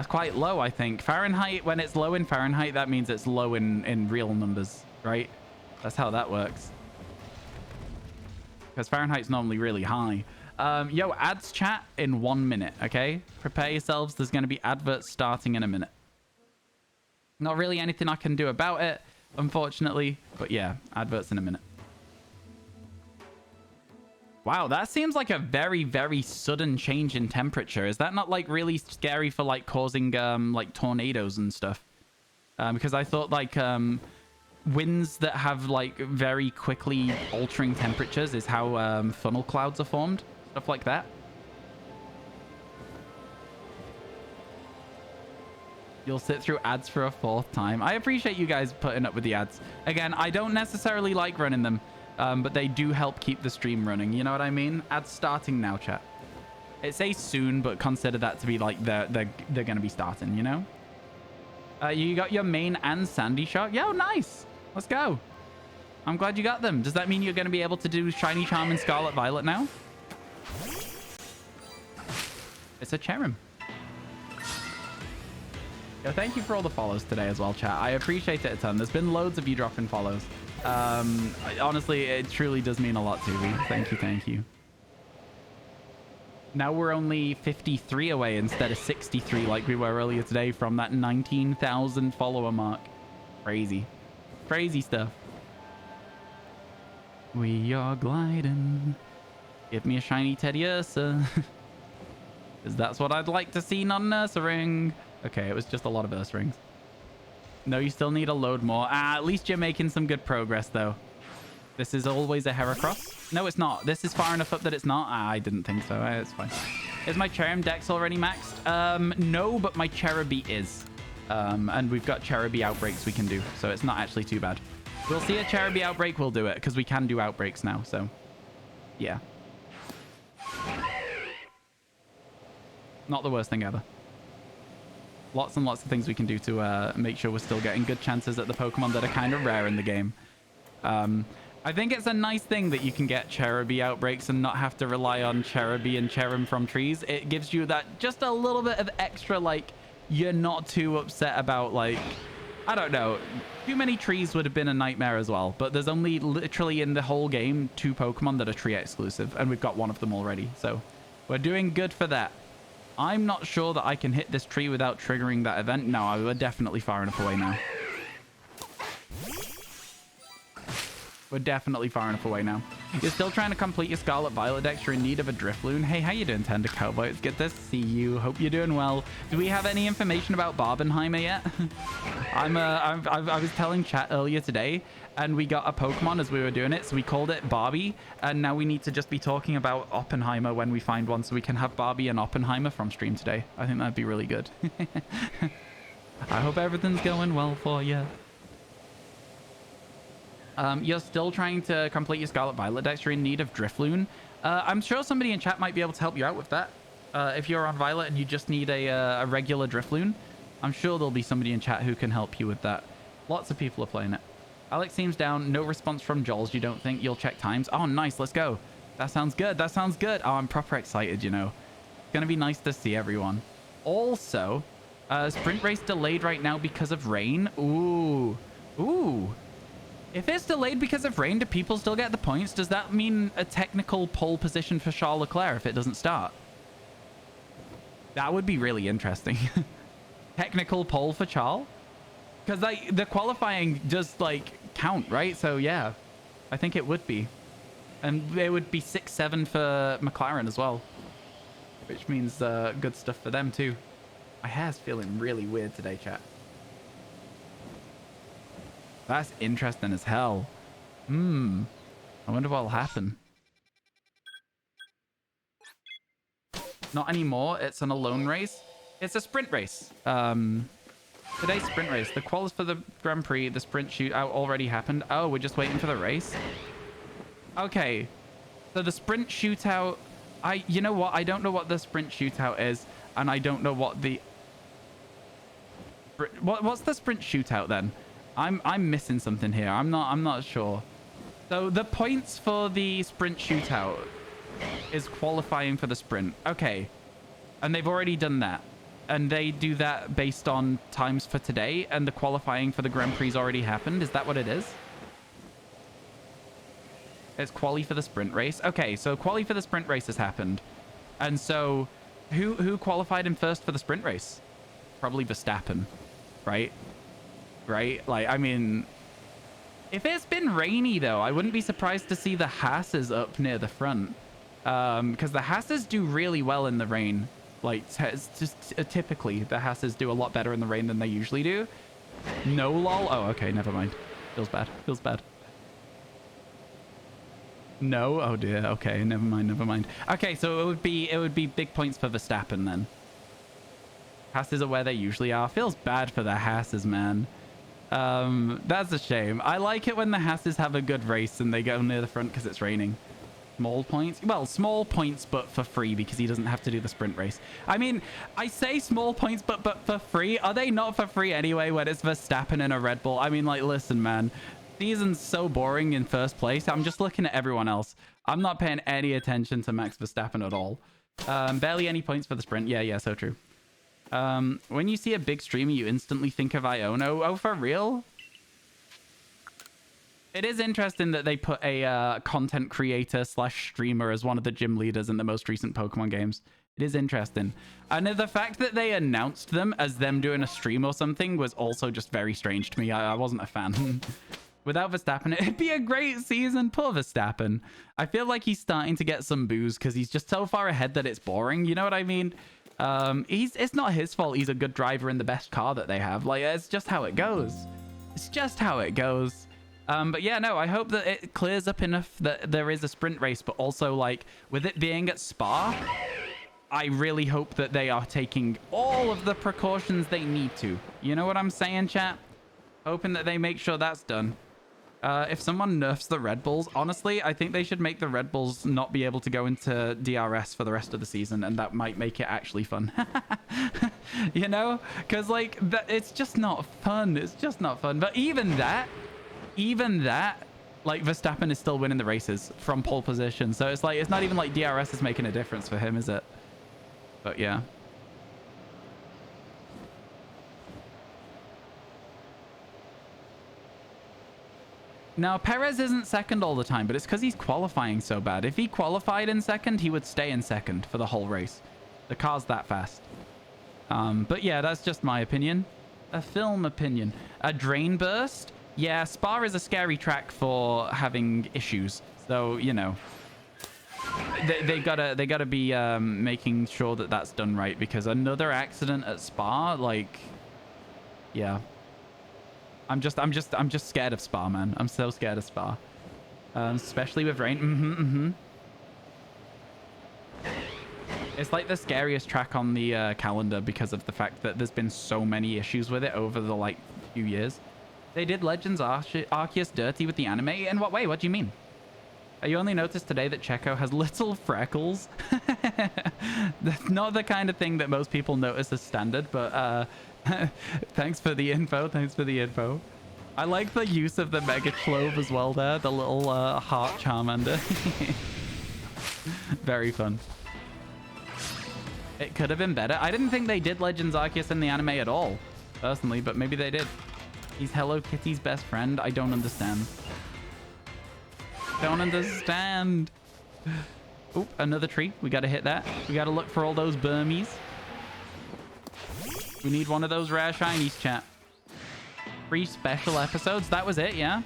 quite low, I think. Fahrenheit, when it's low in Fahrenheit, that means it's low in real numbers, right? That's how that works. Because Fahrenheit's normally really high. Yo, ads chat in 1 minute, okay? Prepare yourselves. There's going to be adverts starting in a minute. Not really anything I can do about it, unfortunately. But yeah, adverts in a minute. Wow, that seems like a very, very sudden change in temperature. Is that not like really scary for like causing like tornadoes and stuff? Because I thought like winds that have like very quickly altering temperatures is how funnel clouds are formed. Stuff like that. You'll sit through ads for a 4th time. I appreciate you guys putting up with the ads. Again, I don't necessarily like running them. But they do help keep the stream running. You know what I mean? Ads starting now, chat. It says soon, but consider that to be like they're going to be starting, you know? You got your main and Sandy Shark? Yo, nice. Let's go. I'm glad you got them. Does that mean you're going to be able to do Shiny Charm and Scarlet Violet now? It's a Cherim. Yo, thank you for all the follows today as well, chat. I appreciate it a ton. There's been loads of you dropping follows. Honestly, it truly does mean a lot to me. Thank you, thank you. Now we're only 53 away instead of 63 like we were earlier today from that 19,000 follower mark. Crazy. Crazy stuff. We are gliding. Give me a shiny Teddy Ursa. Because that's what I'd like to see, not an Ursa ring. Okay, it was just a lot of Ursa rings. No, you still need a load more. At least you're making some good progress, though. This is always a Heracross. No, it's not. This is far enough up that it's not. I didn't think so. It's fine. Is my Cherim Dex already maxed? No, but my Cherubi is. And we've got Cherubi outbreaks we can do, so it's not actually too bad. We'll see a Cherubi outbreak. We'll do it, because we can do outbreaks now, so... yeah. Not the worst thing ever. Lots and lots of things we can do to make sure we're still getting good chances at the Pokemon that are kind of rare in the game. I think it's a nice thing that you can get Cherubi outbreaks and not have to rely on Cherubi and Cherim from trees. It gives you that just a little bit of extra, like, you're not too upset about, like, I don't know. Too many trees would have been a nightmare as well. But there's only literally in the whole game 2 Pokemon that are tree exclusive. And we've got one of them already. So we're doing good for that. I'm not sure that I can hit this tree without triggering that event. No, we're definitely far enough away now. We're definitely far enough away now. You're still trying to complete your Scarlet Violet Dex. You're in need of a Drifloon. Hey, how you doing, Tender Cowboy? It's good to see you. Hope you're doing well. Do we have any information about Barbenheimer yet? I was telling chat earlier today, and we got a Pokemon as we were doing it, so we called it Barbie, and now we need to just be talking about Oppenheimer when we find one, so we can have Barbie and Oppenheimer from stream today. I think that'd be really good. I hope everything's going well for you. You're still trying to complete your Scarlet Violet Dex. You're in need of Drifloon. I'm sure somebody in chat might be able to help you out with that. If you're on Violet and you just need a regular Drifloon, I'm sure there'll be somebody in chat who can help you with that. Lots of people are playing it. Alex seems down. No response from Joel's. You don't think? You'll check times. Oh, nice. Let's go. That sounds good. That sounds good. Oh, I'm proper excited, you know. It's going to be nice to see everyone. Also, sprint race delayed right now because of rain. Ooh. Ooh. If it's delayed because of rain, do people still get the points? Does that mean a technical pole position for Charles Leclerc if it doesn't start? That would be really interesting. Technical pole for Charles? Because like the qualifying does like count, right? So yeah, I think it would be. And it would be 6-7 for McLaren as well. Which means good stuff for them too. My hair's feeling really weird today, chat. That's interesting as hell. I wonder what'll happen. Not anymore. It's an alone race. It's a sprint race. Today's sprint race. The quals for the Grand Prix, the sprint shootout already happened. Oh, we're just waiting for the race. Okay. So the sprint shootout, you know what? I don't know what the sprint shootout is, and I don't know what the what's the sprint shootout then? I'm missing something here. I'm not sure. So the points for the sprint shootout is qualifying for the sprint. Okay. And they've already done that. And they do that based on times for today, and the qualifying for the Grand Prix already happened. Is that what it is? It's quali for the sprint race. Okay, so quali for the sprint race has happened. And so who qualified in first for the sprint race? Probably Verstappen, right? Right? Like, I mean, if it's been rainy though, I wouldn't be surprised to see the Haas's up near the front. Because the Haas's do really well in the rain. Like, it's just typically the Haas's do a lot better in the rain than they usually do. No lol. Oh, okay, never mind. Feels bad. Feels bad. No. Oh dear. Okay, never mind. Never mind. Okay, so it would be big points for Verstappen then. Haas's are where they usually are. Feels bad for the Haas's, man. That's a shame. I like it when the Haas's have a good race and they go near the front because it's raining. Small points? Well, small points, but for free because he doesn't have to do the sprint race. I mean, I say small points, but for free. Are they not for free anyway when it's Verstappen and a Red Bull? I mean, like, listen, man. Season's so boring in first place. I'm just looking at everyone else. I'm not paying any attention to Max Verstappen at all. Barely any points for the sprint. Yeah, so true. When you see a big streamer, you instantly think of Iono. Oh, for real? It is interesting that they put a content creator / streamer as one of the gym leaders in the most recent Pokemon games. It is interesting. And the fact that they announced them as them doing a stream or something was also just very strange to me. I wasn't a fan. Without Verstappen, it'd be a great season. Poor Verstappen. I feel like he's starting to get some booze because he's just so far ahead that it's boring. You know what I mean? It's not his fault he's a good driver in the best car that they have. Like, it's just how it goes. It's just how it goes. But yeah, no, I hope that it clears up enough that there is a sprint race, but also, like, with it being at Spa, I really hope that they are taking all of the precautions they need to. You know what I'm saying, chat? Hoping that they make sure that's done. If someone nerfs the Red Bulls, honestly, I think they should make the Red Bulls not be able to go into DRS for the rest of the season, and that might make it actually fun. You know? Because, like, it's just not fun. It's just not fun. But even that, like, Verstappen is still winning the races from pole position. So it's like, it's not even like DRS is making a difference for him, is it? But yeah. Now, Perez isn't second all the time, but it's because he's qualifying so bad. If he qualified in second, he would stay in second for the whole race. The car's that fast. But yeah, that's just my opinion. A film opinion. A drain burst? Yeah, Spa is a scary track for having issues. So, you know, they gotta be making sure that that's done right, because another accident at Spa, like, yeah. I'm just scared of Spa, man. I'm so scared of Spa. Especially with rain. It's like the scariest track on the calendar because of the fact that there's been so many issues with it over the, like, few years. They did Legends Arceus dirty with the anime? In what way? What do you mean? You only noticed today that Checo has little freckles? That's not the kind of thing that most people notice as standard, but thanks for the info. Thanks for the info. I like the use of the Mega Clove as well there. The little heart Charmander. Very fun. It could have been better. I didn't think they did Legends Arceus in the anime at all, personally, but maybe they did. He's Hello Kitty's best friend. I don't understand. Don't understand. Oop, another tree. We got to hit that. We got to look for all those Burmies. We need one of those rare shinies, chat. 3 special episodes. That was it, yeah?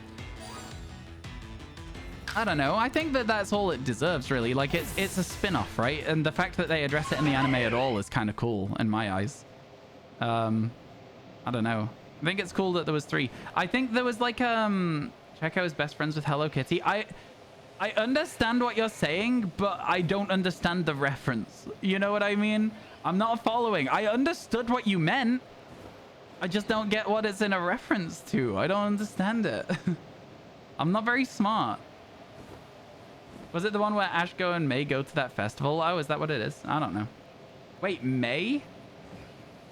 I don't know. I think that that's all it deserves, really. Like, it's a spin-off, right? And the fact that they address it in the anime at all is kind of cool in my eyes. I don't know. I think it's cool that there was 3. I think there was like Checo is best friends with Hello Kitty. I understand what you're saying, but I don't understand the reference. You know what I mean? I'm not following. I understood what you meant. I just don't get what it's in a reference to. I don't understand it. I'm not very smart. Was it the one where Ashko and May go to that festival? Oh, is that what it is? I don't know. Wait, May?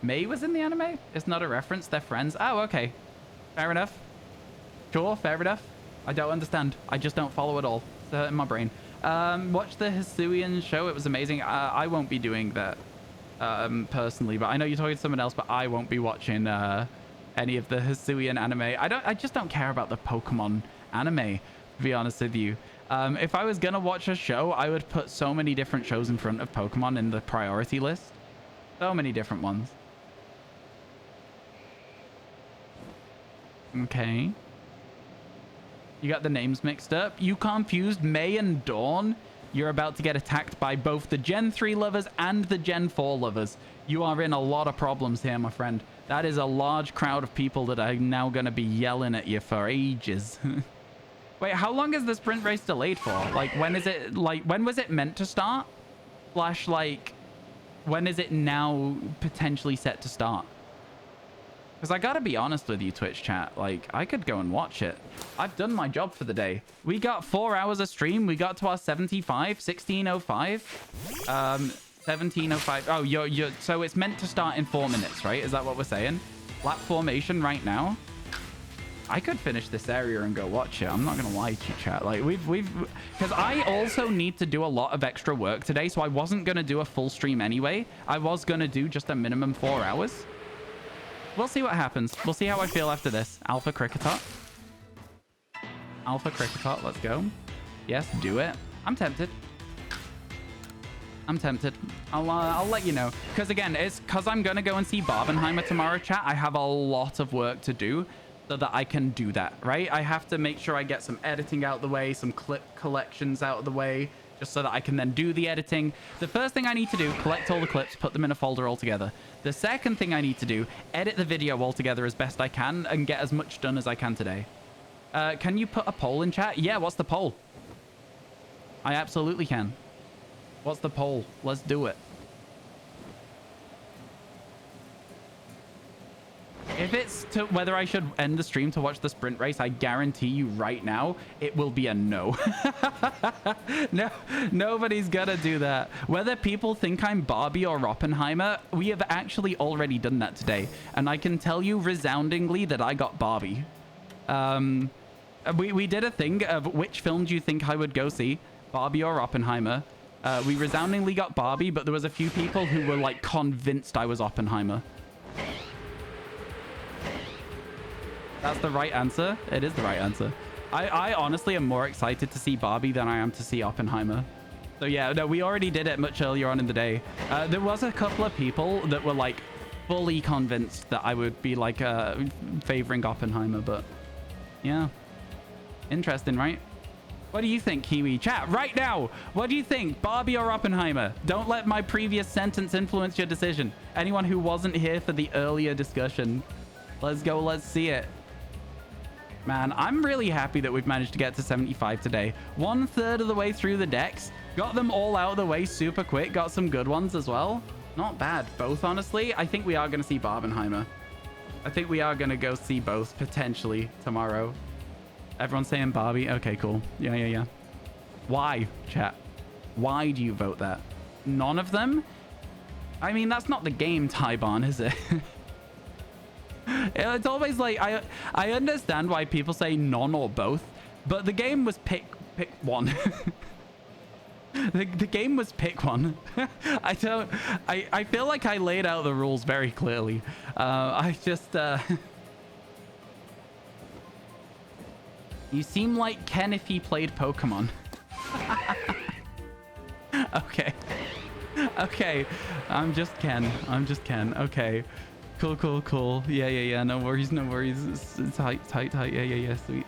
May was in the anime? It's not a reference. They're friends. Oh, okay. Fair enough. Sure, fair enough. I don't understand. I just don't follow it all. It's in my brain. Watch the Hisuian show. It was amazing. I won't be doing that personally, but I know you're talking to someone else, but I won't be watching any of the Hisuian anime. I just don't care about the Pokemon anime, to be honest with you. If I was gonna watch a show, I would put so many different shows in front of Pokemon in the priority list. So many different ones. Okay. You got the names mixed up. You confused May and Dawn. You're about to get attacked by both the Gen 3 lovers and the Gen 4 lovers. You are in a lot of problems here, my friend. That is a large crowd of people that are now going to be yelling at you for ages. Wait, how long is the sprint race delayed for? Like, when is it, like, when was it meant to start? Slash, like, when is it now potentially set to start? Because I gotta be honest with you, Twitch chat. Like, I could go and watch it. I've done my job for the day. We got 4 hours of stream. We got to our 75, 1605, 1705. Oh, you're so it's meant to start in 4 minutes, right? Is that what we're saying? Lap formation right now. I could finish this area and go watch it. I'm not gonna lie to you, chat. Like, because I also need to do a lot of extra work today, so I wasn't gonna do a full stream anyway. I was gonna do just a minimum 4 hours. We'll see what happens. We'll see how I feel after this. Alpha Cricketot. Alpha Cricketot, let's go. Yes, do it. I'm tempted. I'm tempted. I'll let you know. Because again, it's because I'm going to go and see Barbenheimer tomorrow, chat. I have a lot of work to do so that I can do that, right? I have to make sure I get some editing out of the way, some clip collections out of the way, just so that I can then do the editing. The first thing I need to do, collect all the clips, put them in a folder all together. The second thing I need to do, edit the video all together as best I can and get as much done as I can today. Can you put a poll in chat? Yeah, what's the poll? I absolutely can. What's the poll? Let's do it. If it's to whether I should end the stream to watch the sprint race, I guarantee you right now, it will be a no. No, nobody's gonna do that. Whether people think I'm Barbie or Oppenheimer, we have actually already done that today. And I can tell you resoundingly that I got Barbie. We did a thing of which film do you think I would go see? Barbie or Oppenheimer? We resoundingly got Barbie, but there was a few people who were like convinced I was Oppenheimer. That's the right answer. It is the right answer. I honestly am more excited to see Barbie than I am to see Oppenheimer. So yeah, no, we already did it much earlier on in the day. There was a couple of people that were like fully convinced that I would be like favoring Oppenheimer, but yeah. Interesting, right? What do you think, Kiwi? Chat right now. What do you think, Barbie or Oppenheimer? Don't let my previous sentence influence your decision. Anyone who wasn't here for the earlier discussion. Let's go, let's see it. Man, I'm really happy that we've managed to get to 75 today. 1/3 of the way through the decks. Got them all out of the way super quick. Got some good ones as well. Not bad, both, honestly. I think we are going to see Barbenheimer. I think we are going to go see both, potentially, tomorrow. Everyone's saying Barbie? Okay, cool. Yeah. Why, chat? Why do you vote that? None of them? I mean, that's not the game, Taiban, is it? It's always like, I understand why people say none or both, but the game was pick one. the game was pick one. I feel like I laid out the rules very clearly. I just you seem like Ken if he played Pokemon. Okay. I'm just Ken. Okay. Cool, cool, cool. Yeah, yeah, yeah. No worries, no worries. It's tight, tight, tight. Yeah, yeah, yeah. Sweet.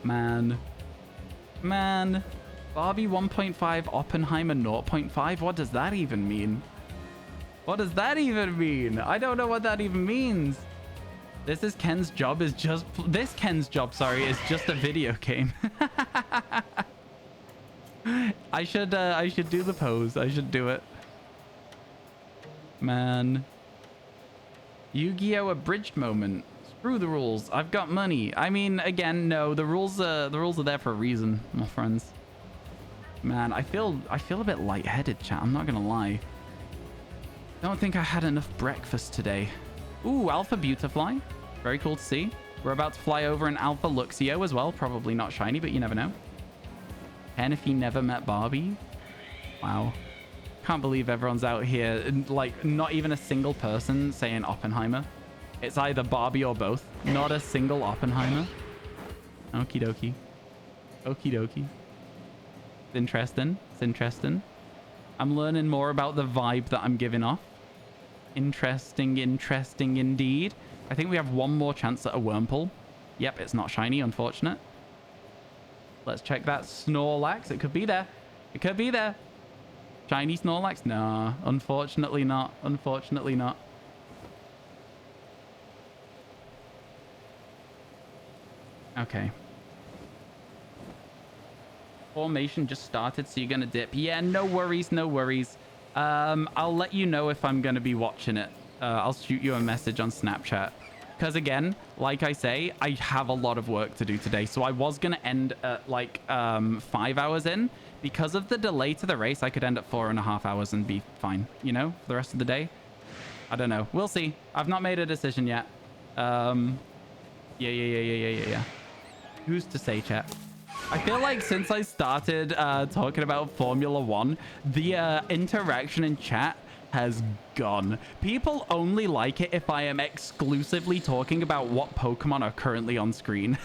Man. Man. Barbie 1.5, Oppenheimer 0.5. What does that even mean? What does that even mean? I don't know what that even means. This is Ken's job is just... This Ken's job, sorry, is just a video game. I should do the pose. I should do it. Man. Yu-Gi-Oh! Abridged moment. Screw the rules. I've got money. I mean, again, no. The rules are there for a reason, my friends. Man, I feel a bit lightheaded, chat. I'm not gonna lie. Don't think I had enough breakfast today. Ooh, Alpha Beautifly. Very cool to see. We're about to fly over an Alpha Luxio as well. Probably not shiny, but you never know. And if he never met Barbie. Wow. Can't believe everyone's out here. Like, not even a single person saying Oppenheimer. It's either Barbie or both. Not a single Oppenheimer. Okie dokie. Okie dokie. It's interesting. It's interesting. I'm learning more about the vibe that I'm giving off. Interesting, interesting indeed. I think we have one more chance at a Wurmple. Yep, it's not shiny, unfortunate. Let's check that Snorlax. It could be there. It could be there. Shiny Snorlax? Nah, unfortunately not. Unfortunately not. Okay. Formation just started, so you're gonna dip. Yeah, no worries, no worries. I'll let you know if I'm gonna be watching it. I'll shoot you a message on Snapchat. Because again, like I say, I have a lot of work to do today. So I was gonna end at like 5 hours in. Because of the delay to the race, I could end at 4.5 hours and be fine, you know, for the rest of the day. I don't know. We'll see. I've not made a decision yet. Yeah. Who's to say, chat? I feel like since I started talking about Formula 1, the interaction in chat has gone. People only like it if I am exclusively talking about what Pokemon are currently on screen.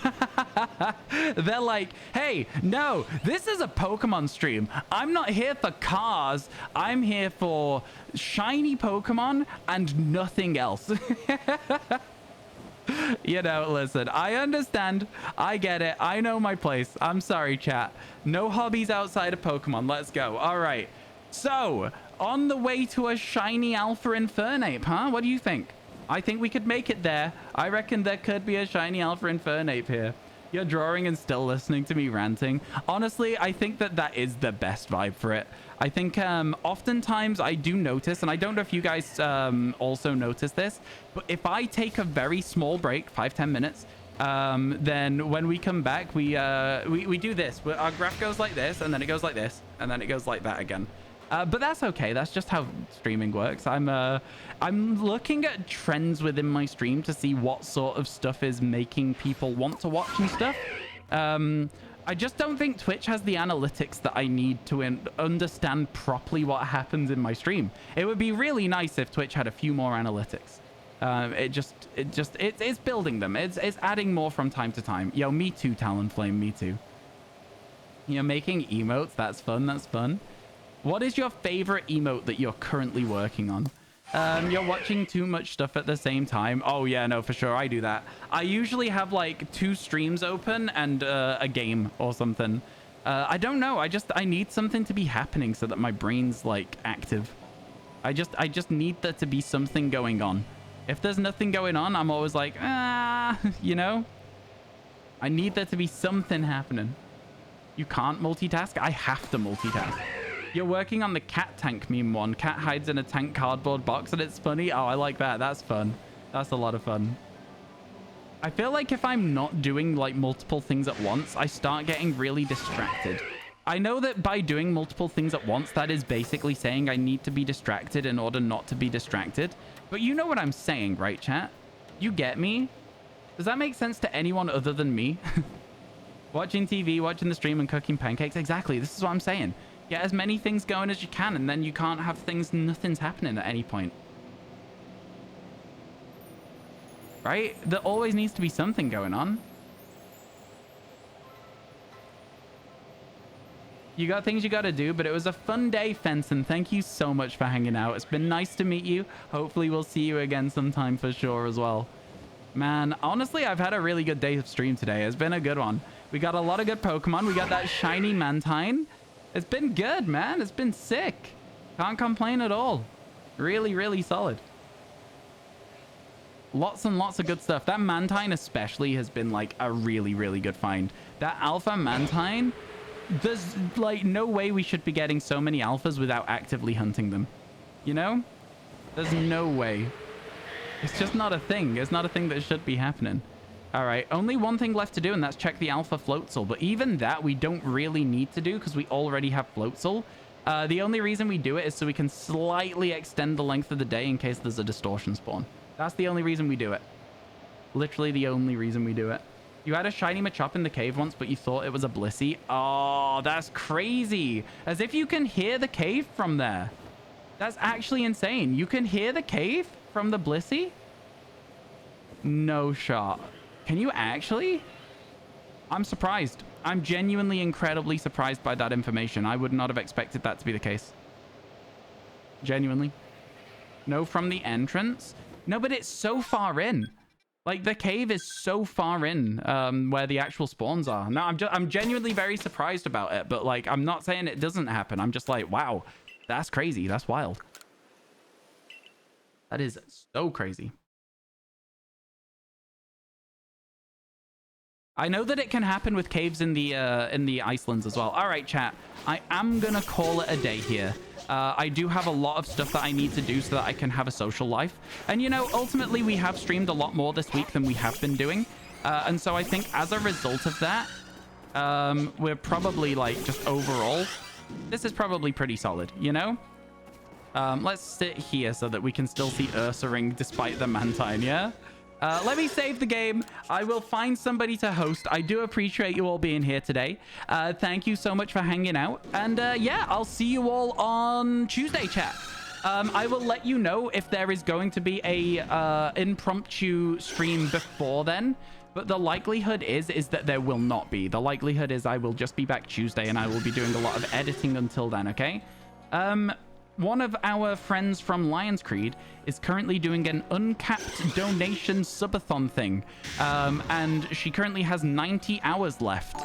They're like, hey, no, this is a Pokemon stream. I'm not here for cars. I'm here for shiny Pokemon and nothing else. You know, listen, I understand. I get it. I know my place. I'm sorry, chat. No hobbies outside of Pokemon. Let's go. All right. So, on the way to a shiny Alpha Infernape, huh? What do you think? I think we could make it there. I reckon there could be a shiny Alpha Infernape here. You're drawing and still listening to me ranting. Honestly, I think that is the best vibe for it. I think oftentimes I do notice, and I don't know if you guys also notice this, but if I take a very small break, 5-10 minutes, then when we come back, we do this. Our graph goes like this, and then it goes like this, and then it goes like that again. But that's okay. That's just how streaming works. I'm looking at trends within my stream to see what sort of stuff is making people want to watch and stuff. I just don't think Twitch has the analytics that I need to understand properly what happens in my stream. It would be really nice if Twitch had a few more analytics. It's building them. It's adding more from time to time. Yo, me too, Talonflame. Me too. You're making emotes. That's fun. That's fun. What is your favorite emote that you're currently working on? You're watching too much stuff at the same time. Oh, yeah, no, for sure. I do that. I usually have like 2 streams open and a game or something. I don't know. I need something to be happening so that my brain's like active. I just need there to be something going on. If there's nothing going on, I'm always like, you know? I need there to be something happening. You can't multitask? I have to multitask. You're working on the cat tank meme one. Cat hides in a tank cardboard box and it's funny. Oh, I like that. That's fun. That's a lot of fun. I feel like if I'm not doing like multiple things at once, I start getting really distracted. I know that by doing multiple things at once, that is basically saying I need to be distracted in order not to be distracted. But you know what I'm saying, right, chat? You get me? Does that make sense to anyone other than me? Watching TV, watching the stream and cooking pancakes. Exactly. This is what I'm saying. Get as many things going as you can, and then you can't have nothing's happening at any point. Right? There always needs to be something going on. You got things you got to do, but it was a fun day, Fenton. Thank you so much for hanging out. It's been nice to meet you. Hopefully we'll see you again sometime for sure as well. Man, honestly, I've had a really good day of stream today. It's been a good one. We got a lot of good Pokemon. We got that shiny Mantine. It's been good, man. It's been sick. Can't complain at all. Really, really solid. Lots and lots of good stuff. That Mantine especially has been like a really, really good find. That Alpha Mantine, there's like no way we should be getting so many alphas without actively hunting them. You know? There's no way. It's just not a thing. It's not a thing that should be happening. All right, only one thing left to do, and that's check the Alpha Floatzel. But even that, we don't really need to do because we already have Floatzel. The only reason we do it is so we can slightly extend the length of the day in case there's a distortion spawn. That's the only reason we do it. Literally the only reason we do it. You had a shiny Machop in the cave once, but you thought it was a Blissey. Oh, that's crazy. As if you can hear the cave from there. That's actually insane. You can hear the cave from the Blissey? No shot. Can you actually? I'm surprised. I'm genuinely incredibly surprised by that information. I would not have expected that to be the case. Genuinely. No, from the entrance? No, but it's so far in. Like, the cave is so far in where the actual spawns are. No, I'm genuinely very surprised about it. But, like, I'm not saying it doesn't happen. I'm just like, wow, that's crazy. That's wild. That is so crazy. I know that it can happen with caves in the Icelands as well. All right, chat. I am going to call it a day here. I do have a lot of stuff that I need to do so that I can have a social life. And, you know, ultimately, we have streamed a lot more this week than we have been doing. And so I think as a result of that, we're probably, like, just overall, this is probably pretty solid, you know? Let's sit here so that we can still see Ursaring despite the Mantine, yeah? Let me save the game. I will find somebody to host. I do appreciate you all being here today. Thank you so much for hanging out. And yeah, I'll see you all on Tuesday, chat. I will let you know if there is going to be a impromptu stream before then. But the likelihood is that there will not be. The likelihood is I will just be back Tuesday and I will be doing a lot of editing until then, okay? One of our friends from Lion's Creed is currently doing an uncapped donation subathon thing. And she currently has 90 hours left.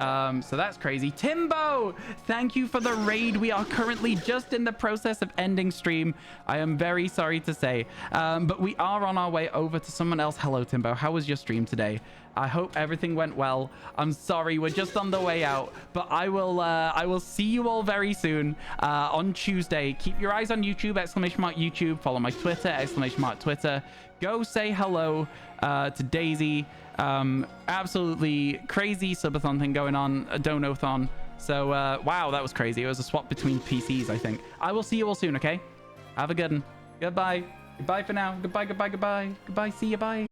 So that's crazy. Timbo, thank you for the raid. We are currently just in the process of ending stream. I am very sorry to say. But we are on our way over to someone else. Hello, Timbo. How was your stream today? I hope everything went well. I'm sorry, we're just on the way out, but I will see you all very soon on Tuesday. Keep your eyes on YouTube, !YouTube. Follow my Twitter, !Twitter. Go say hello to Daisy. Absolutely crazy subathon thing going on, a donathon. So wow, that was crazy. It was a swap between PCs, I think. I will see you all soon, okay? Have a good one. Goodbye. Goodbye for now. Goodbye, goodbye, goodbye. Goodbye, see you, bye.